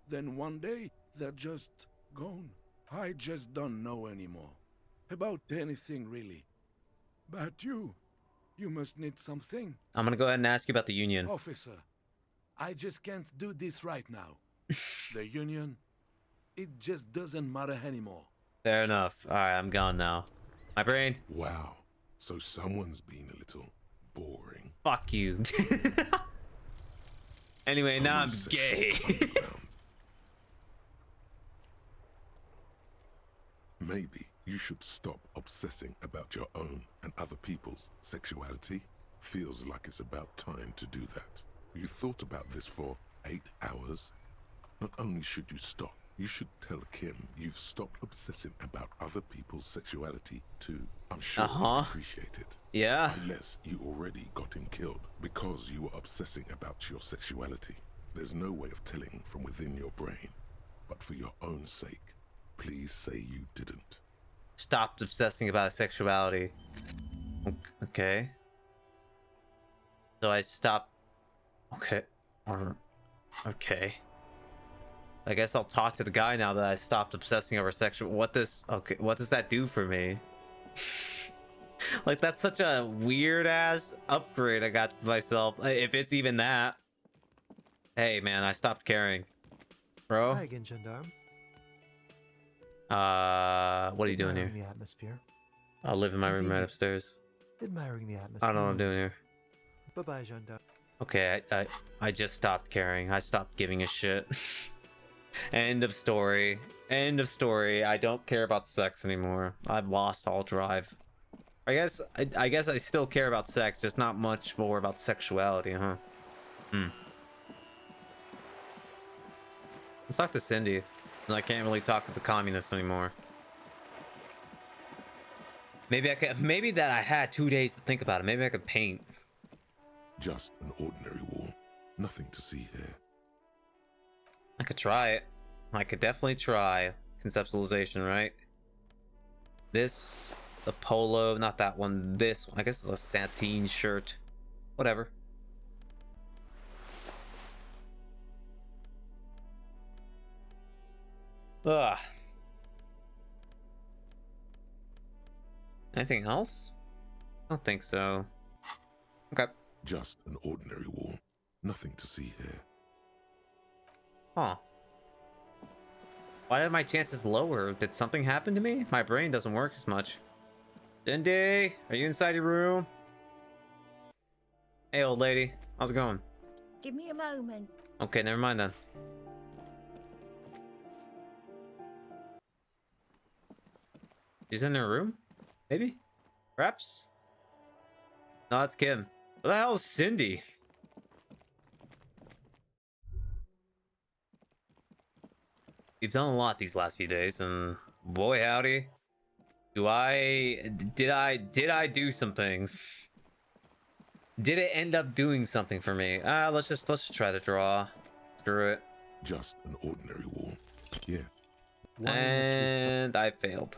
then one day they're just gone. I just don't know anymore. About anything, really. But you must need something. I'm gonna go ahead and ask you about the Union. Officer, I just can't do this right now. The Union, it just doesn't matter anymore. Fair enough. Alright, I'm gone now. My brain. Wow. So someone's been a little boring. Fuck you. Anyway, now I'm gay. Maybe you should stop obsessing about your own and other people's sexuality. Feels like it's about time to do that. You thought about this for 8 hours? Not only should you stop, you should tell Kim you've stopped obsessing about other people's sexuality too. I'm sure he'd appreciate it. Yeah. Unless you already got him killed because you were obsessing about your sexuality. There's no way of telling from within your brain. But for your own sake, please say you didn't. Stopped obsessing about sexuality. Okay. So I stopped... Okay. Okay. I guess I'll talk to the guy now that I stopped obsessing over sexual... What does that do for me? Like, that's such a weird-ass upgrade I got to myself. If it's even that. Hey, man, I stopped caring. Bro? Hi again, Gendarme. What are you doing here? The atmosphere. I'll live in my room right upstairs. Admiring the atmosphere. I don't know what I'm doing here. Bye-bye, Gendarme. Okay, I just stopped caring. I stopped giving a shit. End of story. End of story. I don't care about sex anymore. I've lost all drive. I guess I still care about sex, just not much more about sexuality, huh? Let's talk to Cindy. I can't really talk with the communists anymore. Maybe I could. Maybe that I had 2 days to think about it. Maybe I could paint. Just an ordinary wall. Nothing to see here. I could try it. I could definitely try conceptualization, right? This, the polo, not that one. This one. I guess it's a sateen shirt. Whatever. Ugh. Anything else? I don't think so. Okay. Just an ordinary wall. Nothing to see here. Huh. Why are my chances lower? Did something happen to me? My brain doesn't work as much. Cindy, are you inside your room? Hey, old lady. How's it going? Give me a moment. Okay, never mind then. She's in her room? Maybe? Perhaps? No, that's Kim. What the hell is Cindy? We've done a lot these last few days, and boy howdy, did I do some things? Did it end up doing something for me? Let's just try to draw. Screw it. Just an ordinary wall. Yeah. And I failed.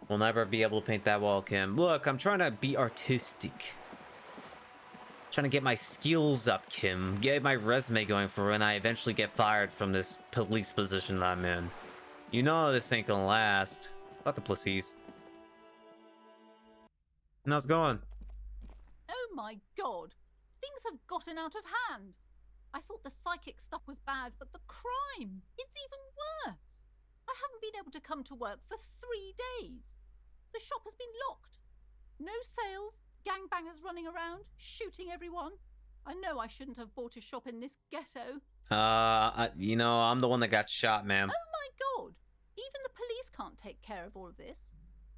We'll never be able to paint that wall, Kim. Look, I'm trying to be artistic. Trying to get my skills up, Kim. Get my resume going for when I eventually get fired from this police position that I'm in. You know this ain't gonna last. About the pussies. How's it going? Oh my god! Things have gotten out of hand! I thought the psychic stuff was bad, but the crime! It's even worse! I haven't been able to come to work for 3 days. The shop has been locked. No sales, gangbangers running around, shooting everyone. I know I shouldn't have bought a shop in this ghetto. You know, I'm the one that got shot, ma'am. Oh my god! Even the police can't take care of all of this.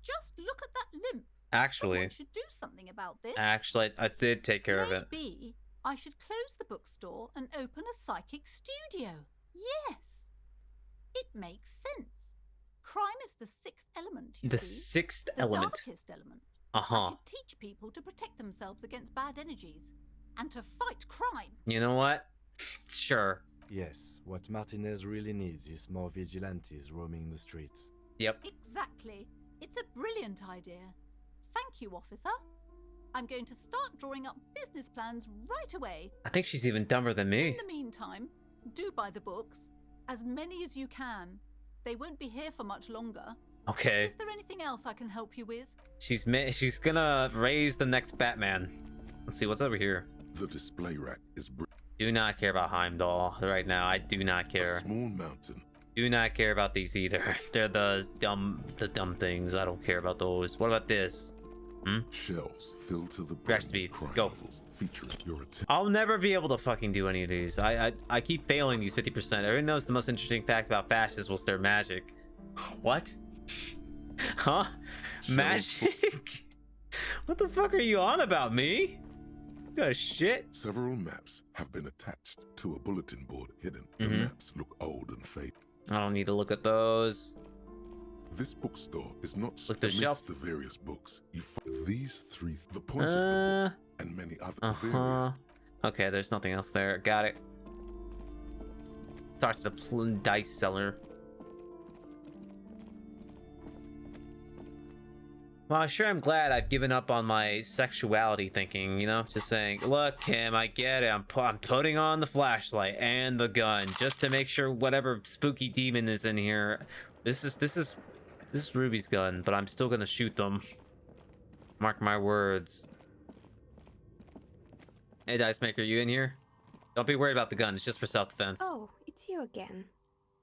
Just look at that limp. Actually, Someone should do something about this. Actually, I did take care of it. Maybe I should close the bookstore and open a psychic studio. Yes. It makes sense. Crime is the sixth element, you The see. sixth element. The darkest element. Uh-huh. I could teach people to protect themselves against bad energies and to fight crime. You know what? Sure. Yes, what Martinez really needs is more vigilantes roaming the streets. Yep. Exactly. It's a brilliant idea. Thank you, officer. I'm going to start drawing up business plans right away. I think she's even dumber than me. In the meantime, do buy the books. As many as you can. They won't be here for much longer. Okay. Is there anything else I can help you with? She's gonna raise the next Batman. Let's see what's over here. The display rack is do not care about Heimdall right now. I do not care. A small mountain. Do not care about these either. They're the dumb things. I don't care about those. What about this? Shelves filled to the brim speed. with crime Go. novels featuring your attention. I'll never be able to fucking do any of these. I keep failing these 50%. Everyone knows the most interesting fact about fascists was their magic. What? Huh? Magic? What the fuck are you on about, me? The shit? Several maps have been attached to a bulletin board hidden. The maps look old and faded. I don't need to look at those. This bookstore is not Look the shelf. amidst the various books. You find these three, the point of the book, and many other various. Okay, there's nothing else there. Got it. Talk to the dice seller. Well, sure, I'm glad I've given up on my sexuality thinking, you know? Just saying, look, Kim, I get it. I'm putting on the flashlight and the gun just to make sure whatever spooky demon is in here. This is Ruby's gun, but I'm still gonna shoot them. Mark my words. Hey, Dice Maker, you in here? Don't be worried about the gun. It's just for self-defense. Oh, it's you again.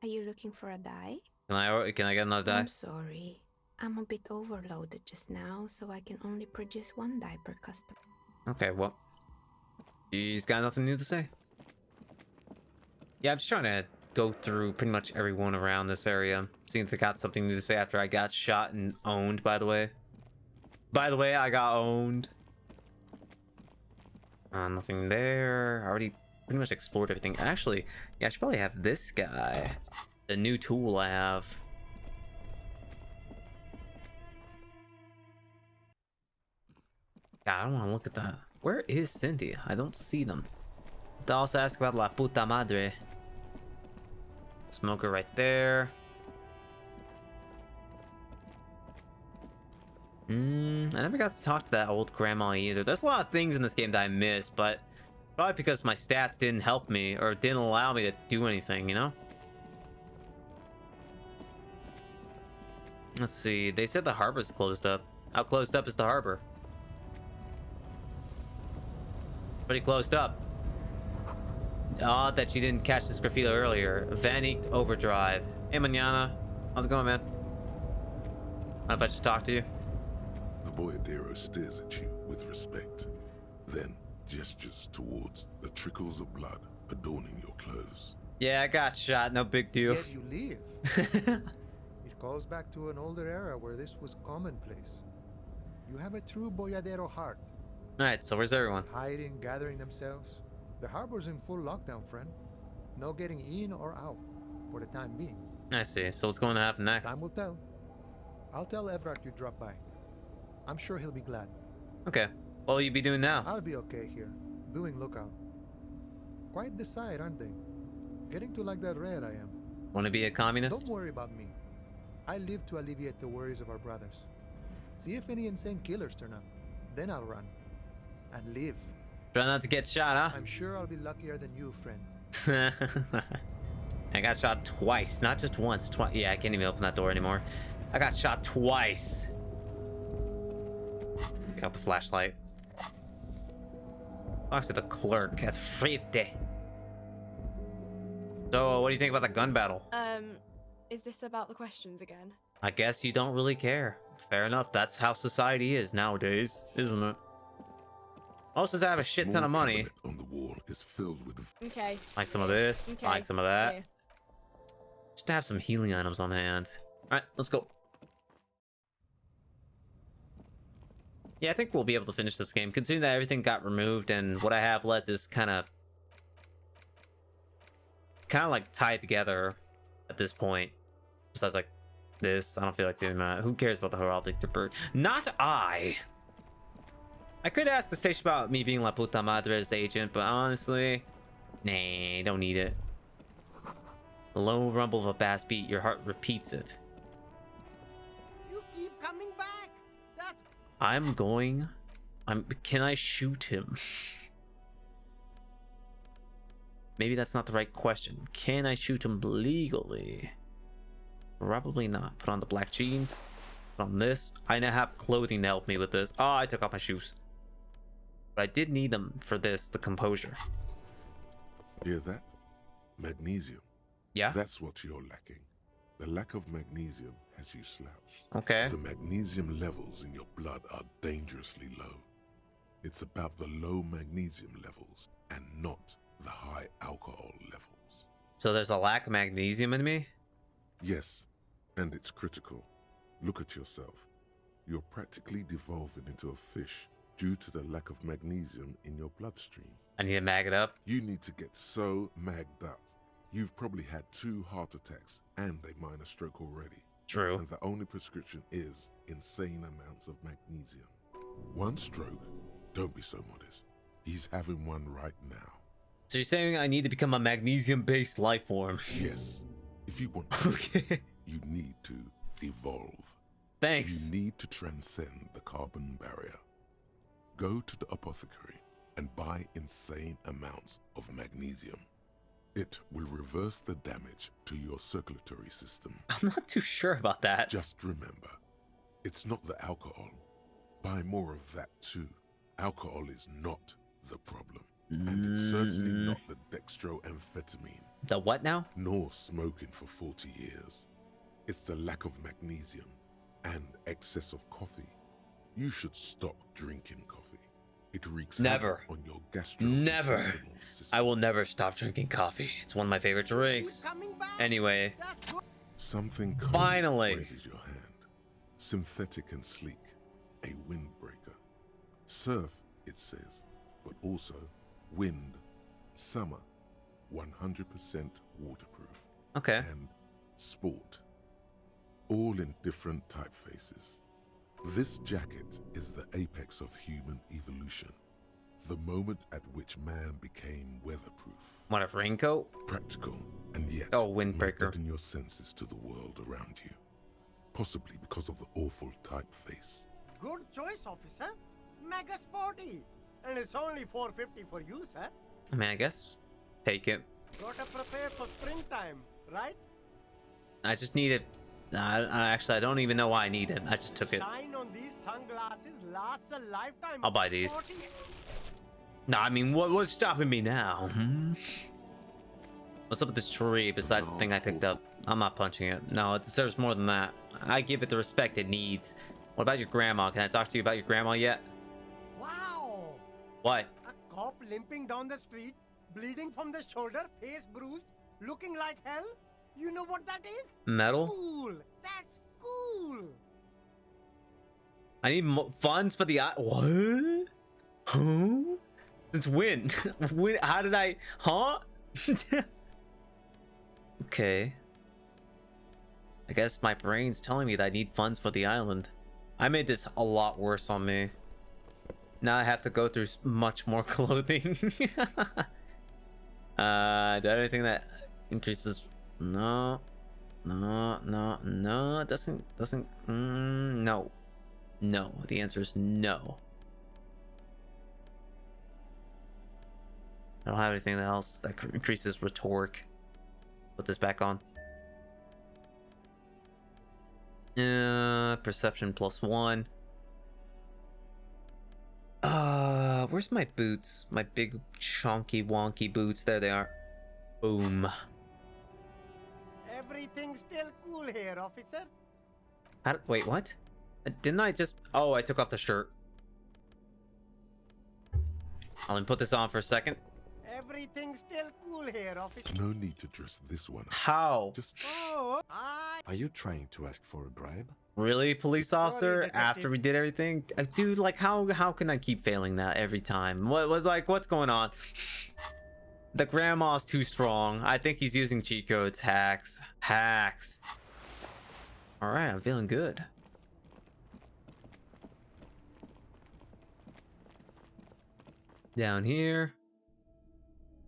Are you looking for a die? Can I get another die? I'm sorry. I'm a bit overloaded just now, so I can only produce 1 die per customer. Okay, well, he's got nothing new to say. Yeah, I'm just trying to go through pretty much everyone around this area. Seeing if they got something new to say after I got shot and owned, by the way. By the way, I got owned. Nothing there. I already pretty much explored everything. Actually, yeah, I should probably have this guy. The new tool I have. God, I don't want to look at that. Where is Cindy? I don't see them. Have to also ask about La Puta Madre. Smoker right there. I never got to talk to that old grandma either. There's a lot of things in this game that I missed, but probably because my stats didn't help me or didn't allow me to do anything, you know? Let's see. They said the harbor's closed up. How closed up is the harbor? Pretty closed up. Odd that you didn't catch this graffiti earlier. Vanik Overdrive. Hey, Manana. How's it going, man? Mind if I just talk to you? The boyadero stares at you with respect, then gestures towards the trickles of blood adorning your clothes. Yeah, I got shot. No big deal. Yet you live. It calls back to an older era where this was commonplace. You have a true boyadero heart. Alright, so where's everyone? Hiding, gathering themselves. The harbor's in full lockdown, friend. No getting in or out, for the time being. I see. So what's going to happen next? Time will tell. I'll tell Everard you dropped by. I'm sure he'll be glad. Okay. What will you be doing now? I'll be okay here, doing lookout. Quite the sight, aren't they? Getting to like that red I am. Want to be a communist? Don't worry about me. I live to alleviate the worries of our brothers. See if any insane killers turn up. Then I'll run. And live. Try not to get shot, huh? I'm sure I'll be luckier than you, friend. I got shot twice, not just once. Twice. Yeah, I can't even open that door anymore. I got shot twice. Got the flashlight. Talk to the clerk at Frite. So, what do you think about the gun battle? Is this about the questions again? I guess you don't really care. Fair enough. That's how society is nowadays, isn't it? Also, I have a shit ton of money. On the wall is filled with. Okay. Like some of this. Okay. Like some of that. Okay. Just to have some healing items on hand. All right, let's go. Yeah, I think we'll be able to finish this game, considering that everything got removed and what I have left is kind of like tied together at this point. Besides like this, I don't feel like doing that. Who cares about the heraldic bird? Not I. I could ask the station about me being La Puta Madre's agent, but honestly, nah, don't need it. The low rumble of a bass beat, your heart repeats it. You keep coming back. That's Can I shoot him? Maybe that's not the right question. Can I shoot him legally? Probably not. Put on the black jeans. Put on this. I now have clothing to help me with this. Oh, I took off my shoes. But I did need them for this, the composure. Hear that? Magnesium. Yeah? That's what you're lacking. The lack of magnesium has you slouched. Okay. The magnesium levels in your blood are dangerously low. It's about the low magnesium levels and not the high alcohol levels. So there's a lack of magnesium in me? Yes, and it's critical. Look at yourself. You're practically devolving into a fish due to the lack of magnesium in your bloodstream. I need to mag it up. You need to get so magged up. You've probably had 2 heart attacks and a minor stroke already. True. And the only prescription is insane amounts of magnesium. 1 stroke? Don't be so modest. He's having one right now. So you're saying I need to become a magnesium-based life form? Yes. If you want to, you need to evolve. Thanks. You need to transcend the carbon barrier. Go to the apothecary and buy insane amounts of magnesium. It will reverse the damage to your circulatory system. I'm not too sure about that. Just remember, it's not the alcohol. Buy more of that too. Alcohol is not the problem. And it's certainly not the dextroamphetamine. The what now? Nor smoking for 40 years. It's the lack of magnesium and excess of coffee. You should stop drinking coffee. It wreaks Never. havoc on your gastrointestinal Never. system. I will never stop drinking coffee. It's one of my favorite drinks. Anyway. Something cold Finally. raises your hand. Synthetic and sleek. A windbreaker. Surf, it says, but also wind, summer, 100% waterproof. Okay. And sport. All in different typefaces. This jacket is the apex of human evolution. The moment at which man became weatherproof. What, a raincoat? Practical, and yet windbreaker. in your senses to the world around you. Possibly because of the awful typeface. good choice, officer. Mega sporty. And it's only $4.50 for you, sir. I mean, I guess. Take it. Gotta prepare for springtime, right? I just need it. Actually, I don't even know why I need it. I just took it. Shine on these sunglasses lasts a lifetime. I'll buy these. Sporty. No, I mean, what's stopping me now? What's up with this tree besides the thing I picked up? I'm not punching it. No, it deserves more than that. I give it the respect it needs. What about your grandma? Can I talk to you about your grandma yet? Wow! What? A cop limping down the street, bleeding from the shoulder, face bruised, looking like hell? You know what that is? Metal? Cool. That's cool. I need funds for the what? Huh? Since when? When? How did I? Huh? Okay. I guess my brain's telling me that I need funds for the island. I made this a lot worse on me. Now I have to go through much more clothing. Do I have anything that increases? No. It doesn't. No. No. The answer is no. I don't have anything else that increases rhetoric. Put this back on. Perception +1. Where's my boots? My big chonky wonky boots. There they are. Boom. Everything's still cool here, officer. Wait, what? Didn't I just... Oh, I took off the shirt. I'll put this on for a second. Everything's still cool here, officer. No need to dress this one up. How? Just... Are you trying to ask for a bribe? Really, police officer? After we did everything? Dude, like, how can I keep failing that every time? What's going on? The grandma's too strong. I think he's using cheat codes. Hacks. Alright, I'm feeling good. Down here.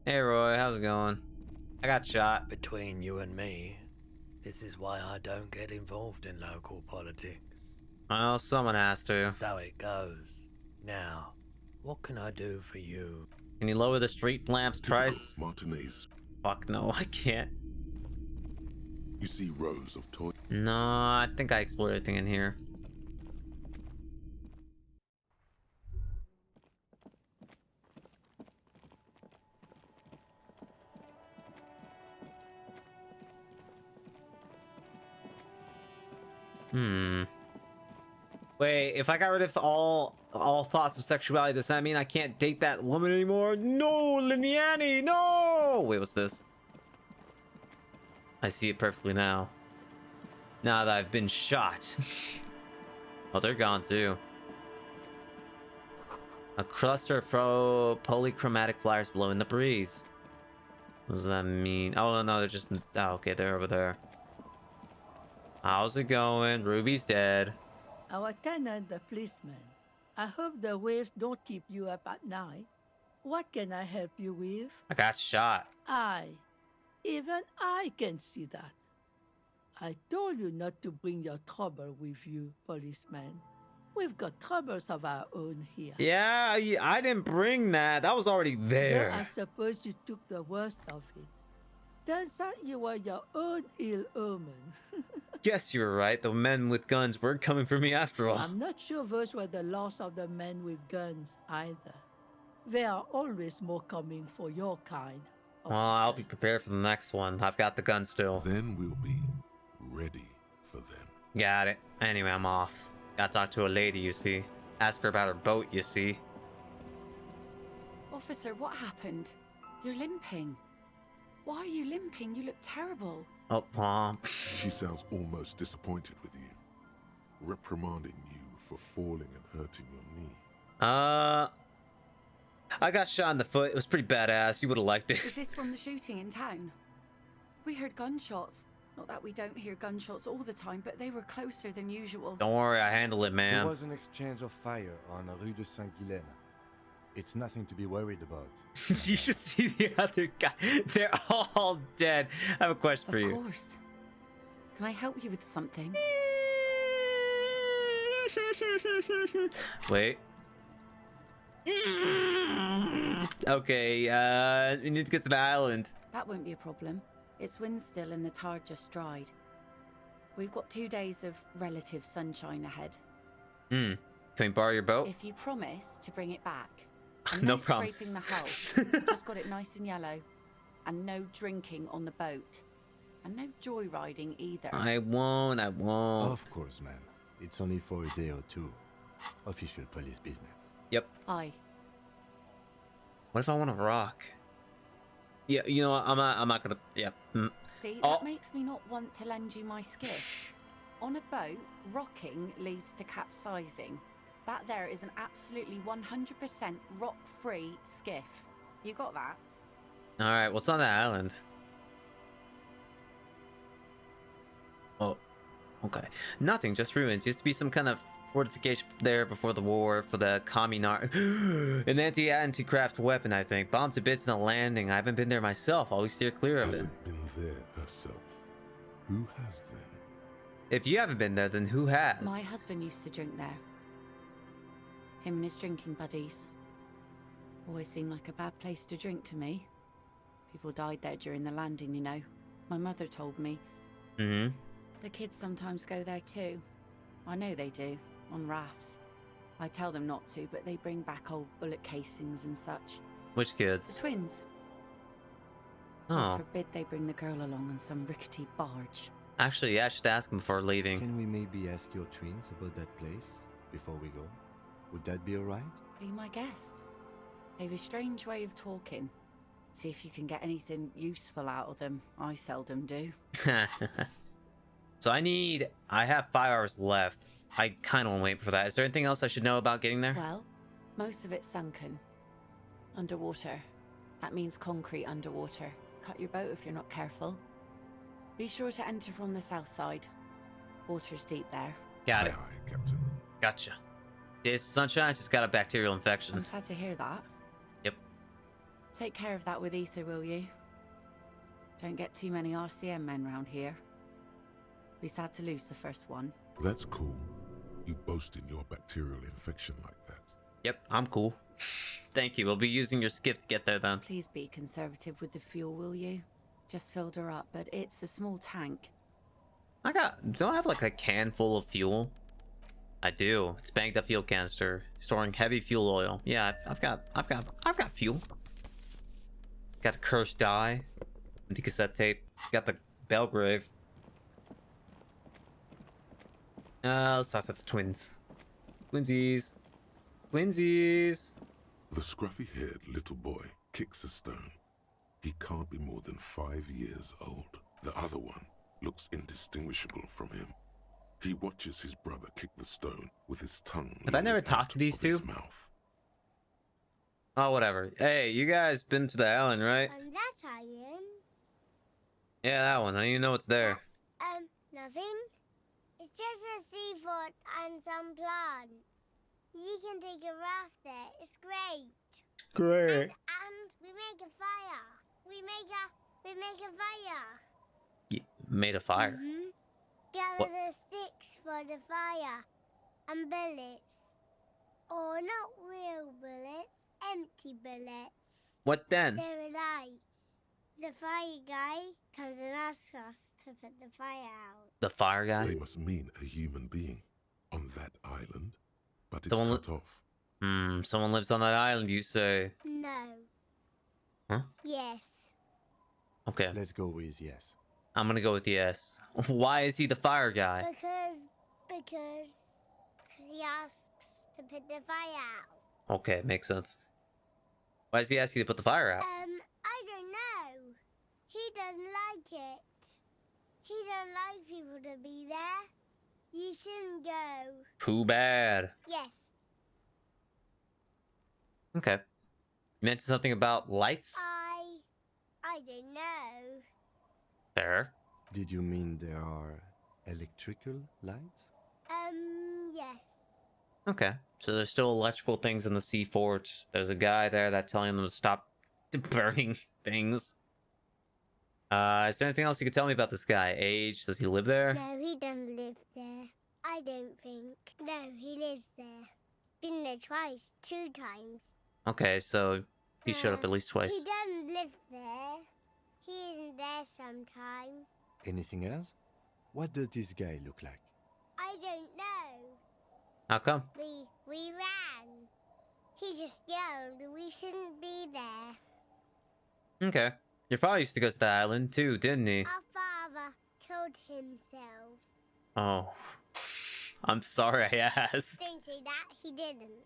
Hey Roy, how's it going? I got shot. Between you and me, this is why I don't get involved in local politics. Well, someone has to. So it goes. Now, what can I do for you? Can you lower the street lamps price? Martinez. Fuck no, I can't. You see rows of toys. No, I think I explored everything in here. Wait, if I got rid of all thoughts of sexuality, does that mean I can't date that woman anymore? No, Liniani, no! Wait, what's this? I see it perfectly now. Now that I've been shot. Oh, they're gone too. A cluster of polychromatic flyers blow in the breeze. What does that mean? Oh, no, they're just... Oh, okay, they're over there. How's it going? Ruby's dead. Our tenant, the policeman. I hope the waves don't keep you up at night. What can I help you with? I got shot. Even I can see that. I told you not to bring your trouble with you, policeman. We've got troubles of our own here. Yeah, I didn't bring that. That was already there. Though I suppose you took the worst of it. Turns out you were your own ill omen. Guess you were right. The men with guns were coming for me after all. I'm not sure those were the last of the men with guns either. There are always more coming for your kind. Well, I'll be prepared for the next one. I've got the gun still. Then we'll be ready for them. Got it. Anyway, I'm off. Gotta talk to a lady, you see. Ask her about her boat, you see. Officer, what happened? You're limping. Why are you limping? You look terrible. Oh, Mom. She sounds almost disappointed with you. Reprimanding you for falling and hurting your knee. I got shot in the foot. It was pretty badass. You would have liked it. Is this from the shooting in town? We heard gunshots. Not that we don't hear gunshots all the time, but they were closer than usual. Don't worry, I handle it, man. There was an exchange of fire on Rue de Saint-Guylaine. It's nothing to be worried about. You should see the other guy. They're all dead. I have a question for you. Of course. Can I help you with something? Wait. Okay, we need to get to the island. That won't be a problem. It's wind still and the tide just dried. We've got 2 days of relative sunshine ahead. Can we borrow your boat? If you promise to bring it back. No scraping promises. the hull. Just got it nice and yellow. And no drinking on the boat. And no joyriding either. I won't. Of course, ma'am. It's only for a day or two. Official police business. Yep. Aye. What if I want to rock? Yeah, you know what? I'm not gonna. Yeah. See, Oh. that makes me not want to lend you my skiff. On a boat, rocking leads to capsizing. That there is an absolutely 100% rock-free skiff. You got that? All right. What's on that island? Oh. Okay. Nothing. Just ruins. Used to be some kind of fortification there before the war for the communar. An anti-craft weapon, I think. Bombed to bits in a landing. I haven't been there myself. Always steer clear of it. Hasn't been there herself. Who has then? If you haven't been there, then who has? My husband used to drink there. Him and his drinking buddies. Always seemed like a bad place to drink to me. People died there during the landing, you know. My mother told me. Mm-hmm. The kids sometimes go there too. I know they do, on rafts. I tell them not to, but they bring back old bullet casings and such. Which kids? The twins. Oh. God forbid they bring the girl along on some rickety barge. Actually, yeah, I should ask them before leaving. Can we maybe ask your twins about that place before we go? Would that be alright? Be my guest. They've a strange way of talking. See if you can get anything useful out of them. I seldom do. So I have 5 hours left. I kind of want to wait for that. Is there anything else I should know about getting there? Well, most of it's sunken. Underwater. That means concrete underwater. Cut your boat if you're not careful. Be sure to enter from the south side. Water's deep there. Got it. Aye, aye, Captain. Gotcha. This sunshine just got a bacterial infection. I'm sad to hear that. Yep. Take care of that with Ether, will you? Don't get too many RCM men round here. Be sad to lose the first one. That's cool. You boasting your bacterial infection like that. Yep, I'm cool. Thank you. We'll be using your skiff to get there then. Please be conservative with the fuel, will you? Just filled her up, but it's a small tank. Don't I have like a can full of fuel? I do. It's banked up fuel canister, storing heavy fuel oil. Yeah, I've got fuel. Got a cursed die, empty cassette tape. Got the Belgrave. Let's talk to the twins. Twinsies. Twinsies. The scruffy-haired little boy kicks a stone. He can't be more than 5 years old. The other one looks indistinguishable from him. He watches his brother kick the stone with his tongue. Have I never talked to these two? Oh, whatever. Hey, you guys been to the island, right? That island. Yeah, that one. I don't even know what's there. Nothing. It's just a seafort and some plants. You can take a raft there. It's great. Great. And we make a fire. We make a fire. You made a fire. Mm-hmm. Gather the sticks for the fire and bullets. Or not real bullets, empty bullets. What then? They're lights. The fire guy comes and asks us to put the fire out. The fire guy? They must mean a human being on that island, but it's Someone cut off. Someone lives on that island, you say? No. Huh? Yes. Okay. Let's go with yes. I'm gonna go with yes. Why is he the fire guy? Because he asks to put the fire out. Okay, makes sense. Why does he ask you to put the fire out? I don't know. He doesn't like it. He don't like people to be there. You shouldn't go. Too bad. Yes. Okay. You mentioned something about lights? I don't know. Fair. Did you mean there are electrical lights? Yes. Okay. So there's still electrical things in the sea fort. There's a guy there that's telling them to stop burning things. Is there anything else you could tell me about this guy? Age? Does he live there? No, he doesn't live there. I don't think. No, he lives there. Been there twice, 2 times. Okay, so he showed up at least twice. He doesn't live there. He isn't there sometimes. Anything else? What does this guy look like? I don't know. How come? We ran. He just yelled we shouldn't be there. Okay. Your father used to go to the island too, didn't he? Our father killed himself. Oh. I'm sorry I asked. Don't say that. He didn't.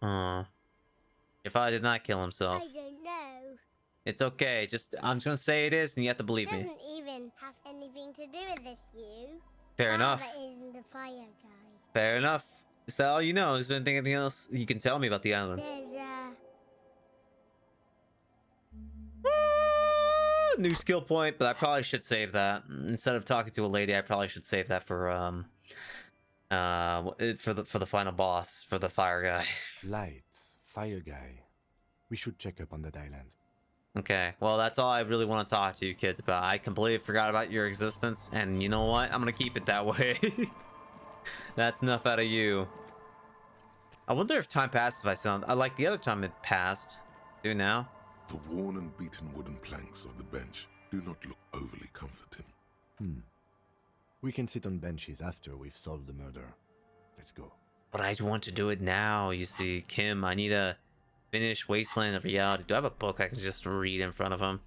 Your Your father did not kill himself. I don't know. It's okay. I'm just gonna say it is, and you have to believe me. Doesn't even have anything to do with this, you. Fair enough. Father isn't the fire guy. Fair enough. Is that all you know? Is there anything else you can tell me about the island? There's New skill point, but I probably should save that. Instead of talking to a lady, I probably should save that for the final boss, for the fire guy. Lights, fire guy. We should check up on that island. Okay, well, that's all I really want to talk to you kids about. I completely forgot about your existence, and you know what? I'm gonna keep it that way. That's enough out of you. I wonder if time passes if I sound... I like the other time it passed. Do now? The worn and beaten wooden planks of the bench do not look overly comforting. We can sit on benches after we've solved the murder. Let's go. But I want to do it now, you see. Kim, I need to finish Wasteland of Reality. Do I have a book I can just read in front of him?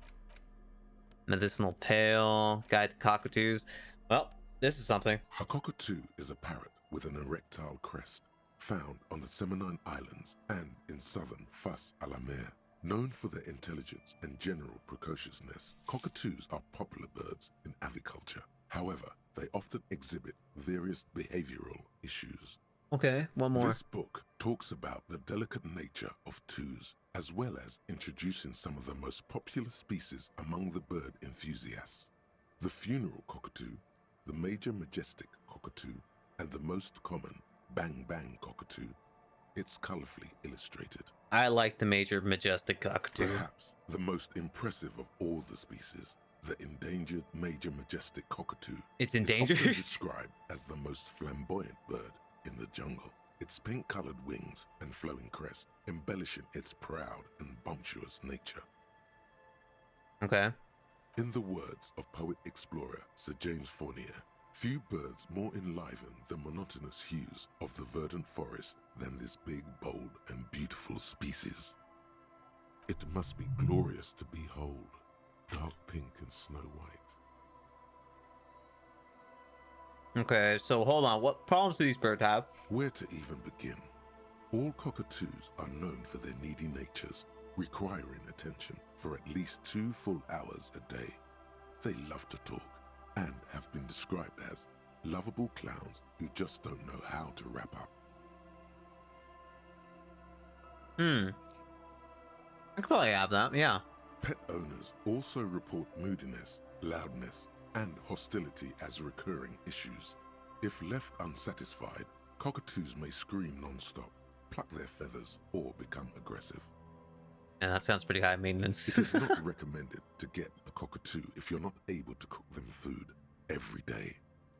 Medicinal Pail, Guide to Cockatoos. Well, this is something. A cockatoo is a parrot with an erectile crest, found on the Seminine Islands and in southern Fas a la Mer. Known for their intelligence and general precociousness, cockatoos are popular birds in aviculture. However, they often exhibit various behavioral issues. Okay, one more. This book talks about the delicate nature of toos, as well as introducing some of the most popular species among the bird enthusiasts. The funeral cockatoo, the major majestic cockatoo, and the most common bang bang cockatoo. It's colorfully illustrated. I like the major majestic cockatoo. Perhaps the most impressive of all the species, the endangered major majestic cockatoo. It's endangered? Is often described as the most flamboyant bird in the jungle. Its pink-colored wings and flowing crest embellishing its proud and bumptious nature. Okay. In the words of poet-explorer Sir James Fournier, few birds more enliven the monotonous hues of the verdant forest than this big, bold, and beautiful species. It must be glorious to behold, dark pink and snow white. Okay, so hold on. What problems do these birds have? Where to even begin? All cockatoos are known for their needy natures, requiring attention for at least 2 full hours a day. They love to talk and have been described as lovable clowns who just don't know how to wrap up. I could probably have that, yeah. Pet owners also report moodiness, loudness, and hostility as recurring issues. If left unsatisfied, cockatoos may scream non-stop, pluck their feathers, or become aggressive. And that sounds pretty high maintenance. It is not recommended to get a cockatoo if you're not able to cook them food every day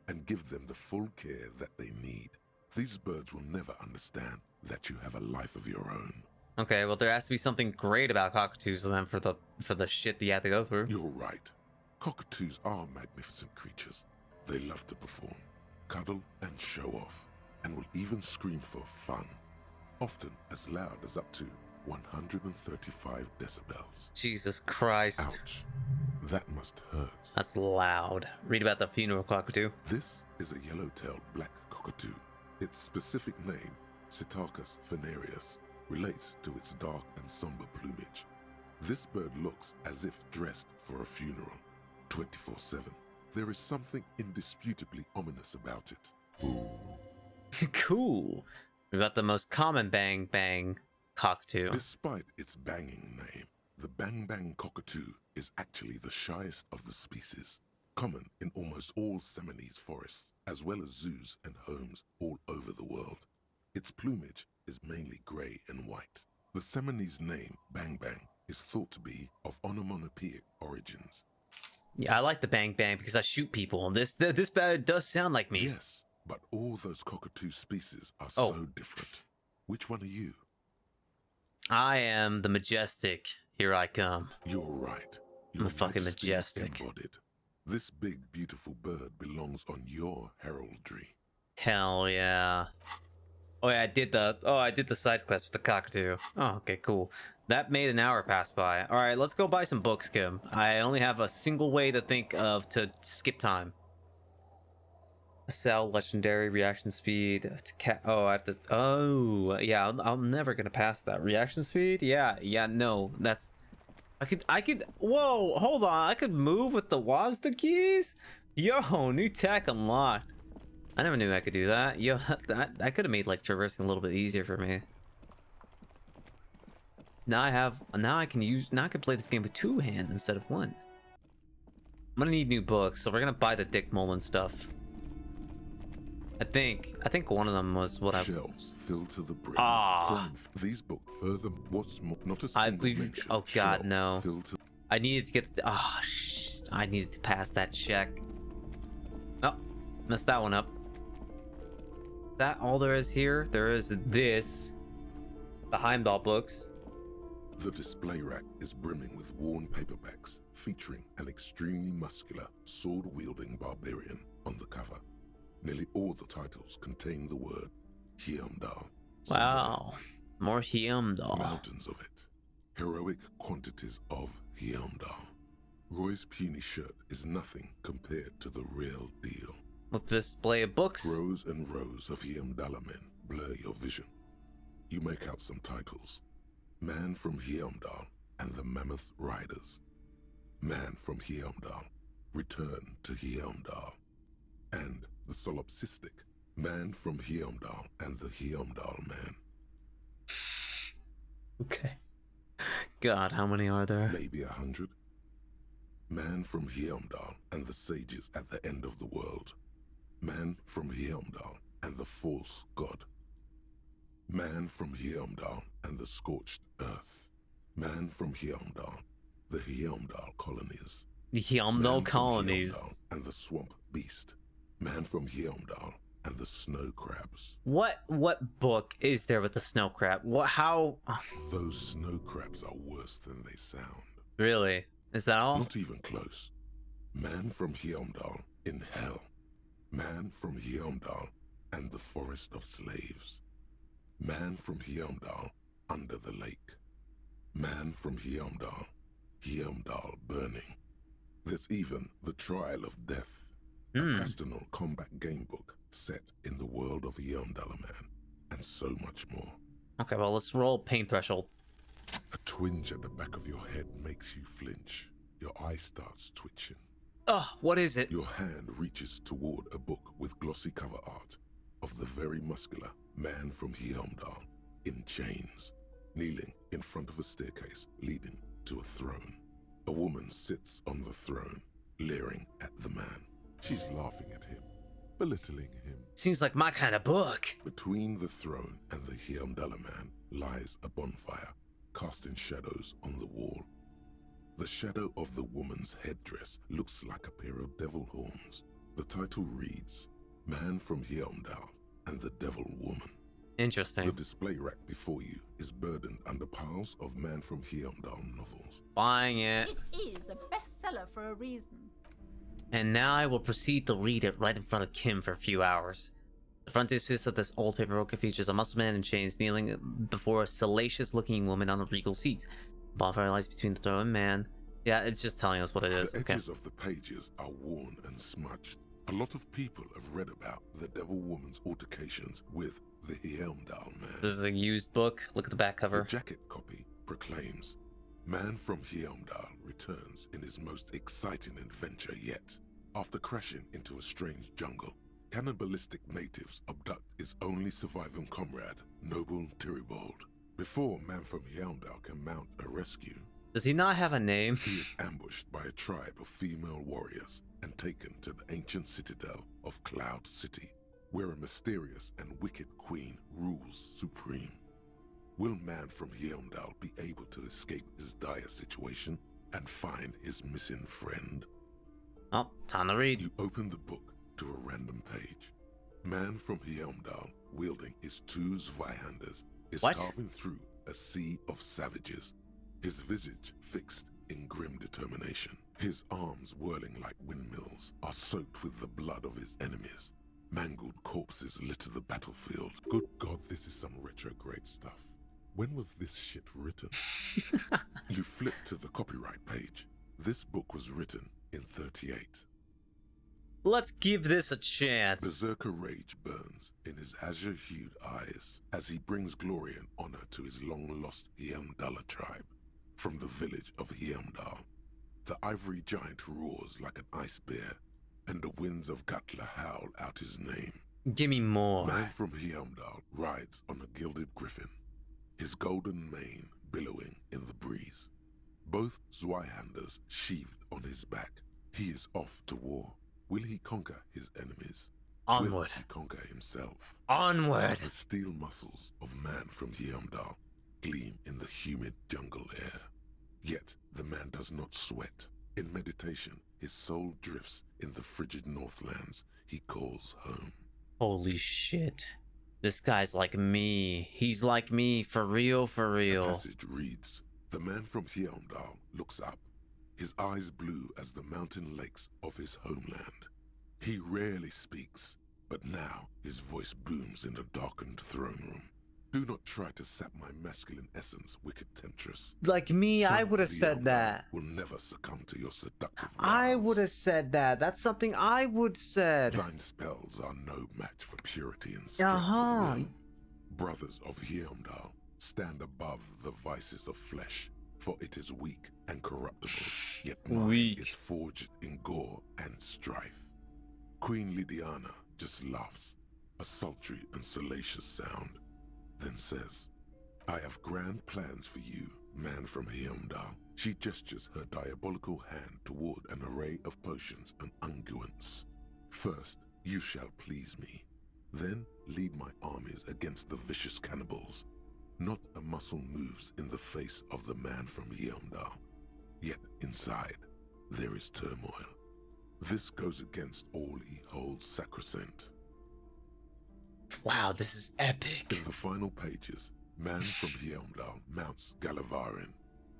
and give them the full care that they need. These birds will never understand that you have a life of your own. Okay, well there has to be something great about cockatoos then for the shit that you have to go through. You're right. Cockatoos are magnificent creatures. They love to perform, cuddle and show off, and will even scream for fun, often as loud as up to 135 decibels. Jesus Christ. Ouch. That must hurt. That's loud. Read about the funeral cockatoo. This is a yellow-tailed black cockatoo. Its specific name, Psittacus venereus, relates to its dark and somber plumage. This bird looks as if dressed for a funeral, 24/7. There is something indisputably ominous about it. Cool. Read about the most common bang bang cockatoo. Despite its banging name, the bang bang cockatoo is actually the shyest of the species, common in almost all Seminoles forests, as well as zoos and homes all over the world. Its plumage is mainly grey and white. The Seminoles name bang bang is thought to be of onomatopoeic origins. Yeah, I like the bang bang because I shoot people. This bird does sound like me. Yes, but all those cockatoo species are so different. Which one are you? I am the majestic. Here I come. You're right. I'm the fucking majestic. Embodied. This big, beautiful bird belongs on your heraldry. Hell yeah. Oh yeah, I did the side quest with the cockatoo. Oh, okay, cool. That made an hour pass by. All right, let's go buy some books, Kim. I only have a single way to think of to skip time. Cell, legendary, reaction speed. Oh, I have to. Oh, yeah. I'm never gonna pass that. Reaction speed? Yeah, yeah. No, that's. I could. Whoa, hold on. I could move with the WASD keys. Yo, new tech unlocked. I never knew I could do that. Yo, that could have made like traversing a little bit easier for me. Now I have. Now I can use. Now I can play this game with 2 hands instead of 1. I'm gonna need new books, so we're gonna buy the Dick Mullen stuff. I think one of them was what I. Shelves filled to the brim. Ah. These books further. What's more, not a single mention. Oh God, no. Filled to... I needed to get. Ah, I needed to pass that check. Oh, messed that one up. That all there is here? There is this. The Heimdall books. The display rack is brimming with worn paperbacks featuring an extremely muscular, sword-wielding barbarian on the cover. Nearly all the titles contain the word Heimdall. Wow, more Heimdall. Mountains of it. Heroic quantities of Heimdall. Roy's puny shirt is nothing compared to the real deal. With display of books. Rows and rows of Heimdall men blur your vision. You make out some titles. Man from Heimdall and the Mammoth Riders. Man from Heimdall, Return to Heimdall. And the solipsistic Man from Heimdall and the Heimdall Man. Okay. God, how many are there? Maybe 100. Man from Heimdall and the sages at the end of the world. Man from Heimdall and the false god. Man from Heimdall and the scorched earth. Man from Heimdall, the Heimdall colonies. The Heimdall colonies. Heimdall and the swamp beast. Man from Heimdall and the snow crabs. What book is there with the snow crab? What? How? Those snow crabs are worse than they sound. Really? Is that all? Not even close. Man from Heimdall in hell. Man from Heimdall and the forest of slaves. Man from Heimdall under the lake. Man from Heimdall, Heimdall burning. There's even the Trial of Death. A Pastoral combat game book set in the world of Heimdallaman, and so much more. Okay, well, let's roll pain threshold. A twinge at the back of your head makes you flinch. Your eye starts twitching. Oh, what is it? Your hand reaches toward a book with glossy cover art of the very muscular Man from Heimdall in chains, kneeling in front of a staircase leading to a throne. A woman sits on the throne, leering at the man. She's laughing at him, belittling him. Seems like my kind of book. Between the throne and the Heimdallaman lies a bonfire, casting shadows on the wall. The shadow of the woman's headdress looks like a pair of devil horns. The title reads, Man from Heimdall and the Devil Woman. Interesting. The display rack before you is burdened under piles of Man from Heimdall novels. Buying it. It is a bestseller for a reason. And now I will proceed to read it right in front of Kim for a few hours. The frontispiece of this old paperbook features a muscle man in chains kneeling before a salacious-looking woman on a regal seat. The bonfire lies between the throne and man. Yeah, it's just telling us what it is. The edges of the pages are worn and smudged. A lot of people have read about the Devil Woman's altercations with the Heimdall Man. This is a used book. Look at the back cover. The jacket copy proclaims, Man from Heimdall returns in his most exciting adventure yet. After crashing into a strange jungle, cannibalistic natives abduct his only surviving comrade, Noble Tyribald. Before Man from Heimdall can mount a rescue, does he not have a name? He is ambushed by a tribe of female warriors and taken to the ancient citadel of Cloud City, where a mysterious and wicked queen rules supreme. Will Man from Heimdall be able to escape his dire situation and find his missing friend? Oh, time to read. You open the book to a random page. Man from Heimdall, wielding his 2 Zweihanders, is carving through a sea of savages, his visage fixed in grim determination. His arms, whirling like windmills, are soaked with the blood of his enemies. Mangled corpses litter the battlefield. Good God, this is some retrograde stuff. When was this shit written? You flip to the copyright page. This book was written in 38. Let's give this a chance. Berserker rage burns in his azure-hued eyes as he brings glory and honor to his long-lost Heimdalla tribe. From the village of Heimdall, the ivory giant roars like an ice bear, and the winds of Gatla howl out his name. Give me more. Man from Heimdall rides on a gilded griffin, his golden mane billowing in the breeze. Both Zweihanders sheathed on his back. He is off to war. Will he conquer his enemies? Onward. Will he conquer himself? Onward. The steel muscles of man from Heimdall gleam in the humid jungle air. Yet the man does not sweat. In meditation, his soul drifts in the frigid northlands he calls home. Holy shit. This guy's like me. He's like me, for real, for real. The passage reads, the man from Heimdall looks up, his eyes blue as the mountain lakes of his homeland. He rarely speaks, but now his voice booms in the darkened throne room. Do not try to sap my masculine essence, wicked temptress. Like me, Son I would have of said Heimdall that. Will never succumb to your seductive I wiles. would have said that. That's something I would said. Thine spells are no match for purity and strength of will. Brothers of Heimdall, stand above the vices of flesh, for it is weak and corruptible, yet mine is forged in gore and strife. Queen Lydiana just laughs, a sultry and salacious sound, then says, I have grand plans for you, man from Heimdall. She gestures her diabolical hand toward an array of potions and unguents. First, you shall please me. Then lead my armies against the vicious cannibals. Not a muscle moves in the face of the man from Heimdall. Yet inside, there is turmoil. This goes against all he holds sacrosanct. Wow, this is epic. In the final pages, man from Heimdall mounts Galavarin,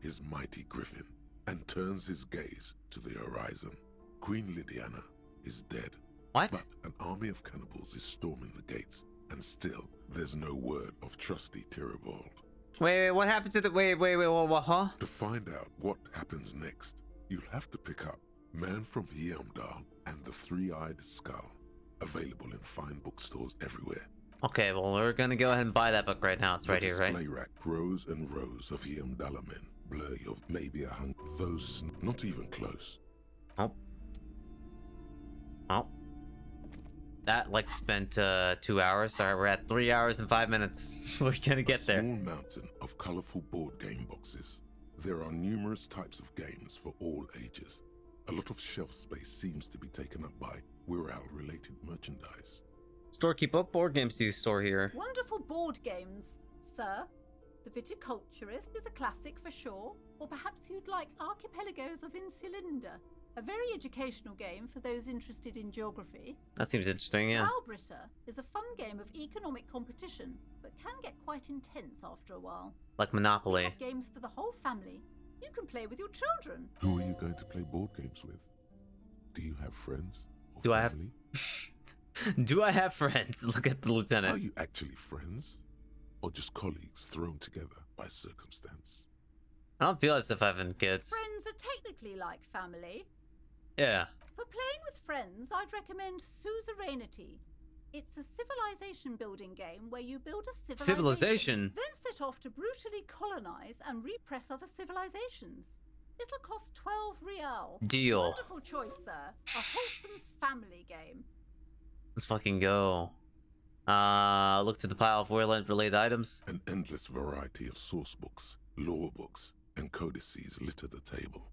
his mighty griffin, and turns his gaze to the horizon. Queen Lydiana is dead. What? But an army of cannibals is storming the gates, and still there's no word of trusty Tyribald. Wait, what happened to the... Wait, what, huh? To find out what happens next, you'll have to pick up Man from Heimdall and the Three-Eyed Skull, available in fine bookstores everywhere. Okay, well, we're gonna go ahead and buy that book right now. It's right here, right? Display rack, rows and rows of Heimdalla men, blurry of maybe 100, those not even close. Oh. Oh. That, like, spent 2 hours. Sorry, we're at 3 hours and 5 minutes. We're gonna get there. A small mountain of colorful board game boxes. There are numerous types of games for all ages. A lot of shelf space seems to be taken up by Wirral-related merchandise. Storekeep, what board games do you store here? Wonderful board games, sir. The Viticulturist is a classic for sure, or perhaps you'd like Archipelagos of Insulinda, a very educational game for those interested in geography. That seems interesting, yeah. Albrita is a fun game of economic competition, but can get quite intense after a while. Like Monopoly. We have games for the whole family. You can play with your children. Who are you going to play board games with? Do you have friends? Or Do family? Do I have friends? Look at the lieutenant. Are you actually friends? Or just colleagues thrown together by circumstance? I don't feel as if I have any kids. Friends are technically like family. Yeah. For playing with friends, I'd recommend Suzerainty. It's a civilization building game where you build a civilization, then set off to brutally colonize and repress other civilizations. It'll cost 12 real. Deal. Wonderful choice, sir. A wholesome family game. Let's fucking go. Look to the pile of Wayland-related items. An endless variety of source books, lore books, and codices litter the table.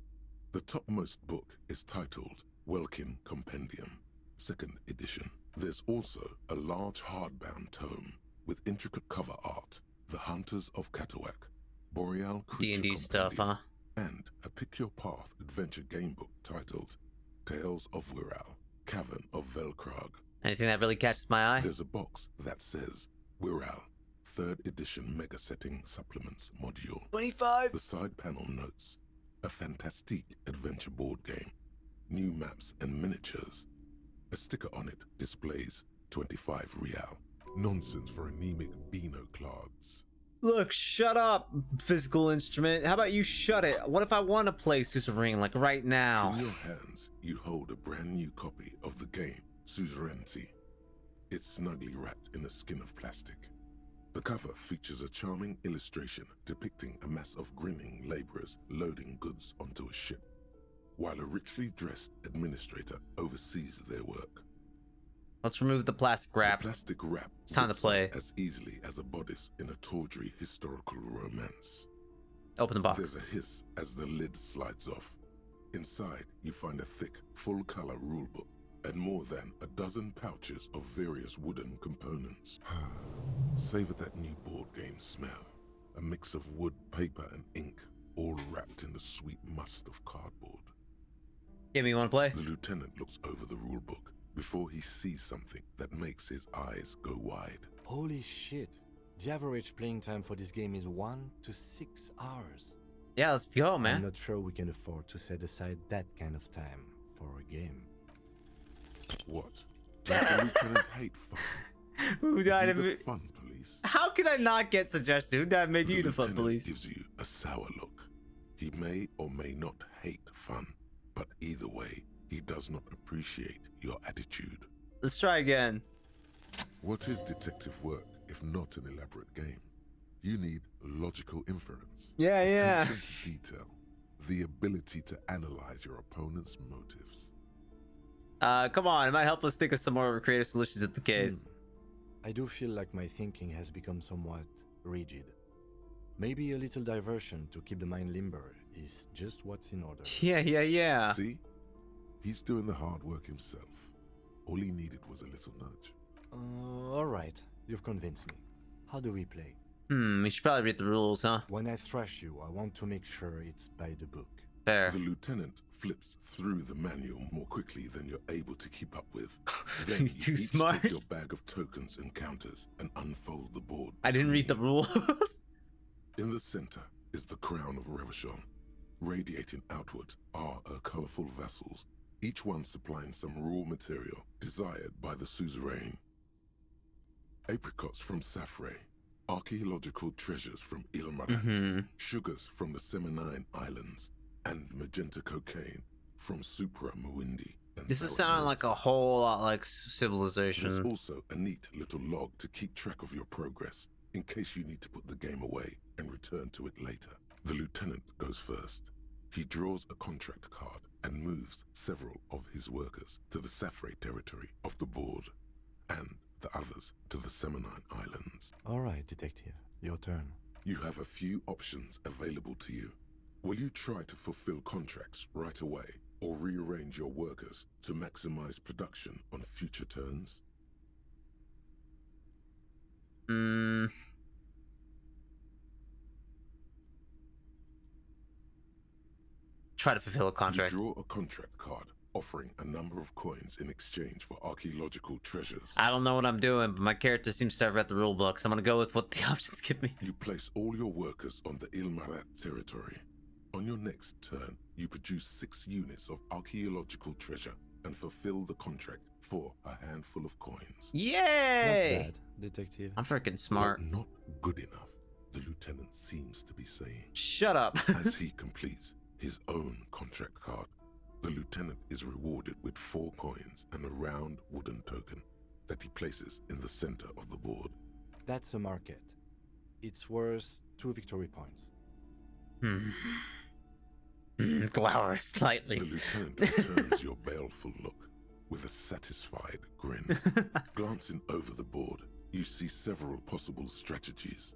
The topmost book is titled Welkin Compendium, 2nd edition. There's also a large hardbound tome with intricate cover art, The Hunters of Katawak, Boreal Creature D&D stuff, huh? And a Pick Your Path adventure game book titled Tales of Wirral, Cavern of Velkrag. Anything that really catches my eye? There's a box that says Wirral, 3rd edition Mega Setting Supplements Module. 25! The side panel notes, a fantastic adventure board game, new maps and miniatures. A sticker on it displays 25 real. Nonsense for anemic Beano clods. Look, shut up, physical instrument. How about you shut it? What if I want to play Suzerain, like right now? In your hands, you hold a brand new copy of the game, Suzerainty. It's snugly wrapped in a skin of plastic. The cover features a charming illustration depicting a mass of grinning laborers loading goods onto a ship, while a richly dressed administrator oversees their work. Let's remove the plastic wrap. The plastic wrap It's time to rips play. off as easily as a bodice in a tawdry historical romance. Open the box. There's a hiss as the lid slides off. Inside, you find a thick, full-color rulebook and more than a dozen pouches of various wooden components. Savor that new board game smell. A mix of wood, paper, and ink, all wrapped in the sweet must of cardboard. Give me, you want to play? The lieutenant looks over the rulebook before he sees something that makes his eyes go wide. Holy shit. The average playing time for this game is 1 to 6 hours. Yeah, let's go, man. I'm not sure we can afford to set aside that kind of time for a game. What? Does the lieutenant hate fun? Who died Is he of the it? fun police? How could I not get suggested? Who died made The you the fun lieutenant police? gives you a sour look. He may or may not hate fun, but either way, he does not appreciate your attitude. Let's try again. What is detective work if not an elaborate game? You need logical inference, Yeah. attention to detail, the ability to analyze your opponent's motives. Come on, it might help us think of some more creative solutions at the case. I do feel like my thinking has become somewhat rigid. Maybe a little diversion to keep the mind limber is just what's in order. Yeah. See? He's doing the hard work himself. All he needed was a little nudge. Alright, you've convinced me. How do we play? We should probably read the rules, huh? When I thrash you, I want to make sure it's by the book. Fair. The lieutenant flips through the manual more quickly than you're able to keep up with. Then He's you too each smart. take your bag of tokens and counters and unfold the board. I didn't read the rules. In the center is the crown of Revachon. Radiating outward are her colorful vessels, each one supplying some raw material desired by the suzerain. Apricots from Safre, archaeological treasures from Ilmarat, sugars from the Seminine Islands, and magenta cocaine from Supra Muindi. This is sounding like a whole lot like Civilization. There's also a neat little log to keep track of your progress, in case you need to put the game away and return to it later. The lieutenant goes first. He draws a contract card and moves several of his workers to the Safre territory of the board, and the others to the Seminine Islands. Alright, detective. Your turn. You have a few options available to you. Will you try to fulfill contracts right away, or rearrange your workers to maximize production on future turns? Try to fulfill a contract. You draw a contract card offering a number of coins in exchange for archaeological treasures. I don't know what I'm doing, but my character seems to have read the rule book, so I'm gonna go with what the options give me. You place all your workers on the Ilmarat territory. On your next turn, you produce 6 units of archaeological treasure and fulfill the contract for a handful of coins. Yay! Not bad, detective. I'm freaking smart. But not good enough, the lieutenant seems to be saying. Shut up. As he completes his own contract card, the lieutenant is rewarded with 4 coins and a round wooden token that he places in the center of the board. That's a market. It's worth 2 victory points. Glower slightly. The lieutenant returns your baleful look with a satisfied grin. Glancing over the board, you see several possible strategies.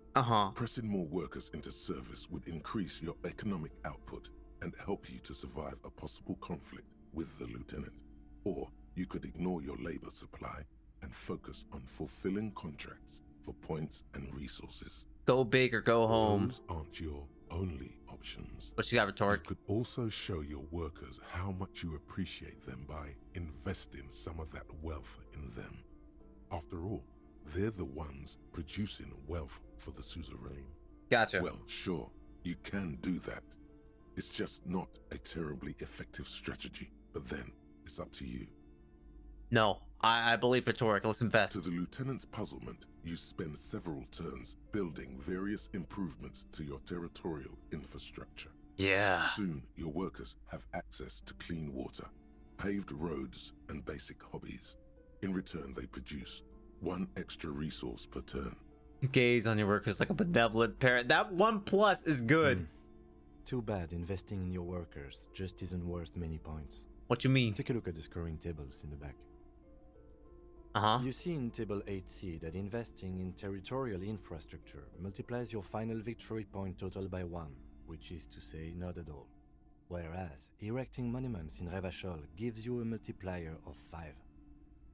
Pressing more workers into service would increase your economic output and help you to survive a possible conflict with the lieutenant. Or you could ignore your labor supply and focus on fulfilling contracts for points and resources. Go big or go home. Those aren't your only options. What you got, Rhetoric? You could also show your workers how much you appreciate them by investing some of that wealth in them. After all, they're the ones producing wealth for the suzerain. Gotcha. Well, sure, you can do that. It's just not a terribly effective strategy, but then it's up to you. No, I believe rhetoric. Let's invest. To the lieutenant's puzzlement, you spend several turns building various improvements to your territorial infrastructure. Yeah. Soon, your workers have access to clean water, paved roads, and basic hobbies. In return, they produce 1 extra resource per turn. Gaze on your workers like a benevolent parent. That 1+ is good. Too bad investing in your workers just isn't worth many points. What you mean? Take a look at the scoring tables in the back. You see in table 8C that investing in territorial infrastructure multiplies your final victory point total by 1, which is to say not at all. Whereas erecting monuments in Revachol gives you a multiplier of 5.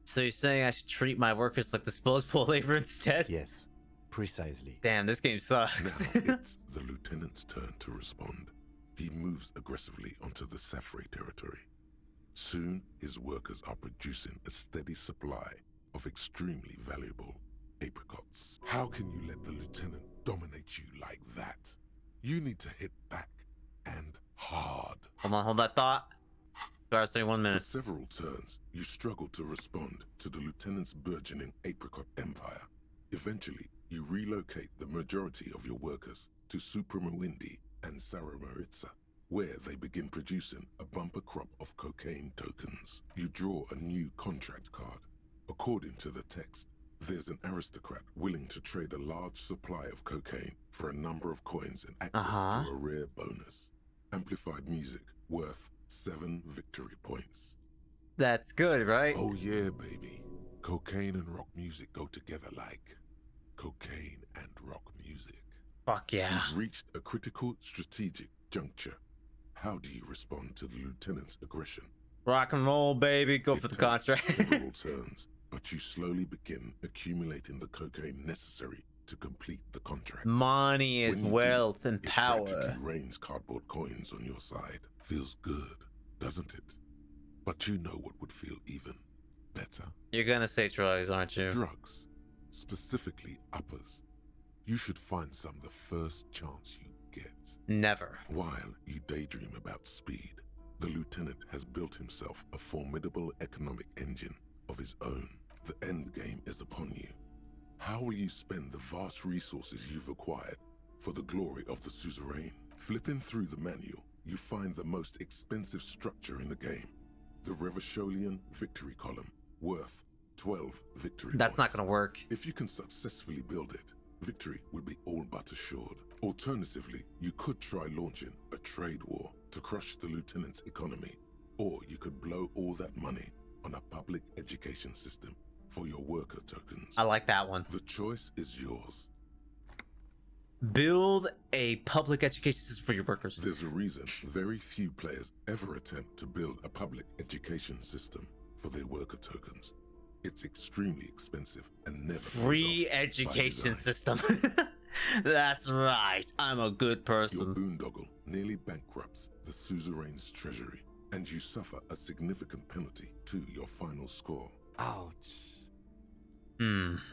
So you're saying I should treat my workers like disposable labor instead? Yes, precisely. Damn, this game sucks. Now it's the lieutenant's turn to respond. He moves aggressively onto the Safre territory. Soon, his workers are producing a steady supply of extremely valuable apricots. How can you let the lieutenant dominate you like that? You need to hit back, and hard. Hold that thought. Guards, 31 minutes. For several turns, you struggle to respond to the lieutenant's burgeoning apricot empire. Eventually, you relocate the majority of your workers to Supremawindi and Saramaritsa, where they begin producing a bumper crop of cocaine tokens. You draw a new contract card. According to the text, there's an aristocrat willing to trade a large supply of cocaine for a number of coins and access to a rare bonus. Amplified music worth 7 victory points. That's good, right? Oh yeah, baby. Cocaine and rock music go together like cocaine and rock music. Fuck yeah. You've reached a critical strategic juncture. How do you respond to the lieutenant's aggression? Rock and roll, baby. Go for the contract. Several turns, but you slowly begin accumulating the cocaine necessary to complete the contract. Money is wealth and it power. practically rains cardboard coins on your side. Feels good, doesn't it? But you know what would feel even better? You're gonna say drugs, aren't you? Drugs. Specifically uppers. You should find some the first chance you get. Never. While you daydream about speed, the lieutenant has built himself a formidable economic engine of his own. The end game is upon you. How will you spend the vast resources you've acquired for the glory of the suzerain? Flipping through the manual, you find the most expensive structure in the game, the Revacholian victory column, worth 12 victory points. That's not gonna work. If you can successfully build it, victory would be all but assured. Alternatively, you could try launching a trade war to crush the lieutenant's economy, or you could blow all that money on a public education system for your worker tokens. I like that one. The choice is yours. Build a public education system for your workers. There's a reason very few players ever attempt to build a public education system for their worker tokens. It's extremely expensive and never free education system. That's right. I'm a good person. Your boondoggle nearly bankrupts the suzerain's treasury, and you suffer a significant penalty to your final score. Ouch.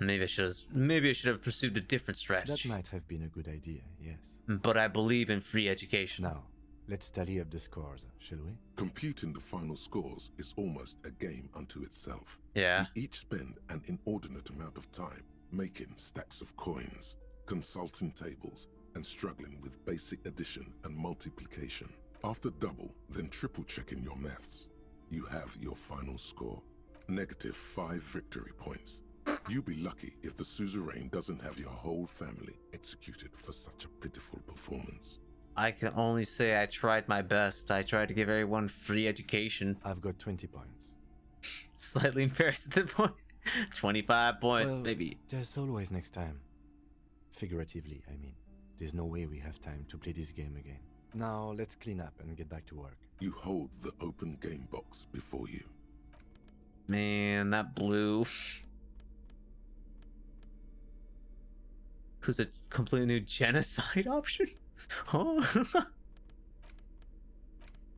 Maybe I should have pursued a different strategy. That might have been a good idea, yes. But I believe in free education. Now, let's tally up the scores, shall we? Computing the final scores is almost a game unto itself. Yeah. You each spend an inordinate amount of time making stacks of coins, consulting tables, and struggling with basic addition and multiplication. After double, then triple checking your maths, you have your final score. -5 victory points. You'll be lucky if the suzerain doesn't have your whole family executed for such a pitiful performance. I can only say I tried my best. I tried to give everyone free education. I've got 20 points. Slightly embarrassed at the point. 25 points, well, maybe. There's always next time. Figuratively, I mean. There's no way we have time to play this game again. Now, let's clean up and get back to work. You hold the open game box before you. Man, that blue. Who's a completely new genocide option? Huh?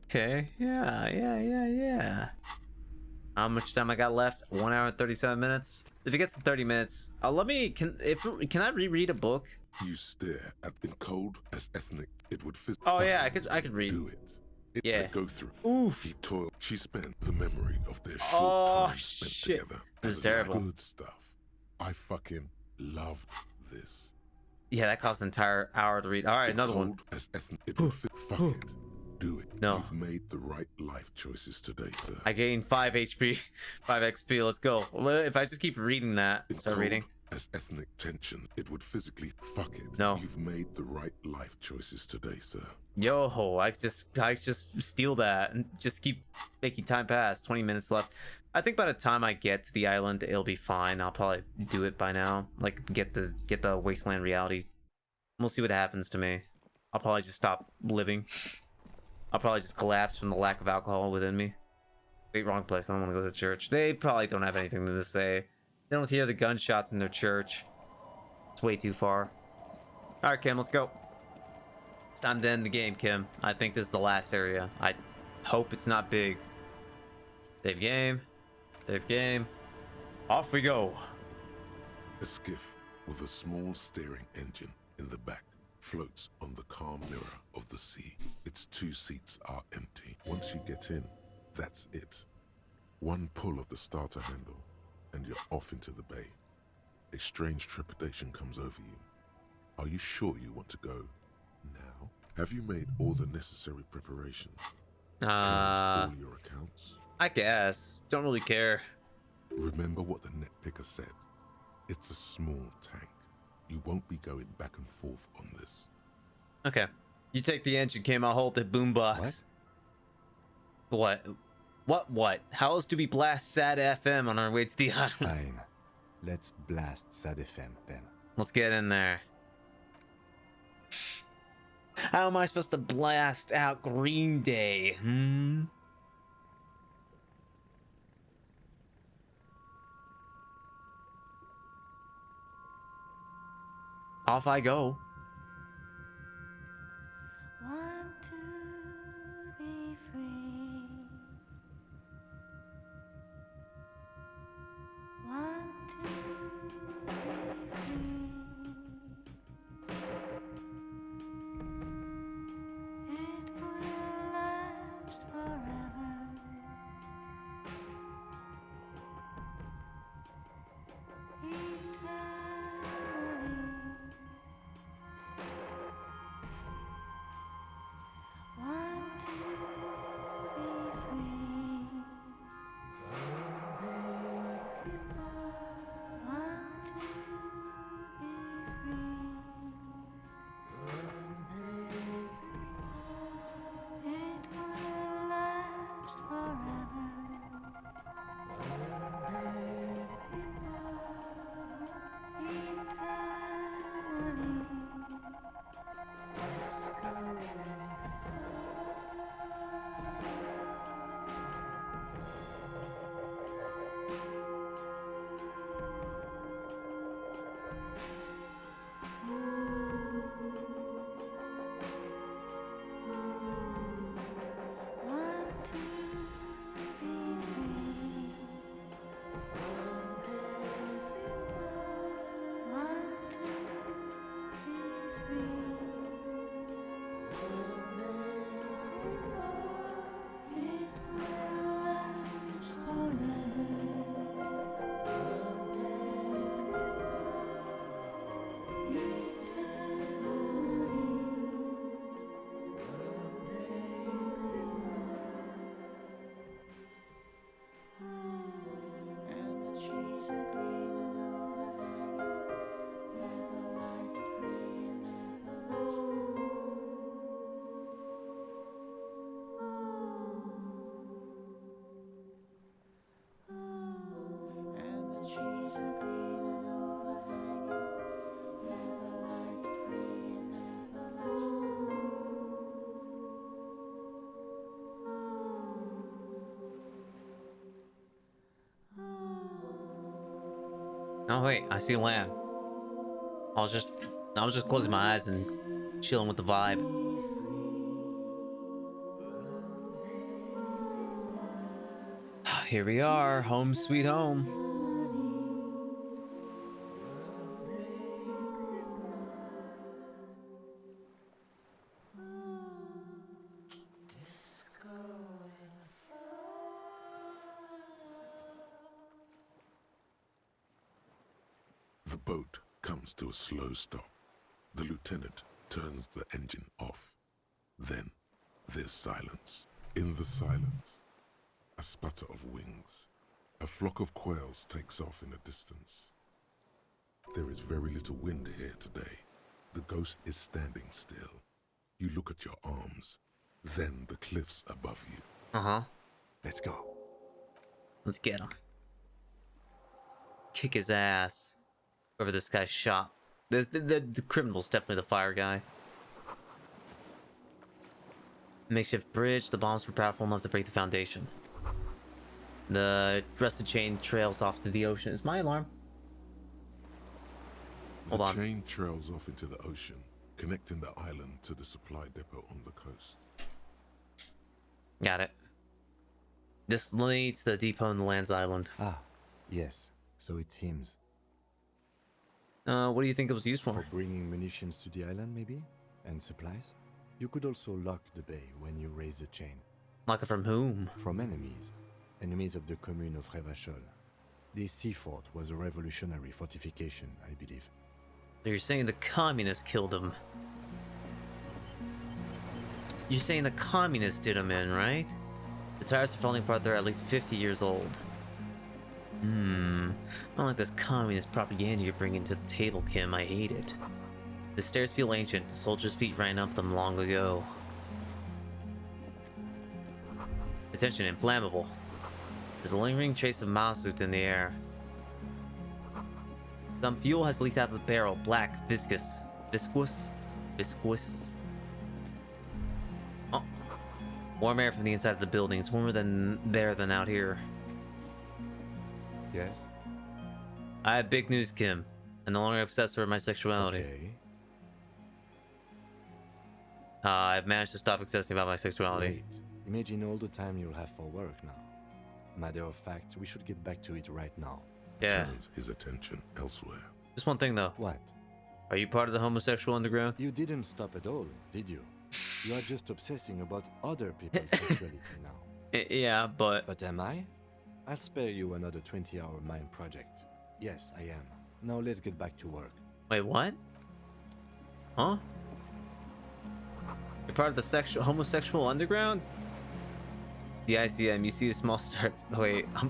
Okay, yeah. How much time I got left? 1 hour and 37 minutes. If it gets to 30 minutes, can I reread a book? You stare at in cold as ethnic it would physically. Oh yeah, I could read. Do it. It Yeah. they go through. Oof. He toiled. She spent the memory of their short Oh, time spent shit. together. This is as a lad. terrible. Good stuff. I fucking loved this. Yeah, that cost an entire hour to read. All right, another one. As ethnic, it would fit. Fuck it. Do it. No. You've made the right life choices today, sir. I gained 5 HP, 5 XP. Let's go. Well, if I just keep reading that, start reading. As ethnic tension, it would physically. Fuck it. No. You've made the right life choices today, sir. Yo, I just steal that and just keep making time pass. 20 minutes left. I think by the time I get to the island, it'll be fine. I'll probably do it by now. Like get the wasteland reality. We'll see what happens to me. I'll probably just stop living. I'll probably just collapse from the lack of alcohol within me. Wait, wrong place. I don't want to go to church. They probably don't have anything to say. They don't hear the gunshots in their church. It's way too far. Alright, Kim, let's go. It's time to end the game, Kim. I think this is the last area. I hope it's not big. Save game. Save game. Off we go. A skiff with a small steering engine in the back floats on the calm mirror of the sea. Its 2 seats are empty. Once you get in, that's it. One pull of the starter handle, and you're off into the bay. A strange trepidation comes over you. Are you sure you want to go now? Have you made all the necessary preparations? Closed all your accounts? I guess. Don't really care. Remember what the net picker said. It's a small tank. You won't be going back and forth on this. Okay. You take the engine, Kim. I'll hold the boombox. What? What? How else do we blast Sad FM on our way to the island? Fine. Let's blast Sad FM then. Let's get in there. How am I supposed to blast out Green Day? Off I go. 1, 2, be free. 1, 2, be free. It will last forever. Eternally. 1, 2, be free. 1, 2, be free. It will last forever. Oh wait, I see land. I was just closing my eyes and chilling with the vibe. Here we are, home sweet home. comes to a slow stop. The lieutenant turns the engine off. Then there's silence. In the silence, a sputter of wings. A flock of quails takes off in the distance. There is very little wind here today. The ghost is standing still. You look at your arms, then the cliffs above you. Uh-huh. Let's go. Let's get him. Kick his ass. Whoever this guy shot. The criminal's definitely the fire guy. Makeshift bridge. The bombs were powerful enough to break the foundation. The rusted chain trails off to the ocean. Is my alarm? Hold on. The chain trails off into the ocean, connecting the island to the supply depot on the coast. Got it. This leads to the depot in the Lands Island. Ah, yes. So it seems. What do you think it was used for? For bringing munitions to the island, maybe? And supplies? You could also lock the bay when you raise the chain. Lock it from whom? From enemies. Enemies of the commune of Revachol. This sea fort was a revolutionary fortification, I believe. So you're saying the communists killed him? You're saying the communists did him in, right? The tires are falling apart. They're at least 50 years old. I don't like this communist propaganda you're bringing to the table, Kim. I hate it. The stairs feel ancient. The soldiers' feet ran up them long ago. Attention, inflammable. There's a lingering trace of mazout in the air. Some fuel has leaked out of the barrel. Black, viscous. Viscous? Viscous? Oh. Warm air from the inside of the building. It's warmer than out here. Yes? I have big news, Kim. I'm no longer obsessed with my sexuality. Okay. I've managed to stop obsessing about my sexuality. Great. Imagine all the time you'll have for work now. Matter of fact, we should get back to it right now. Yeah. Turns his attention elsewhere. Just one thing, though. What? Are you part of the homosexual underground? You didn't stop at all, did you? You are just obsessing about other people's sexuality now. Yeah, but... But am I? I'll spare you another 20-hour mine project. Yes, I am. Now let's get back to work. Wait, what? Huh? You're part of the homosexual underground? The ICM, you see a small start. Wait, I'm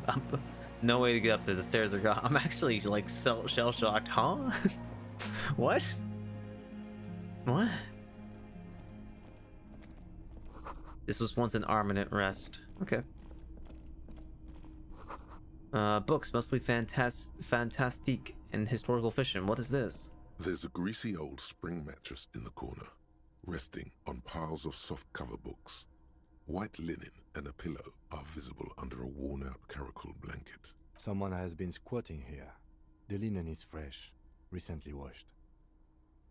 no way to get up there. The stairs are gone. I'm actually like shell-shocked. Huh? What? What? This was once an armament rest. Okay. Books, mostly fantastique and historical fiction. What is this? There's a greasy old spring mattress in the corner, resting on piles of soft cover books. White linen and a pillow are visible under a worn-out caracal blanket. Someone has been squatting here. The linen is fresh, recently washed.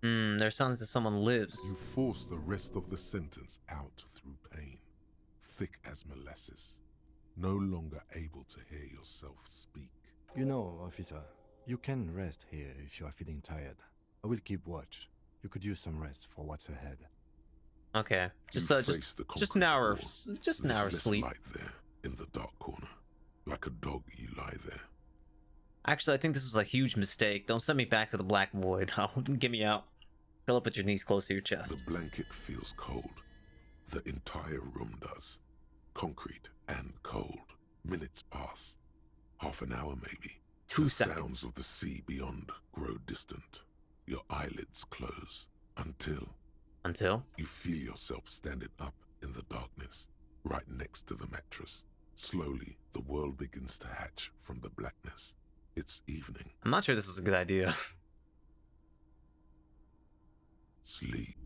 There sounds like someone lives. You force the rest of the sentence out through pain, thick as molasses, no longer able to hear yourself speak. You know, officer, you can rest here if you are feeling tired. I will keep watch. You could use some rest for what's ahead. Okay, just an hour, just an hour of sleep. Light there in the dark corner, like a dog you lie there. Actually, I think this was a huge mistake. Don't send me back to the black void. Get me out. Fill up with your knees close to your chest. The blanket feels cold. The entire room does. Concrete and cold. Minutes pass. Half an hour maybe. 2 the seconds. Sounds of the sea beyond grow distant. Your eyelids close until you feel yourself standing up in the darkness, right next to the mattress. Slowly, the world begins to hatch from the blackness. It's evening. I'm not sure this is a good idea. Sleep.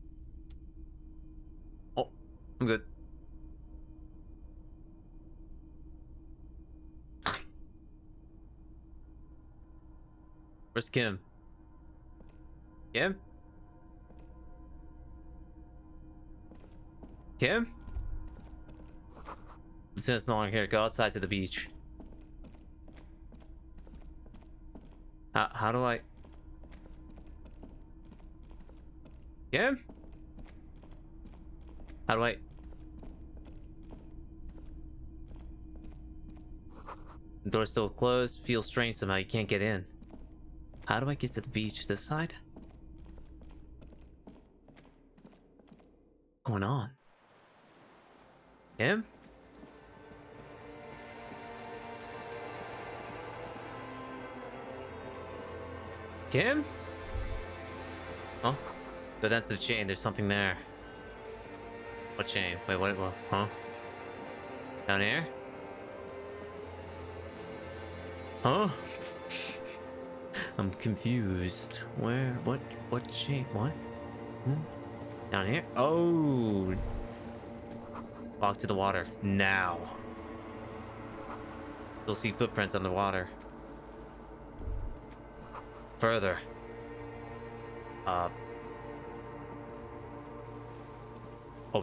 Oh, I'm good. Where's Kim? Kim? Kim? Lieutenant's no longer here. Go outside to the beach. How do I... Kim? How do I... The door's still closed. Feels strange somehow. You can't get in. How do I get to the beach? This side? What's going on? Him? Kim? Oh, go down to the chain. There's something there. What chain? Wait, what? Huh? Down here? Huh? I'm confused. Where? What chain? What? Down here? Oh! Walk to the water. Now. You'll see footprints on the water. Further. Oh,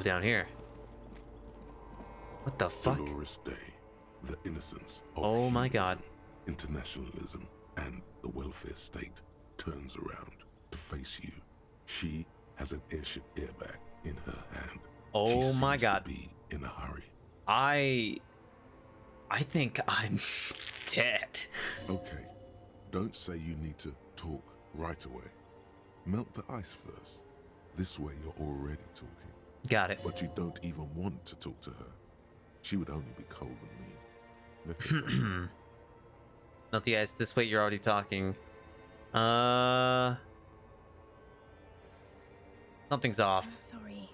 down here. What the fuck? Dolores Day, the innocence of oh my god. Internationalism and the welfare state turns around to face you. She has an airship airbag in her hand. Oh she my seems god. To be in a hurry. I think I'm dead. Okay. Don't say you need to talk right away. Melt the ice first. This way you're already talking. Got it. But you don't even want to talk to her. She would only be cold and mean. Let it go. Melt the ice. This way you're already talking. Something's off. I'm sorry.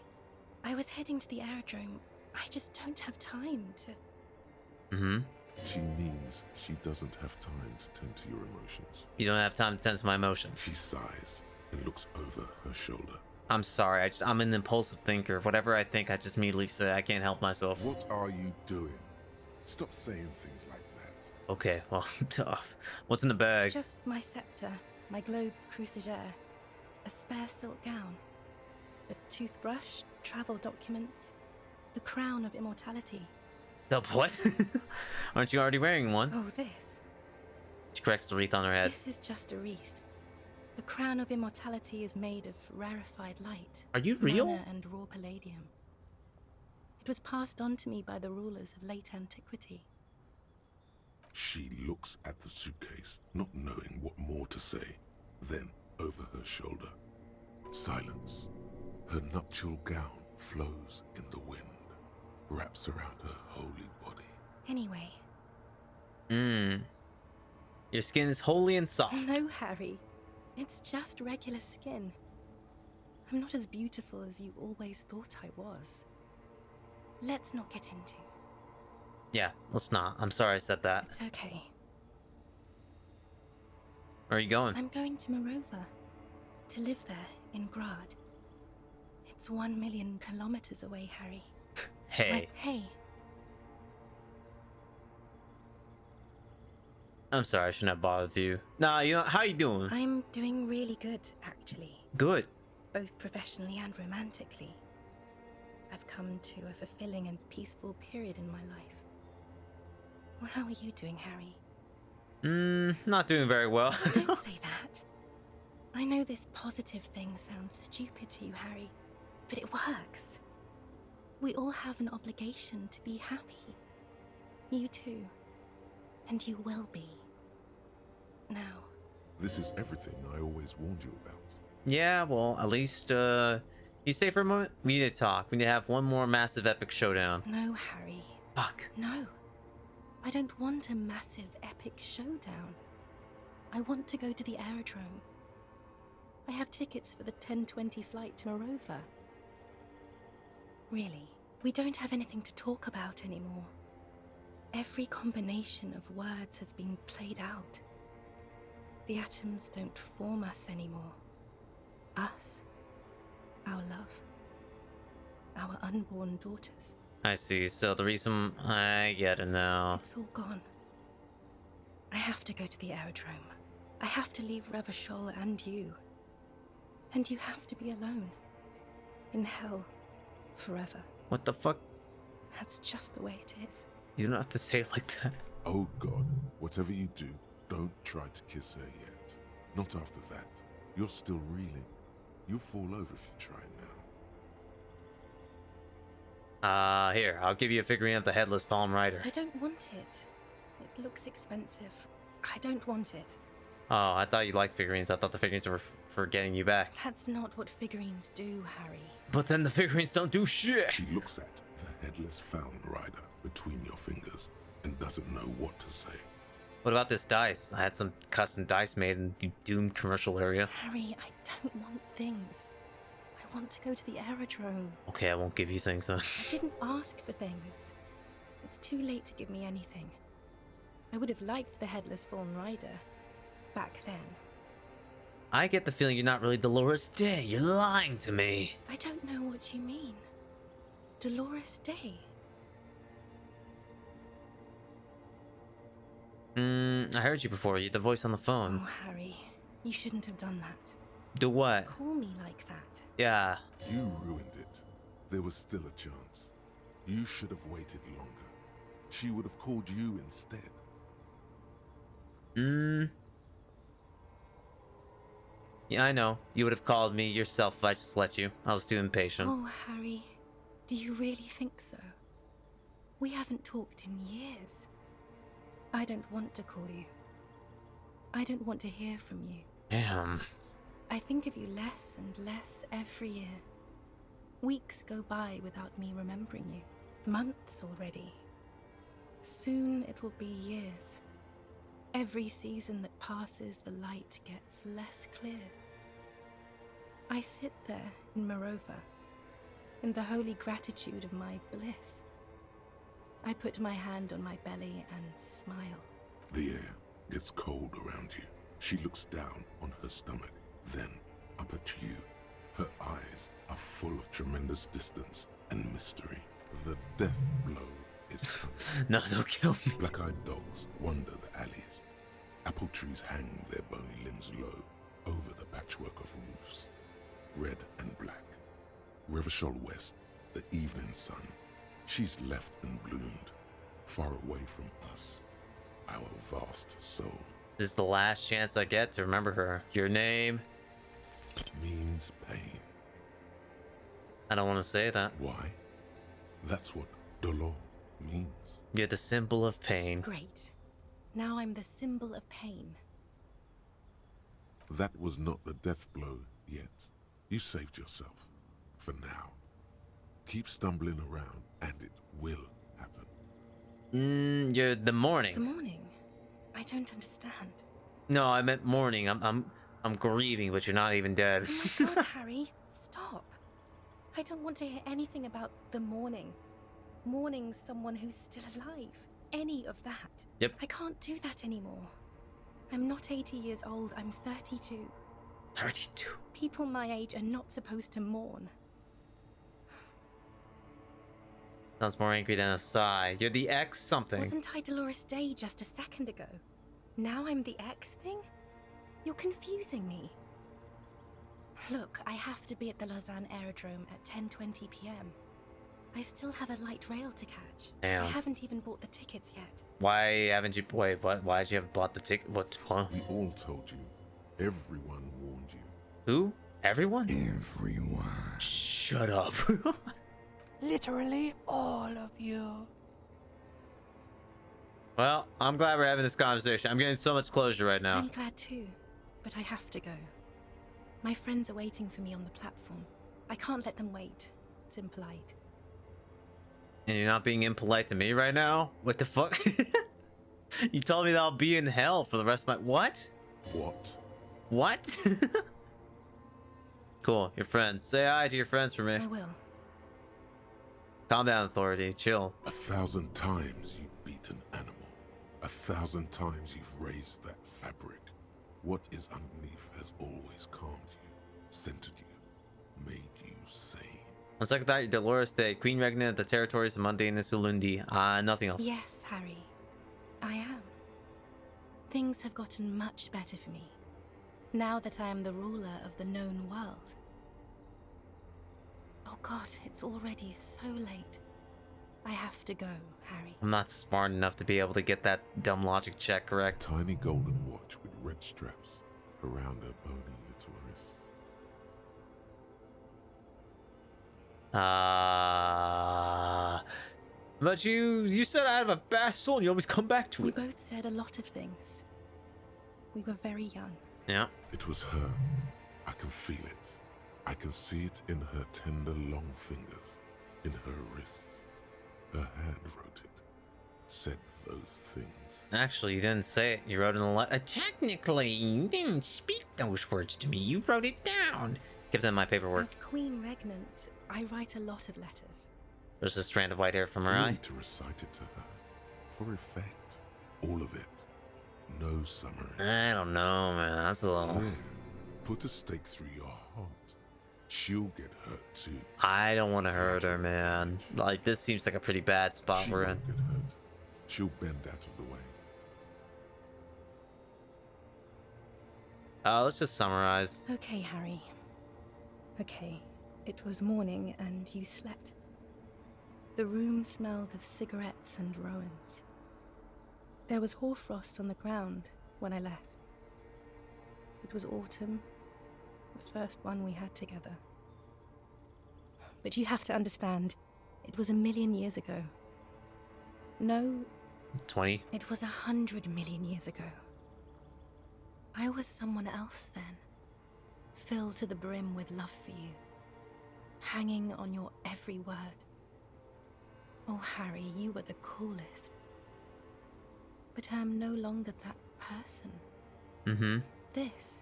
I was heading to the aerodrome. I just don't have time to... She means she doesn't have time to tend to your emotions. You don't have time to tend to my emotions. She sighs and looks over her shoulder. I'm sorry. I'm an impulsive thinker. Whatever I think, I just immediately say. I can't help myself. What are you doing? Stop saying things like that. Okay, well, what's in the bag? Just my scepter, my globe cruciger, a spare silk gown, a toothbrush, travel documents, the crown of immortality. The what? Aren't you already wearing one? Oh, this. She corrects the wreath on her head. This is just a wreath. The crown of immortality is made of rarefied light. Are you real? Mana and raw palladium. It was passed on to me by the rulers of late antiquity. She looks at the suitcase, not knowing what more to say. Then, over her shoulder, silence. Her nuptial gown flows in the wind, wraps around her holy body. Anyway. Your skin is holy and soft. No, Harry. It's just regular skin. I'm not as beautiful as you always thought I was. Let's not get into. Yeah, let's not. I'm sorry I said that. It's okay. Where are you going? I'm going to Morova. To live there, in Grad. It's 1 million kilometers away, Harry. Hey. Hey. I'm sorry, I shouldn't have bothered you. Nah, you know, how you doing? I'm doing really good, actually. Good. Both professionally and romantically. I've come to a fulfilling and peaceful period in my life. Well, how are you doing, Harry? Not doing very well. Don't say that. I know this positive thing sounds stupid to you, Harry, but it works. We all have an obligation to be happy. You too. And you will be. Now. This is everything I always warned you about. Yeah, well, at least, you stay for a moment? We need to talk. We need to have one more massive epic showdown. No, Harry. Fuck. No. I don't want a massive epic showdown. I want to go to the aerodrome. I have tickets for the 10:20 flight to Morova. Really, we don't have anything to talk about anymore. Every combination of words has been played out. The atoms don't form us anymore. Us. Our love. Our unborn daughters. I see. So the reason I get it now. It's all gone. I have to go to the aerodrome. I have to leave Revachol and you. And you have to be alone. In hell. Forever. What the fuck? That's just the way it is. You don't have to say it like that. Oh God, whatever you do, don't try to kiss her yet. Not after that. You're still reeling. You'll fall over if you try now. Here, I'll give you a figurine of the headless palm rider. I don't want it. It looks expensive. I don't want it. Oh, I thought you liked figurines. I thought the figurines were for getting you back. That's not what figurines do, Harry. But then the figurines don't do shit. She looks at the headless found rider between your fingers and doesn't know what to say. What about this dice? I had some custom dice made in the Doom commercial area. Harry, I don't want things. I want to go to the aerodrome. Okay, I won't give you things then. I didn't ask for things. It's too late to give me anything. I would have liked the headless fallen rider back then. I get the feeling you're not really Dolores Day. You're lying to me. I don't know what you mean. Dolores Day? I heard you before. You're the voice on the phone. Oh, Harry, you shouldn't have done that. Do what? Call me like that. Yeah. You ruined it. There was still a chance. You should have waited longer. She would have called you instead. Yeah, I know. You would have called me yourself if I just let you. I was too impatient. Oh, Harry, do you really think so? We haven't talked in years. I don't want to call you. I don't want to hear from you. Damn. I think of you less and less every year. Weeks go by without me remembering you. Months already. Soon it will be years. Every season that passes, the light gets less clear. I sit there in Morova, in the holy gratitude of my bliss. I put my hand on my belly and smile. The air gets cold around you. She looks down on her stomach, then up at you. Her eyes are full of tremendous distance and mystery. The death blow is coming. No, don't kill me. Black-eyed dogs wander the alleys. Apple trees hang their bony limbs low over the patchwork of roofs. Red and black. Revachol West, the evening sun. She's left and bloomed, far away from us, our vast soul. This is the last chance I get to remember her. Your name? Means pain. I don't want to say that. Why? That's what dolor means. You're the symbol of pain. Great. Now I'm the symbol of pain. That was not the death blow yet. You saved yourself. For now. Keep stumbling around, and it will happen. You're the morning. The morning? I don't understand. No, I meant morning. I'm grieving, but you're not even dead. Oh my God, Harry, stop. I don't want to hear anything about the morning. Mourning someone who's still alive. Any of that. Yep. I can't do that anymore. I'm not 80 years old, I'm 32. 32? People my age are not supposed to mourn. Sounds more angry than a sigh. You're the X something. Wasn't I Dolores Day just a second ago? Now I'm the X thing? You're confusing me. Look, I have to be at the Lausanne Aerodrome at 10:20 p.m. I still have a light rail to catch. Damn. I haven't even bought the tickets yet. Why haven't you... Wait, what? Why did you have bought the ticket? What? Huh? We all told you. Everyone warned you. Who? Everyone? Everyone. Shut up. Literally all of you. Well, I'm glad we're having this conversation. I'm getting so much closure right now. I'm glad too, but I have to go. My friends are waiting for me on the platform. I can't let them wait. It's impolite. And you're not being impolite to me right now? What the fuck? You told me that I'll be in hell for the rest of my... What? What? What? Cool, your friends. Say hi to your friends for me. I will. Calm down, Authority. Chill. 1,000 times you beat an animal. 1,000 times you've raised that fabric. What is underneath has always calmed you, centered you, made you sane. On second thought, you're Dolores Day, Queen Regnant of the territories of Mundane and Sulundi. Nothing else. Yes, Harry. I am. Things have gotten much better for me, now that I am the ruler of the known world. Oh God, it's already so late. I have to go, Harry. I'm not smart enough to be able to get that dumb logic check correct. Tiny golden watch with red straps around her bony little wrists. But you said I have a bad soul and you always come back to We it. both said a lot of things. We were very young. Yeah. It was her. I can feel it. I can see it in her tender long fingers, in her wrists. Her hand wrote it, said those things. Actually, you didn't say it. You wrote in a letter. Technically, you didn't speak those words to me. You wrote it down. Give them my paperwork. As Queen Regnant, I write a lot of letters. There's a strand of white hair from her You eye. need to recite it to her, for effect. All of it. No summary. I don't know, man. That's a little... Then, put a stake through your heart. She'll get hurt too. I don't want to hurt her, man. Like, this seems like a pretty bad spot She we're in. won't get hurt. She'll bend out of the way. Let's just summarize. Okay, Harry. Okay, it was morning and you slept. The room smelled of cigarettes and Rowans. There was hoarfrost on the ground when I left. It was autumn, the first one we had together. But you have to understand, it was 1,000,000 years ago. No, 20. it was 100 million years ago. I was someone else then, filled to the brim with love for you, hanging on your every word. Oh, Harry, you were the coolest. But I'm no longer that person. Mm-hmm. This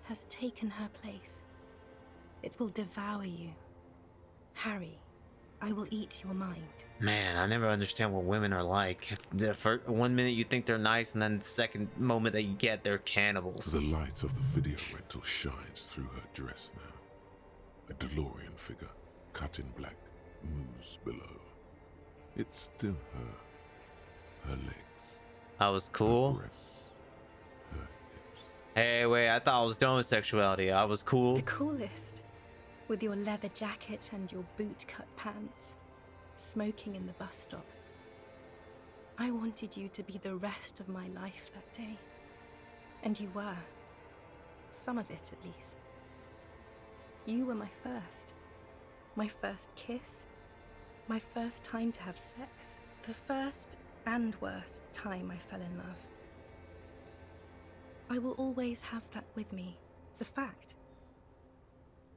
has taken her place. It will devour you. Harry, I will eat your mind. Man, I never understand what women are like. For 1 minute you think they're nice, and then the second moment that you get, they're cannibals. The light of the video rental shines through her dress now. A DeLorean figure, cut in black, moves below. It's still her. Her legs. I was cool. Her breasts. Her hips. Hey, wait, I thought I was done with sexuality. I was cool. The coolest. With your leather jacket and your boot-cut pants, smoking in the bus stop. I wanted you to be the rest of my life that day. And you were. Some of it, at least. You were my first. My first kiss. My first time to have sex. The first and worst time I fell in love. I will always have that with me. It's a fact.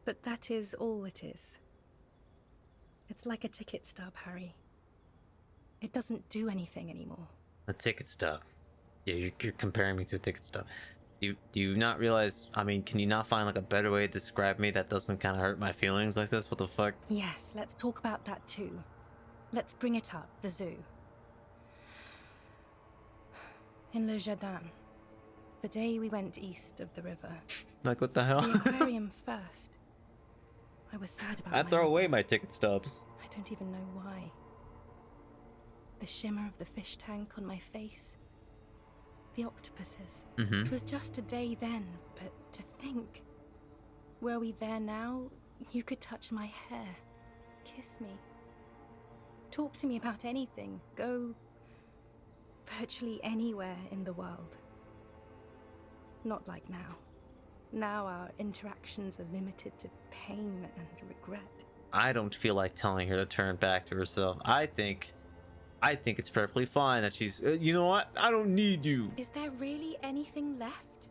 But that is all it is. It's like a ticket stub, Harry. It doesn't do anything anymore. A ticket stub. Yeah, you're comparing me to a ticket stub. Do you not realize, I mean, can you not find like a better way to describe me that doesn't kind of hurt my feelings like this? What the fuck? Yes, let's talk about that too. Let's bring it up, the zoo. In Le Jardin. The day we went east of the river. Like, what the hell? The aquarium first. I was sad about I'd throw away my ticket stubs. I don't even know why. The shimmer of the fish tank on my face. The octopuses. Mm-hmm. It was just a day then, but to think. Were we there now, you could touch my hair. Kiss me. Talk to me about anything. Go virtually anywhere in the world. Not like now. Now our interactions are limited to pain and regret. I don't feel like telling her to turn back to herself. I think it's perfectly fine that she's, you know what? I don't need you. Is there really anything left?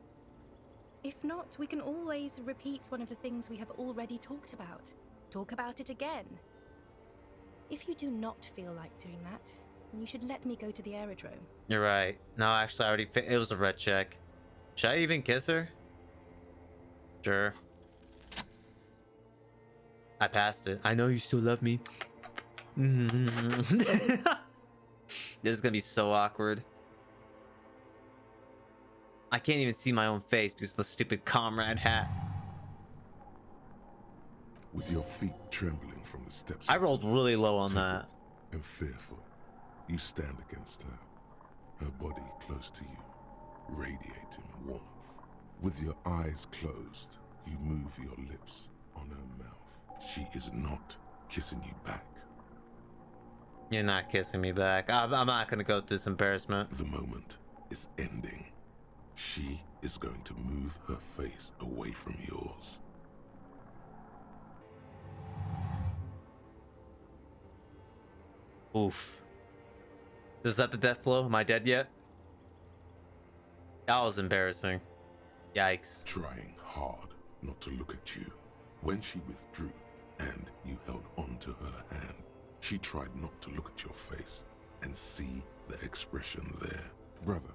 If not, we can always repeat one of the things we have already talked about. Talk about it again. If you do not feel like doing that, you should let me go to the aerodrome. You're right. No, actually, I already, it was a red check. Should I even kiss her? Sure. I passed it. I know you still love me. This is gonna be so awkward. I can't even see my own face because of the stupid comrade hat. With your feet trembling from the steps. I rolled really low on that. And fearful, you stand against her. Her body close to you, radiating warmth. With your eyes closed, you move your lips on her mouth. She is not kissing you back. You're not kissing me back. I'm not gonna go through this embarrassment. The moment is ending. She is going to move her face away from yours. Oof. Is that the death blow? Am I dead yet? That was embarrassing. Yikes. Trying hard not to look at you. When she withdrew and you held on to her hand, she tried not to look at your face and see the expression there. Brother,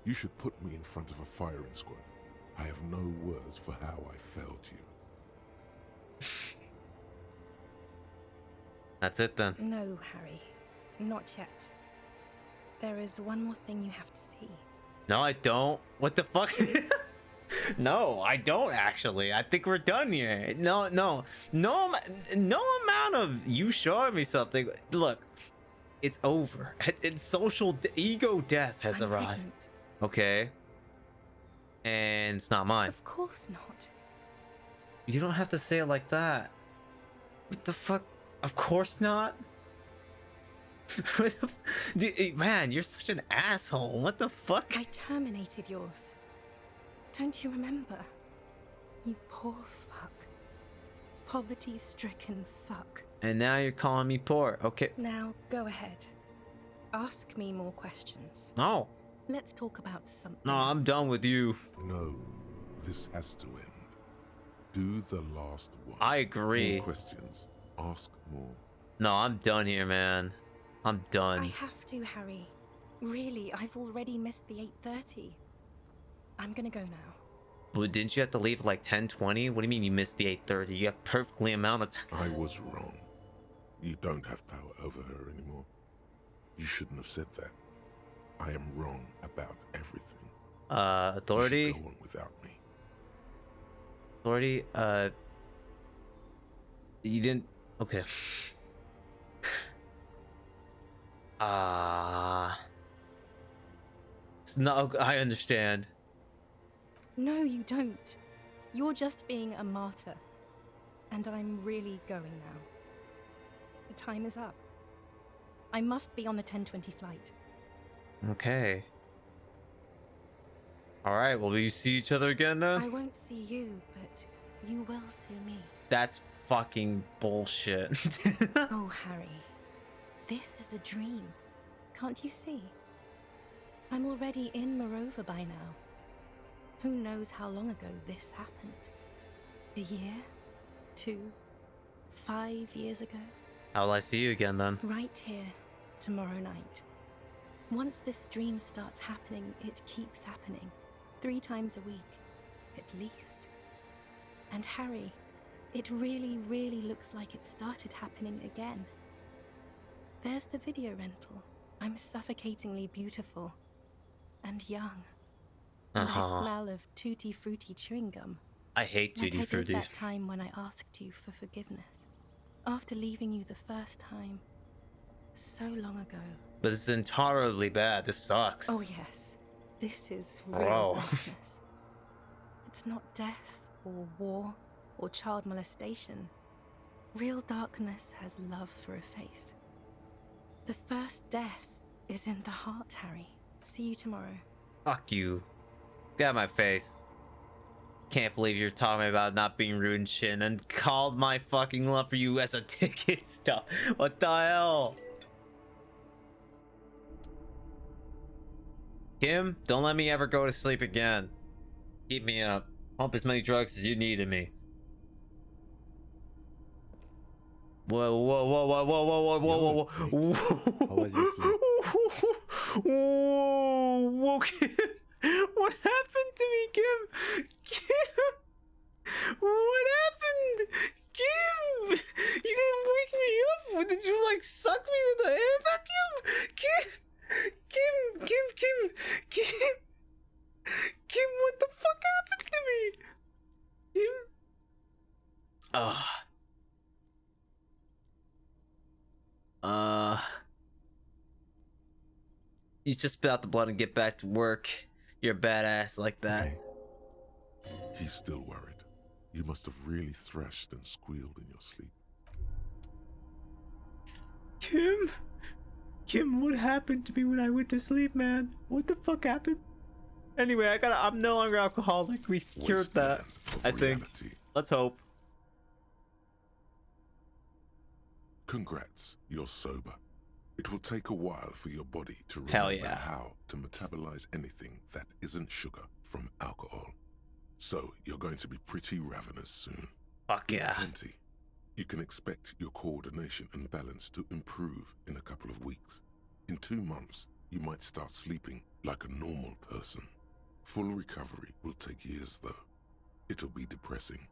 you should put me in front of a firing squad. I have no words for how I failed you. That's it then. No, Harry. Not yet. There is one more thing you have to see. No, I don't. What the fuck? No, I don't actually. I think we're done here. No amount of you showing me something. Look, it's over. It's ego death has arrived. Pregnant. Okay. And it's not mine. Of course not. You don't have to say it like that. What the fuck? Of course not. Man, you're such an asshole. What the fuck? I terminated yours. Don't you remember? You poor fuck. Poverty-stricken fuck. And now you're calling me poor. Okay. Now, go ahead. Ask me more questions. No. Let's talk about something. No, I'm done with you. No, this has to end. Do the last one. I agree. More questions. Ask more. No, I'm done here, man. I'm done. I have to, Harry. Really, I've already missed the 8:30. I'm gonna go now. But didn't you have to leave at like 10:20? What do you mean you missed the 8:30? You have perfectly amount of time. I was wrong. You don't have power over her anymore. You shouldn't have said that. I am wrong about everything. Authority? You should go on without me. Authority, you didn't... Okay. No, I understand. No, you don't. You're just being a martyr. And I'm really going now. The time is up. I must be on the 10:20 flight. Okay. Alright, well, will you see each other again then? I won't see you, but you will see me. That's fucking bullshit. Oh, Harry. This is a dream. Can't you see? I'm already in Morova by now. Who knows how long ago this happened? A year? 2? 5 years ago? How will I see you again then? Right here, tomorrow night. Once this dream starts happening, it keeps happening. 3 times a week, at least. And Harry, it really, really looks like it started happening again. There's the video rental. I'm suffocatingly beautiful. And young. And I smell of tutti frutti chewing gum. I hate tutti frutti. Like I did that time when I asked you for forgiveness. After leaving you the first time. So long ago. But this is intolerably bad. This sucks. Oh yes. This is real darkness. It's not death or war or child molestation. Real darkness has love for a face. The first death is in the heart, Harry. See you tomorrow. Fuck you. Get out of my face. Can't believe you're talking about not being rude and shit and called my fucking love for you as a ticket stuff. What the hell? Kim, don't let me ever go to sleep again. Keep me up. Pump as many drugs as you need in me. Whoa, whoa, whoa, whoa, whoa, whoa, whoa, whoa, whoa, whoa. How was your sleep? Whoa, whoa, Kim. What happened to me, Kim? Kim! What happened? Kim! You didn't wake me up? Did you, like, suck me with the air vacuum? Kim! Kim! Kim, what the fuck happened to me? Kim? You just spit out the blood and get back to work. You're a badass like that. He's still worried. You must have really thrashed and squealed in your sleep. Kim, what happened to me when I went to sleep, man? What the fuck happened? Anyway, I'm no longer alcoholic. We cured that, I think. Let's hope. Congrats, you're sober. It will take a while for your body to Hell remember yeah. how to metabolize anything that isn't sugar from alcohol. So you're going to be pretty ravenous soon. Fuck Eat yeah. plenty. You can expect your coordination and balance to improve in a couple of weeks. In 2 months, you might start sleeping like a normal person. Full recovery will take years though. It'll be depressing,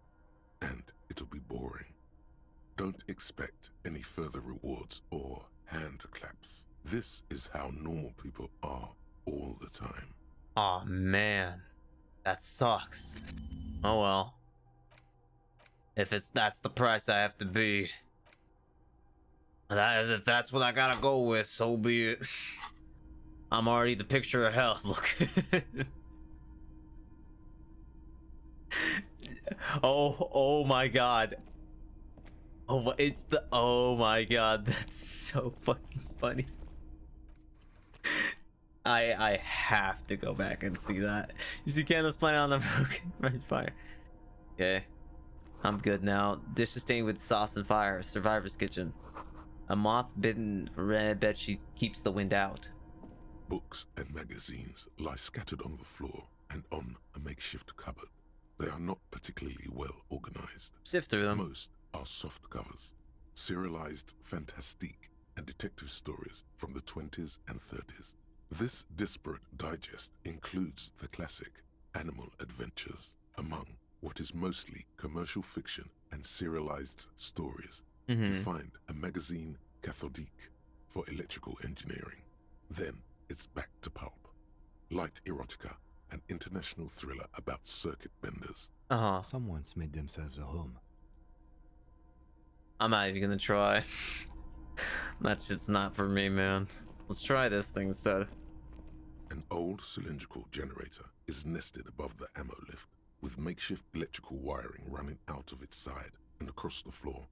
and it'll be boring. Don't expect any further rewards or hand claps. This is how normal people are all the time. Aw, man. That sucks. Oh well. If that's the price I have to be. If that's what I gotta go with, so be it. I'm already the picture of health. Look. Oh my god. Oh my god, that's so fucking funny. I have to go back and see that. You see candles playing on the broken red fire. Okay. I'm good now. Dish sustained with sauce and fire. Survivor's kitchen. A moth-bitten red bedsheet keeps the wind out. Books and magazines lie scattered on the floor and on a makeshift cupboard. They are not particularly well organized. Sift through them. Most are soft covers, serialized fantastique and detective stories from the 20s and 30s. This disparate digest includes the classic Animal Adventures, among what is mostly commercial fiction and serialized stories. You find a magazine cathodique for electrical engineering. Then it's back to pulp. Light erotica, an international thriller about circuit benders. Someone's made themselves a home. I'm not even gonna try. That shit's not for me, man. Let's try this thing instead. An old cylindrical generator is nested above the ammo lift, with makeshift electrical wiring running out of its side and across the floor.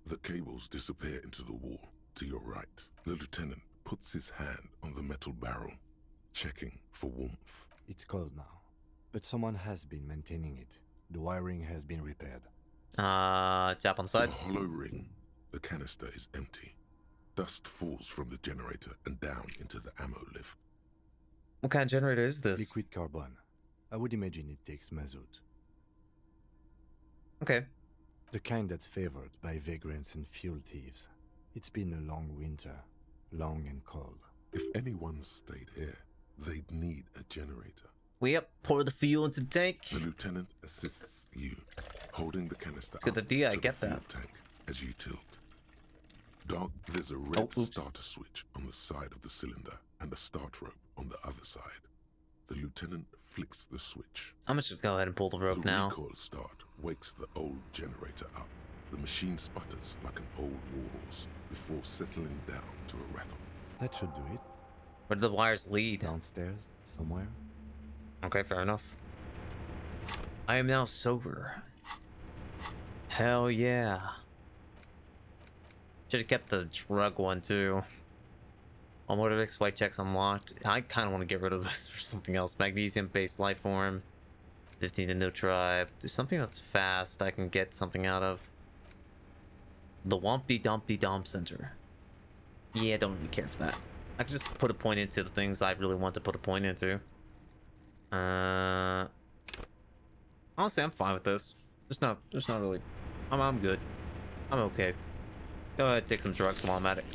The cables disappear into the wall to your right. The lieutenant puts his hand on the metal barrel, checking for warmth. It's cold now, but someone has been maintaining it. The wiring has been repaired. Tap on the side. The hollow ring. The canister is empty. Dust falls from the generator and down into the ammo lift. What kind of generator is this? Liquid carbon. I would imagine it takes mazout. Okay. The kind that's favored by vagrants and fuel thieves. It's been a long winter. Long and cold. If anyone stayed here, they'd need a generator. We up, pour the fuel into the tank. The lieutenant assists you, holding the canister Good up idea, I to get the fuel that. tank as you tilt. Dog, there's a red starter switch on the side of the cylinder and a start rope on the other side. The lieutenant flicks the switch. I'm just gonna go ahead and pull the rope The now. recoil start wakes the old generator up. The machine sputters like an old warhorse before settling down to a rattle. That should do it. Where do the wires lead? Downstairs, somewhere. Okay, fair enough. I am now sober. Hell yeah. Should have kept the drug one too. On Motivix, white checks unlocked. I kind of want to get rid of this for something else. Magnesium-based life form. 15 to no tribe. Do something that's fast I can get something out of. The Wumpty Dumpty Dump Center. Yeah, I don't really care for that. I can just put a point into the things I really want to put a point into. Honestly, I'm fine with this. There's not really. I'm good. I'm okay. Go ahead, take some drugs while I'm at it.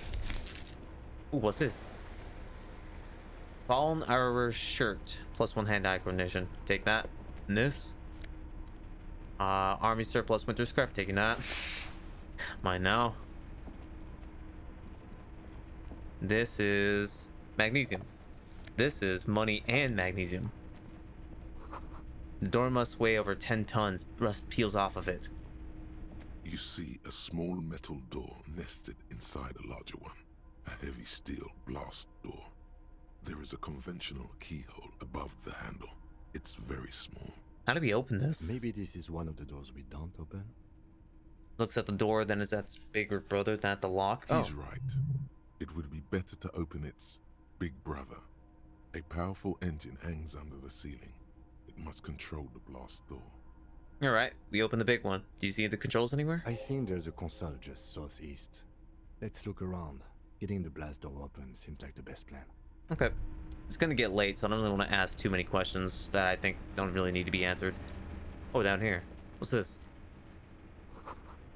Ooh, what's this? Fallen Arrower shirt. +1 hand-eye coordination. Take that. And this? Army surplus winter scarf. Taking that. Mine now. This is magnesium. This is money and magnesium. The door must weigh over 10 tons. Rust peels off of it. You see a small metal door nested inside a larger one. A heavy steel blast door. There is a conventional keyhole above the handle. It's very small. How do we open this? Maybe this is one of the doors we don't open. Looks at the door, then is that bigger brother than at the lock? He's right. It would be better to open its big brother. A powerful engine hangs under the ceiling. It must control the blast door. Alright, we open the big one. Do you see the controls anywhere? I think there's a console just southeast. Let's look around. Getting the blast door open seems like the best plan. Okay. It's gonna get late, so I don't really want to ask too many questions that I think don't really need to be answered. Oh, down here. What's this?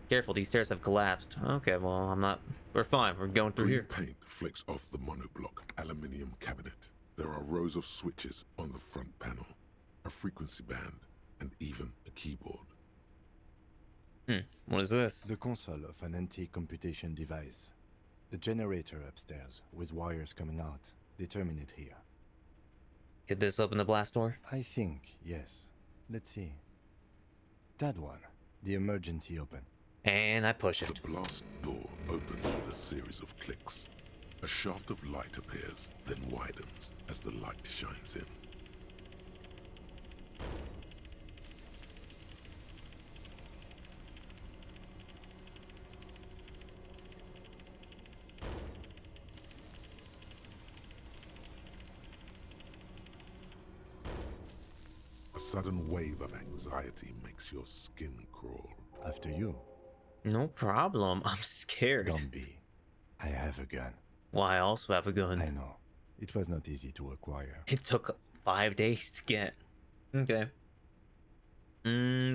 Careful, these stairs have collapsed. Okay, well, I'm not... We're fine. We're going through Green here. paint flicks off the monoblock aluminium cabinet. There are rows of switches on the front panel, a frequency band, and even a keyboard. What is this? The console of an antique computation device. The generator upstairs, with wires coming out. They terminate here. Could this open the blast door? I think, yes. Let's see. That one. The emergency open. And I push it. The blast door opens with a series of clicks. A shaft of light appears, then widens as the light shines in. A sudden wave of anxiety makes your skin crawl. After you. No problem. I'm scared. Don't be. I have a gun. Well, I also have a gun. I know. It was not easy to acquire. It took 5 days to get. Okay.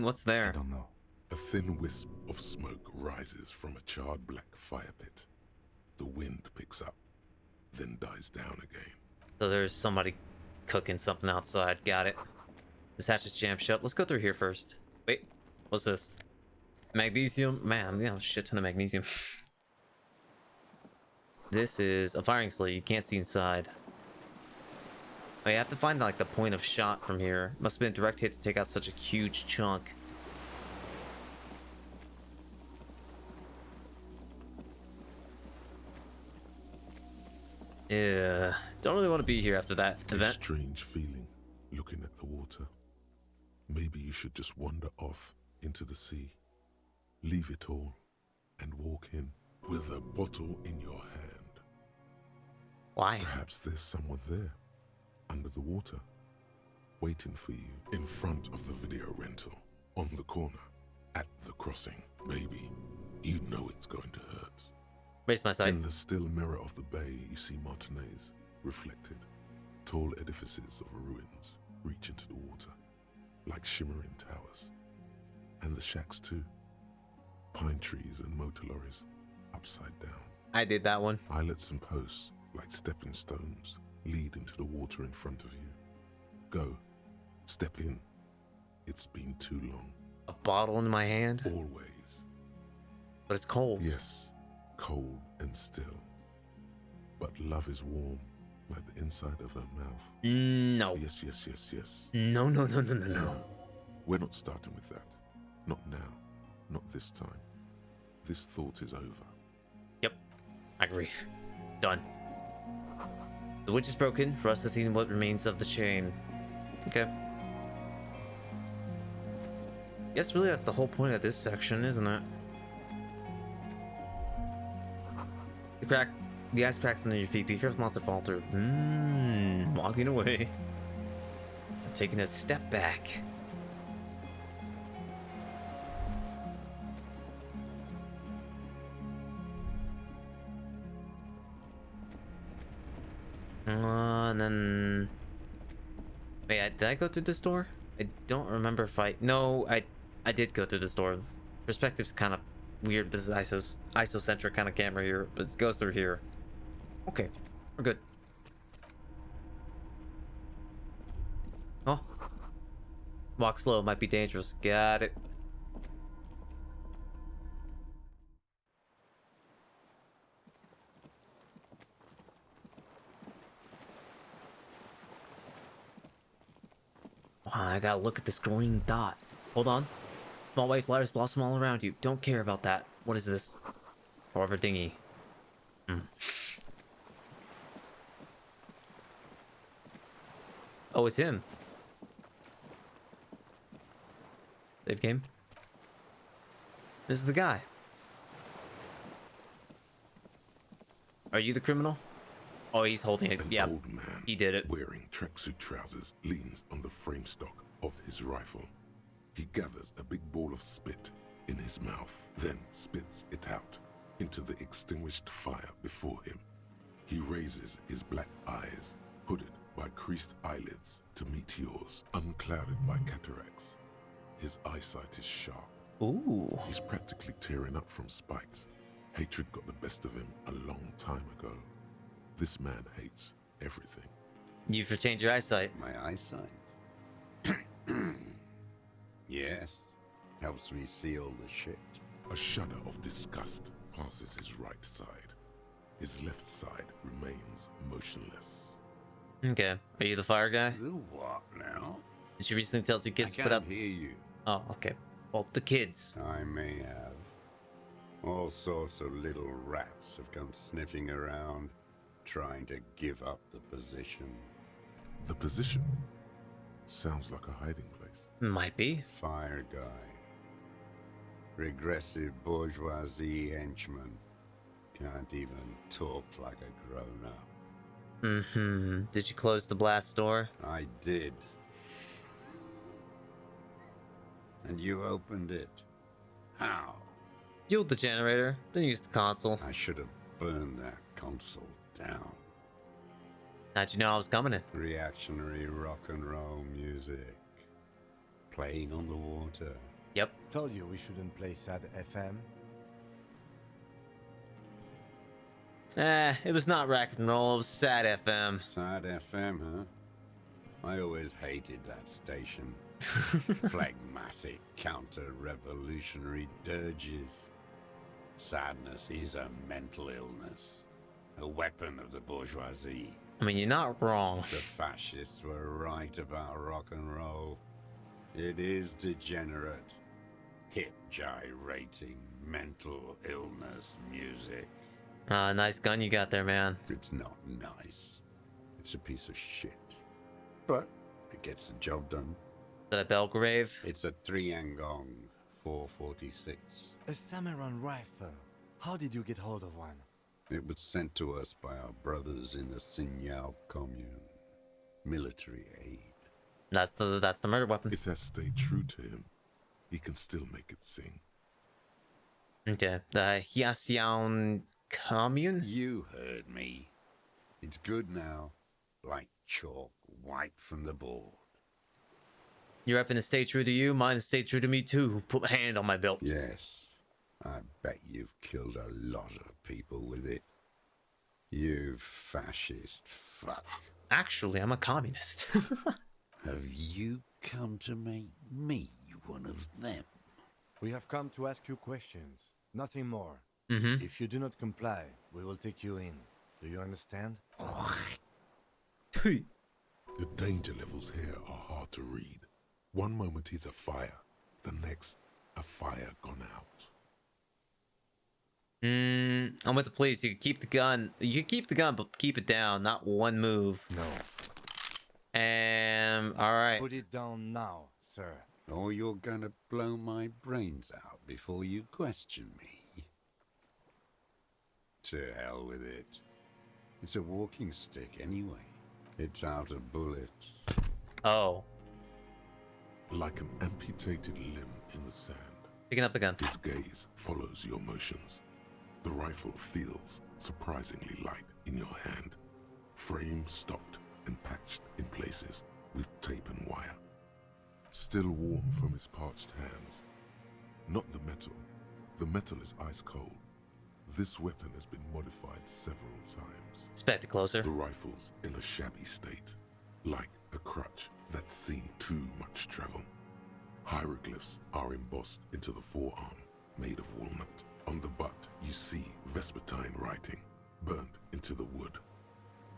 What's there? I don't know. A thin wisp of smoke rises from a charred black fire pit. The wind picks up, then dies down again. So there's somebody cooking something outside. Got it. This hatch is jammed shut. Let's go through here first. Wait, what's this? Magnesium? Man, you know, shit ton of magnesium. This is a firing slate. You can't see inside. Oh, you have to find like the point of shot from here. Must have been a direct hit to take out such a huge chunk. Yeah, don't really want to be here after that A event. strange feeling, looking at the water. Maybe you should just wander off into the sea. Leave it all and walk in with a bottle in your hand. Why? Perhaps there's someone there, under the water, waiting for you in front of the video rental, on the corner, at the crossing. Maybe you know it's going to hurt. Raise my sight. In the still mirror of the bay, you see Martinez reflected. Tall edifices of ruins reach into the water, like shimmering towers. And the shacks too. Pine trees and motor lorries, upside down. I did that one. Islets and posts, like stepping stones, lead into the water in front of you. Go. Step in. It's been too long. A bottle in my hand? Always. But it's cold. Yes, cold and still. But love is warm, like the inside of her mouth. No. Yes, yes, yes, yes. No, no, no, no, no, no. We're not starting with that. Not now. Not this time. This thought is over. Yep. I agree. Done. The witch is broken. For us to see what remains of the chain. Okay. Guess really that's the whole point of this section, isn't it? The ice cracks under your feet. Be careful not to fall through. Walking away. Taking a step back. And then... Wait, did I go through this door? I don't remember if I... No, I did go through this door. Perspective's kind of weird. This is isocentric kind of camera here, but it goes through here. Okay, we're good. Oh. Walk slow, might be dangerous. Got it. I gotta look at this green dot. Hold on. Small white flowers blossom all around you. Don't care about that. What is this? However dingy. Oh, it's him. Save game. This is the guy. Are you the criminal? Oh, he's holding it. Yeah, Old man, he did it. wearing tracksuit trousers, leans on the frame stock of his rifle. He gathers a big ball of spit in his mouth, then spits it out. into the extinguished fire before him. He raises his black eyes, hooded by creased eyelids, to meet yours, unclouded by cataracts. His eyesight is sharp. Ooh. He's practically tearing up from spite. Hatred got the best of him a long time ago. This man hates everything. You've retained your eyesight. My eyesight? Yes. Helps me see all the shit. A shudder of disgust passes his right side. His left side remains motionless. Okay. Are you the fire guy? The what now? Did you recently tell two kids I to put up? can't hear you. Oh, okay. Well, the kids. I may have. All sorts of little rats have come sniffing around, trying to give up the position. The position? Sounds like a hiding place. Might be. Fire guy. Regressive bourgeoisie henchman. Can't even talk like a grown-up. Mm-hmm. Did you close the blast door? I did. And you opened it. How? Fueled the generator, then used the console. I should have burned that console down. How'd you know I was coming in? Reactionary rock and roll music. Playing on the water. Yep. Told you we shouldn't play sad FM. It was not rock and roll, it was sad FM. Sad FM, huh? I always hated that station. Phlegmatic, counter-revolutionary dirges. Sadness is a mental illness. A weapon of the bourgeoisie. I mean, you're not wrong. The fascists were right about rock and roll. It is degenerate. Hip gyrating, mental illness music. Nice gun you got there, man. It's not nice. It's a piece of shit. But it gets the job done. Is that a Belgrave? It's a Triangong 446. A Samaran rifle. How did you get hold of one? It was sent to us by our brothers in the Sinyao commune. Military aid. That's the murder weapon. It has stayed true to him. He can still make it sing. Okay. The Hyasian commune? You heard me. It's good now. Like chalk, wiped from the board. Your weapon has stayed true to you, mine has stayed true to me too. Put my hand on my belt. Yes. I bet you've killed a lot of people with it. You fascist fuck. Actually, I'm a communist. Have you come to make me one of them? We have come to ask you questions. Nothing more. Mm-hmm. If you do not comply, we will take you in. Do you understand? The danger levels here are hard to read. One moment he's a fire, the next, a fire gone out. I'm with the police. You can keep the gun. You can keep the gun, but keep it down. Not one move. No. All right. Put it down now, sir. Or you're gonna blow my brains out before you question me. To hell with it. It's a walking stick anyway. It's out of bullets. Oh. Like an amputated limb in the sand. Picking up the gun. His gaze follows your motions. The rifle feels surprisingly light in your hand. Frame stopped and patched in places with tape and wire. Still warm from his parched hands. Not the metal. The metal is ice cold. This weapon has been modified several times. Inspect it closer. The rifle's in a shabby state, like a crutch that's seen too much travel. Hieroglyphs are embossed into the forearm, made of walnut. On the butt, you see Vespertine writing, burnt into the wood.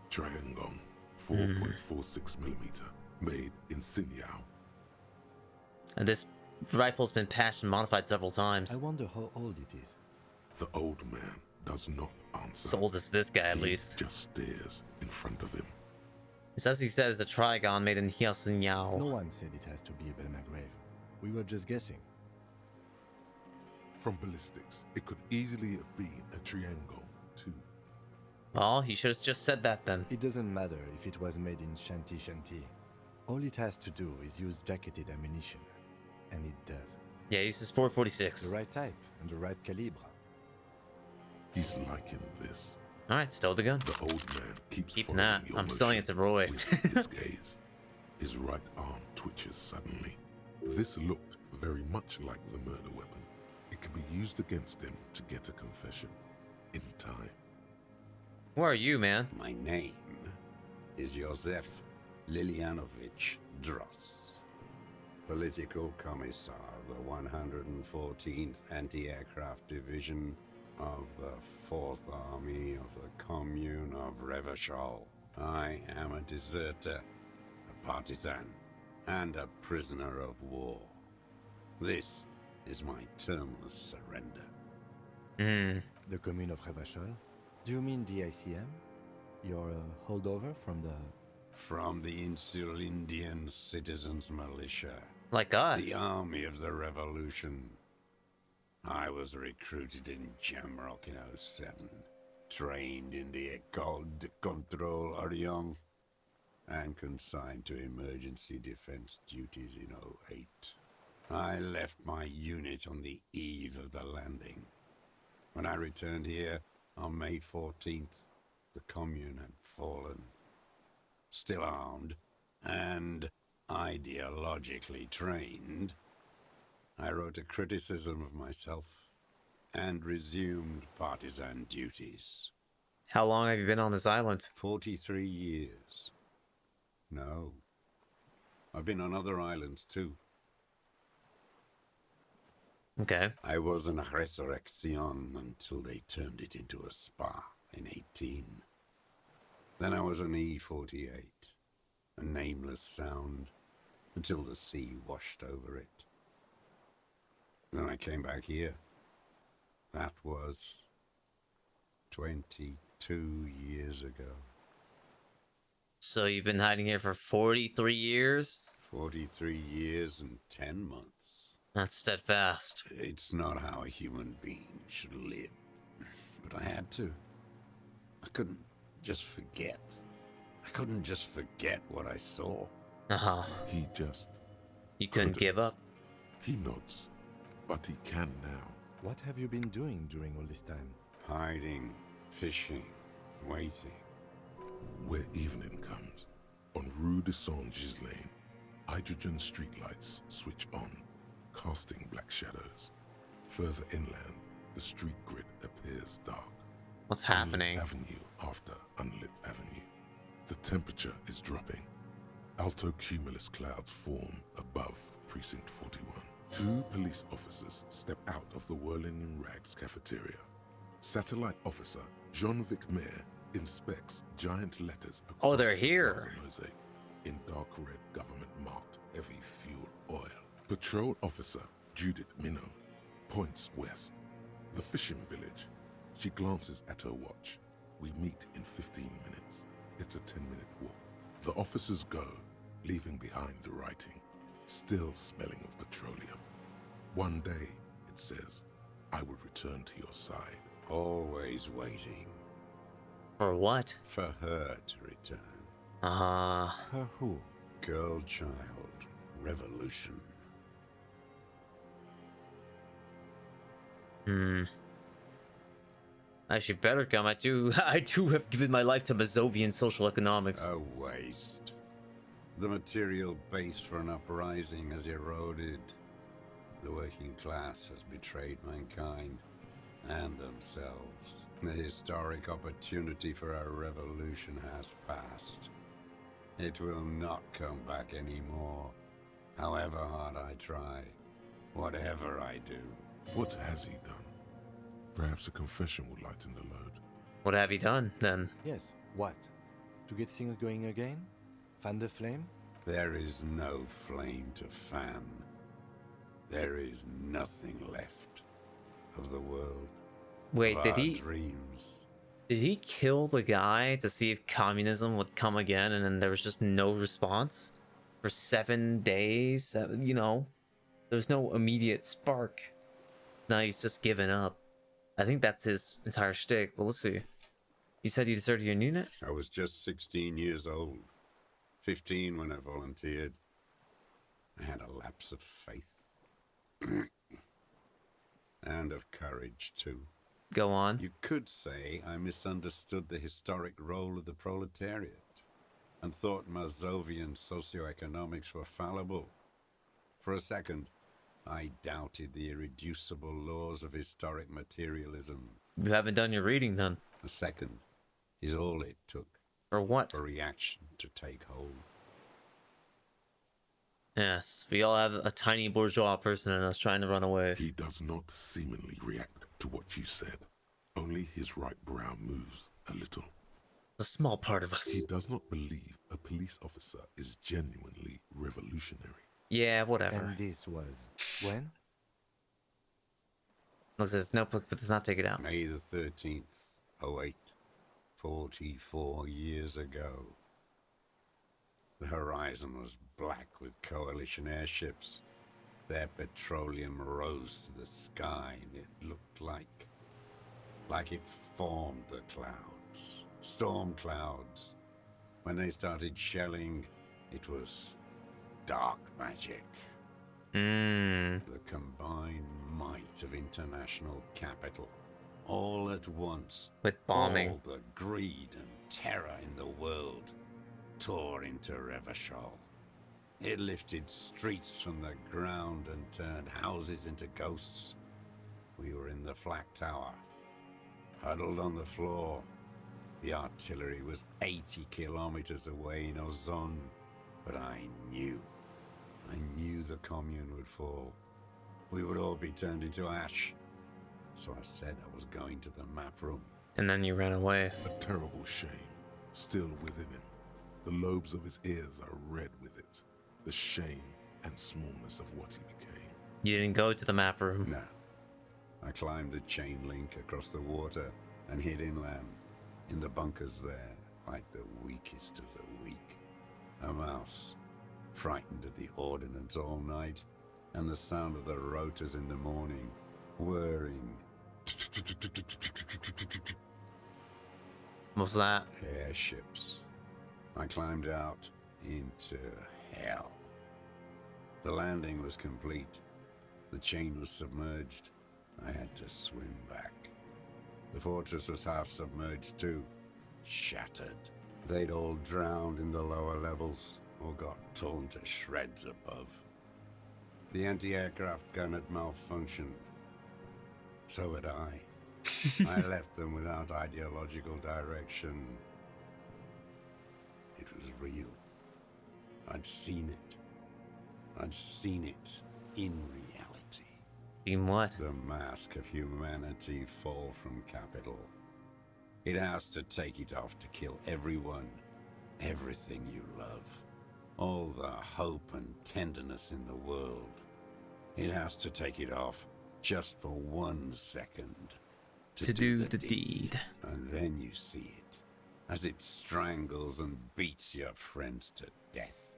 Triangong, 4.46mm, made in Sinyao. And this rifle's been patched and modified several times. I wonder how old it is. The old man does not answer. So old as this guy, at He least. just stares in front of him. It says he said it's a trigon made in Hyasinyao. No one said it has to be a Belmagrave. We were just guessing. From ballistics, it could easily have been a triangle, too. Well, he should have just said that then. It doesn't matter if it was made in Shanti Shanti. All it has to do is use jacketed ammunition. And it does. Yeah, he uses 446. The right type and the right calibre. He's liking this. All right, stow the gun. The old man keeps Keeping following that. your I'm selling it to Roy. with his gaze. His right arm twitches suddenly. This looked very much like the murder weapon. It could be used against him to get a confession in time. Who are you, man? My name is Josef Lilianovich Dross, Political Commissar of the 114th Anti-Aircraft Division of the 4th Army of the Commune of Revachol. I am a deserter, a partisan, and a prisoner of war. This is my termless surrender. The Commune of Revachol? Do you mean the ICM? You're a holdover from the... From the Insular Indian Citizens Militia. Like us. The Army of the Revolution. I was recruited in Jamrock in 07. Trained in the École de Contrôle Orient. And consigned to emergency defense duties in 08. I left my unit on the eve of the landing. When I returned here on May 14th, the Commune had fallen. Still armed and ideologically trained, I wrote a criticism of myself and resumed partisan duties. How long have you been on this island? 43 years. No. I've been on other islands too. Okay. I was in Resurrection until they turned it into a spa in 18. Then I was an E-48, a nameless sound, until the sea washed over it. Then I came back here. That was 22 years ago. So you've been hiding here for 43 years? 43 years and 10 months. That's steadfast. It's not how a human being should live. But I had to. I couldn't just forget. I couldn't just forget what I saw. Uh-huh. He just... You couldn't give up? He nods, but he can now. What have you been doing during all this time? Hiding, fishing, waiting. Where evening comes, on Rue de Saint-Ghislain, hydrogen streetlights switch on, casting black shadows. Further inland, the street grid appears dark. What's happening? Unlit avenue after unlit avenue. The temperature is dropping. Alto cumulus clouds form above Precinct 41. 2 police officers step out of the Whirling in Rags cafeteria. Satellite officer Jean-Vic Mayer inspects giant letters across they're the here. plaza mosaic in dark red government marked heavy fuel oil. Patrol officer Judith Minot points west. The fishing village. She glances at her watch. We meet in 15 minutes. It's a 10-minute walk. The officers go, leaving behind the writing, still smelling of petroleum. One day, it says, I will return to your side. Always waiting. For what? For her to return. Her who? Girl child. Revolution. She better come. I do have given my life to Mazovian social economics. A waste. The material base for an uprising has eroded. The working class has betrayed mankind and themselves. The historic opportunity for a revolution has passed. It will not come back anymore, however hard I try, whatever I do. What has he done? Perhaps a confession would lighten the load. What have you done, then? Yes, what? To get things going again? Fan the flame? There is no flame to fan. There is nothing left of the world. Wait, did our he... dreams. Did he kill the guy to see if communism would come again, and then there was just no response? For 7 days? You know? There was no immediate spark. Now he's just given up. I think that's his entire shtick, but let's see. You said you deserted your unit? I was just 16 years old. 15 when I volunteered. I had a lapse of faith. And of courage, too. Go on. You could say I misunderstood the historic role of the proletariat and thought Mazovian socioeconomics were fallible. For a second, I doubted the irreducible laws of historic materialism. You haven't done your reading then. A second is all it took. For what? For reaction to take hold. Yes, we all have a tiny bourgeois person in us trying to run away. He does not seemingly react to what you said. Only his right brow moves a little. A small part of us. He does not believe a police officer is genuinely revolutionary. Yeah, whatever. And this was when? Looks at his notebook, but does not take it out. May the 13th, 08, 44 years ago. The horizon was black with coalition airships. Their petroleum rose to the sky, and it looked like it formed the clouds. Storm clouds. When they started shelling, it was dark magic. The combined might of international capital. All at once. With bombing. All the greed and terror in the world tore into Revachol. It lifted streets from the ground and turned houses into ghosts. We were in the flak tower, huddled on the floor. The artillery was 80 kilometers away in Ozon, but I knew the commune would fall. We would all be turned into ash. So I said I was going to the map room. And then you ran away. A terrible shame, still within him. The lobes of his ears are red with it. The shame and smallness of what he became. You didn't go to the map room. No. I climbed the chain link across the water and hid inland, in the bunkers there, like the weakest of the weak. A mouse, frightened at the ordnance all night, and the sound of the rotors in the morning, whirring. What's that? Airships. I climbed out into hell. The landing was complete. The chain was submerged. I had to swim back. The fortress was half submerged too, shattered. They'd all drowned in the lower levels, or got torn to shreds above. The anti-aircraft gun had malfunctioned. So had I. I left them without ideological direction. It was real. I'd seen it. I'd seen it in reality. In what? The mask of humanity fall from capital. It has to take it off to kill everyone, everything you love. All the hope and tenderness in the world. It has to take it off just for 1 second. To do the deed. And then you see it, as it strangles and beats your friends to death.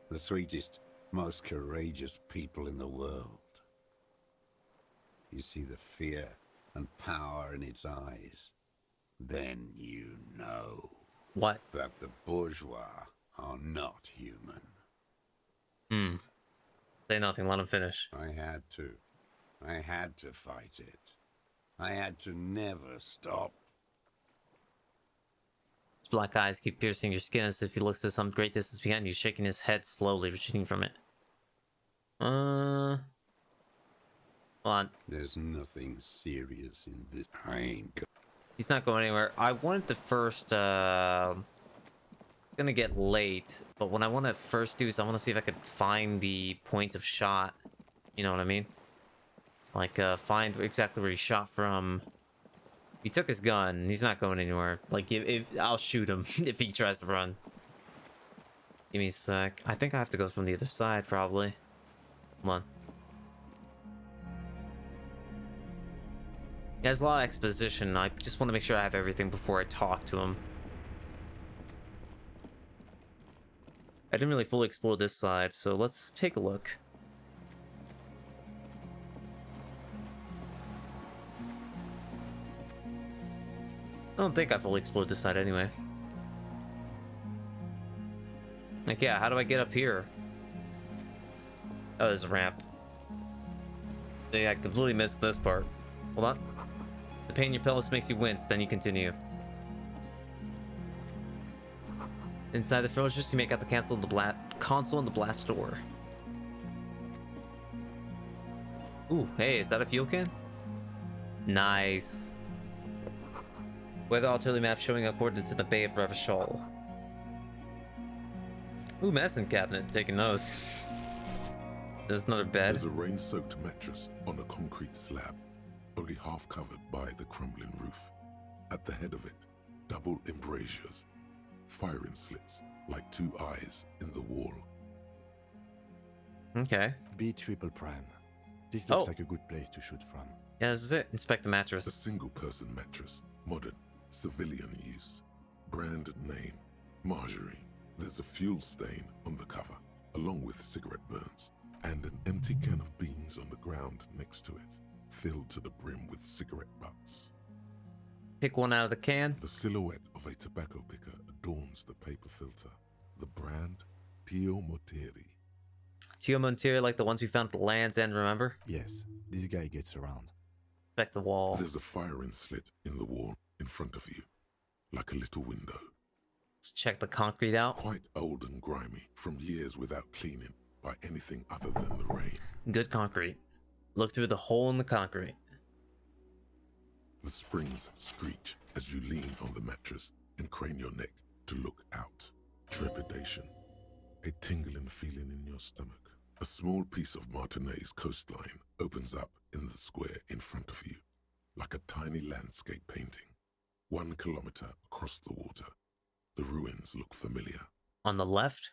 The sweetest, most courageous people in the world. You see the fear and power in its eyes. Then you know. What? That the bourgeois are not human. Say nothing, let him finish. I had to. I had to fight it. I had to never stop. His black eyes keep piercing your skin as if he looks at some great distance behind you, shaking his head slowly, retreating from it. Hold on. There's nothing serious in this. I ain't go. He's not going anywhere. I wanted to first, gonna get late, but what I want to first do is I want to see if I could find the point of shot. You know what I mean? Like, find exactly where he shot from. He took his gun. He's not going anywhere. Like, if I'll shoot him if he tries to run. Give me a sec. I think I have to go from the other side, probably. Hold on. He has a lot of exposition. I just want to make sure I have everything before I talk to him. I didn't really fully explore this side, so let's take a look. I don't think I fully explored this side anyway. Like, yeah, how do I get up here? Oh, there's a ramp. Yeah, I completely missed this part. Hold on. The pain in your pelvis makes you wince, then you continue. Inside the fortress, you make out the console in the blast door. Ooh, hey, is that a fuel can? Nice. Weather alternative map showing coordinates in the Bay of Revachol. Ooh, medicine cabinet, taking those. There's another bed. There's a rain-soaked mattress on a concrete slab, only half covered by the crumbling roof. At the head of it, double embrasures, firing slits like two eyes in the wall. Okay. B triple prime. This looks like a good place to shoot from. Yeah, this is it. Inspect the mattress. A single-person mattress, modern, civilian use. Brand name, Marjorie. There's a fuel stain on the cover, along with cigarette burns, and an empty can of beans on the ground next to it, filled to the brim with cigarette butts. Pick one out of the can. The silhouette of a tobacco picker adorns the paper filter. The brand, Tio Monteri. Tio Monteri, like the ones we found at the Land's End, remember? Yes, this guy gets around. Inspect the wall. There's a firing slit in the wall in front of you, like a little window. Let's check the concrete out. Quite old and grimy, from years without cleaning by anything other than the rain. Good concrete. Look through the hole in the concrete. The springs screech as you lean on the mattress and crane your neck to look out. Trepidation. A tingling feeling in your stomach. A small piece of Martinez coastline opens up in the square in front of you, like a tiny landscape painting. 1 kilometer across the water. The ruins look familiar. On the left?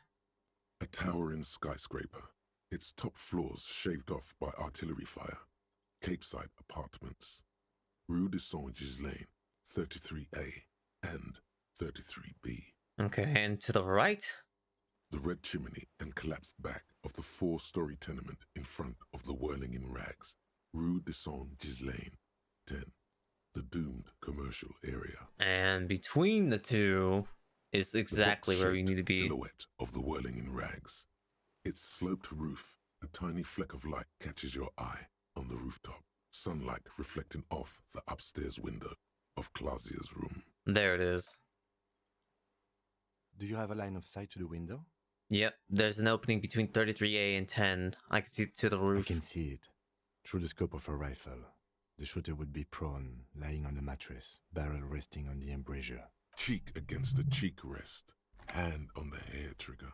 A towering skyscraper, its top floors shaved off by artillery fire. Capeside apartments. Rue de Saint-Ghislain, 33A and 33B. Okay, and to the right? The red chimney and collapsed back of the 4-story tenement in front of the Whirling in Rags. Rue de Saint-Ghislain, 10. The doomed commercial area. And between the two is exactly where we need to be. Silhouette of the Whirling in Rags. Its sloped roof, a tiny fleck of light catches your eye on the rooftop. Sunlight reflecting off the upstairs window of Clausia's room. There it is. Do you have a line of sight to the window? Yep, there's an opening between 33A and 10. I can see it to the roof. I can see it. Through the scope of a rifle. The shooter would be prone, lying on the mattress, barrel resting on the embrasure. Cheek against the cheek rest, hand on the hair trigger.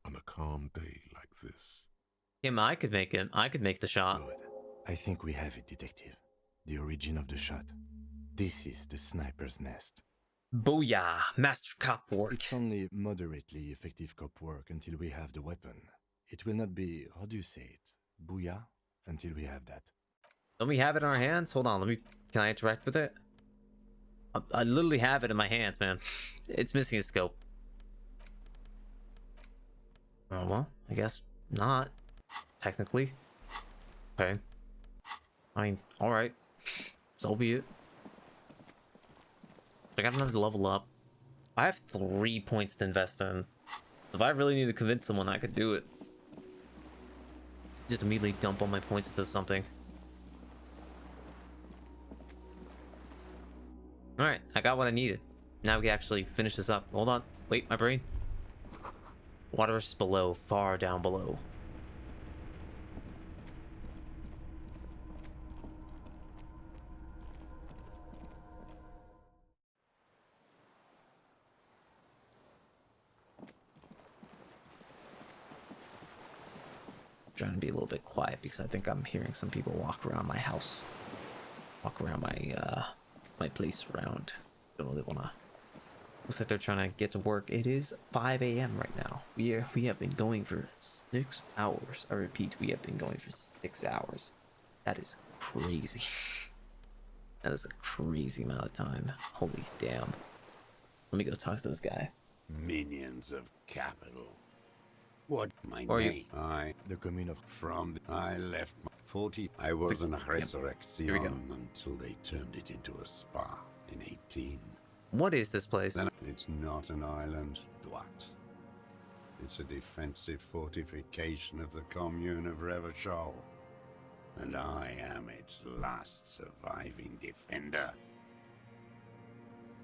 On a calm day like this. Him, I could make it. I could make the shot. Good. I think we have it, Detective. The origin of the shot. This is the sniper's nest. Booyah! Master cop work. It's only moderately effective cop work until we have the weapon. It will not be, how do you say it? Booyah? Until we have that. Don't we have it in our hands? Hold on, can I interact with it? I literally have it in my hands, man. It's missing a scope. Oh, well, I guess not. Technically. Okay. I mean, alright. So be it. I got another level up. I have 3 points to invest in. If I really need to convince someone, I could do it. Just immediately dump all my points into something. Alright, I got what I needed. Now we can actually finish this up. Hold on. Wait, my brain. Water's below, far down below. Trying to be a little bit quiet because I think I'm hearing some people walk around my house. Walk around my my place around. Don't really wanna. Looks like they're trying to get to work. It is 5 a.m. right now. We have been going for 6 hours. I repeat, we have been going for 6 hours. That is crazy. That is a crazy amount of time. Holy damn. Let me go talk to this guy. Minions of capital. What my Or name? The commune of I left my 40. I was in a Here we resurrection until they turned it into a spa in 18. What is this place? Then it's not an island, what? It's a defensive fortification of the commune of Revachol. and I am its last surviving defender.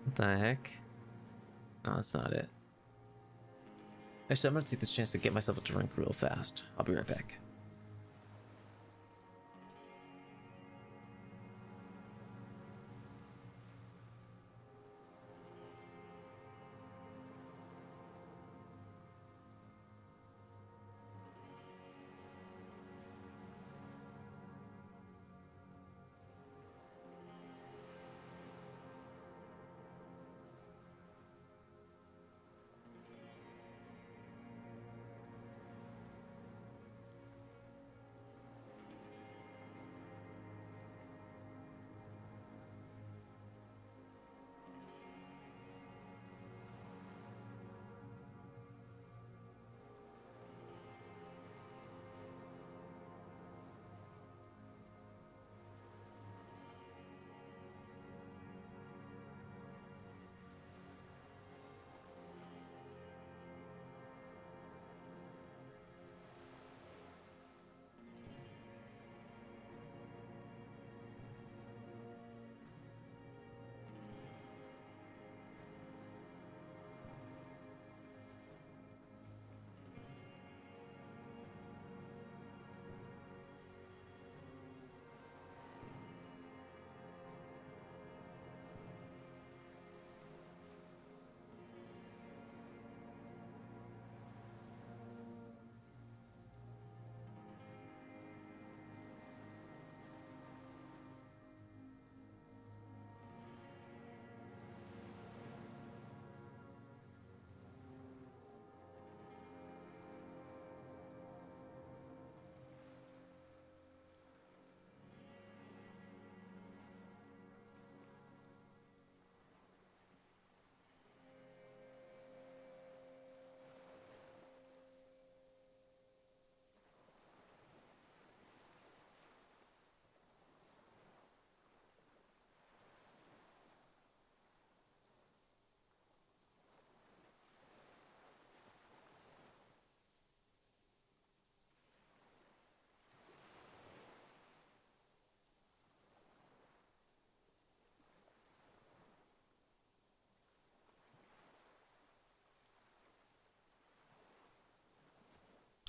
What the heck? No, that's not it. Actually, I'm gonna take this chance to get myself a drink real fast. I'll be right back.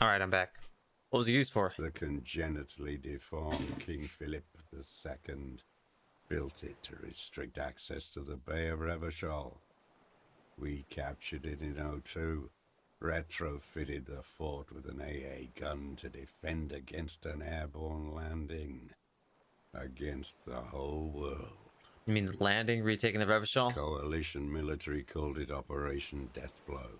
All right, I'm back. What was it used for? The congenitally deformed King Philip II built it to restrict access to the Bay of Revachol. We captured it in '02, retrofitted the fort with an AA gun to defend against an airborne landing. Against the whole world. You mean the landing, retaking the Revachol? Coalition military called it Operation Deathblow.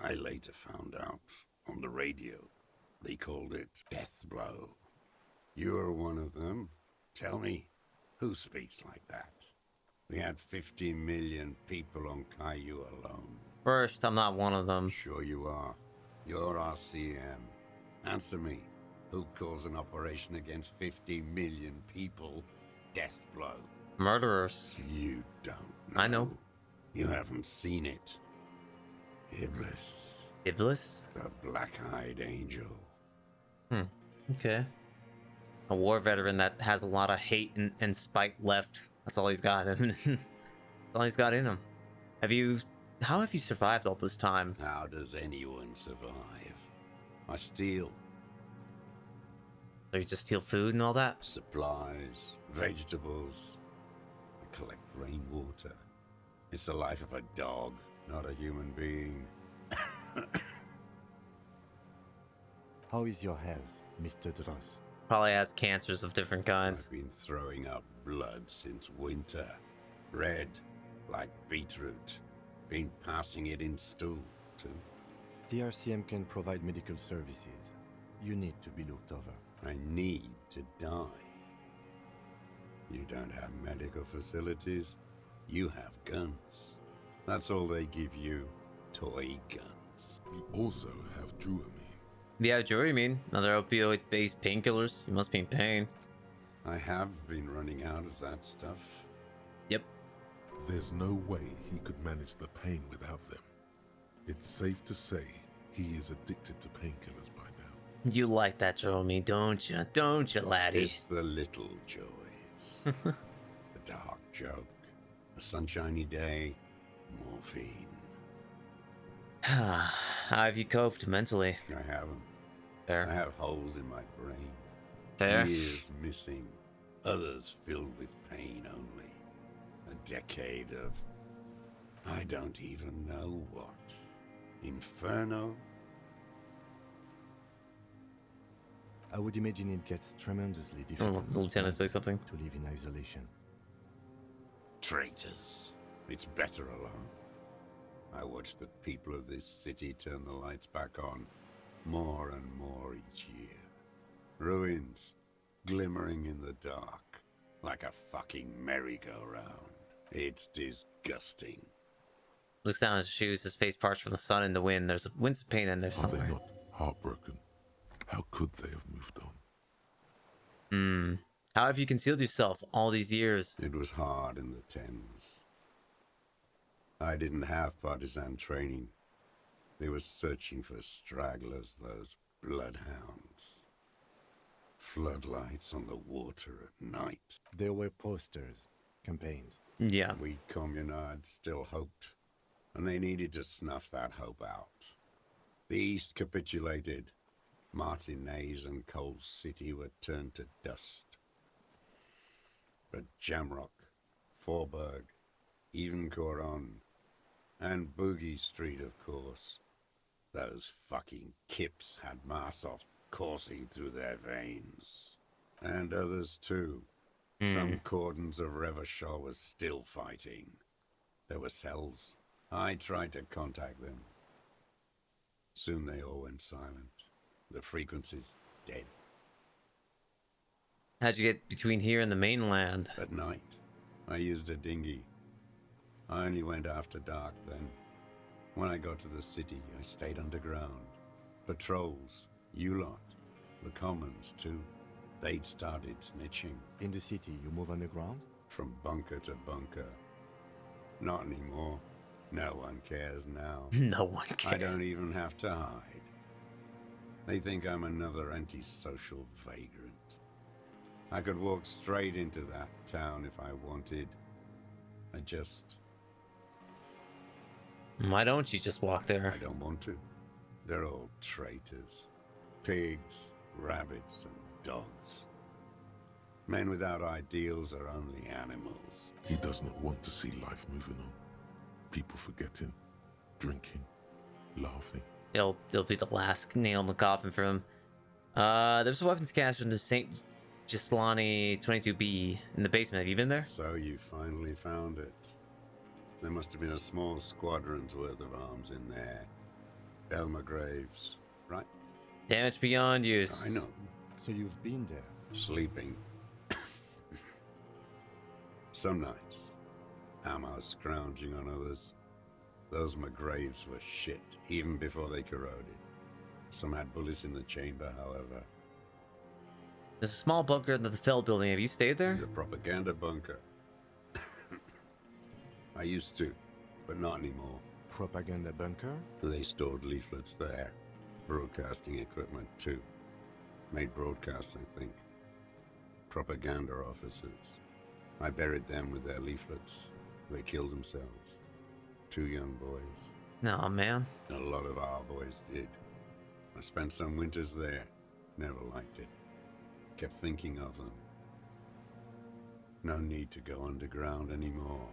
I later found out on the radio they called it Deathblow. You're one of them. Tell me, who speaks like that? We had 50 million people on Caillou alone. First, I'm not one of them. Sure you are. You're RCM. Answer me. Who calls an operation against 50 million people Deathblow? Murderers. You don't know. I know. You haven't seen it. Iblis. Iblis? The black-eyed angel. Okay. A war veteran that has a lot of hate and spite left. That's all he's got. That's all he's got in him. How have you survived all this time? How does anyone survive? I steal. So you just steal food and all that? Supplies, vegetables. I collect rainwater. It's the life of a dog, not a human being. How is your health, Mr. Dross? Probably has cancers of different kinds. I've been throwing up blood since winter. Red, like beetroot. Been passing it in stool, too. The RCM can provide medical services. You need to be looked over. I need to die. You don't have medical facilities. You have guns. That's all they give you. Toy guns. We also have Dramamine. Yeah, Dramamine. Other opioid-based painkillers. You must be in pain. I have been running out of that stuff. Yep. There's no way he could manage the pain without them. It's safe to say he is addicted to painkillers by now. You like that, Jeremy, don't you? Don't you, laddie? It's the little joys. A dark joke, a sunshiny day, morphine. How have you coped mentally? I haven't. Fair. I have holes in my brain. Fair. Years missing, others filled with pain only. A decade of I don't even know what. Inferno? I would imagine it gets tremendously difficult the lieutenant say something. to live in isolation. Traitors. It's better alone. I watch the people of this city turn the lights back on more and more each year. Ruins, glimmering in the dark, like a fucking merry-go-round. It's disgusting. Looks down at his shoes, his face parched from the sun and the wind. There's a winds of pain in there Are somewhere. they not heartbroken? How could they have moved on? How have you concealed yourself all these years? It was hard in the Thames. I didn't have partisan training. They were searching for stragglers, those bloodhounds. Floodlights on the water at night. There were posters, campaigns. Yeah. We communards still hoped, and they needed to snuff that hope out. The East capitulated. Martinez and Coal City were turned to dust. But Jamrock, Forburg, even Coron, and Boogie Street, of course. Those fucking kips had Marsov coursing through their veins. And others too. Some cordons of Revachol was still fighting. There were cells. I tried to contact them. Soon they all went silent. The frequency's dead. How'd you get between here and the mainland? At night, I used a dinghy. I only went after dark then. When I got to the city, I stayed underground. Patrols, you lot, the commons too. They'd started snitching. In the city, you move underground? From bunker to bunker. Not anymore. No one cares now. No one cares. I don't even have to hide. They think I'm another antisocial vagrant. I could walk straight into that town if I wanted. I just... Why don't you just walk there? I don't want to. They're all traitors. Pigs, rabbits, and dogs. Men without ideals are only animals. He does not want to see life moving on. People forgetting, drinking, laughing. It'll be the last nail in the coffin for him. There's a weapons cache in the St. Gislani 22B in the basement. Have you been there? So you finally found it. There must have been a small squadron's worth of arms in there. Elmer Graves, right? Damage beyond use. I know. So you've been there? Sleeping. Some nights. Ammo scrounging on others. Those McGraves were shit, even before they corroded. Some had bullets in the chamber, however. There's a small bunker in the Fell building. Have you stayed there? The propaganda bunker. I used to, but not anymore. Propaganda bunker? They stored leaflets there. Broadcasting equipment, too. Made broadcasts, I think. Propaganda officers. I buried them with their leaflets. They killed themselves. 2 young boys. No, man. A lot of our boys did. I spent some winters there. Never liked it. Kept thinking of them. No need to go underground anymore.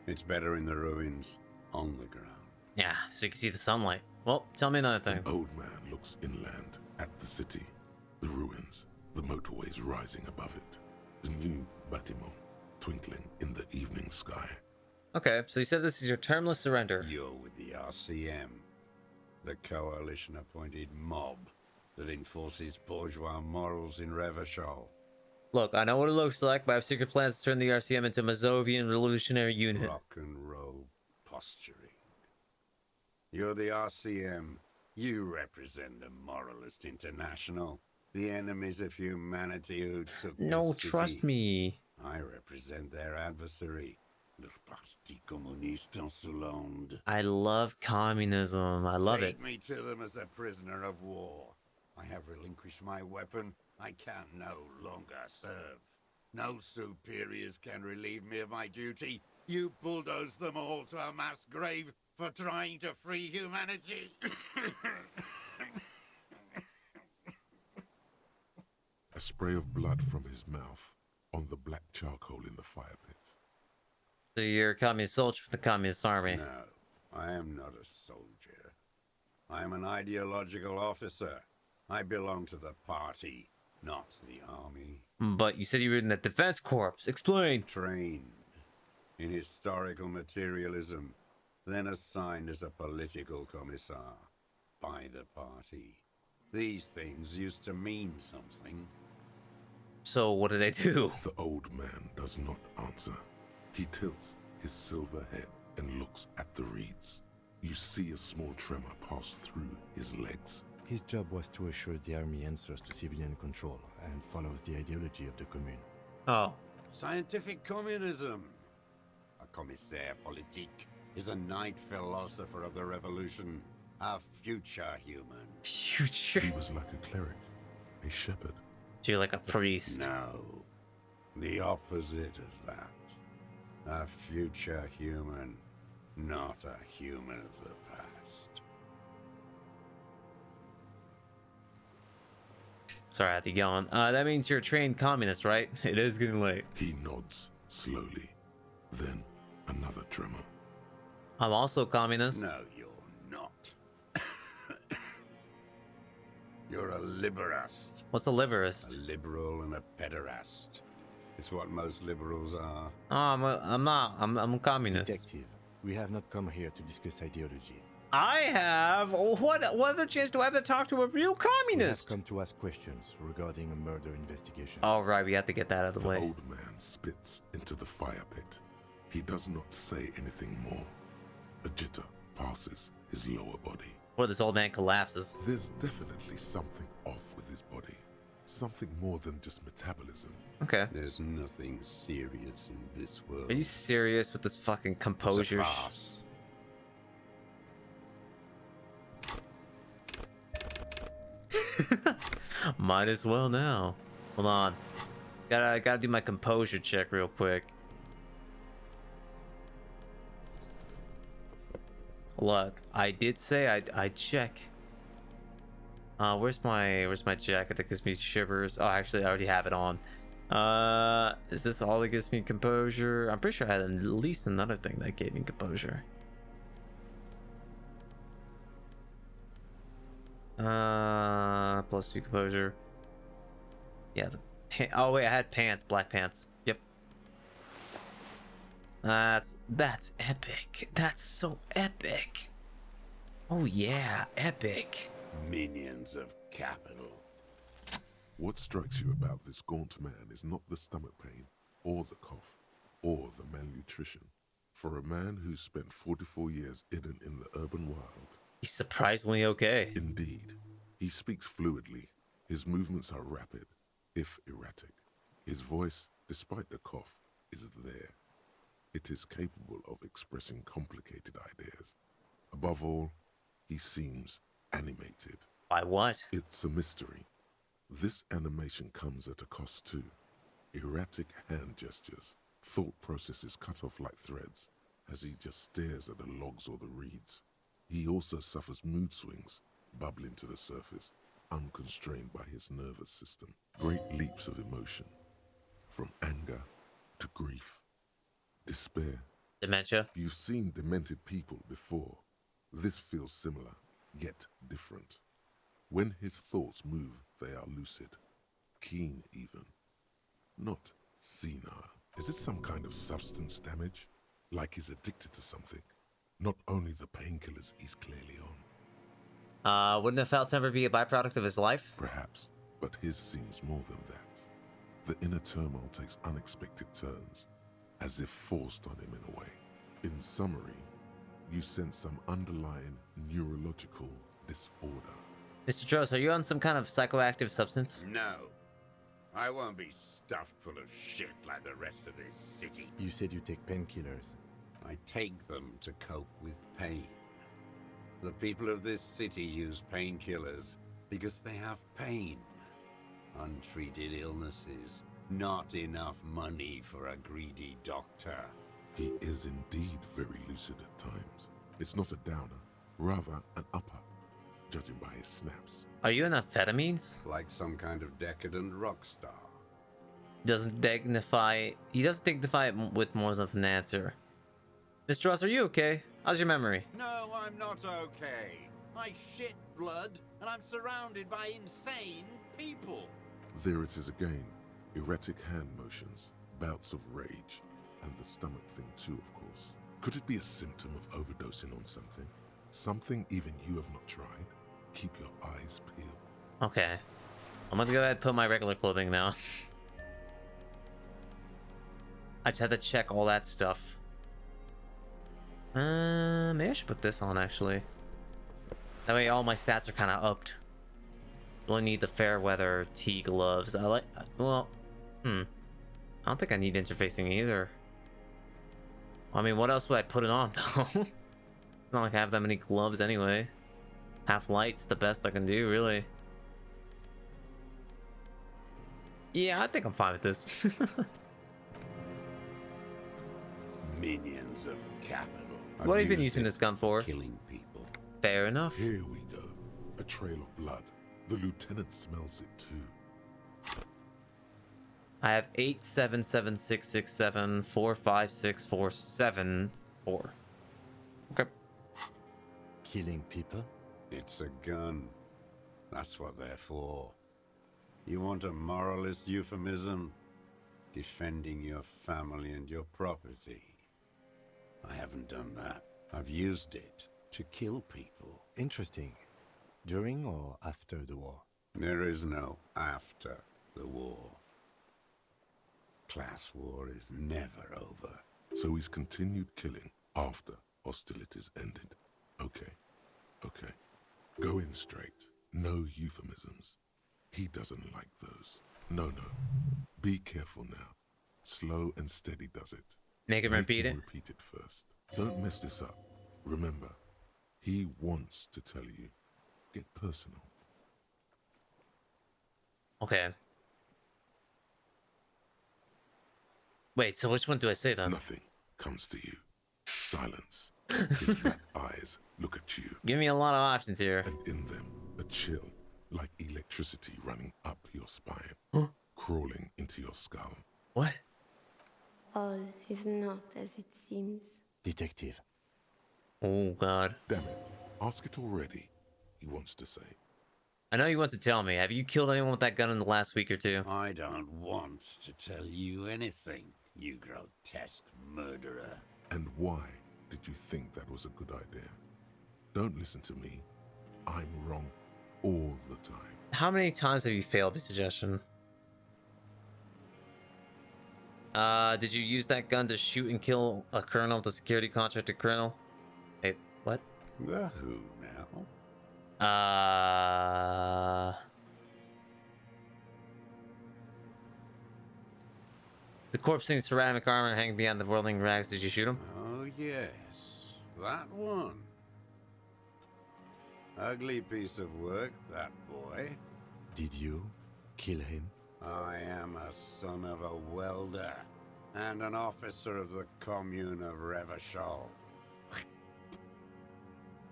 It's better in the ruins, on the ground. Yeah, so you can see the sunlight. Well, tell me another thing. An old man looks inland at the city, the ruins, the motorways rising above it, the new bâtiment twinkling in the evening sky. Okay, so you said this is your termless surrender. You're with the RCM, the coalition-appointed mob that enforces bourgeois morals in Revachol. Look, I know what it looks like, but I have secret plans to turn the RCM into a Mazovian revolutionary unit. Rock and roll posturing. You're the RCM. You represent the Moralist International, the enemies of humanity who took No, the city. trust me. I represent their adversary, le Parti Communiste Insolente. I love communism. I love it. Take me to them as a prisoner of war. I have relinquished my weapon. I can no longer serve. No superiors can relieve me of my duty. You bulldoze them all to a mass grave for trying to free humanity. A spray of blood from his mouth on the black charcoal in the fire pit. So you're a communist soldier for the communist army? No, I am not a soldier. I am an ideological officer. I belong to the party, not the army. But you said you were in the defense corps. Explain. Trained in historical materialism, then assigned as a political commissar by the party. These things used to mean something. So what do they do? The old man does not answer. He tilts his silver head and looks at the reeds. You see a small tremor pass through his legs. His job was to assure the army answers to civilian control and follows the ideology of the commune. Oh. Scientific communism. A commissaire politique is a knight philosopher of the revolution. A future human. Future? He was like a cleric, a shepherd. So you're like a priest? No. The opposite of that. A future human, not a human of the past. Sorry, I had to yawn. That means you're a trained communist, right? It is getting late. He nods slowly. Then another tremor. I'm also a communist. No, you're not. You're a liberast. What's a liberast? A liberal and a pederast. It's what most liberals are. Oh, I'm not. I'm a communist. Detective, we have not come here to discuss ideology. I have. What other chance do I have to talk to a real We have communist? come to ask questions regarding a murder investigation. All right, we have to get that out of the way. The old man spits into the fire pit. He does not say anything more. A jitter passes his lower body. Before this old man collapses. There's definitely something off with his body. Something more than just metabolism. Okay. There's nothing serious in this world. Are you serious with this fucking composure? It's a farce. Might as well now. Hold on. Gotta do my composure check real quick. Look, I did say I'd check. Where's my jacket that gives me shivers? Oh, actually, I already have it on. Is this all that gives me composure? I'm pretty sure I had at least another thing that gave me composure. Plus 2 composure. Yeah, oh wait, I had pants, black pants. Yep. That's epic. That's so epic. Oh yeah, epic. Minions of capital. What strikes you about this gaunt man is not the stomach pain, or the cough, or the malnutrition. For a man who's spent 44 years hidden in the urban wild, he's surprisingly okay. Indeed. He speaks fluidly. His movements are rapid, if erratic. His voice, despite the cough, is there. It is capable of expressing complicated ideas. Above all, he seems animated. By what? It's a mystery. This animation comes at a cost too. Erratic hand gestures, thought processes cut off like threads, as he just stares at the logs or the reeds. He also suffers mood swings, bubbling to the surface, unconstrained by his nervous system. Great leaps of emotion, from anger to grief, despair. Dementia. You've seen demented people before. This feels similar, yet different. When his thoughts move, they are lucid, keen even, not senile. Is it some kind of substance damage? Like he's addicted to something? Not only the painkillers he's clearly on. Wouldn't a foul temper be a byproduct of his life? Perhaps, but his seems more than that. The inner turmoil takes unexpected turns, as if forced on him in a way. In summary, you sense some underlying neurological disorder. Mr. Trost, are you on some kind of psychoactive substance? No. I won't be stuffed full of shit like the rest of this city. You said you take painkillers. I take them to cope with pain. The people of this city use painkillers Because they have pain, untreated illnesses, not enough money for a greedy doctor. He is indeed very lucid at times. It's not a downer, rather an upper, judging by his snaps. Are you on amphetamines? Like some kind of decadent rock star. He doesn't dignify it with more than an answer. Mr. Ross, are you okay? How's your memory? No, I'm not okay. I shit blood, and I'm surrounded by insane people. There it is again. Erratic hand motions, bouts of rage, and the stomach thing too, of course. Could it be a symptom of overdosing on something? Something even you have not tried? Keep your eyes peeled. Okay. I'm gonna go ahead and put my regular clothing now. I just had to check all that stuff. Maybe I should put this on, actually. That way all my stats are kind of upped. Only need the fair weather tea gloves. I like... Well... I don't think I need interfacing either. I mean, what else would I put it on, though? It's not like I have that many gloves anyway. Half light's the best I can do, really. Yeah, I think I'm fine with this. Minions of capital. What have you been using this gun for? Killing people. Fair enough. Here we go. A trail of blood. The lieutenant smells it too. I have 87766745647 4. Okay. Killing people? It's a gun. That's what they're for. You want a moralist euphemism? Defending your family and your property. I haven't done that. I've used it to kill people. Interesting. During or after the war? There is no after the war. Class war is never over. So he's continued killing after hostilities ended. Okay. Okay. Go in straight. No euphemisms. He doesn't like those. No. Be careful now. Slow and steady does it. Make him repeat it? Repeat it first. Don't mess this up. Remember, he wants to tell you. Get personal. Okay. Wait, so which one do I say then? Nothing comes to you. Silence. His black eyes look at you. Give me a lot of options here. And in them, a chill, like electricity running up your spine, crawling into your skull. What? All is not as it seems. Detective. Oh, God. Damn it. Ask it already, he wants to say. I know you want to tell me. Have you killed anyone with that gun in the last week or two? I don't want to tell you anything, you grotesque murderer. And why did you think that was a good idea? Don't listen to me. I'm wrong all the time. How many times have you failed the suggestion? Did you use that gun to shoot and kill a colonel of the security contractor colonel? Wait, what? The who now? The corpse in ceramic armor hanging behind the whirling rags. Did you shoot him? Oh, yes. That one. Ugly piece of work, that boy. Did you kill him? I am a son of a welder and an officer of the commune of Revachol.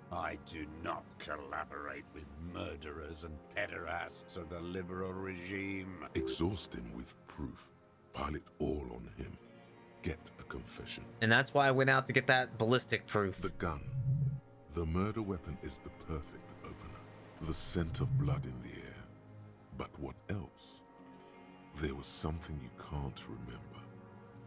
I do not collaborate with murderers and pederasts of the liberal regime. Exhaust him with proof. Pile it all on him. Get a confession. And that's why I went out to get that ballistic proof. The gun. The murder weapon is the perfect opener. The scent of blood in the air. But what else? There was something you can't remember.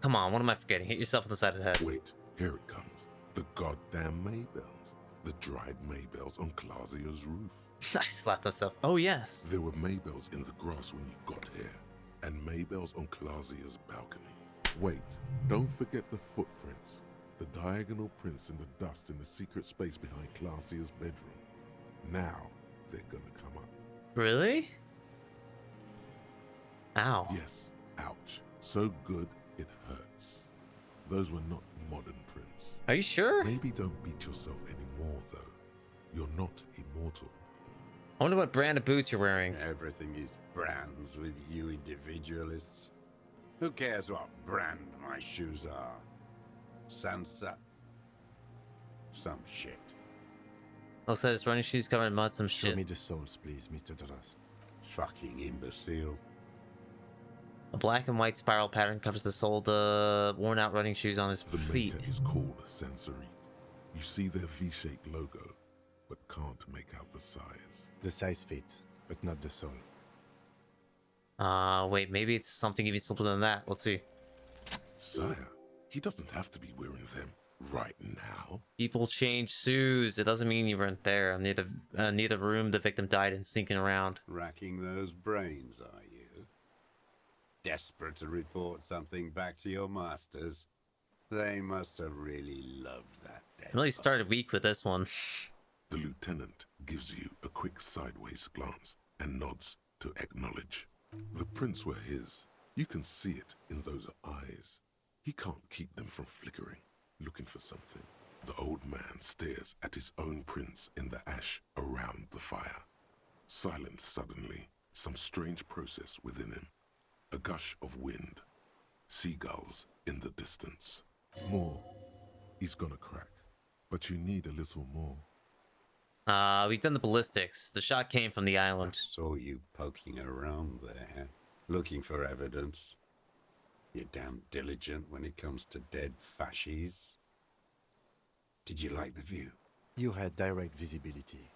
Come on, what am I forgetting? Hit yourself on the side of the head. Wait, here it comes. The goddamn Maybells. The dried Maybells on Clausia's roof. I slapped myself. Oh, yes. There were Maybells in the grass when you got here. And Maybells on Clausia's balcony. Wait, don't forget the footprints. The diagonal prints in the dust in the secret space behind Clausia's bedroom. Now, they're gonna come up. Really? Ow. Yes, ouch. So good, it hurts. Those were not modern prints. Are you sure? Maybe don't beat yourself anymore, though. You're not immortal. I wonder what brand of boots you're wearing. Everything is brands with you individualists. Who cares what brand my shoes are? Sansa? Some shit. Looks like his running shoes covered in mud, some shit. Show me the soles, please, Mr. Duras. Fucking imbecile. A black and white spiral pattern covers the sole of the worn-out running shoes on his feet. The maker is called Sensory. You see their V-shaped logo, but can't make out the size. The size fits, but not the sole. Wait, maybe it's something even simpler than that. Let's see. Sire, he doesn't have to be wearing them right now. People change shoes. It doesn't mean you weren't there. Near the room the victim died in, sneaking around. Racking those brains, are you? Desperate to report something back to your masters? They must have really loved that dead. Really started weak with this one. The lieutenant gives you a quick sideways glance and nods to acknowledge. The prints were his. You can see it in those eyes. He can't keep them from flickering, looking for something. The old man stares at his own prints in the ash around the fire. Silent suddenly, some strange process within him. A gush of wind. Seagulls in the distance. More. He's gonna crack. But you need a little more. We've done the ballistics. The shot came from the island. I saw you poking around there, looking for evidence. You're damn diligent when it comes to dead fascies. Did you like the view? You had direct visibility.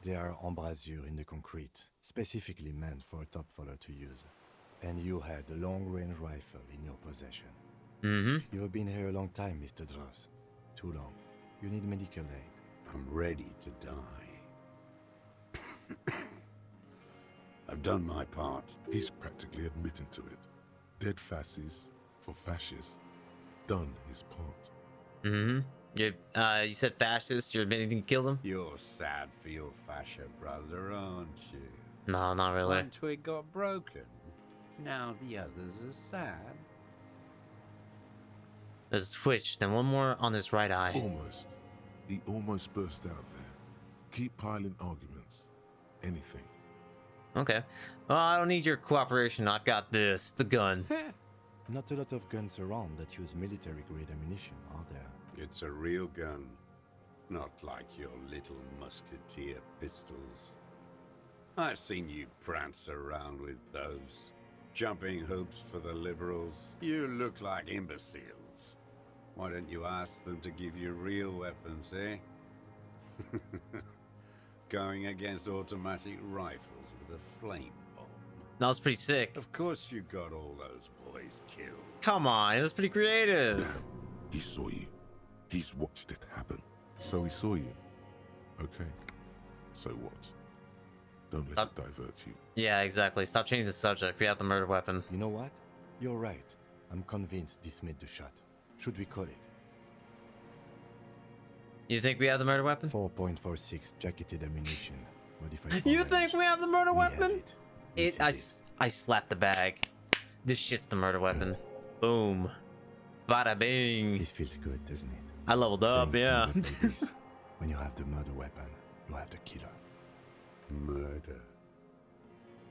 There are embrasures in the concrete, specifically meant for a top follower to use. And you had a long-range rifle in your possession. Mm-hmm. You have been here a long time, Mr. Dross. Too long. You need medical aid. I'm ready to die. I've done my part. He's practically admitting to it. Dead fascists for fascists. Done his part. Mm-hmm. You said fascist. You're admitting you killed him? You're sad for your fascia brother, aren't you? No, not really. One twig got broken. Now the others are sad. There's a twitch, then one more on his right eye. Almost. He almost burst out there. Keep piling arguments. Anything. Okay. Well, I don't need your cooperation. I've got this. The gun. Not a lot of guns around that use military-grade ammunition, are there? It's a real gun. Not like your little musketeer pistols. I've seen you prance around with those. Jumping hoops for the liberals. You look like imbeciles. Why don't you ask them to give you real weapons, eh? Going against automatic rifles with a flame bomb. That was pretty sick. Of course you got all those boys killed. Come on, it was pretty creative. He saw you. He's watched it happen. So he saw you. Okay. So what? Don't let it divert you. Yeah, exactly. Stop changing the subject. We have the murder weapon. You know what? You're right. I'm convinced this made the shot. Should we call it? You think we have the murder weapon? 4.46 jacketed ammunition. Modified You think we have the murder weapon? It. I slapped the bag. This shit's the murder weapon. Boom. Bada bing. This feels good, doesn't it? I leveled up, yeah. When you have the murder weapon, you have the killer. Murder.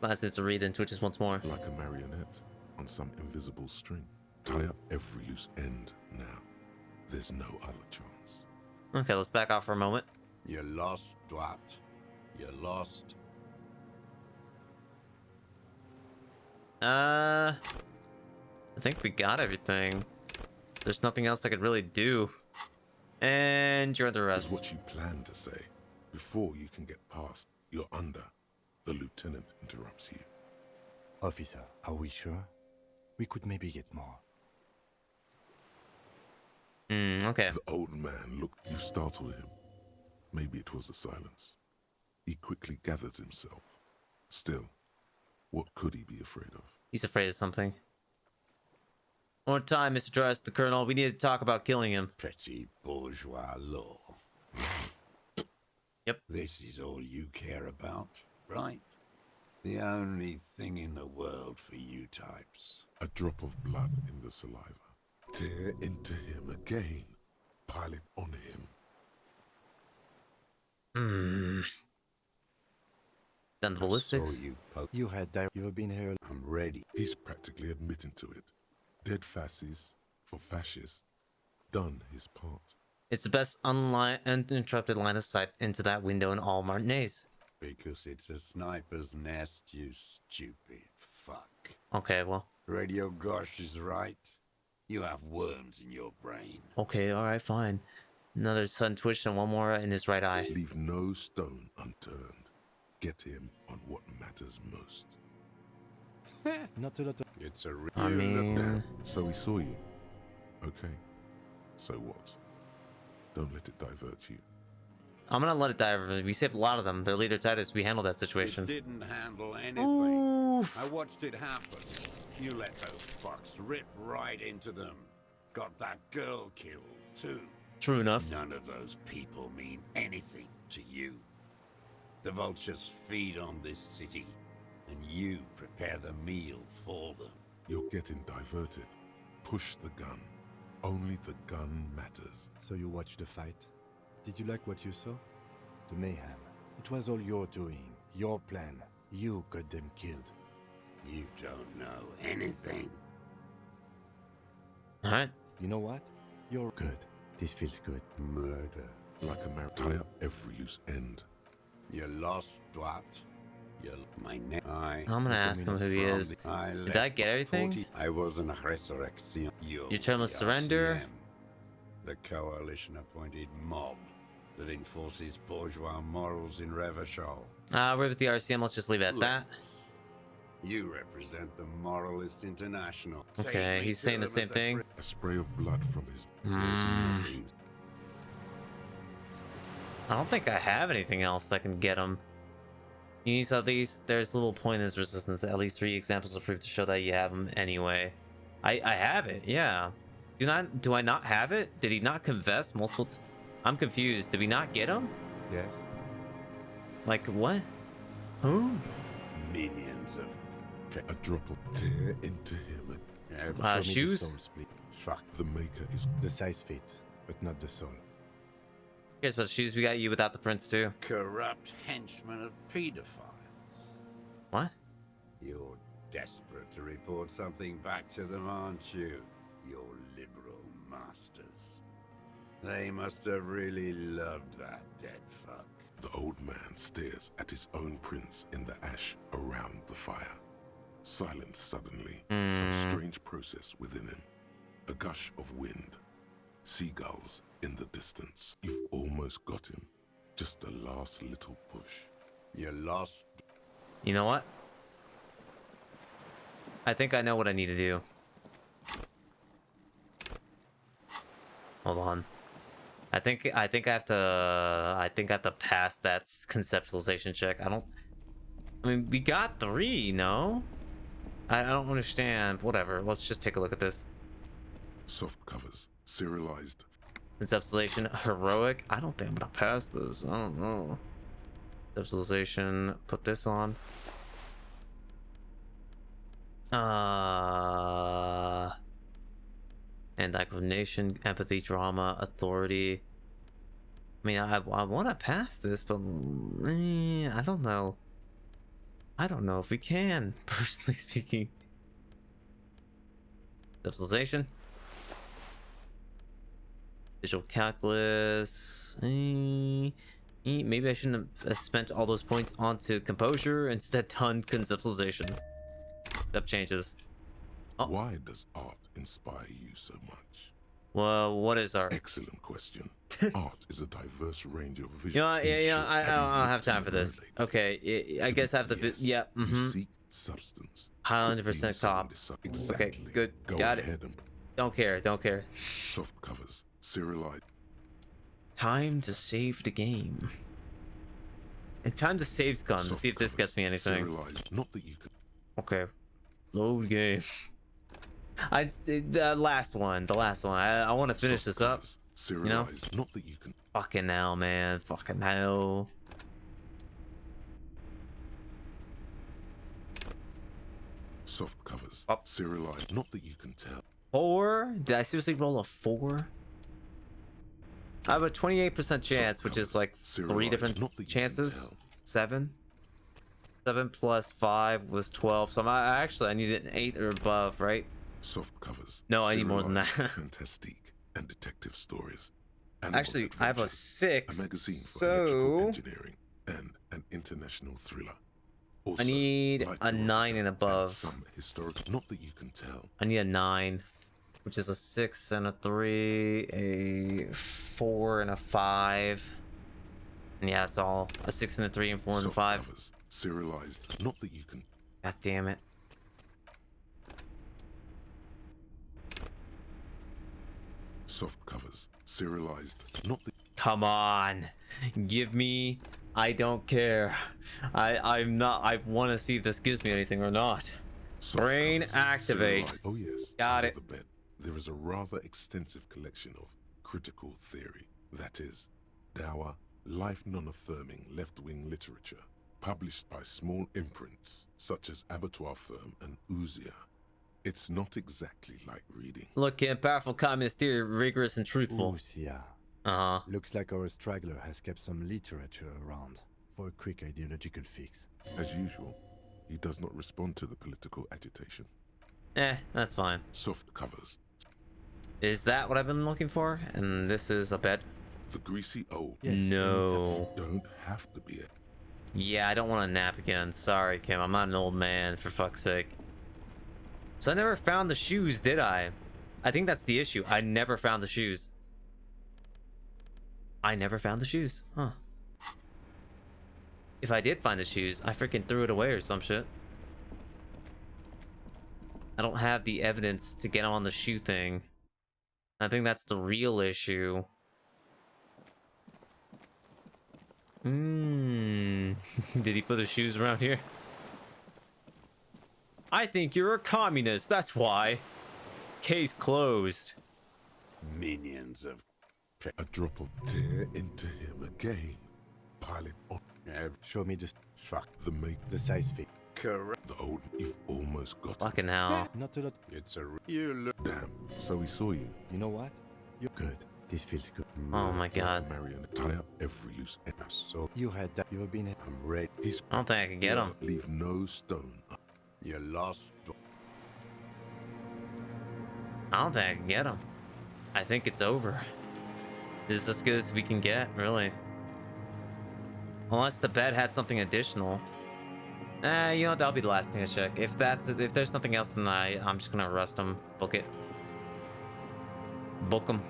Last is to read and twitches once more. Like a marionette on some invisible string. Tie up every loose end now. There's no other chance. Okay, let's back off for a moment. You're lost, Dwat. You're lost. I think we got everything. There's nothing else I could really do. And you're under arrest. Is what you plan to say. Before you can get past, you're under. The lieutenant interrupts you. Officer, are we sure? We could maybe get more. Okay. The old man looked. You startled him. Maybe it was the silence. He quickly gathers himself. Still, what could he be afraid of? He's afraid of something. One time, Mr. Dress, the colonel, we need to talk about killing him. Petty bourgeois law. Yep. This is all you care about, right? The only thing in the world for you types. A drop of blood in the saliva. Tear into him again. Pile it on him. Done the ballistics. You had you've been here. I'm ready. He's practically admitting to it. Dead fascists for fascists. Done his part. It's the best uninterrupted line of sight into that window in all Martinez. Because it's a sniper's nest, you stupid fuck. Okay, well. Radio Gosh is right. You have worms in your brain. Okay, alright, fine. Another sudden twitch and one more in his right eye. Leave no stone unturned. Get him on what matters most. Not a lot of... It's a real... I mean... So he saw you. Okay. So what? Don't let it divert you. I'm gonna let it die. We saved a lot of them. Their leader Titus, we handled that situation. It didn't handle anything. Oof. I watched it happen. You let those fucks rip right into them. Got that girl killed, too. True enough. None of those people mean anything to you. The vultures feed on this city, and you prepare the meal for them. You're getting diverted. Push the gun. Only the gun matters. So you watched the fight? Did you like what you saw? The mayhem. It was all your doing. Your plan. You got them killed. You don't know anything. Alright. You know what? You're good. This feels good. Murder. Like a marriage. Tie up every loose end. You lost what? You my name. I'm gonna ask him who he is. Did I get everything? I was an resurrection. Your terminal surrender. The coalition-appointed mob that enforces bourgeois morals in Revachol. We're with the RCM. Let's just leave it at that. You represent the Moralist International. Okay, he's saying the same thing. A spray of blood from his... I don't think I have anything else that can get him. You need at least... There's little pointless resistance. At least 3 examples of proof to show that you have him anyway. I have it, yeah. Do I not have it? Did he not confess multiple I'm confused. Did we not get him? Yes. Like, what? Who? Minions of... A drop of tear into him. Shoes? Fuck. The maker is... The size fits, but not the soul. Here's about the shoes. We got you without the prints, too. Corrupt henchmen of pedophiles. What? You're desperate to report something back to them, aren't you? Your liberal masters. They must have really loved that dead fuck. The old man stares at his own prints in the ash around the fire. Silent suddenly. Some strange process within him. A gush of wind. Seagulls in the distance. You've almost got him. Just the last little push. You lost. You know what? I think I know what I need to do. Hold on. I think I have to pass that conceptualization check. I mean, we got 3, no? I don't understand. Whatever. Let's just take a look at this. Soft covers. Serialized. Conceptualization. Heroic. I don't think I'm gonna pass this. I don't know. Conceptualization. Put this on. Anti-coordination, empathy, drama, authority. I mean, I want to pass this, but I don't know. I don't know if we can, personally speaking. Conceptualization. Visual calculus. Maybe I shouldn't have spent all those points onto composure, instead done conceptualization. Step changes. Oh. Why does art inspire you so much? Well, what is art? Excellent question. Art is a diverse range of visual. I don't have time for this. Okay, I guess I have to. Yeah. You seek substance. 100% cop. Exactly. Okay, good. Got it. Don't care. Soft covers. Serialized. Time to save the game. And time to save's gone. To see if this gets me anything. Not that you could. Okay. Load game. The last one. I want to finish this up. You know? Not that you can. Fucking hell, man. Fucking hell. Soft covers. Serialized. Not that you can tell. 4? Did I seriously roll a 4? I have a 28% chance, which is like 3 different chances. 7. 7 plus 5 was 12. So I need an 8 or above, right? Soft covers. No, I need more than that. Fantastique and detective stories. Actually, I have a 6. A magazine for so electrical engineering and an international thriller. Also, I need like a 9 and above. Some historical, not that you can tell. I need a 9, which is a 6 and a 3, a 4 and a 5. And yeah, that's all. A 6 and a 3 and 4 and a 5. Covers, serialized, not that you can. God damn it. Soft covers, serialized, not that. Come on, give me. I don't care. I'm not. I want to see if this gives me anything or not. Brain activate. Oh yes. Got it. The bed. There is a rather extensive collection of critical theory. That is, dour, life non-affirming left-wing literature, published by small imprints such as Abattoir Firm and Ouzia. It's not exactly like reading. Look, in powerful communist theory, rigorous and truthful. Ouzia. Uh-huh. Looks like our straggler has kept some literature around for a quick ideological fix. As usual, he does not respond to the political agitation. That's fine. Soft covers. Is that what I've been looking for? And this is a bed? The greasy old. Yes, no. You don't have to be it. Yeah, I don't want to nap again. Sorry, Kim. I'm not an old man, for fuck's sake. So I never found the shoes, did I? I think that's the issue. I never found the shoes. I never found the shoes. Huh. If I did find the shoes, I freaking threw it away or some shit. I don't have the evidence to get on the shoe thing. I think that's the real issue. Did he put his shoes around here? I think you're a communist, that's why. Case closed. Minions of... A drop of tear into him again. Pile it on. Show me just... Fuck the make. The size fit. Correct. The old... You've almost got Fucking hell. Not a lot. It's a... You look... Damn. So he saw you. You know what? You're good. This feels good. Oh my god. Marion, tie up every loose end. So you had that. You have been... I'm ready. He's... I don't think I can get him. Leave no stone. You lost... I don't think I can get him. I think it's over. This is as good as we can get, really. Unless the bed had something additional. You know what? That'll be the last thing I check. If there's nothing else, then I'm just gonna arrest him. Book it. Book him.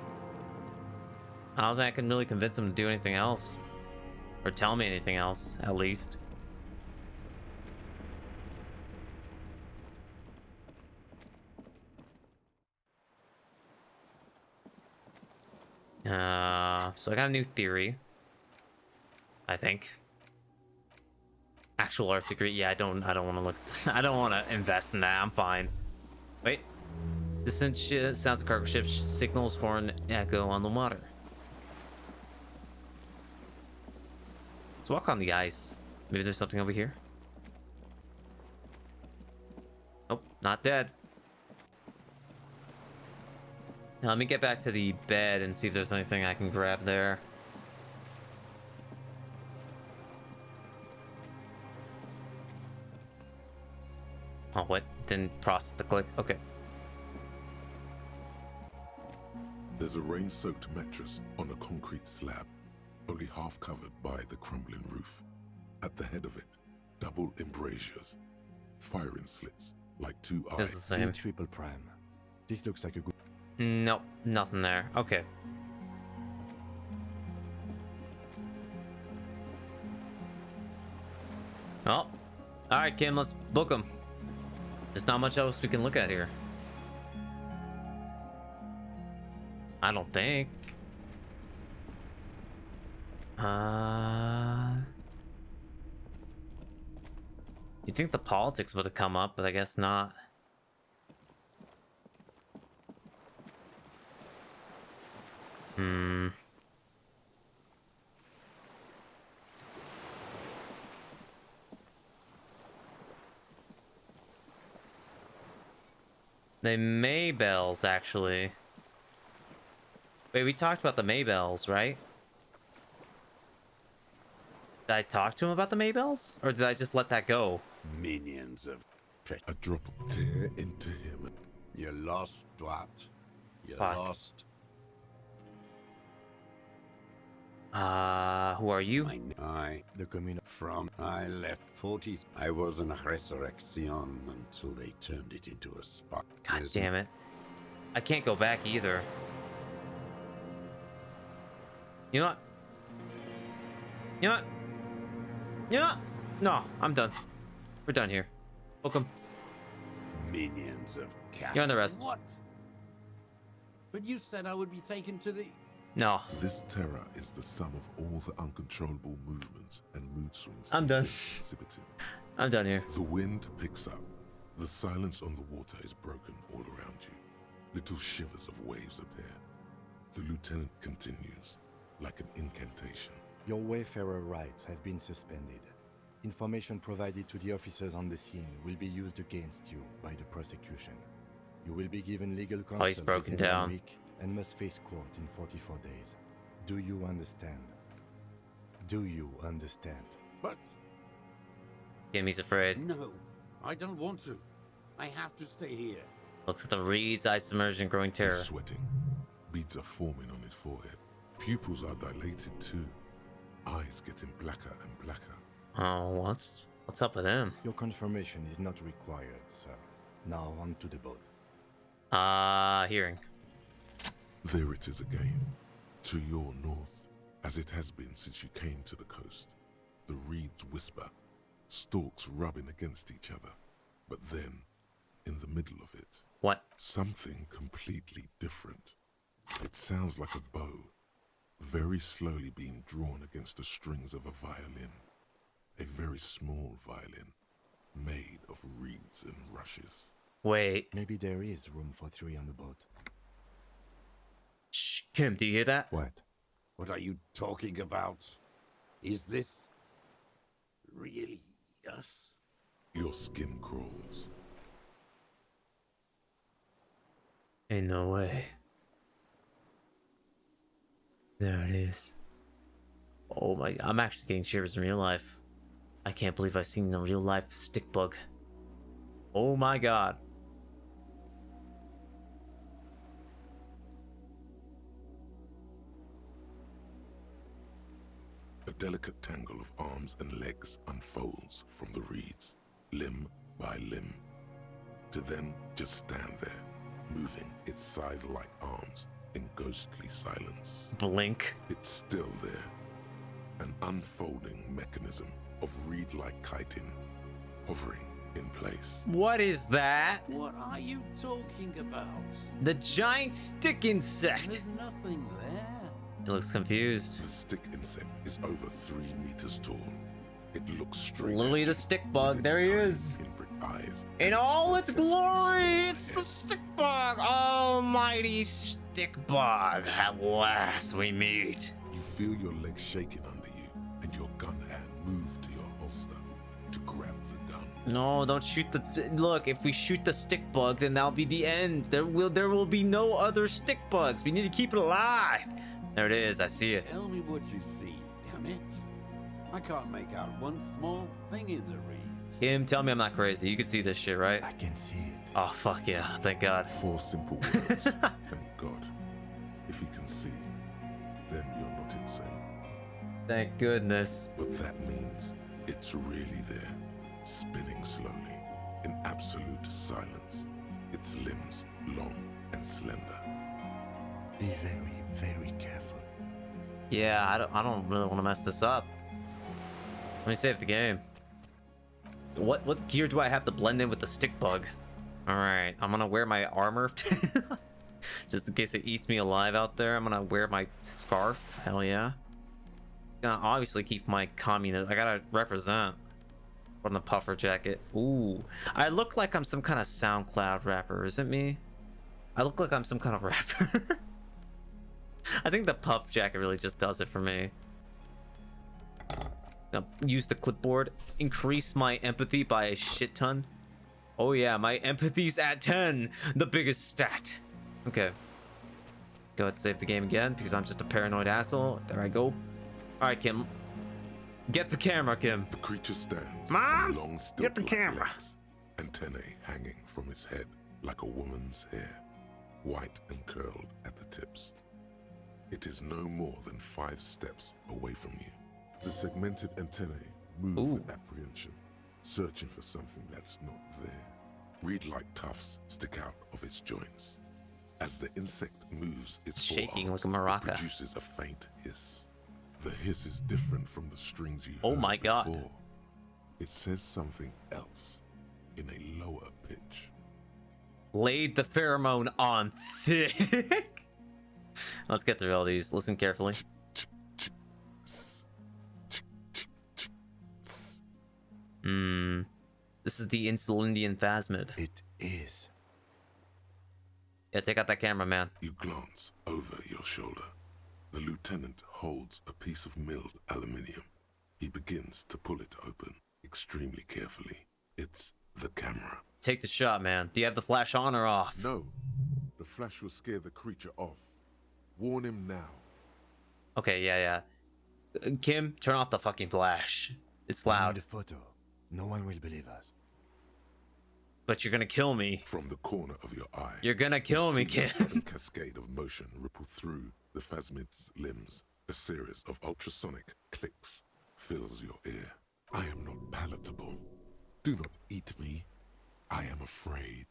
I don't think I can really convince him to do anything else. Or tell me anything else, at least. So I got a new theory. I think. Actual art degree. Yeah, I don't want to look. I don't want to invest in that. I'm fine. Wait. Distant sounds of cargo ship signals horn echo on the water. Let's walk on the ice. Maybe there's something over here. Nope, not dead. Now, let me get back to the bed and see if there's anything I can grab there. Oh, what? Didn't process the click. Okay. There's a rain-soaked mattress on a concrete slab, only half covered by the crumbling roof. At the head of it, double embrasures, firing slits like two eyes. It's the same. Triple prime. This looks like a good... Nope, nothing there. Okay. Oh, alright, Kim, let's book them. There's not much else we can look at here. I don't think. You'd think the politics would have come up, but I guess not. The Maybells, actually. Wait, we talked about the Maybells, right? Did I talk to him about the Maybells? Or did I just let that go? Minions of... A drop of tear into him. You're lost, Dwat. You're Fuck. lost. Who are you? The Communal. I left 40s. I was an resurrection until they turned it into a spot. God damn it. I can't go back either. You know what? You know what? You know what? No, I'm done. We're done here. Welcome. Minions of cat. You're on the rest. What? But you said I would be taken to the... No. This terror is the sum of all the uncontrollable movements and mood swings I'm done. exhibited. I'm done here. The wind picks up. The silence on the water is broken all around you. Little shivers of waves appear. The lieutenant continues, like an incantation. Your Wayfarer rights have been suspended. Information provided to the officers on the scene will be used against you by the prosecution. You will be given legal counsel he's broken within 1 down. week and must face court in 44 days. Do you understand? Do you understand? But... Gimmy's afraid. No, I don't want to. I have to stay here. Looks at the reeds, eyes submerged in growing terror. He's sweating. Beads are forming on his forehead. Pupils are dilated too. Eyes getting blacker and blacker. Oh, what's up with him? Your confirmation is not required, sir. Now on to the boat. Hearing. There it is again. To your north, as it has been since you came to the coast. The reeds whisper, stalks rubbing against each other. But then, in the middle of it... What? Something completely different. It sounds like a bow, very slowly being drawn against the strings of a violin. A very small violin, made of reeds and rushes. Wait. Maybe there is room for 3 on the boat. Shh, Kim, do you hear that? What? What are you talking about? Is this... really us? Your skin crawls. Ain't no way. There it is. Oh my god, I'm actually getting shivers in real life. I can't believe I've seen a real life stick bug. Oh my god. A delicate tangle of arms and legs unfolds from the reeds, limb by limb, to then just stand there, moving its scythe-like arms in ghostly silence. Blink. It's still there, an unfolding mechanism of reed-like chitin, hovering in place. What is that? What are you talking about? The giant stick insect. There's nothing there. He looks confused. The stick insect is over 3 meters tall. It looks straight Literally at the you, stick bug. with There its he tiny is. pinprick eyes In and all its grotesquely glory, small it's the head. stick bug. Almighty stick bug. At last we meet. You feel your legs shaking under you, and your gun hand move to your holster to grab the gun. No, don't shoot the. Look, if we shoot the stick bug, then that'll be the end. There will be no other stick bugs. We need to keep it alive. There it is. I see it. Tell me what you see, damn it. I can't make out one small thing in the reeds. Kim, tell me I'm not crazy. You can see this shit, right? I can see it. Oh fuck yeah! Thank God. 4 simple words. Thank God. If you can see, then you're not insane. Thank goodness. But that means it's really there, spinning slowly, in absolute silence. Its limbs long and slender. Be very, very careful. Yeah, I don't really want to mess this up. Let me save the game. What gear do I have to blend in with the stick bug? All right, I'm gonna wear my armor, just in case it eats me alive out there. I'm gonna wear my scarf. Hell yeah. Gonna obviously keep my communist. I gotta represent. On the puffer jacket. Ooh, I look like I'm some kind of SoundCloud rapper, is it me? I look like I'm some kind of rapper. I think the puff jacket really just does it for me. Now, use the clipboard, increase my empathy by a shit ton. Oh yeah, my empathy's at 10, the biggest stat. Okay. Go ahead and save the game again because I'm just a paranoid asshole. There I go. All right, Kim. Get the camera, Kim. The creature stands Mom, on long get the stilk-like camera. legs, antennae hanging from its head like a woman's hair, white and curled at the tips. It is no more than 5 steps away from you. The segmented antennae move with apprehension, searching for something that's not there. Reed-like tufts stick out of its joints. As the insect moves its shaking forearms, like a maraca. it produces a faint hiss. The hiss is different from the strings you Oh heard my God. before. It says something else in a lower pitch. Laid the pheromone on thick. Let's get through all these. Listen carefully. This is the Insulindian phasmid. It is. Yeah, take out that camera, man. You glance over your shoulder. The lieutenant holds a piece of milled aluminium. He begins to pull it open extremely carefully. It's the camera. Take the shot, man. Do you have the flash on or off? No. The flash will scare the creature off. Warn him now. Okay, yeah. Kim, turn off the fucking flash. It's We loud. need a photo. No one will believe us. But you're gonna kill me. From the corner of your eye, You're gonna kill me, you see a Kim. sudden cascade of motion ripple through the phasmid's limbs. A series of ultrasonic clicks fills your ear. I am not palatable. Do not eat me. I am afraid.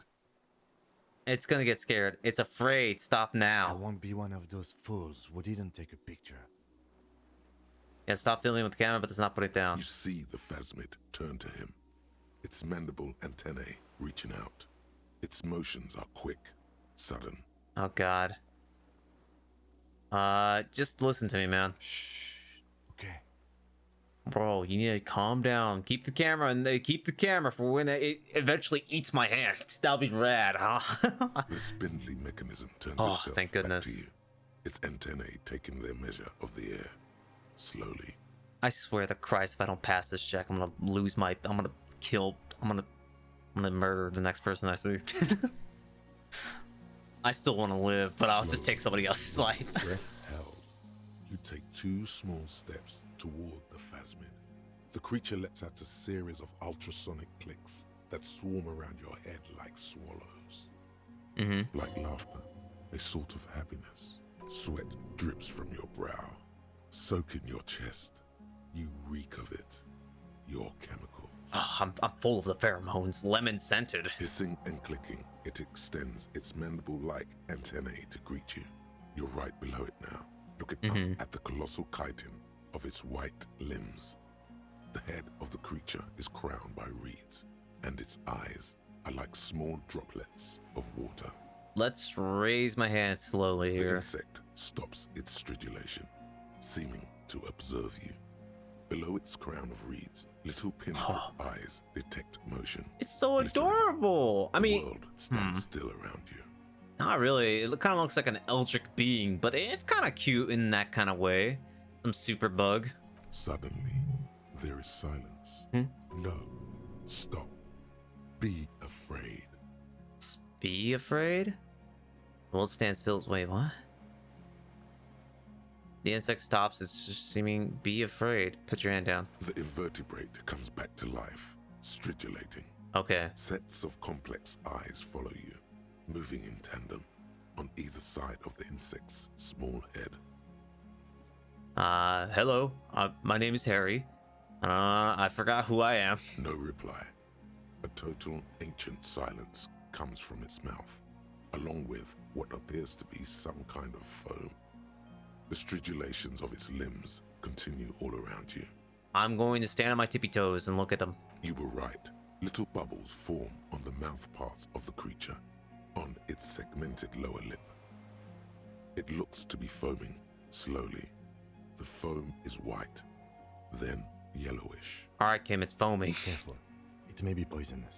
It's gonna get scared. It's afraid. Stop I now. won't be one of those fools who didn't take a picture. Yeah, stop filming with the camera, but let's not put it down. You see the phasmid turn to him. Its mandible antennae reaching out. Its motions are quick, sudden. Oh God. Just listen to me, man. Shh. Okay. Bro, you need to calm down. Keep the camera and keep the camera for when it eventually eats my hand. That'll be rad, huh? The spindly mechanism turns Oh, itself thank back goodness. to you. Its antennae taking their measure of the air. Slowly. I swear to Christ, if I don't pass this check, I'm gonna lose my. I'm gonna murder the next person I see. I still want to live, but I'll just take somebody else's life. Breath held. You take 2 small steps toward the phasmid. The creature lets out a series of ultrasonic clicks that swarm around your head like swallows. Like laughter, a sort of happiness. Sweat drips from your brow, soaking your chest. You reek of it. Your chemical. Oh, I'm full of the pheromones, lemon scented. Hissing and clicking, it extends its mandible-like antennae to greet you. You're right below it now, looking up at the colossal chitin of its white limbs. The head of the creature is crowned by reeds, and its eyes are like small droplets of water. Let's raise my hand slowly The here. insect stops its stridulation, seeming to observe you. Below its crown of reeds, little pinhole eyes detect motion. It's so adorable. I mean, The world stands still around you. not really. It kind of looks like an eldritch being, but it's kind of cute in that kind of way. Some super bug. Suddenly, there is silence. No. Stop. Be afraid. Be afraid? The world stands still. Wait, what? The insect stops. It's just seeming be afraid. Put your hand down. The invertebrate comes back to life, stridulating. Okay. Sets of complex eyes follow you, moving in tandem on either side of the insect's small head. Hello. My name is Harry. I forgot who I am. No reply. A total ancient silence comes from its mouth, along with what appears to be some kind of foam. The stridulations of its limbs continue all around you. I'm going to stand on my tippy toes and look at them. You were right. Little bubbles form on the mouth parts of the creature, on its segmented lower lip. It looks to be foaming, slowly. The foam is white, then yellowish. Alright, Kim, it's foaming. Careful. It may be poisonous.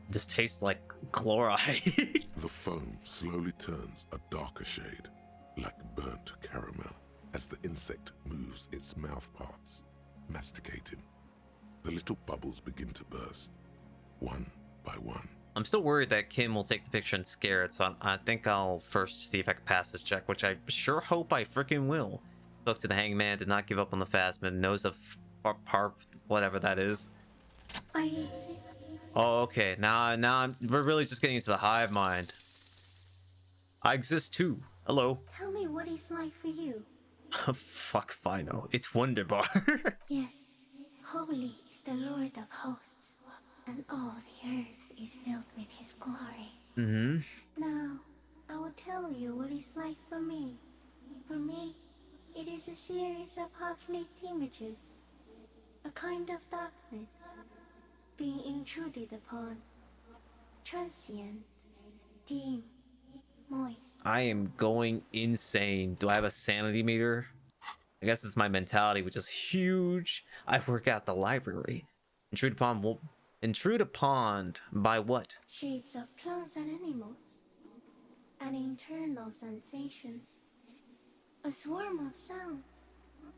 This tastes like chloride. The foam slowly turns a darker shade, like burnt caramel, as the insect moves its mouth parts, masticating. The little bubbles begin to burst, one by one. I'm still worried that Kim will take the picture and scare it, so I think I'll first see if I can pass this check, which I sure hope I freaking will. Spoke to the hangman, did not give up on the Phasmid, knows of Parp, whatever that is. I exist. Oh, okay. We're really just getting into the hive mind. I exist too. Hello. Tell me what it's like for you. Fuck if I know. It's Wonderbar. Yes, holy is the Lord of hosts, and all the earth is filled with his glory. Mm-hmm. Now, I will tell you what it's like for me. For me, it is a series of half-lit images, a kind of darkness, being intruded upon, transient, dim, moist. I am going insane. Do I have a sanity meter? I guess it's my mentality, which is huge. I work at the library. Intrude upon by what? Shapes of plants and animals, and internal sensations. A swarm of sounds,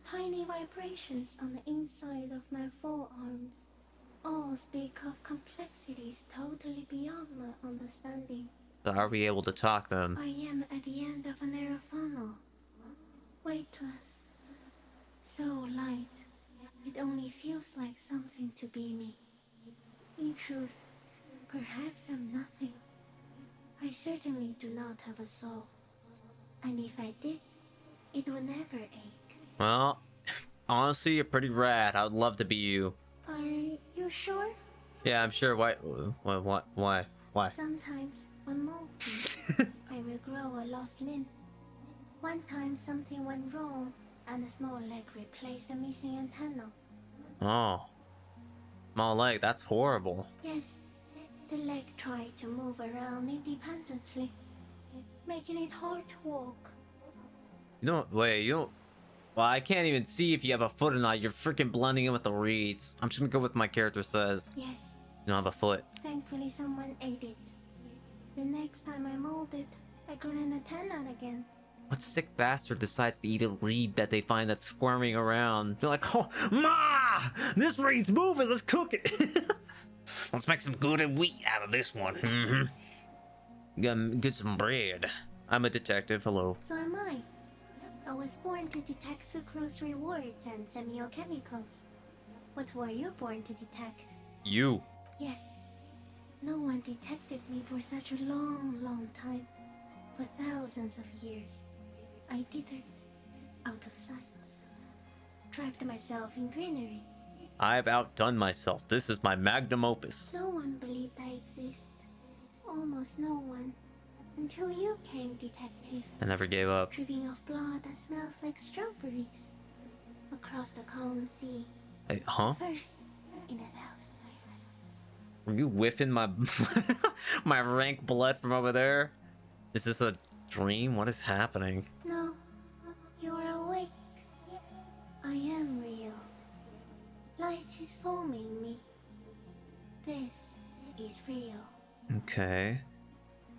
tiny vibrations on the inside of my forearms. All speak of complexities totally beyond my understanding. So are we able to talk then? I am at the end of a narrow funnel, weightless, so light, it only feels like something to be me. In truth, perhaps I'm nothing. I certainly do not have a soul, and if I did, it would never ache. Well, honestly, you're pretty rad. I would love to be you. Are you sure? Yeah, I'm sure. Why? Why? Sometimes, when molting, I will grow a lost limb. One time something went wrong, and a small leg replaced a missing antenna. Oh. Small leg, that's horrible. Yes, the leg tried to move around independently, making it hard to walk. Well, I can't even see if you have a foot or not. You're freaking blending in with the reeds. I'm just gonna go with my character says. Yes. You don't have a foot. Thankfully, someone ate it. The next time I molded, I grew an antenna again. What sick bastard decides to eat a reed that they find that's squirming around? They're like, oh, Ma! This reed's moving, let's cook it! Let's make some good wheat out of this one. Mm-hmm. Get some bread. I'm a detective, hello. So am I. I was born to detect sucrose rewards and semiochemicals. What were you born to detect? You. Yes. No one detected me for such a long time. For thousands of years. I dithered, out of sight. Trapped myself in greenery. I've outdone myself. This is my magnum opus. No one believed I exist. Almost no one. Until you came, detective. I never gave up. Dripping of blood that smells like strawberries. Across the calm sea. Hey, huh? First, in 1,000 ways. Were you whiffing my my rank blood from over there? Is this a dream? What is happening? No, you're awake. I am real. Light is forming me. This is real. Okay.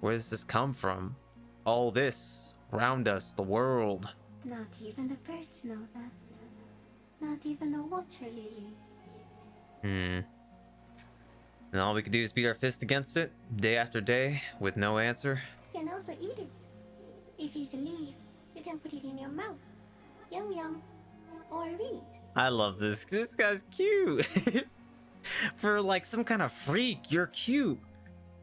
Where does this come from? All this around us, the world. Not even the birds know that. Not even the water lily. And all we can do is beat our fist against it, day after day, with no answer. You can also eat it. If it's a leaf, you can put it in your mouth. Yum yum. Or read. I love this. This guy's cute. For like some kind of freak, you're cute.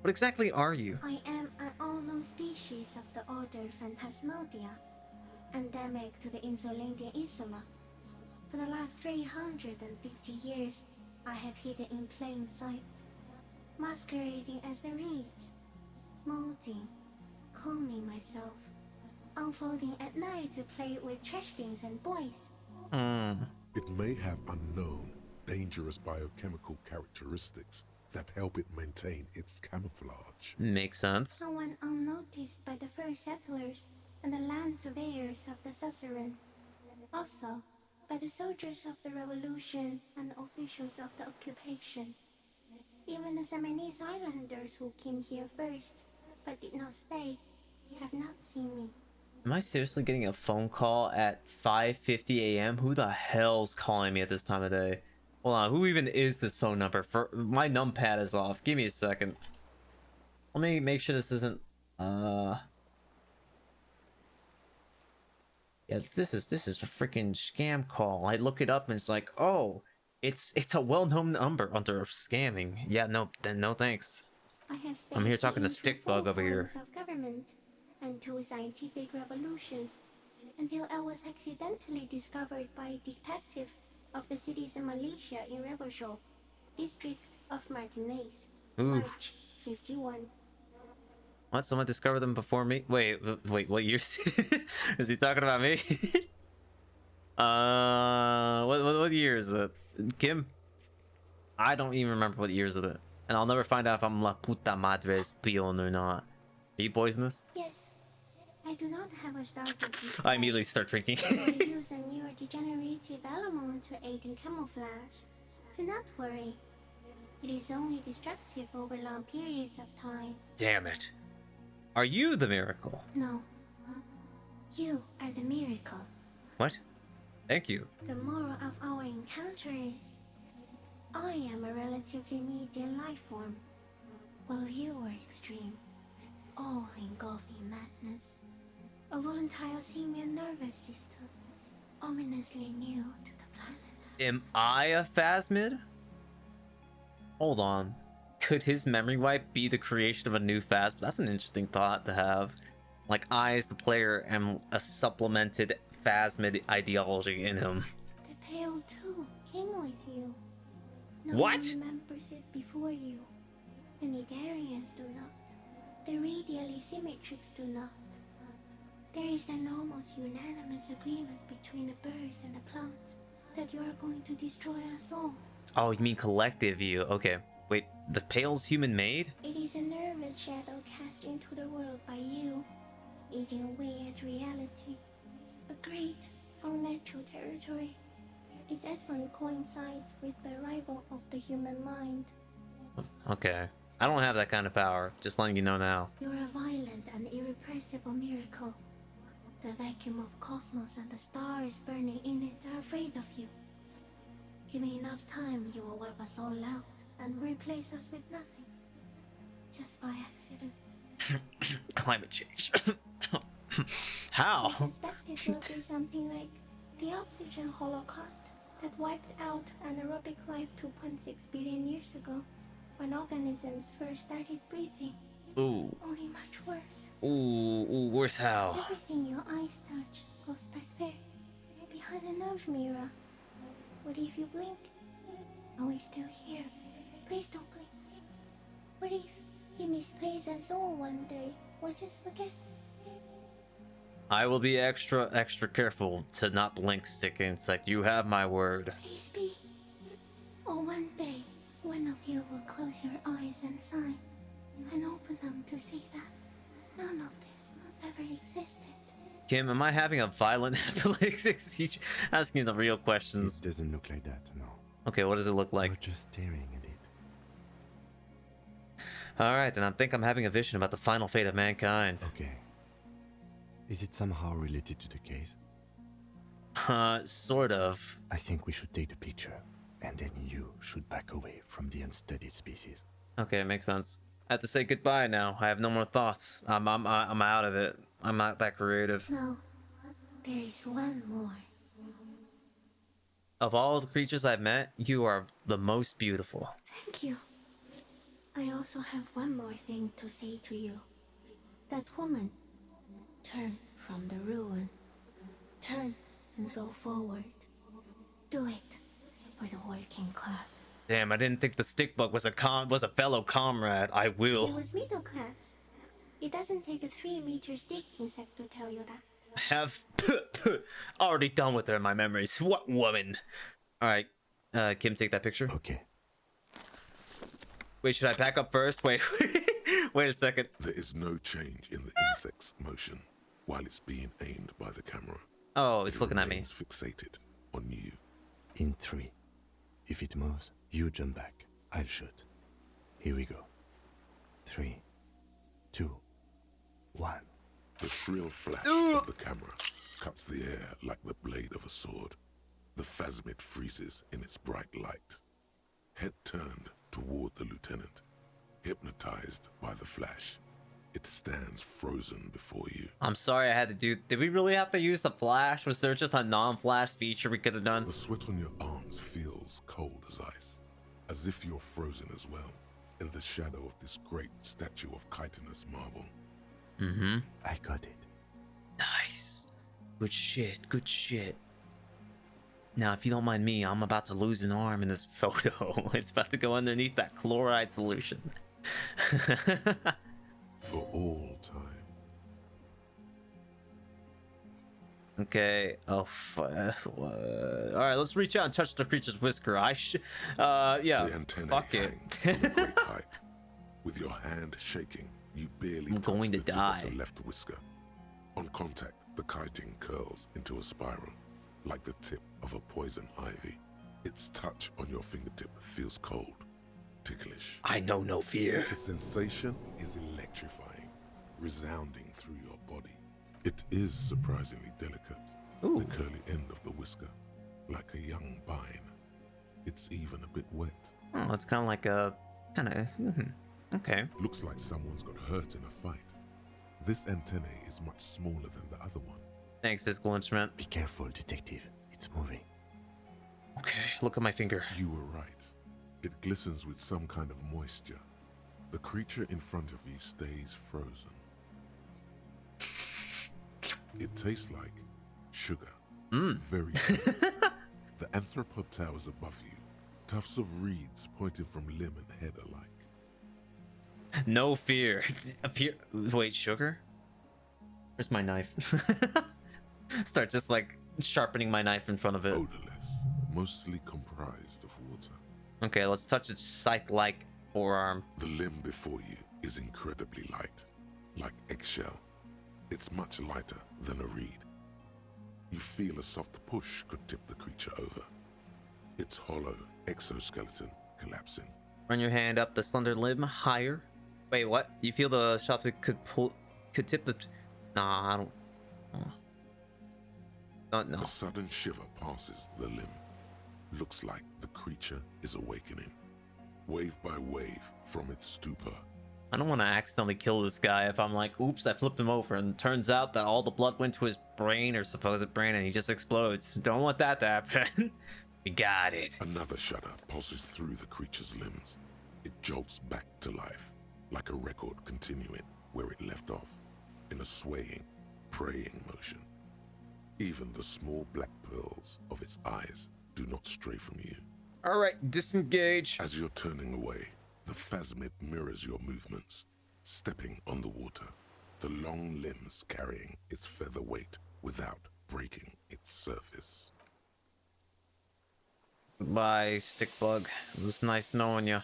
What exactly are you? I am an unknown species of the order Phantasmodia, endemic to the Insulindia Isola. For the last 350 years, I have hidden in plain sight, masquerading as the reeds, molting, cloning myself, unfolding at night to play with trash bins and boys. It may have unknown, dangerous biochemical characteristics that help it maintain its camouflage. Makes sense. Someone unnoticed by the first settlers and the land surveyors of the suzerain. Also, by the soldiers of the revolution and officials of the occupation. Even the Seminoles Islanders who came here first, but did not stay, have not seen me. Am I seriously getting a phone call at 5:50 a.m.? Who the hell's calling me at this time of day? Hold on, who even is this phone number? My numpad is off. Give me a second. Let me make sure this isn't Yeah, this is a freaking scam call. I look it up and it's like, oh, it's a well-known number under scamming. Yeah, no, then no thanks. I have I'm here studied talking to into Stick 4 Bug over here. forms of government and 2 scientific revolutions until I was accidentally discovered by a detective of the citizen militia in Revershaw, district of Martinez, Ooh. March 51. What? Someone discovered them before me? Wait, what years? Is he talking about me? What year is it? Kim? I don't even remember what years of it. And I'll never find out if I'm La Puta Madre's peon or not. Are you poisonous? Yes, I do not have a starter kit. I immediately start drinking. I use a neurodegenerative element to aid in camouflage. Do not worry. It is only destructive over long periods of time. Damn it. Are you the miracle? No. You are the miracle. What? Thank you. The moral of our encounter is, I am a relatively medium life form, while you are extreme, all-engulfing madness. A volatile simian nervous system, ominously new to the planet. Am I a phasmid? Hold on. Could his memory wipe be the creation of a new phasmid? That's an interesting thought to have. Like, I, as the player, am a supplemented phasmid ideology in him. The Pale too came with you. No What? one remembers it before you. The Nidarians do not. The radially symmetrics do not. There is an almost unanimous agreement between the birds and the plants that you are going to destroy us all. Oh, you mean collective view? Okay. Wait, the Pale's human-made? It is a nervous shadow cast into the world by you, eating away at reality. A great, unnatural territory. Its advent coincides with the arrival of the human mind. Okay. I don't have that kind of power. Just letting you know now. You're a violent and irrepressible miracle. The vacuum of cosmos and the stars burning in it are afraid of you. Give me enough time, you will wipe us all out and replace us with nothing. Just by accident. Climate change. How? I suspect it will be something like the oxygen holocaust that wiped out anaerobic life 2.6 billion years ago, when organisms first started breathing. Ooh. Only much worse. Ooh, worse how? Everything your eyes touch goes back there, behind the nose mirror. What if you blink? Are we still here? Please don't blink. What if he misplaces us all one day, or just forget? I will be extra careful to not blink, Stick Insect. You have my word. Please be. Or one day, one of you will close your eyes and sigh, and open them to see that none of this ever existed. Kim, am I having a violent epileptic seizure? Asking the real questions. It doesn't look like that, no. Okay, what does it look like? We're just staring at it. Alright, then I think I'm having a vision about the final fate of mankind. Okay. Is it somehow related to the case? Sort of. I think we should take the picture, and then you should back away from the unstudied species. Okay, makes sense. I have to say goodbye now. I have no more thoughts. I'm out of it. I'm not that creative. No, there is one more. Of all the creatures I've met, you are the most beautiful. Thank you. I also have one more thing to say to you. That woman, turn from the ruin. Turn and go forward. Do it for the working class. Damn, I didn't think the stick bug was a fellow comrade. I will. He was middle class. It doesn't take a 3-meter stick insect to tell you that. Have already done with her in my memories. What woman? Alright, Kim, take that picture. Okay. Wait, should I pack up first? Wait, wait a second. There is no change in the insect's motion while it's being aimed by the camera. Oh, it's looking at me. It's fixated on you. In 3. If it moves, you jump back. I'll shoot. Here we go. 3, 2, 1. The shrill flash of the camera cuts the air like the blade of a sword. The phasmid freezes in its bright light. Head turned toward the lieutenant, hypnotized by the flash. It stands frozen before you. I'm sorry I had to do. Did we really have to use the flash? Was there just a non-flash feature we could have done? The sweat on your arms feels cold as ice, as if you're frozen as well, in the shadow of this great statue of chitinous marble. Mm-hmm. I got it. Nice. Good shit. Good shit. Now, if you don't mind me, I'm about to lose an arm in this photo. It's about to go underneath that chloride solution. For all time. Okay. Oh, all right. Let's reach out and touch the creature's whisker. Yeah. The antennae Fuck it. hang from a great height. With your hand shaking, you barely I'm touch going to the tip die. of the left whisker. On contact, the chitin curls into a spiral, like the tip of a poison ivy. Its touch on your fingertip feels cold, ticklish. I know no fear. The sensation is electrifying, resounding through your body. It is surprisingly delicate. Ooh. The curly end of the whisker, like a young vine. It's even a bit wet. Oh, it's kind of like a okay. Looks like someone's got hurt in a fight. This antennae is much smaller than the other one. Thanks, physical instrument. Be careful, detective. It's moving. Okay, look at my finger. You were right. It glistens with some kind of moisture. The creature in front of you stays frozen. It tastes like sugar. Very sweet. The anthropod towers above you. Tufts of reeds pointing from limb and head alike. No fear. Wait, sugar? Where's my knife? Start just like sharpening my knife in front of it. Odorless, mostly comprised of water. Okay, let's touch its scythe-like forearm. The limb before you is incredibly light, like eggshell. It's much lighter than a reed. You feel a soft push could tip the creature over. Its hollow exoskeleton collapsing. Run your hand up the slender limb higher. Wait, what? You feel the shaft could tip the... Nah, I don't... No. A sudden shiver passes the limb. Looks like the creature is awakening, wave by wave from its stupor. I don't want to accidentally kill this guy if I'm like, oops, I flipped him over, and it turns out that all the blood went to his brain or supposed brain, and he just explodes. Don't want that to happen. We got it. Another shudder pulses through the creature's limbs. It jolts back to life, like a record continuing where it left off, in a swaying, praying motion. Even the small black pearls of its eyes do not stray from you. All right, disengage. As you're turning away, the phasmid mirrors your movements, stepping on the water, the long limbs carrying its feather weight without breaking its surface. Bye, stick bug. It was nice knowing you.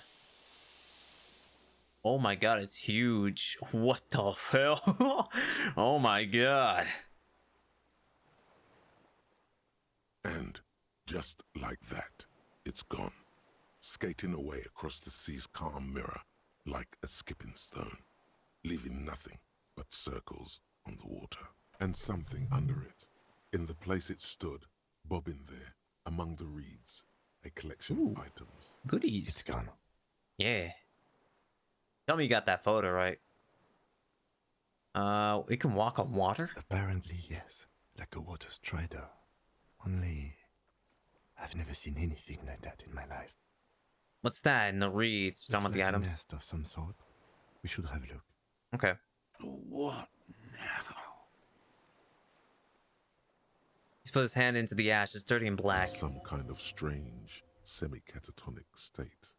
Oh my god, it's huge. What the hell? Oh my god. And just like that, it's gone, skating away across the sea's calm mirror like a skipping stone, leaving nothing but circles on the water. And something under it, in the place it stood, bobbing there, among the reeds, a collection of items. Goodies. It's gone. Yeah. Tell me you got that photo right. It can walk on water? Apparently, yes. Like a water strider. Only, I've never seen anything like that in my life. What's that in the reeds? Talking about the Like a items? nest of some sort. We should have a look. Okay. What now? He's put his hand into the ash. It's dirty and black. Some kind of strange, semi-catatonic state.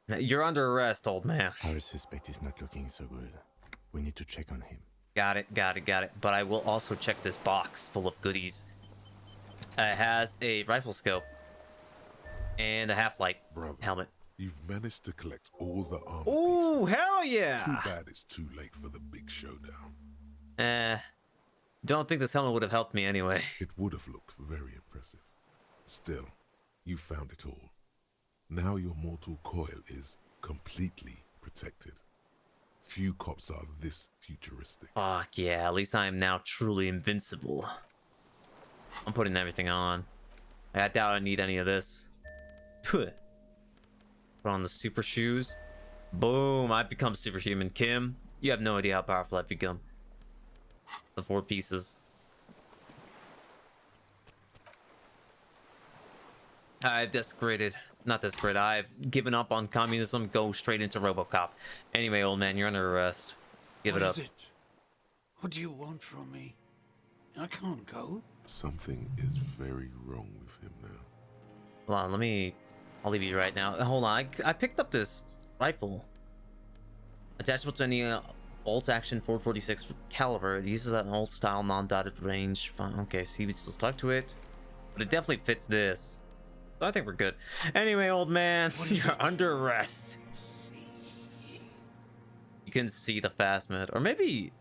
You're under arrest, old man. Our suspect is not looking so good. We need to check on him. Got it. But I will also check this box full of goodies. It has a rifle scope and a half-light helmet. You've managed to collect all the armor. Ooh, hell yeah! Too bad it's too late for the big showdown. Don't think this helmet would have helped me anyway. It would have looked very impressive. Still, you found it all. Now your mortal coil is completely protected. Few cops are this futuristic. Fuck yeah, at least I am now truly invincible. I'm putting everything on. I doubt I need any of this. Put on the super shoes. Boom, I become superhuman. Kim, You have no idea how powerful I've become. The 4 pieces. I've I've given up on communism, go straight into RoboCop. Anyway, old man, you're under arrest. Give it up. What is it? What do you want from me? I can't go. Something is very wrong with him now. Hold on, I'll leave you right now. Hold on, I picked up this rifle. Attachable to any bolt action 446 caliber. It uses an old style non-dotted range. Fine, okay, see, we still stuck to it. But it definitely fits this. So I think we're good. Anyway, old man, you're under arrest. You can see the phasmid. Or maybe...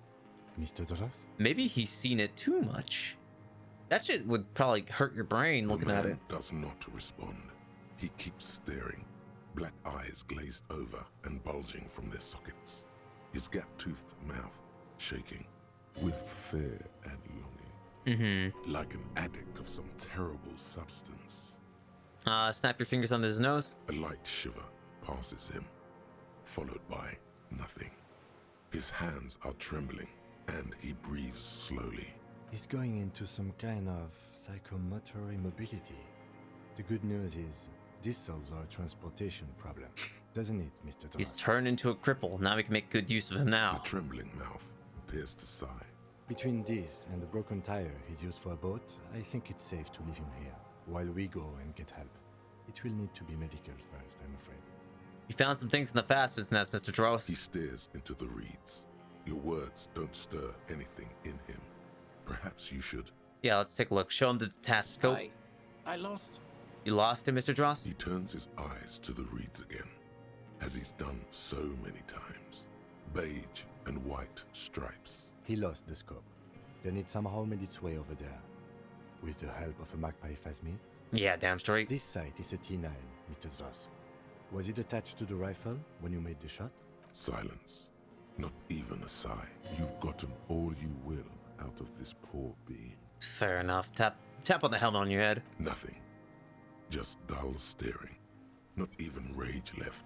Mr. Duras? Maybe he's seen it too much. That shit would probably hurt your brain looking at it. Does not respond. He keeps staring, black eyes glazed over and bulging from their sockets. His gap-toothed mouth shaking with fear and longing. Like an addict of some terrible substance. Snap your fingers on his nose. A light shiver passes him, followed by nothing. His hands are trembling, and he breathes slowly. He's going into some kind of psychomotor immobility. The good news is, this solves our transportation problem. Doesn't it, Mr. Duras? He's turned into a cripple. Now we can make good use of him now. The trembling mouth appears to sigh. Between this and the broken tire he's used for a boat, I think it's safe to leave him here, while we go and get help. It will need to be medical first, I'm afraid. You found some things in the phasmid's nest, Mr. Duras. He stares into the reeds. Your words don't stir anything in him. Perhaps you should... Yeah, let's take a look. Show him the detached scope. I lost. You lost him, Mr. Dross? He turns his eyes to the reeds again, as he's done so many times. Beige and white stripes. He lost the scope. Then it somehow made its way over there. With the help of a magpie phasmid? Yeah, damn straight. This sight is a T9, Mr. Dross. Was it attached to the rifle when you made the shot? Silence. Not even a sigh. You've gotten all you will out of this poor being. Fair enough. Tap on the helmet on your head. Nothing. Just dull staring. Not even rage left.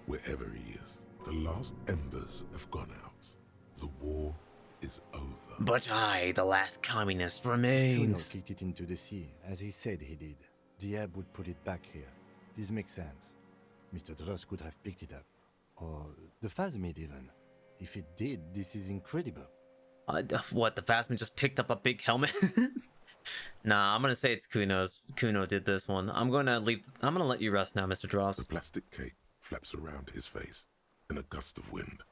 Wherever he is. The last embers have gone out. The war is over. But I, the last communist, remains. Kuno kicked it into the sea, as he said he did. The ebb would put it back here. This makes sense. Mr. Dross could have picked it up. Or the phasmid even. If it did, this is incredible. What, the phasmid just picked up a big helmet? Nah, I'm gonna say it's Kuno's. Kuno did this one. I'm gonna let you rest now, Mr. Dross. The plastic cape flaps around his face in a gust of wind.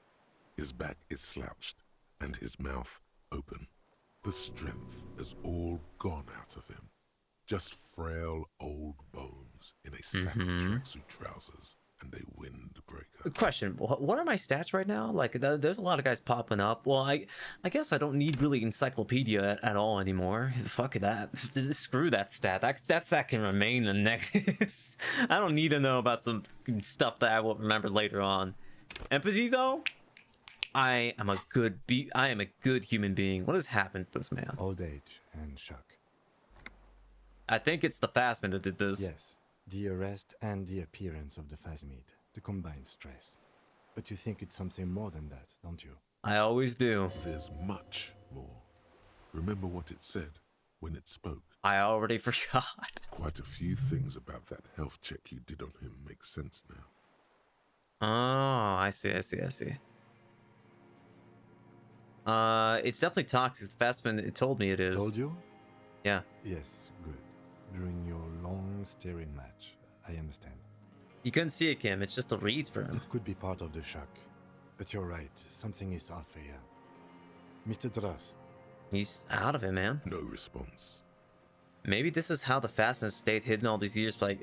His back is slouched and his mouth open. The strength is all gone out of him. Just frail old bones in a sack of tracksuit trousers and a windbreaker. Question, what are my stats right now? Like, there's a lot of guys popping up. Well, I guess I don't need really encyclopedia at all anymore. Fuck that. Screw that stat. That can remain the negatives. I don't need to know about some stuff that I will remember later on. Empathy, though? I am a good human being. What has happened to this man? Old age and shock. I think it's the phasmid that did this. Yes. The arrest and the appearance of the phasmid. The combined stress. But you think it's something more than that, don't you? I always do. There's much more. Remember what it said when it spoke? I already forgot. Quite a few things about that health check you did on him make sense now. Oh, I see. It's definitely toxic. The phasmid, it told me it is. Told you? Yeah. Yes, good. During your long staring match, I understand. You couldn't see it, Kim. It's just the reeds for him. It could be part of the shock. But you're right. Something is off here. Mr. Dross. He's out of it, man. No response. Maybe this is how the phasmid stayed hidden all these years by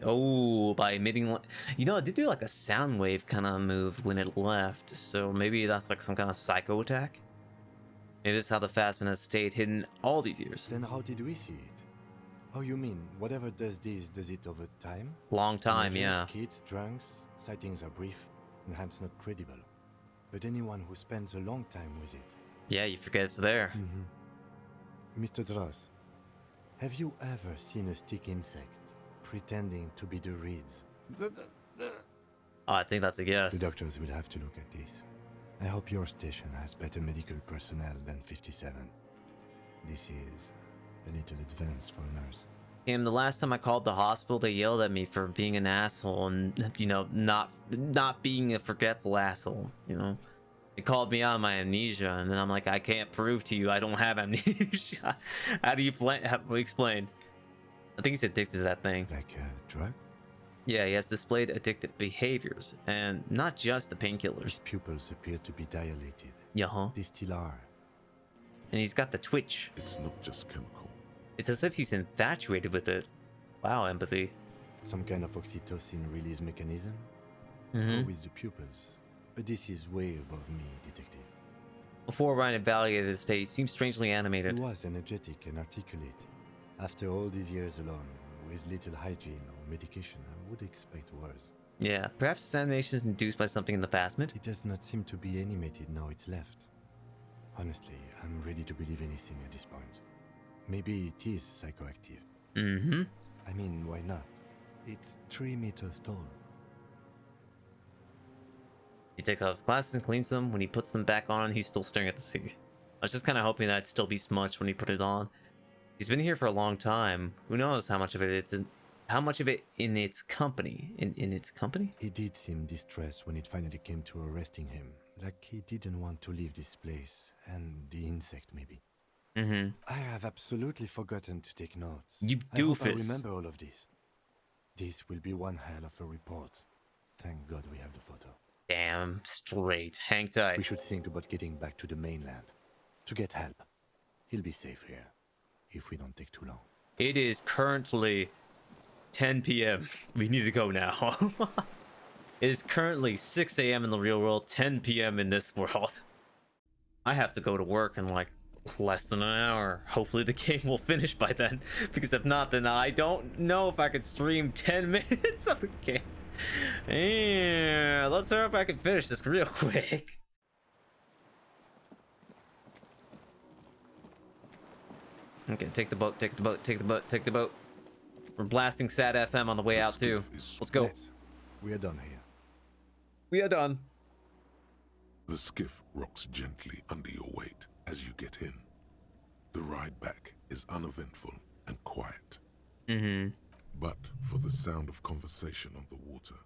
emitting... You know, it did do like a sound wave kind of move when it left. So maybe that's like some kind of psycho attack? Maybe this is how the phasmid has stayed hidden all these years. Then how did we see it? Oh, you mean, whatever does this, does it over time? Long time, Teenagers, yeah. Kids, drunks, sightings are brief, and hence not credible. But anyone who spends a long time with it... Yeah, you forget it's there. Mr. Dross, have you ever seen a stick insect pretending to be the reeds? Oh, I think that's a yes. The doctors will have to look at this. I hope your station has better medical personnel than 57. This is a little advanced for a nurse. Kim, the last time I called the hospital, they yelled at me for being an asshole and, you know, not being a forgetful asshole, you know? They called me out on my amnesia, and then I'm like, I can't prove to you I don't have amnesia. How do you explain? I think he's addicted to that thing. Like a drug? Yeah, he has displayed addictive behaviors, and not just the painkillers. His pupils appear to be dilated. Yeah. They still are. And he's got the twitch. It's not just chemical. It's as if he's infatuated with it. Wow, empathy. Some kind of oxytocin release mechanism? Mm-hmm. With the pupils. But this is way above me, detective. Before Ryan evaluated his state, he seemed strangely animated. He was energetic and articulate. After all these years alone, with little hygiene or medication, I would expect worse. Yeah, perhaps his animation is induced by something in the plasmid? It does not seem to be animated now it's left. Honestly, I'm ready to believe anything at this point. Maybe it is psychoactive. Mm-hmm. I mean, why not? It's 3 meters tall. He takes off his glasses and cleans them. When he puts them back on, he's still staring at the sea. I was just kind of hoping that it'd still be smudged when he put it on. He's been here for a long time. Who knows how much of it in its company? In its company? He did seem distressed when it finally came to arresting him. Like he didn't want to leave this place. And the insect, maybe. Mm-hmm. I have absolutely forgotten to take notes. You I hope I doofus. remember all of this. This will be one hell of a report. Thank God we have the photo. Damn straight. Hang tight. We should think about getting back to the mainland. To get help. He'll be safe here. If we don't take too long. It is currently 10 p.m. We need to go now. It is currently 6 a.m. in the real world, 10 p.m. in this world. I have to go to work in like less than an hour. Hopefully the game will finish by then. Because if not, then I don't know if I could stream 10 minutes of a game. Yeah, let's hope if I can finish this real quick. Okay, take the boat, take the boat, take the boat, take the boat. We're blasting Sad FM on the way out too. Let's go. We are done here. We are done. The skiff rocks gently under your weight as you get in. The ride back is uneventful and quiet. Mm-hmm. But for the sound of conversation on the water,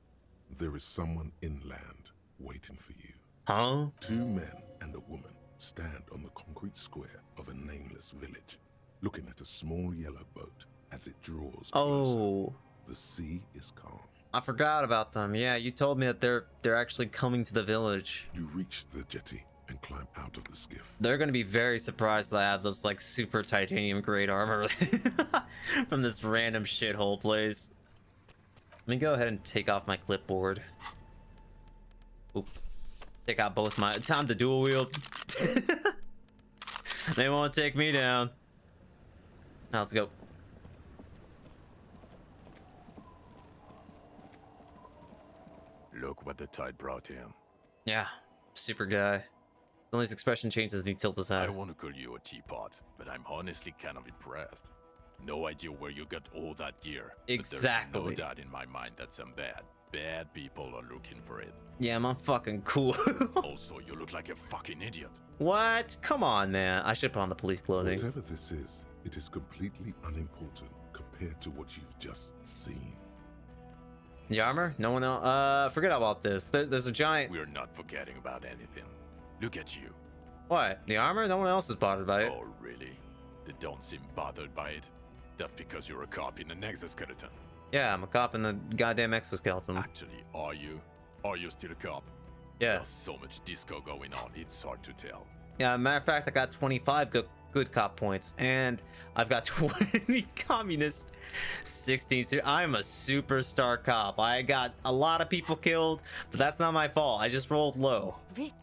there is someone inland waiting for you. Huh? 2 men and a woman stand on the concrete square of a nameless village, looking at a small yellow boat as it draws closer. Oh. The sea is calm. I forgot about them. Yeah, you told me that they're actually coming to the village. You reach the jetty and climb out of the skiff. They're gonna be very surprised that I have those like super titanium grade armor from this random shithole place. Let me go ahead and take off my clipboard. Oop. Take out both my... Time to dual wield. They won't take me down. Now let's go. Look what the tide brought him. Yeah, super guy. Only his expression changes and he tilts his I head. want to call you a teapot, but I'm honestly kind of impressed. No idea where you got all that gear. Exactly. But there's no doubt in my mind that some bad people are looking for it. Yeah, I'm fucking cool. Also, you look like a fucking idiot. What? Come on, man. I should put on the police clothing. Whatever this is, it is completely unimportant compared to what you've just seen. The armor? No one else? Forget about this. There's a giant... We're not forgetting about anything. Look at you. What? The armor? No one else is bothered by it. Oh, really? They don't seem bothered by it. That's because you're a cop in an exoskeleton. Yeah, I'm a cop in the goddamn exoskeleton. Actually, are you? Are you still a cop? Yeah. There's so much disco going on, it's hard to tell. Yeah, matter of fact, I got 25 good cop points, and I've got 20 communist, 16. I'm a superstar cop. I got a lot of people killed, but that's not my fault. I just rolled low. Vic,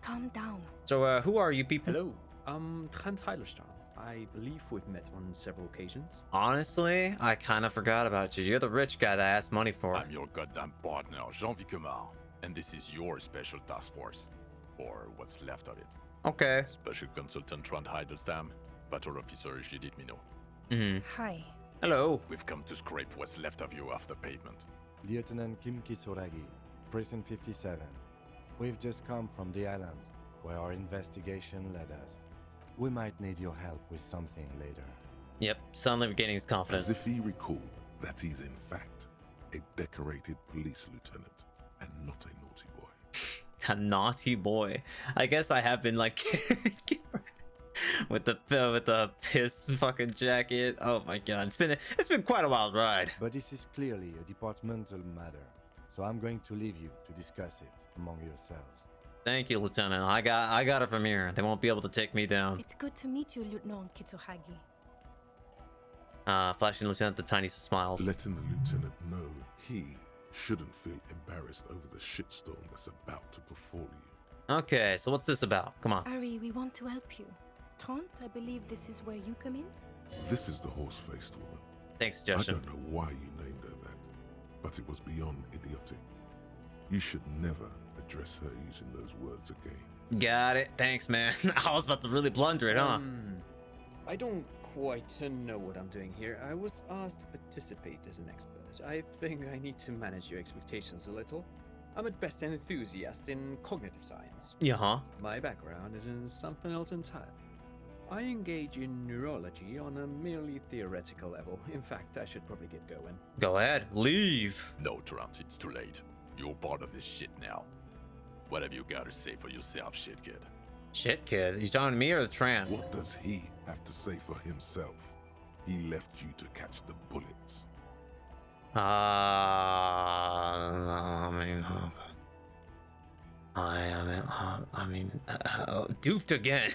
calm down. So, who are you people? Hello, I'm Trent Heilerstein. I believe we've met on several occasions. Honestly, I kind of forgot about you. You're the rich guy that I asked money for. I'm your goddamn partner, Jean Vicomar, and this is your special task force. Or what's left of it. Okay. Special Consultant Trent Heilerstam, Patrol Officer Judith Minot. Mm-hmm. Hi. Hello. We've come to scrape what's left of you after pavement. Lieutenant Kim Kisuragi, Prison 57. We've just come from the island, where our investigation led us. We might need your help with something later. Yep, suddenly regaining his confidence. As if he recalled that he's in fact a decorated police lieutenant and not a naughty boy. A naughty boy. I guess I have been like with the piss fucking jacket. Oh my god, it's been quite a wild ride. But this is clearly a departmental matter, so I'm going to leave you to discuss it among yourselves. Thank you, Lieutenant. I got it from here. They won't be able to take me down. It's good to meet you, Lieutenant Kitsuhagi. Flashing Lieutenant the tiniest of smiles. Letting the lieutenant know he shouldn't feel embarrassed over the shitstorm that's about to befall you. Okay, so what's this about? Come on. Ari, we want to help you. Trant, I believe this is where you come in? This is the horse-faced woman. Thanks, suggestion. I don't know why you named her that, but it was beyond idiotic. You should never address her using those words again. Got it. Thanks, man. I was about to really blunder it, huh? I don't quite know what I'm doing here. I was asked to participate as an expert. I think I need to manage your expectations a little. I'm at best an enthusiast in cognitive science. Yeah, huh? My background is in something else entirely. I engage in neurology on a merely theoretical level. In fact, I should probably get going. Go ahead. Leave. No, Trant, it's too late. You're part of this shit now. What have you got to say for yourself, shit kid? Shit kid? You talking to me or Trant? What does he have to say for himself? He left you to catch the bullets. Duped again.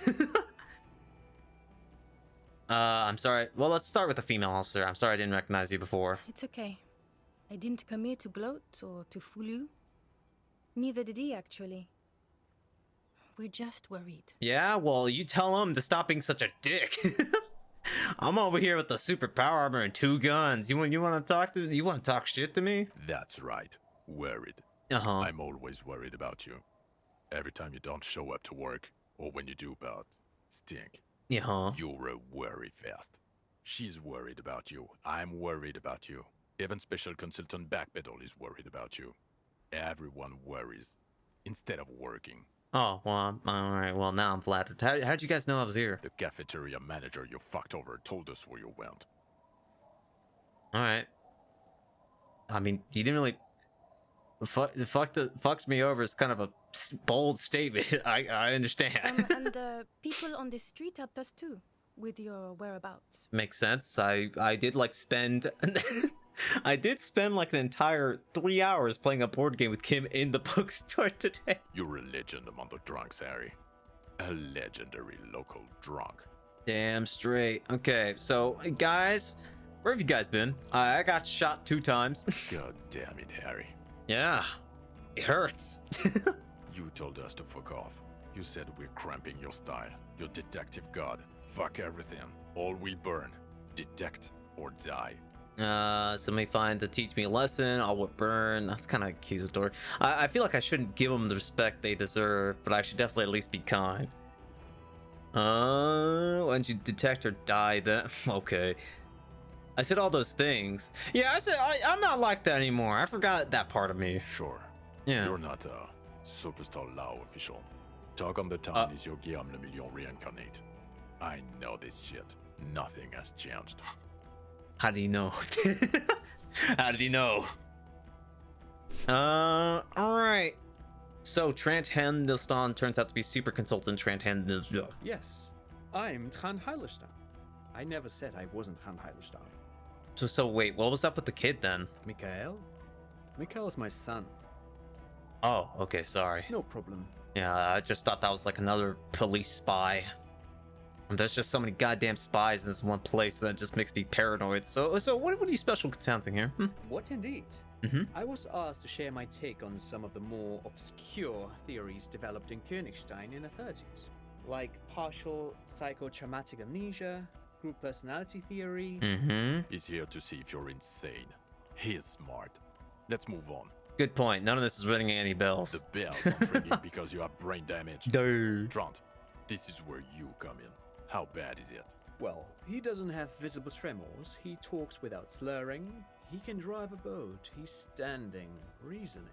I'm sorry. Well, let's start with the female officer. I'm sorry I didn't recognize you before. It's okay. I didn't come here to gloat or to fool you. Neither did he, actually. We're just worried. Yeah, well, you tell him to stop being such a dick. I'm over here with the super power armor and 2 guns. You want to talk shit to me? That's right. Worried. Uh-huh. I'm always worried about you. Every time you don't show up to work, or when you do about stink. Yeah. You're a worry fest. She's worried about you. I'm worried about you. Even Special Consultant Backpedal is worried about you. Everyone worries instead of working. Oh, well, alright. Well, now I'm flattered. How'd you guys know I was here? The cafeteria manager you fucked over told us where you went. Alright. I mean, you didn't really... Fucked me over is kind of a bold statement. I understand. And people on the street helped us too, with your whereabouts. Makes sense. I did like spend... I did spend like an entire 3 hours playing a board game with Kim in the bookstore today. You're a legend among the drunks, Harry. A legendary local drunk. Damn straight. Okay, so guys, where have you guys been? I got shot 2 times. God damn it, Harry. Yeah, it hurts. You told us to fuck off. You said we're cramping your style. Your detective god. Fuck everything. All we burn. Detect or die. Somebody find to teach me a lesson. I would burn. That's kind of accusatory. I feel like I shouldn't give them the respect they deserve, but I should definitely at least be kind. Once you detect or die, then okay. I said all those things. Yeah, I said I'm not like that anymore. I forgot that part of me. Sure. Yeah. You're not a superstar Lao official. Talk on the town is your Guillaume Le Million reincarnate. I know this shit. Nothing has changed. How do you know? How did he know? Alright. So Trant Handelstan turns out to be super consultant Trant Handelstan. Yes, I'm Trant Heilerstein. I never said I wasn't Trant Heilerstein. So wait, what was up with the kid then? Mikhail? Mikhail is my son. Oh, okay, sorry. No problem. Yeah, I just thought that was like another police spy. And there's just so many goddamn spies in this one place that just makes me paranoid. So what are you special consulting here? What indeed? I was asked to share my take on some of the more obscure theories developed in Königstein in the 30s, like partial psychotraumatic amnesia, group personality theory. He's here to see if you're insane. He is smart. Let's move on. Good point. None of this is ringing any bells. The bells aren't ringing because you have brain damage. Dude. Trant, this is where you come in. How bad is it? Well, he doesn't have visible tremors, he talks without slurring, he can drive a boat, he's standing, reasoning.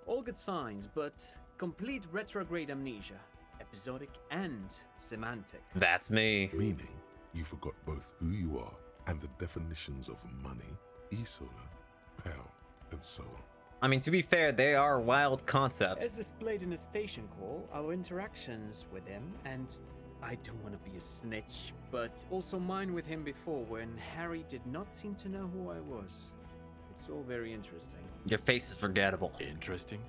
All good signs, but complete retrograde amnesia, episodic and semantic. That's me. Meaning, you forgot both who you are and the definitions of money, Isola, Pell, and so on. I mean, to be fair, they are wild As concepts. displayed in the station call, our interactions with him, and I don't want to be a snitch, but also mine with him before when Harry did not seem to know who I was. It's all very interesting. Your face is forgettable. Interesting?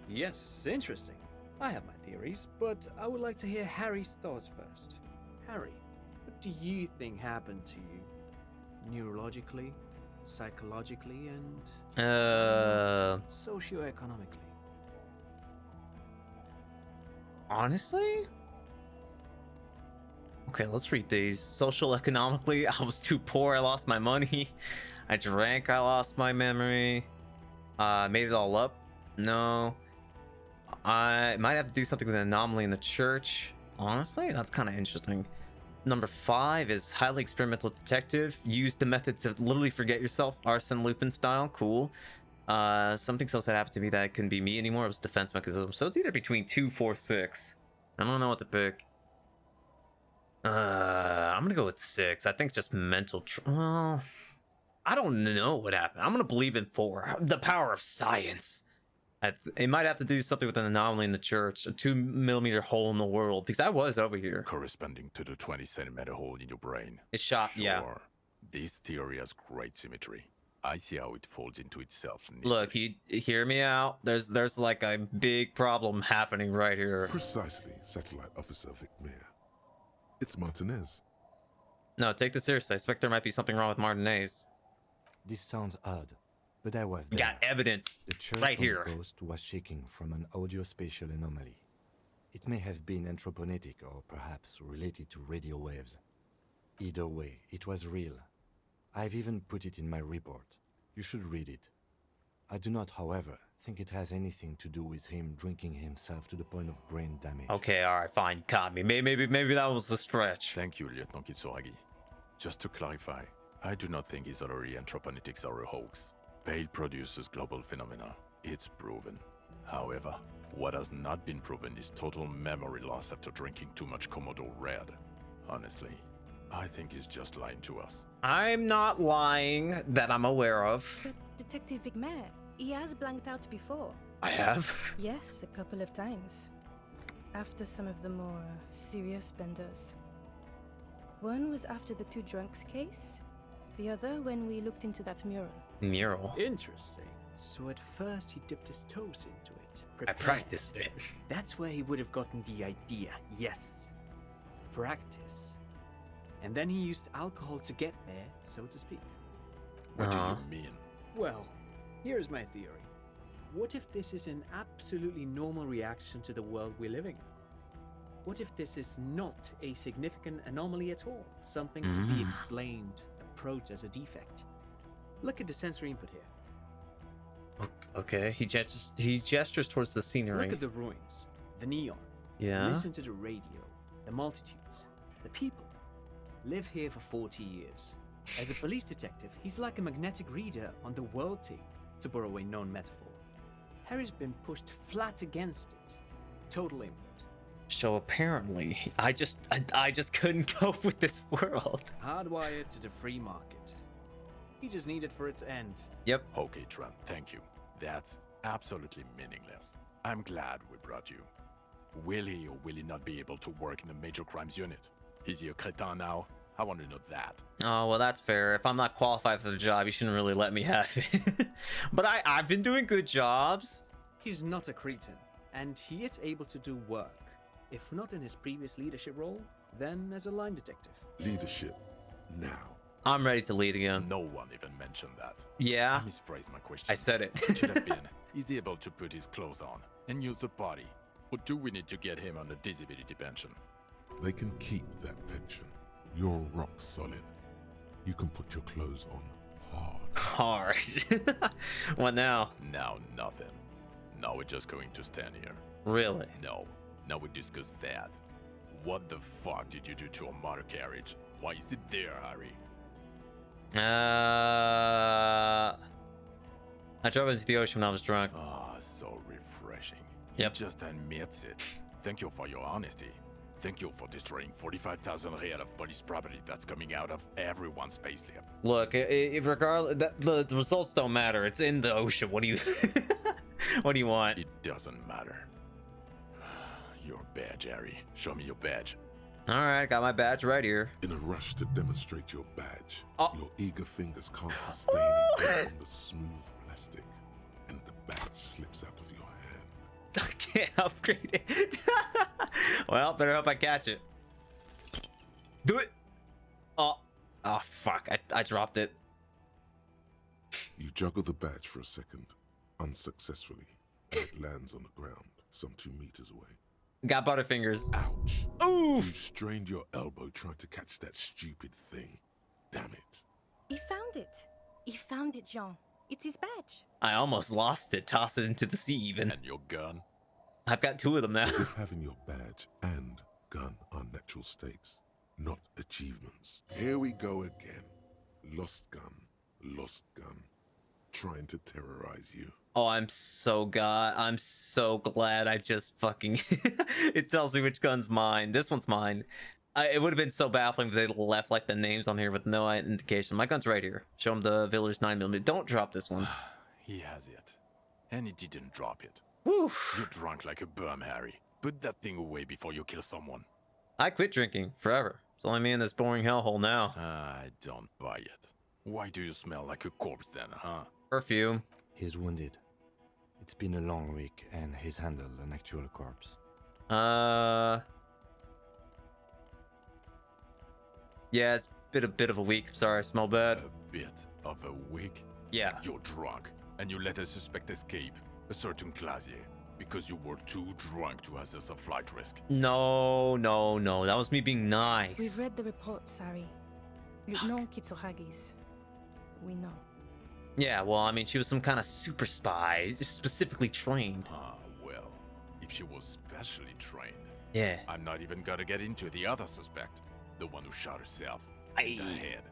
Yes, interesting. I have my theories, but I would like to hear Harry's thoughts first. Harry, what do you think happened to you? Neurologically, psychologically, and socioeconomically? Honestly? Okay, let's read these. Social economically, I was too poor, I lost my money. I drank, I lost my memory. Made it all up? No. I might have to do something with an anomaly in the church. Honestly, that's kind of interesting. Number 5 is highly experimental detective. Use the method to literally forget yourself, Arsene Lupin style. Cool. Something else that happened to me that couldn't be me anymore. It was defense mechanism. So it's either between 2, 4, 6. I don't know what to pick. I'm gonna go with 6. I think it's just mental. Well, I don't know what happened. I'm gonna believe in 4. The power of science. It might have to do something with an anomaly in the church, a 2mm hole in the world, because I was over here. Corresponding to the 20-centimeter hole in your brain. It's shot, sure. yeah. This theory has great symmetry. I see how it folds into itself neatly. Look, you hear me out. There's like a big problem happening right here. Precisely, Satellite Officer Vicmere. It's Martinez. No, take this seriously. I suspect there might be something wrong with Martinez. This sounds odd, but I was there. Got evidence The church right on here. the coast was shaking from an audio-spatial anomaly. It may have been anthroponetic or perhaps related to radio waves. Either way, it was real. I've even put it in my report. You should read it. I do not, however, think it has anything to do with him drinking himself to the point of brain damage. Okay, all right, fine. Caught me. Maybe that was a stretch. Thank you, Lieutenant Kitsuragi. Just to clarify, I do not think Isolari anthroponetics are a hoax. Pale produces global phenomena. It's proven. However, what has not been proven is total memory loss after drinking too much Komodo Red. Honestly, I think he's just lying to us. I'm not lying that I'm aware of. But Detective Vigmere, he has blanked out before. I have? Yes, a couple of times. After some of the more serious benders. One was after the 2 drunks case. The other when we looked into that mural. Mural? Interesting. So at first he dipped his toes into it. I practiced it. That's where he would have gotten the idea. Yes. Practice. And then he used alcohol to get there, so to speak. What do you mean? Well, here's my theory. What if this is an absolutely normal reaction to the world we're living in? What if this is not a significant anomaly at all? Something to be explained, approached as a defect. Look at the sensory input here. Okay, he gestures towards the scenery. Look at the ruins, the neon. Yeah. Listen to the radio, the multitudes, the people. Live here for 40 years. As a police detective, he's like a magnetic reader on the world tape, to borrow a known metaphor. Harry's been pushed flat against it. Total input. So apparently, I just couldn't cope with this world. Hardwired to the free market. He just needed for it to end. Yep. Okay, Trent, thank you. That's absolutely meaningless. I'm glad we brought you. Will he or will he not be able to work in the major crimes unit? Is he a cretin now? I want to know that. Oh, well, that's fair. If I'm not qualified for the job, you shouldn't really let me have it. But I've been doing good jobs. He's not a cretin, and he is able to do work. If not in his previous leadership role, then as a line detective. Leadership, now. I'm ready to lead again. No one even mentioned that. Yeah. I misphrased my question. I said it. It should have been, is he able to put his clothes on and use the body? Or do we need to get him on a disability pension? They can keep that pension. You're rock solid. You can put your clothes on hard. What now? Now nothing. Now we're just going to stand here. Really? No. Now we discuss that. What the fuck did you do to a motor carriage? Why is it there, Harry? I drove into the ocean when I was drunk. Ah, so refreshing. astonishing. Yep. He just admits it. Thank you for your honesty. Thank you for destroying 45,000 real of police property that's coming out of everyone's payslip. Look, regardless, the results don't matter. It's in the ocean. What do you, what do you want? It doesn't matter. Your badge, Harry. Show me your badge. All right, got my badge right here. In a rush to demonstrate your badge, Oh. your eager fingers can't sustain it on the smooth plastic, and the badge slips out of your hand. I can't upgrade it. Well, better hope I catch it. Do it. Oh, fuck! I dropped it. You juggle the badge for a second, unsuccessfully, and it lands on the ground, some 2 meters away. Got butterfingers. Ouch! Oof! You strained your elbow trying to catch that stupid thing. Damn it! He found it. He found it, Jean. It's his badge. I almost lost it. Toss it into the sea, even. And your gun? I've got 2 of them now. As if having your badge and gun are natural states, not achievements. Here we go again. Lost gun, trying to terrorize you. Oh, I'm so glad I just fucking... It tells me which gun's mine. This one's mine. It would have been so baffling if they left like the names on here with no indication. My gun's right here. Show him the Villar's 9mm. Don't drop this one. He has it. And he didn't drop it. Whew. You're drunk like a bum, Harry. Put that thing away before you kill someone. I quit drinking forever. It's only me in this boring hellhole now. I don't buy it. Why do you smell like a corpse then, huh? Perfume. He's wounded. It's been a long week, and he's handled an actual corpse. Yeah, it's a bit of a week. Sorry, I smell bad. A bit of a week? Yeah. You're drunk, and you let a suspect escape, a certain Clasier, because you were too drunk to assess a flight risk. No. That was me being nice. We've read the report, Sari. Lieutenant Kitsuragis. We know. Yeah, well, I mean, she was some kind of super spy, specifically trained. Ah, well, if she was specially trained. Yeah. I'm not even gonna get into the other suspect, the one who shot herself in the head.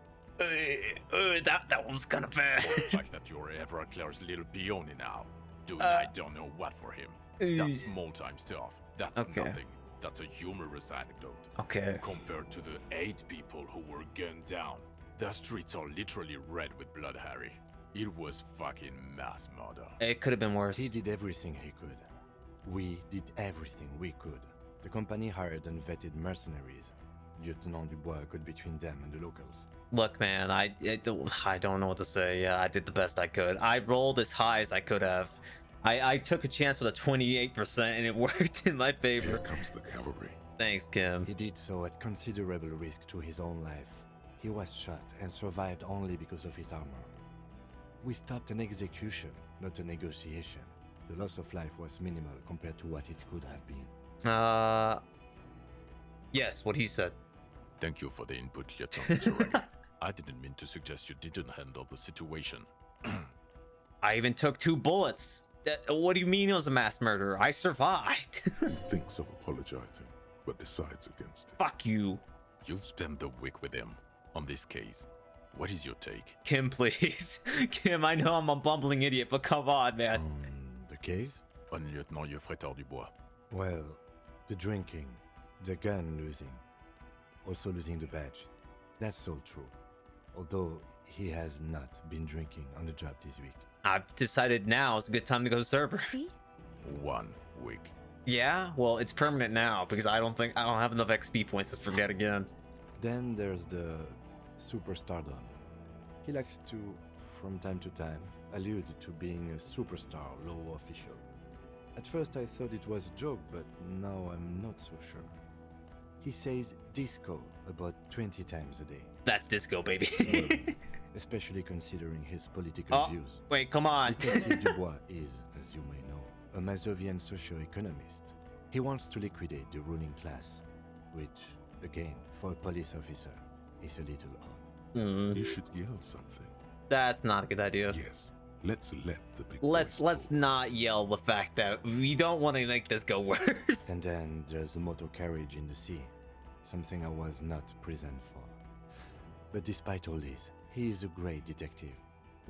That was kind of bad. Or the fact that you're Everett Claire's little peony now, doing I don't know what for him. That's small-time stuff. That's nothing. That's a humorous anecdote. Okay. Compared to the 8 people who were gunned down. The streets are literally red with blood, Harry. It was fucking mass murder. It could have been worse. He did everything he could. We did everything we could. The company hired and vetted mercenaries. Lieutenant Dubois got between them and the locals. Look, man, I don't know what to say. Yeah, I did the best I could. I rolled as high as I could have. I took a chance with a 28% and it worked in my favor. Here comes the cavalry. Thanks, Kim. He did so at considerable risk to his own life. He was shot and survived only because of his armor. We stopped an execution, not a negotiation. The loss of life was minimal compared to what it could have been. Yes, what he said. Thank you for the input, Lieutenant Kitsuragi. I didn't mean to suggest you didn't handle the situation. I even took 2 bullets. What do you mean it was a mass murder? I survived. He thinks of apologizing, but decides against it. Fuck you. You've spent the week with him on this case. What is your take? Kim, please. Kim, I know I'm a bumbling idiot, but come on, man. The case? On Lieutenant Geoffrey Dubois. Well, the drinking, the gun losing, also losing the badge. That's all true. Although he has not been drinking on the job this week. I've decided now is a good time to go sober. See? 1 week. Yeah, well, it's permanent now because I don't have enough XP points to forget again. Then there's the superstardom. He likes to, from time to time, allude to being a superstar law official. At first I thought it was a joke, but now I'm not so sure. He says disco about 20 times a day. That's disco, baby. Well, especially considering his political views. Wait, come on. Detective Dubois is, as you may know, a Mazovian socio-economist. He wants to liquidate the ruling class, which, again, for a police officer, is a little odd. You should yell something. That's not a good idea. Yes. Let's let the big Let's not yell the fact that we don't want to make this go worse. And then there's the motor carriage in the sea, something I was not present for. But despite all this, he is a great detective,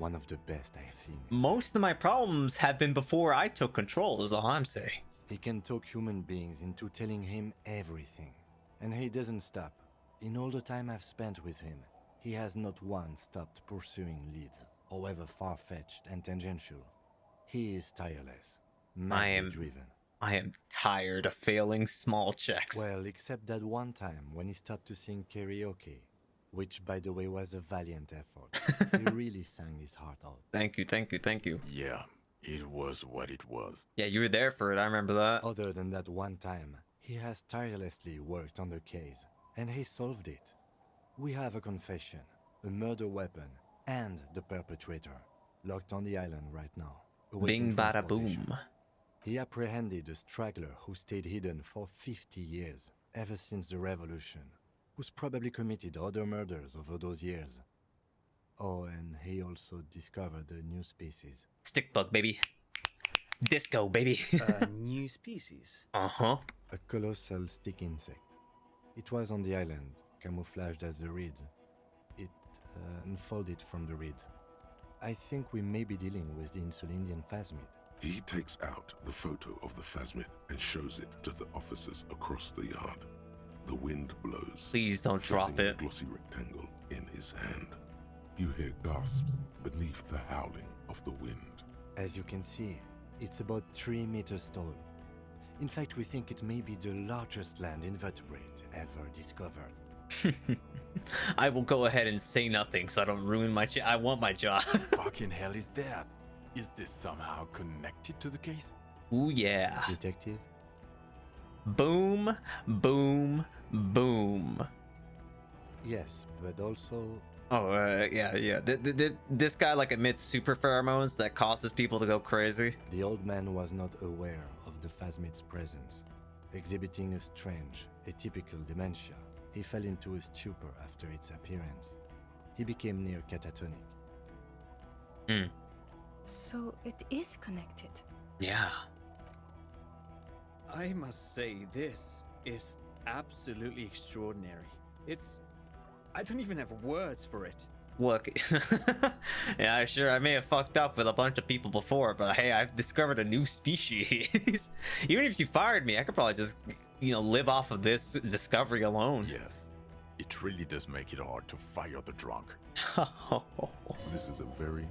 One of the best I have seen. Most of my problems have been before I took control, is all I'm saying. He can talk human beings into telling him everything. And he doesn't stop. In all the time I've spent with him, he has not once stopped pursuing leads, however far-fetched and tangential. He is tireless, madly driven. I am tired of failing small checks. Well, except that one time when he stopped to sing karaoke, which, by the way, was a valiant effort. He really sang his heart out. Thank you, thank you, thank you. Yeah, it was what it was. Yeah, you were there for it, I remember that. Other than that one time, he has tirelessly worked on the case, and he solved it. We have a confession, a murder weapon, and the perpetrator, locked on the island right now. Bing bada boom. He apprehended a straggler who stayed hidden for 50 years, ever since the revolution, who's probably committed other murders over those years. Oh, and he also discovered a new species. Stick bug, baby. Disco, baby. New species? Uh-huh. A colossal stick insect. It was on the island, camouflaged as the reeds. It unfolded from the reeds. I think we may be dealing with the Insulindian phasmid. He takes out the photo of the phasmid and shows it to the officers across the yard. The wind blows. Please don't drop it. The glossy rectangle in his hand. You hear gasps beneath the howling of the wind. As you can see, it's about 3 meters tall. In fact, we think it may be the largest land invertebrate ever discovered. I will go ahead and say nothing so I don't ruin my I want my job. Fucking hell is that? Is this somehow connected to the case? Ooh, yeah. Detective? Boom, boom, boom. Yes, but also... Oh, yeah. This guy, like, emits super pheromones that causes people to go crazy. The old man was not aware of the phasmid's presence. Exhibiting a strange, atypical dementia, he fell into a stupor after its appearance. He became near catatonic. So it is connected. Yeah. I must say, this is absolutely extraordinary. I don't even have words for it. Look, yeah, sure, I may have fucked up with a bunch of people before, but hey, I've discovered a new species. Even if you fired me, I could probably just, live off of this discovery alone. Yes. It really does make it hard to fire the drunk. This is a very,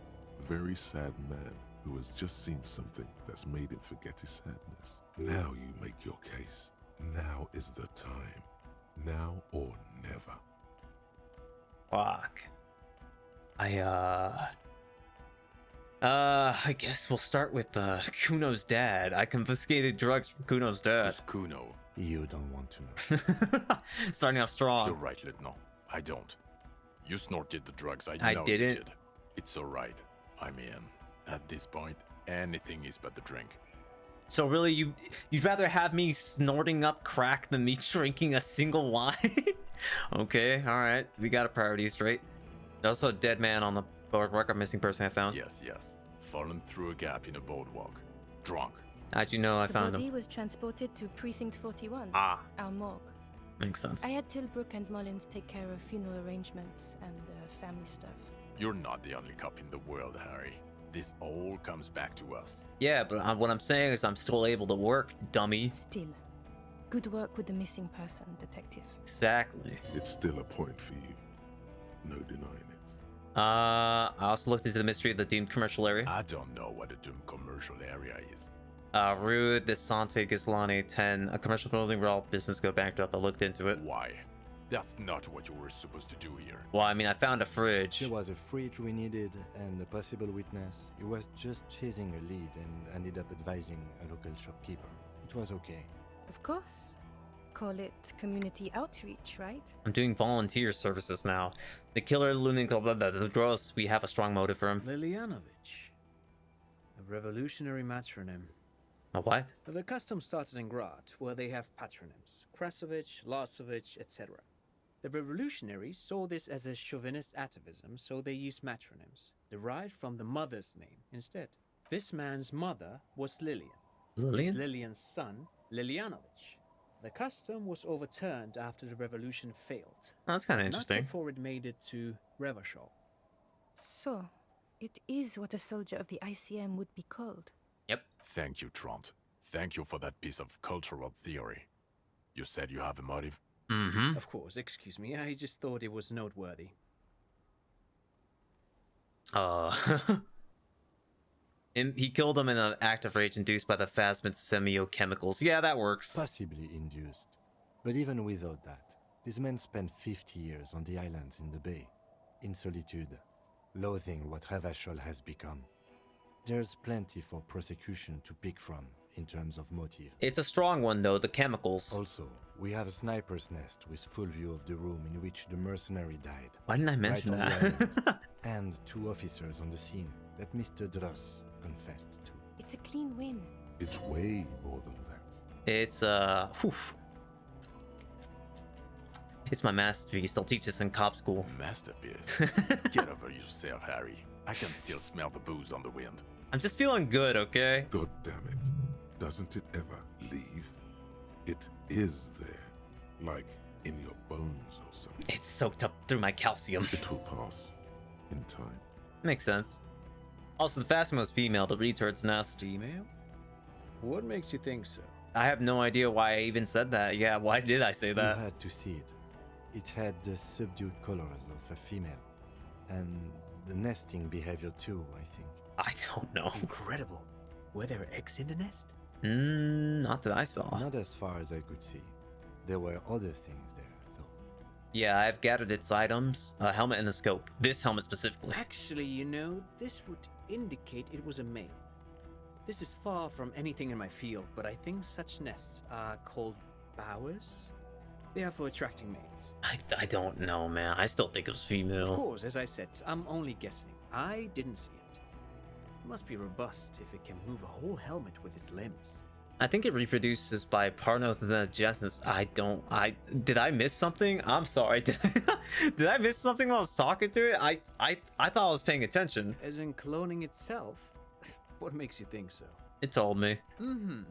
very sad man who has just seen something that's made him forget his sadness. Now you make your case. Now is the time. Now or never. Fuck. I guess we'll start with Kuno's dad. I confiscated drugs from Kuno's dad. Who's Kuno? You don't want to know. Starting off strong. You're right, Litno. I don't. You snorted the drugs. I know didn't. You did. It's alright. I'm in. At this point, anything is but the drink. So really, you'd rather have me snorting up crack than me drinking a single wine? Okay, alright. We got a priority straight. There's also a dead man on the boardwalk, a missing person I found. Yes. Fallen through a gap in a boardwalk. Drunk. How'd you know I found him? The body was transported to Precinct 41, our morgue. Makes sense. I had Tilbrook and Mullins take care of funeral arrangements and family stuff. You're not the only cop in the world, Harry. This all comes back to us. Yeah, but what I'm saying is I'm still able to work, dummy. Still, good work with the missing person, detective. Exactly. It's still a point for you. No denying it. I also looked into the mystery of the deemed commercial area. I don't know what a doomed commercial area is. Rue de Sante Gislani 10, a commercial building where all business go bankrupt. I looked into it. Why? That's not what you were supposed to do here. Well, I mean, I found a fridge. There was a fridge we needed and a possible witness. He was just chasing a lead and ended up advising a local shopkeeper. It was okay. Of course. Call it community outreach, right? I'm doing volunteer services now. The killer, the gross, we have a strong motive for him. Lilianovich. A revolutionary matronym. A what? The custom started in Grad, where they have patronyms. Krasovich, Larsovich, etc. The revolutionaries saw this as a chauvinist atavism, so they used matronyms, derived from the mother's name instead. This man's mother was Lilian. Lilian? Lilian's son, Lilianovich. The custom was overturned after the revolution failed. Oh, that's kind of interesting. Not before it made it to Revachol. So, It is what a soldier of the ICM would be called. Yep. Thank you, Trant. Thank you for that piece of cultural theory. You said you have a motive? Mm-hmm. Of course, excuse me. I just thought it was noteworthy. He killed him in an act of rage induced by the phasmid semiochemicals. Yeah, that works. Possibly induced. But even without that, these men spent 50 years on the islands in the bay, in solitude, loathing what Ravachol has become. There's plenty for prosecution to pick from in terms of motive. It's a strong one, though, the chemicals. Also, we have a sniper's nest with full view of the room in which the mercenary died. Why didn't I mention right on that? the island, and 2 officers on the scene that Mr. Dross confessed to. It's a clean win. It's way more than that. It's, whew. It's my masterpiece. They'll teach us in cop school. Masterpiece? Get over yourself, Harry. I can still smell the booze on the wind. I'm just feeling good, okay? God damn it. Doesn't it ever leave? It is there. Like in your bones or something. It's soaked up through my calcium. It will pass in time. Makes sense. Also, the Phasma was female to read its nest. Female? What makes you think so? I have no idea why I even said that. Yeah, why did I say that? You had to see it. It had the subdued colors of a female. And the nesting behavior too, I think. I don't know. Incredible. Were there eggs in the nest? Not that I saw. Not as far as I could see. There were other things there, though. Yeah, I've gathered its items. A helmet and a scope. This helmet specifically. Actually, you know, this would indicate it was a male. This is far from anything in my field, but I think such nests are called bowers. They are for attracting mates. I don't know, man. I still think it was female. Of course, as I said, I'm only guessing. I didn't see it. It must be robust if it can move a whole helmet with its limbs. I think it reproduces by parthenogenesis. Did I miss something? I'm sorry. Did I miss something while I was talking to it? I thought I was paying attention. As in cloning itself? What makes you think so? It told me. Mm-hmm.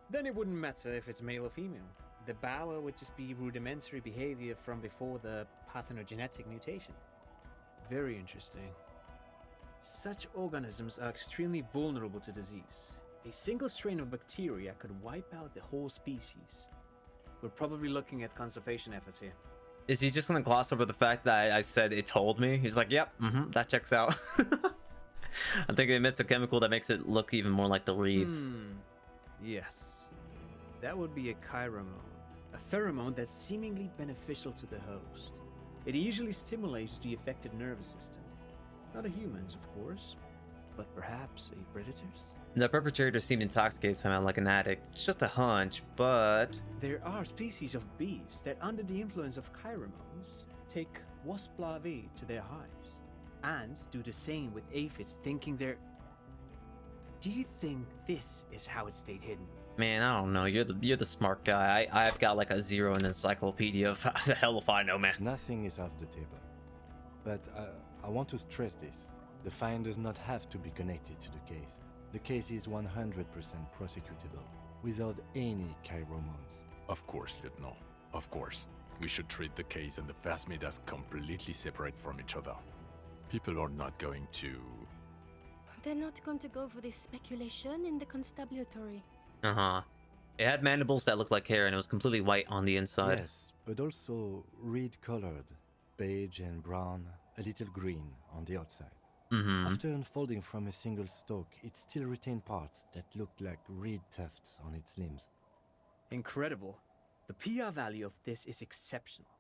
Then it wouldn't matter if it's male or female. The bower would just be rudimentary behavior from before the parthenogenetic mutation. Very interesting. Such organisms are extremely vulnerable to disease. A single strain of bacteria could wipe out the whole species. We're probably looking at conservation efforts here. Is he just gonna gloss over the fact that I said it told me? He's like, yep, that checks out. I think it emits a chemical that makes it look even more like the reeds. Yes. That would be a chiromone. A pheromone that's seemingly beneficial to the host. It usually stimulates the affected nervous system. Not a human's, of course, but perhaps a predator's. The perpetrator seemed intoxicated somehow like an addict. It's just a hunch, but... There are species of bees that, under the influence of chiromones, take wasp larvae to their hives. Ants do the same with aphids, thinking they're... Do you think this is how it stayed hidden? Man, I don't know. You're the smart guy. I've got like a 0 in encyclopedia. The hell if I know, man. Nothing is off the table. But I want to stress this. The find does not have to be connected to the case. The case is 100% prosecutable, without any chiromones. Of course, Lieutenant. Of course. We should treat the case and the phasmid as completely separate from each other. People are not going to... They're not going to go for this speculation in the constabulary. Uh-huh. It had mandibles that looked like hair and it was completely white on the inside. Yes, but also reed-colored, beige and brown, a little green on the outside. After unfolding from a single stalk, it still retained parts that looked like reed tufts on its limbs. Incredible. The PR value of this is exceptional.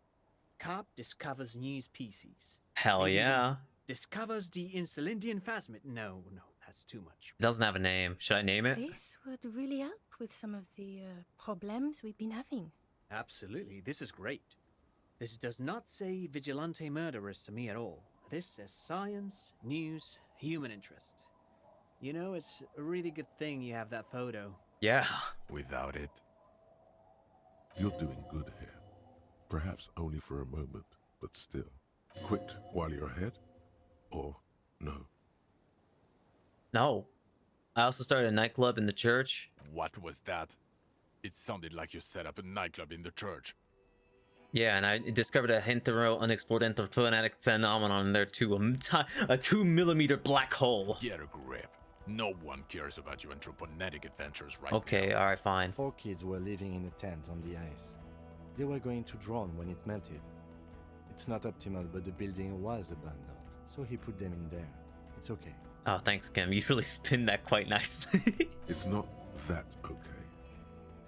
Carp discovers new species. Hell yeah. Discovers the Insulindian phasmid. No, that's too much. It doesn't have a name. Should I name it? This would really help with some of the problems we've been having. Absolutely. This is great. This does not say vigilante murderers to me at all. This says science, news, human interest. You know, it's a really good thing you have that photo. Yeah. Without it... You're doing good here. Perhaps only for a moment, but still. Quit while you're ahead? Or no? No. I also started a nightclub in the church. What was that? It sounded like you set up a nightclub in the church. Yeah, and I discovered a hetero unexplored anthropogenic phenomenon there too. A 2 millimeter black hole. Get a grip. No one cares about your anthroponetic adventures right Okay, now. alright, fine. 4 kids were living in a tent on the ice. They were going to drown when it melted. It's not optimal, but the building was abandoned, so he put them in there. It's okay. Oh, thanks, Kim. You really spin that quite nicely. It's not that okay.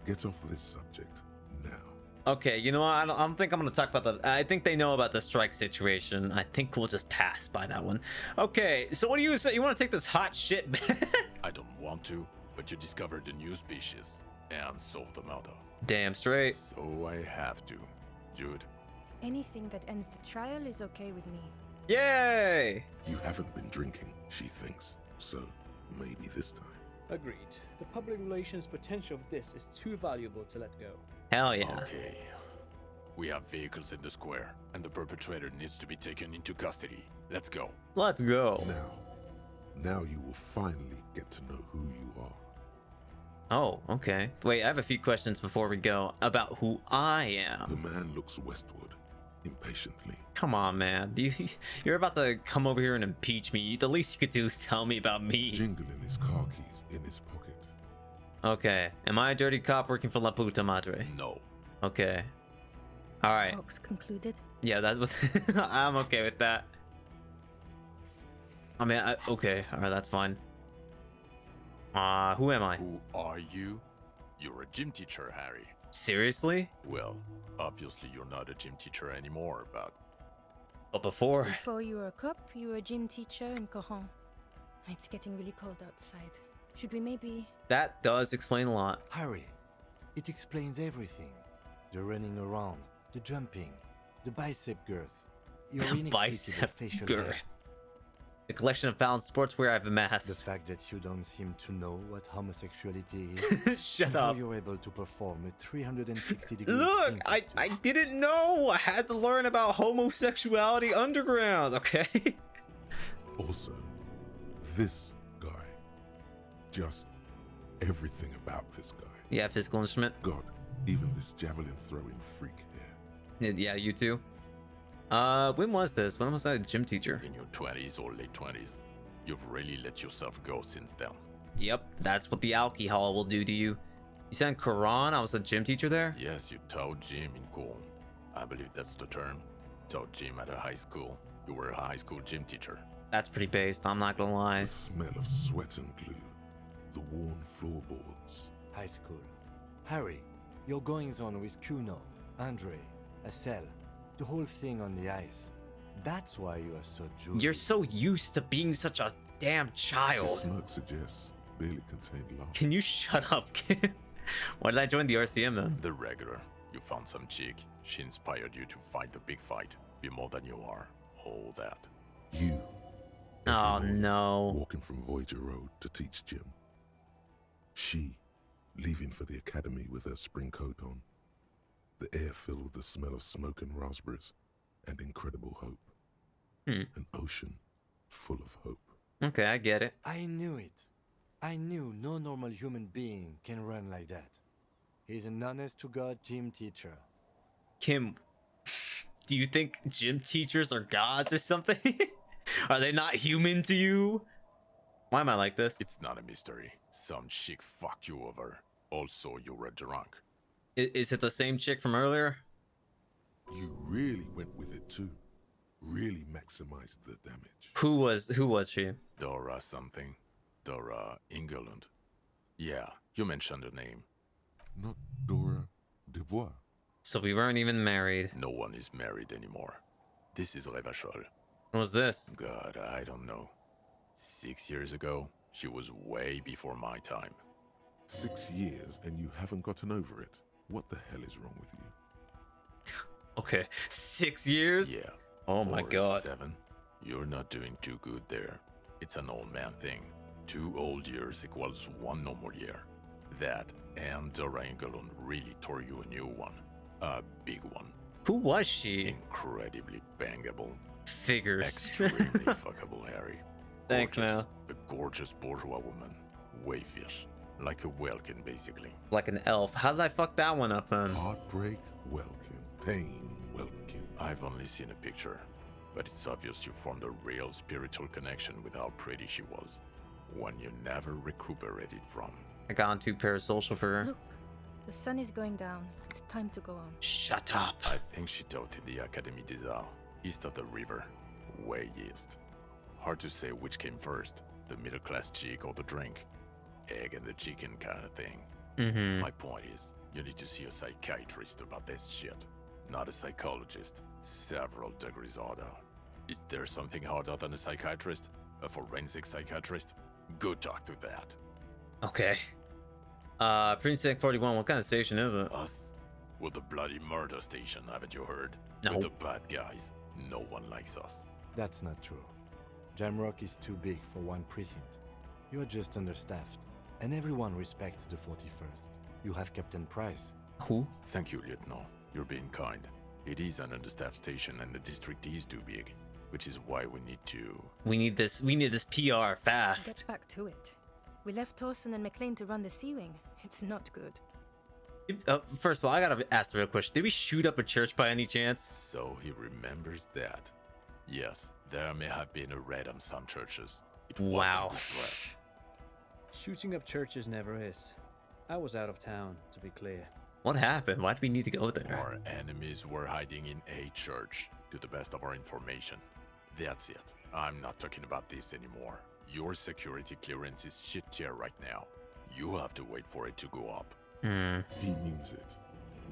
Get off this subject now. Okay, you know what? I don't think I'm gonna talk about the. I think they know about the strike situation. I think we'll just pass by that one. Okay, so what do you say? You want to take this hot shit back? I don't want to, but you discovered a new species and solved the murder. Damn straight. So I have to. Jude. Anything that ends the trial is okay with me. Yay! You haven't been drinking, she thinks. So maybe this time. Agreed. The public relations potential of this is too valuable to let go. Hell yeah. Okay. We have vehicles in the square, and the perpetrator needs to be taken into custody. Let's go. Let's go. Now you will finally get to know who you are. Oh, okay. Wait, I have a few questions before we go about who I am. The man looks westward, impatiently. Come on, man. You're about to come over here and impeach me. The least you could do is tell me about me. Jingling his car keys in his pocket. Okay. Am I a dirty cop working for La Puta Madre? No. Okay. Alright. Talks concluded. Yeah, that's what I'm okay with that. I mean, okay. Alright, that's fine. Who am I? Who are you? You're a gym teacher, Harry. Seriously? Well, obviously you're not a gym teacher anymore, but before you were a cop, you were a gym teacher in Coron. It's getting really cold outside. Should we maybe... That does explain a lot. Harry, it explains everything. The running around, the jumping, the bicep girth, your inexplicable Bicep facial hair. girth. The collection of found sportswear I've amassed. The fact that you don't seem to know what homosexuality is. Shut and up. How you're able to perform a 360 degree Look, spin I didn't know. I had to learn about homosexuality underground, okay? Also, this guy. Just everything about this guy. Yeah, physical instrument. God, even this javelin throwing freak here. Yeah, you too. When was this? When was I a gym teacher? in your 20s or late 20s. You've really let yourself go since then. Yep, that's what the alcohol will do to you. You said in Quran I was a gym teacher there? Yes, you taught gym in Qom. I believe that's the term. Taught gym at a high school. You were a high school gym teacher. That's pretty based, I'm not gonna lie. The smell of sweat and glue. The worn floorboards. High school. Harry, your goings on with Kuno, Andre, Acel, the whole thing on the ice. That's why you are so juicy. You're so used to being such a damn The child. smirk suggests barely contained laugh. Can you shut up, kid? Why did I join the RCM then? The regular. You found some chick. She inspired you to fight the big fight. Be more than you are. All that. You. Oh no. Walking from Voyager Road to teach gym. She, leaving for the academy with her spring coat on. The air filled with the smell of smoke and raspberries, and incredible hope. An ocean full of hope. Okay, I get it. I knew it. I knew no normal human being can run like that. He's an honest-to-God gym teacher. Kim, do you think gym teachers are gods or something? Are they not human to you? Why am I like this? It's not a mystery. Some chick fucked you over. Also, you were drunk. Is it the same chick from earlier? You really went with it too. Really maximized the damage. Who was she? Dora something. Dora England. Yeah, you mentioned her name. Not Dora Dubois. So we weren't even married. No one is married anymore. This is Revachol. What was this? God, I don't know. 6 years ago, she was way before my time. 6 years and you haven't gotten over it. What the hell is wrong with you? Okay, 6 years? Yeah. Oh my Or god. 7. You're not doing too good there. It's an old man thing. 2 old years equals 1 normal year. That and Dora England really tore you a new one. A big one. Who was she? Incredibly bangable. Figures. Extremely fuckable, Harry. Thanks, Gorgeous. man. A gorgeous bourgeois woman. Wayfish. Like a Welkin, basically. Like an elf. How did I fuck that one up then? Heartbreak, welcome, pain, I've only seen a picture, but it's obvious you formed a real spiritual connection with how pretty she was. One you never recuperated from. I got too parasocial for her. Look, the sun is going down. It's time to go on. Shut up. I think she taught in the Académie des Arts, east of the river. Way east. Hard to say which came first, the middle-class chick or the drink. Egg and the chicken kind of thing. Mm-hmm. My point is, you need to see a psychiatrist about this shit. Not a psychologist. Several degrees harder. Is there something harder than a psychiatrist? A forensic psychiatrist? Go talk to that. Okay. Precinct 41, what kind of station is it? Us? We're the bloody murder station, haven't you heard? No. We're the bad guys. No one likes us. That's not true. Jamrock is too big for one precinct. You are just understaffed. And everyone respects the 41st. You have Captain Price. Who? Thank you, Lieutenant. You're being kind. It is an understaffed station and the district is too big. Which is why we need to... We need this PR fast. Get back to it. We left Torsen and McLean to run the Sea Wing. It's not good. First of all, I gotta ask the real question. Did we shoot up a church by any chance? So he remembers that. Yes, there may have been a raid on some churches. It wow. wasn't good press. Shooting up churches never is. I was out of town, to be clear. What happened? Why did we need to go there? Our enemies were hiding in a church, to the best of our information. That's it. I'm not talking about this anymore. Your security clearance is shit tier right now. You have to wait for it to go up. He means it.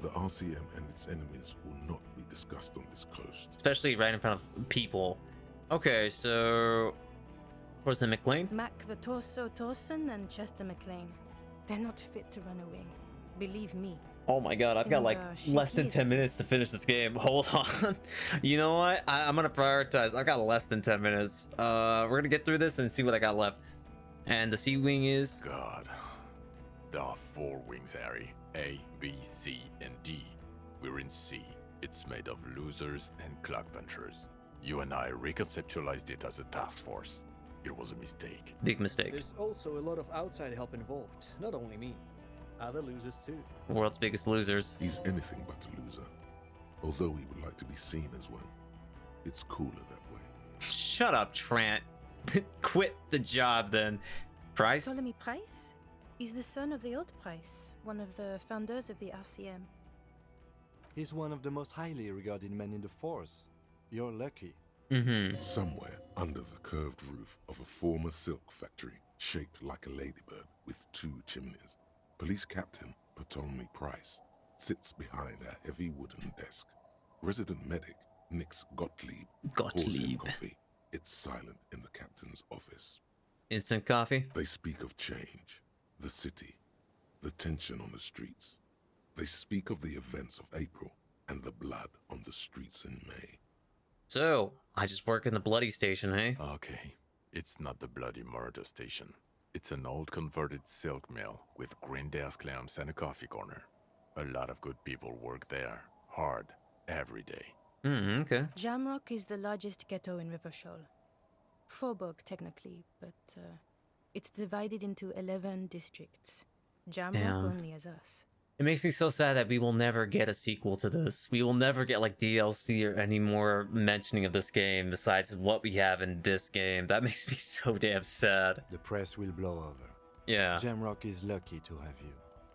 The RCM and its enemies will not be discussed on this coast. Especially right in front of people. Okay, so... Where's the McLean? Mac the Torso Torsen and Chester McLean. They're not fit to run a wing. Believe me. Oh my god, I've got like less than 10 minutes to finish this game. Hold on. You know what? I'm gonna prioritize. I've got less than 10 minutes. We're gonna get through this and see what I got left. And the Sea Wing is... God. There are 4 wings, Harry. A, B, C, and D. We're in C. It's made of losers and clock punchers. You and I reconceptualized it as a task force. It was a mistake. Big mistake. There's also a lot of outside help involved. Not only me. Other losers too. World's biggest losers. He's anything but a loser. Although he would like to be seen as one. It's cooler that way. Shut up, Trant. Quit the job then. Price? Ptolemy Price? He's the son of the old Price, one of the founders of the RCM. He's one of the most highly regarded men in the force. You're lucky. Somewhere under the curved roof of a former silk factory, shaped like a ladybird with 2 chimneys, Police Captain Ptolemy Price sits behind a heavy wooden desk. Resident medic Nix Gottlieb pours him coffee. It's silent in the captain's office. Instant coffee? They speak of change, the city, the tension on the streets. They speak of the events of April and the blood on the streets in May. So, I just work in the bloody station, eh? Okay, it's not the bloody murder station. It's an old converted silk mill with green desk lamps and a coffee corner. A lot of good people work there, hard, every day. Okay. Jamrock is the largest ghetto in Rivershoal. Faubourg, technically, but it's divided into 11 districts. Jamrock only has us. It makes me so sad that we will never get a sequel to this. We will never get like DLC or any more mentioning of this game besides what we have in this game. That makes me so damn sad. The press will blow over. Yeah. Jamrock is lucky to have you,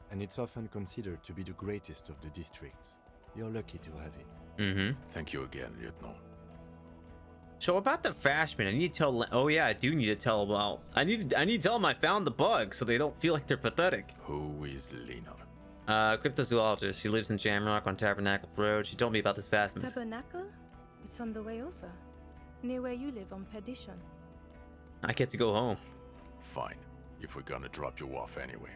and it's often considered to be the greatest of the districts. You're lucky to have it. Thank you again, Lieutenant. So about the Freshman, I need to tell. Oh yeah, I do need to tell about. I need to tell them I found the bug, so they don't feel like they're pathetic. Who is Lena? Cryptozoologist. She lives in Jamrock on Tabernacle Road. She told me about this vastment. Tabernacle? It's on the way over. Near where you live on Perdition. I get to go home. Fine, if we're gonna drop you off anyway.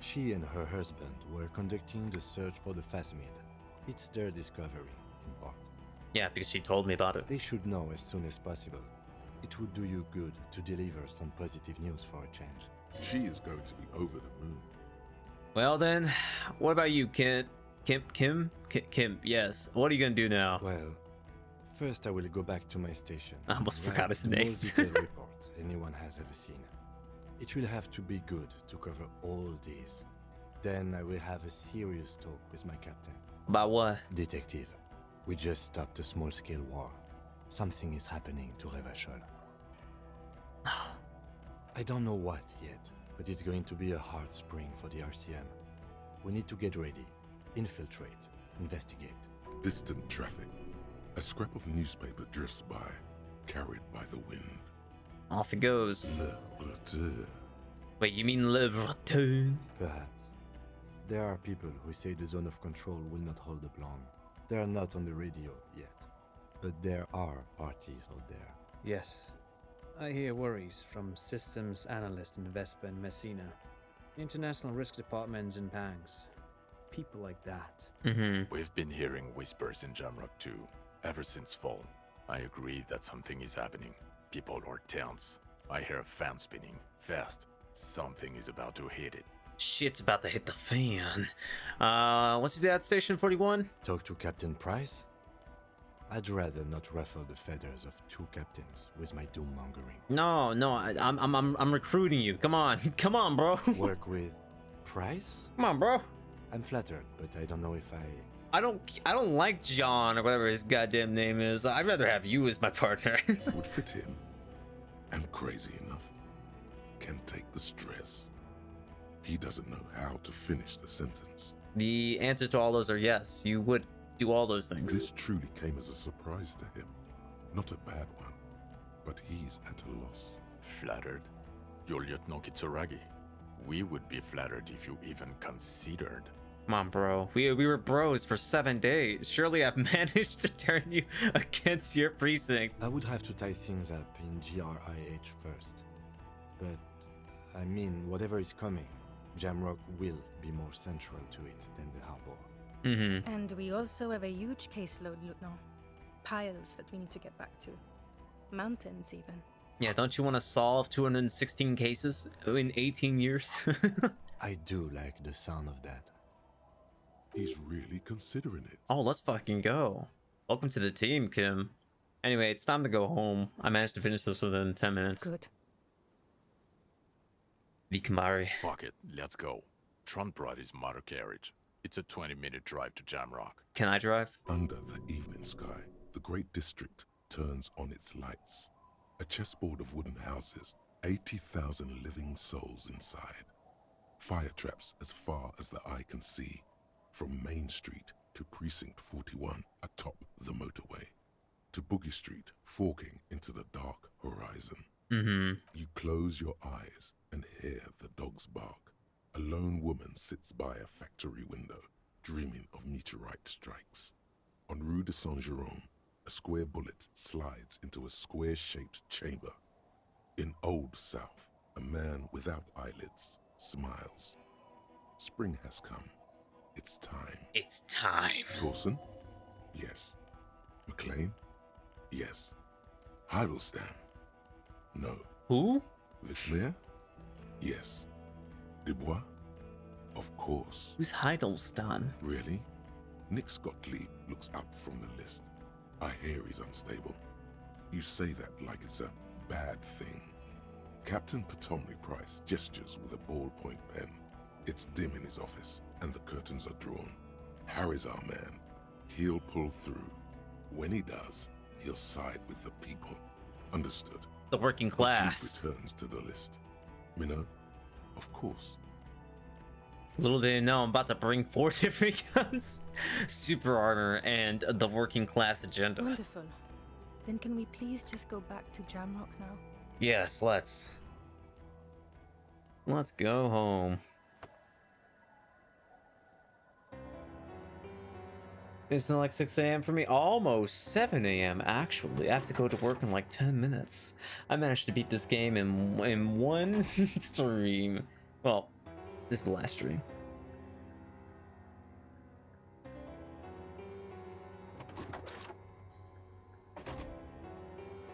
She and her husband were conducting the search for the phasmid. It's their discovery, in part. Yeah, because she told me about it. They should know as soon as possible. It would do you good to deliver some positive news for a change. She is going to be over the moon. Well then, what about you, Kim? Yes. What are you gonna do now? Well, first I will go back to my station. I almost and forgot his write the name. most detailed report anyone has ever seen. It will have to be good to cover all these. Then I will have a serious talk with my captain. About what? Detective. We just stopped a small-scale war. Something is happening to Revachol. I don't know what yet, but it's going to be a hard spring for the RCM. We need to get ready, infiltrate, investigate. Distant traffic. A scrap of newspaper drifts by, carried by the wind. Off it goes. Le retour. Wait, you mean le retour? Perhaps. There are people who say the zone of control will not hold up long. They are not on the radio yet, but there are parties out there. Yes. I hear worries from systems analyst in Vespa and Messina, international risk departments in Pangs. People like that. We've been hearing whispers in Jamrock too, ever since fall. I agree that something is happening. People are tense. I hear a fan spinning. Fast. Something is about to hit it. Shit's about to hit the fan. What's it at Station 41? Talk to Captain Price? I'd rather not ruffle the feathers of two captains with my doom-mongering. No, I'm recruiting you. Come on, come on, bro. Work with Price? Come on, bro. I'm flattered, but I don't know if I don't like John or whatever his goddamn name is. I'd rather have you as my partner. Would fit in. And crazy enough. Can take the stress. He doesn't know how to finish the sentence. The answer to all those are yes. You would do all those things. This truly came as a surprise to him. Not a bad one, but he's at a loss. Flattered? You're Lieutenant Kitsuragi. We would be flattered if you even considered. Come on, bro. We were bros for 7 days. Surely I've managed to turn you against your precinct. I would have to tie things up in GRIH first. But, I mean, whatever is coming, Jamrock will be more central to it than the harbor. And we also have a huge caseload, Lieutenant. Piles that we need to get back to. Mountains, even. Yeah, don't you want to solve 216 cases in 18 years? I do like the sound of that. He's really considering it. Oh, let's fucking go. Welcome to the team, Kim. Anyway, it's time to go home. I managed to finish this within 10 minutes. Good. Vikamari. Fuck it, let's go. Trump brought his motor carriage. It's a 20-minute drive to Jamrock. Can I drive? Under the evening sky, the great district turns on its lights. A chessboard of wooden houses, 80,000 living souls inside. Fire traps as far as the eye can see, from Main Street to Precinct 41 atop the motorway, to Boogie Street forking into the dark horizon. You close your eyes and hear the dogs bark. A lone woman sits by a factory window, dreaming of meteorite strikes. On Rue de Saint-Jérôme, a square bullet slides into a square-shaped chamber. In Old South, a man without eyelids smiles. Spring has come. It's time. It's time. Dawson? Yes. McLean? Yes. Heidelstein? No. Who? Leclerc? Yes. Dubois? Of course. Who's Heidelstein? Really? Nick Gottlieb looks up from the list. I hear he's unstable. You say that like it's a bad thing. Captain Potomny Price gestures with a ballpoint pen. It's dim in his office, and the curtains are drawn. Harry's our man. He'll pull through. When he does, he'll side with the people. Understood. The working class. Gottlieb returns to the list. Minnow? Of course. Little did they know I'm about to bring 4 different guns. Super armor and the working class agenda. Wonderful. Then can we please just go back to Jamrock now? Yes, let's go home. It's not like 6 a.m. for me. Almost 7 a.m. actually. I have to go to work in like 10 minutes. I managed to beat this game in one stream. Well, this is the last stream.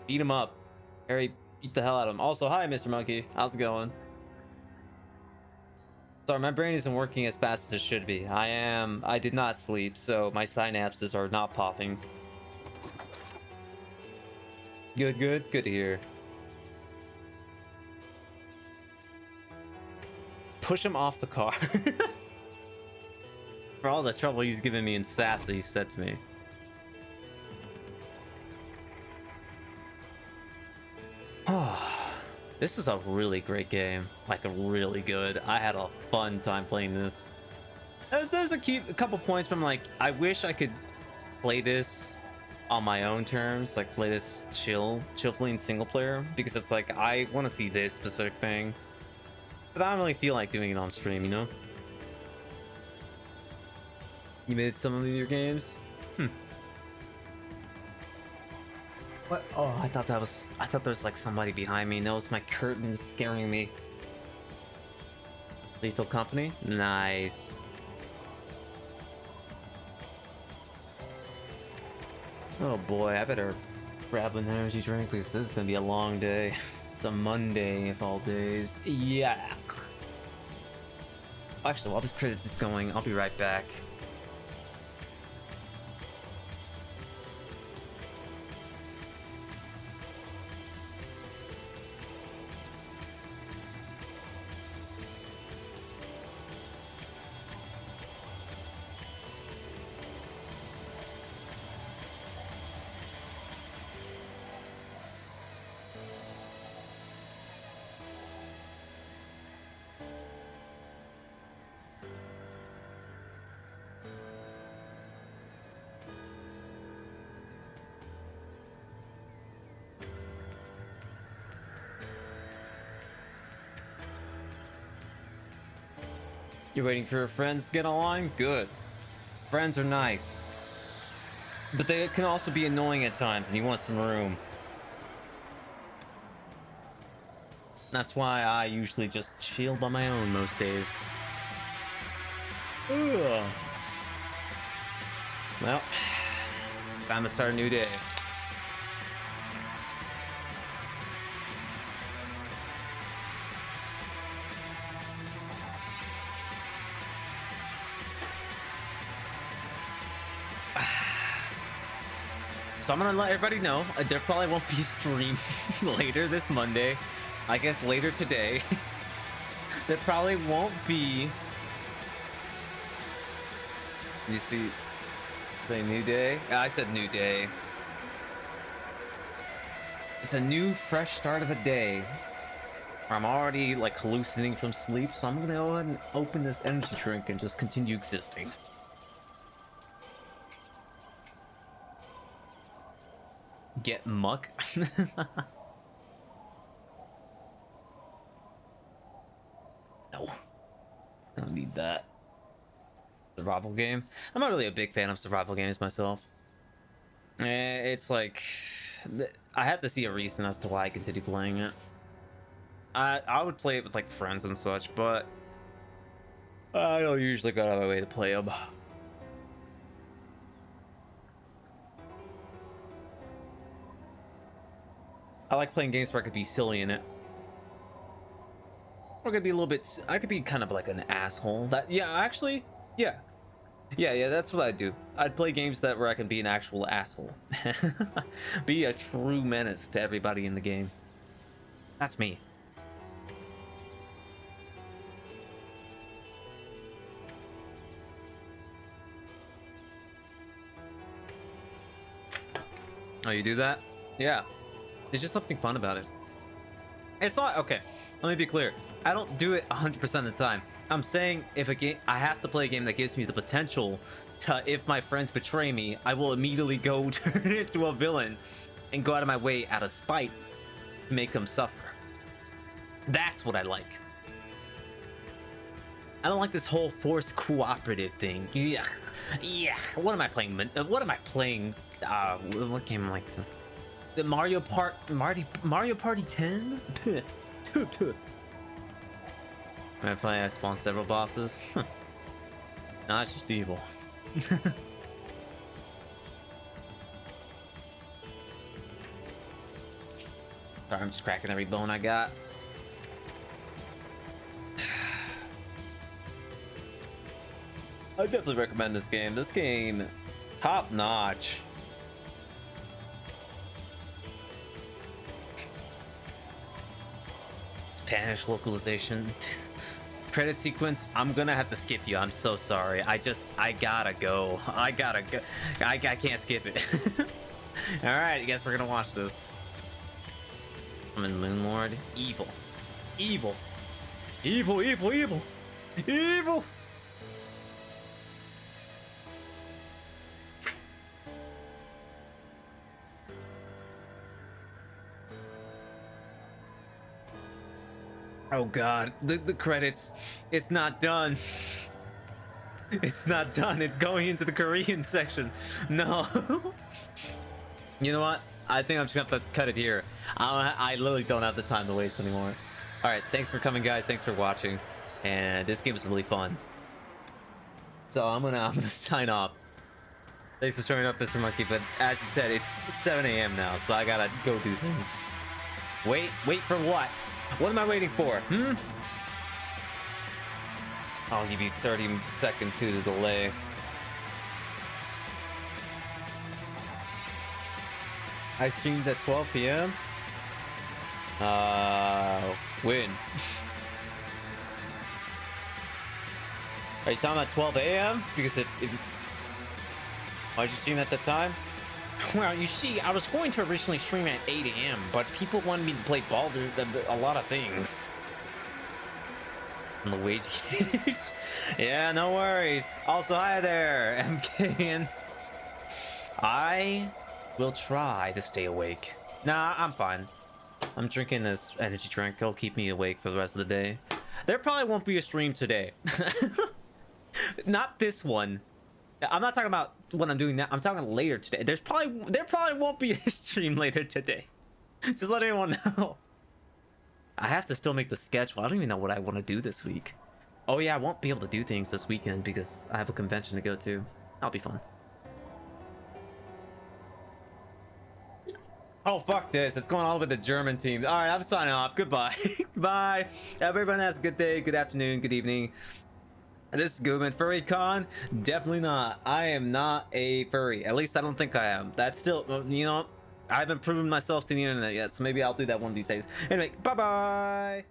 Beat him up. Harry, beat the hell out of him. Also, hi, Mr. Monkey. How's it going? Sorry, my brain isn't working as fast as it should be. I did not sleep, so my synapses are not popping. Good to hear. Push him off the car. For all the trouble he's given me in sass that he said to me. This is a really great game. Like, really good. I had a fun time playing this. There's a couple points from like, I wish I could play this on my own terms, like play this chillfully in single player, because it's like I want to see this specific thing, but I don't really feel like doing it on stream, you know? You made some of your games? What? Oh, I thought there was like somebody behind me. No, it's my curtains scaring me. Lethal Company? Nice. Oh boy, I better grab an energy drink because this is gonna be a long day. It's a Monday of all days. Yeah. Actually, while this credits is going, I'll be right back. You're waiting for your friends to get online? Good. Friends are nice. But they can also be annoying at times and you want some room. That's why I usually just chill by my own most days. Ugh. Well, time to start a new day. So I'm gonna let everybody know there probably won't be a stream later this Monday. I guess later today. There probably won't be. You see the new day? I said new day. It's a new fresh start of a day. I'm already like hallucinating from sleep, so I'm gonna go ahead and open this energy drink and just continue existing. Get muck? No. I don't need that. Survival game? I'm not really a big fan of survival games myself. It's like... I have to see a reason as to why I continue playing it. I would play it with like friends and such, but... I don't usually go out of my way to play them. I like playing games where I could be silly in it. Or I could be a little bit... I could be kind of like an asshole. Actually, yeah. Yeah, that's what I'd do. I'd play games where I can be an actual asshole. Be a true menace to everybody in the game. That's me. Oh, you do that? Yeah. There's just something fun about it. It's not... Okay, let me be clear. I don't do it 100% of the time. I'm saying if a game... I have to play a game that gives me the potential to... If my friends betray me, I will immediately go turn into a villain and go out of my way out of spite to make them suffer. That's what I like. I don't like this whole forced cooperative thing. Yeah. What am I playing? What game am I like? The Mario Party 10? When I play, I spawn several bosses. Nah, it's just evil. Sorry, I'm just cracking every bone I got. I definitely recommend this game. This game, top notch. Spanish localization. Credit sequence, I'm gonna have to skip you. I'm so sorry. I gotta go. I can't skip it. Alright, I guess we're gonna watch this. I'm in Moon Lord. Evil. Evil. Evil, evil, evil. Evil. Oh god, the credits. It's not done. It's not done. It's going into the Korean section. No. You know what? I think I'm just gonna have to cut it here. I literally don't have the time to waste anymore. Alright, thanks for coming, guys. Thanks for watching. And this game is really fun. So I'm gonna sign off. Thanks for showing up, Mr. Monkey. But as you said, it's 7 a.m. now, so I gotta go do things. Wait for what? What am I waiting for? I'll give you 30 seconds to the delay. I streamed at 12 p.m. When? Are you talking about 12 a.m.? Because if why'd you stream at that time? Well, you see, I was going to originally stream at 8 a.m., but people wanted me to play Baldur, a lot of things. On the wage cage? Yeah, no worries. Also, hi there, MK. I will try to stay awake. Nah, I'm fine. I'm drinking this energy drink. It'll keep me awake for the rest of the day. There probably won't be a stream today. Not this one. I'm not talking about what I'm doing now. I'm talking later today. There probably won't be a stream later today. Just let everyone know. I have to still make the schedule. I don't even know what I want to do this week. Oh yeah, I won't be able to do things this weekend because I have a convention to go to. That'll be fun. Oh, fuck this. It's going all over the German team. All right, I'm signing off. Goodbye. Bye. Everyone has a good day, good afternoon, good evening. This is Goodman. Furry Con? Definitely not. I am not a furry. At least I don't think I am. That's still, you know, I haven't proven myself to the internet yet, so maybe I'll do that one of these days. Anyway, bye-bye.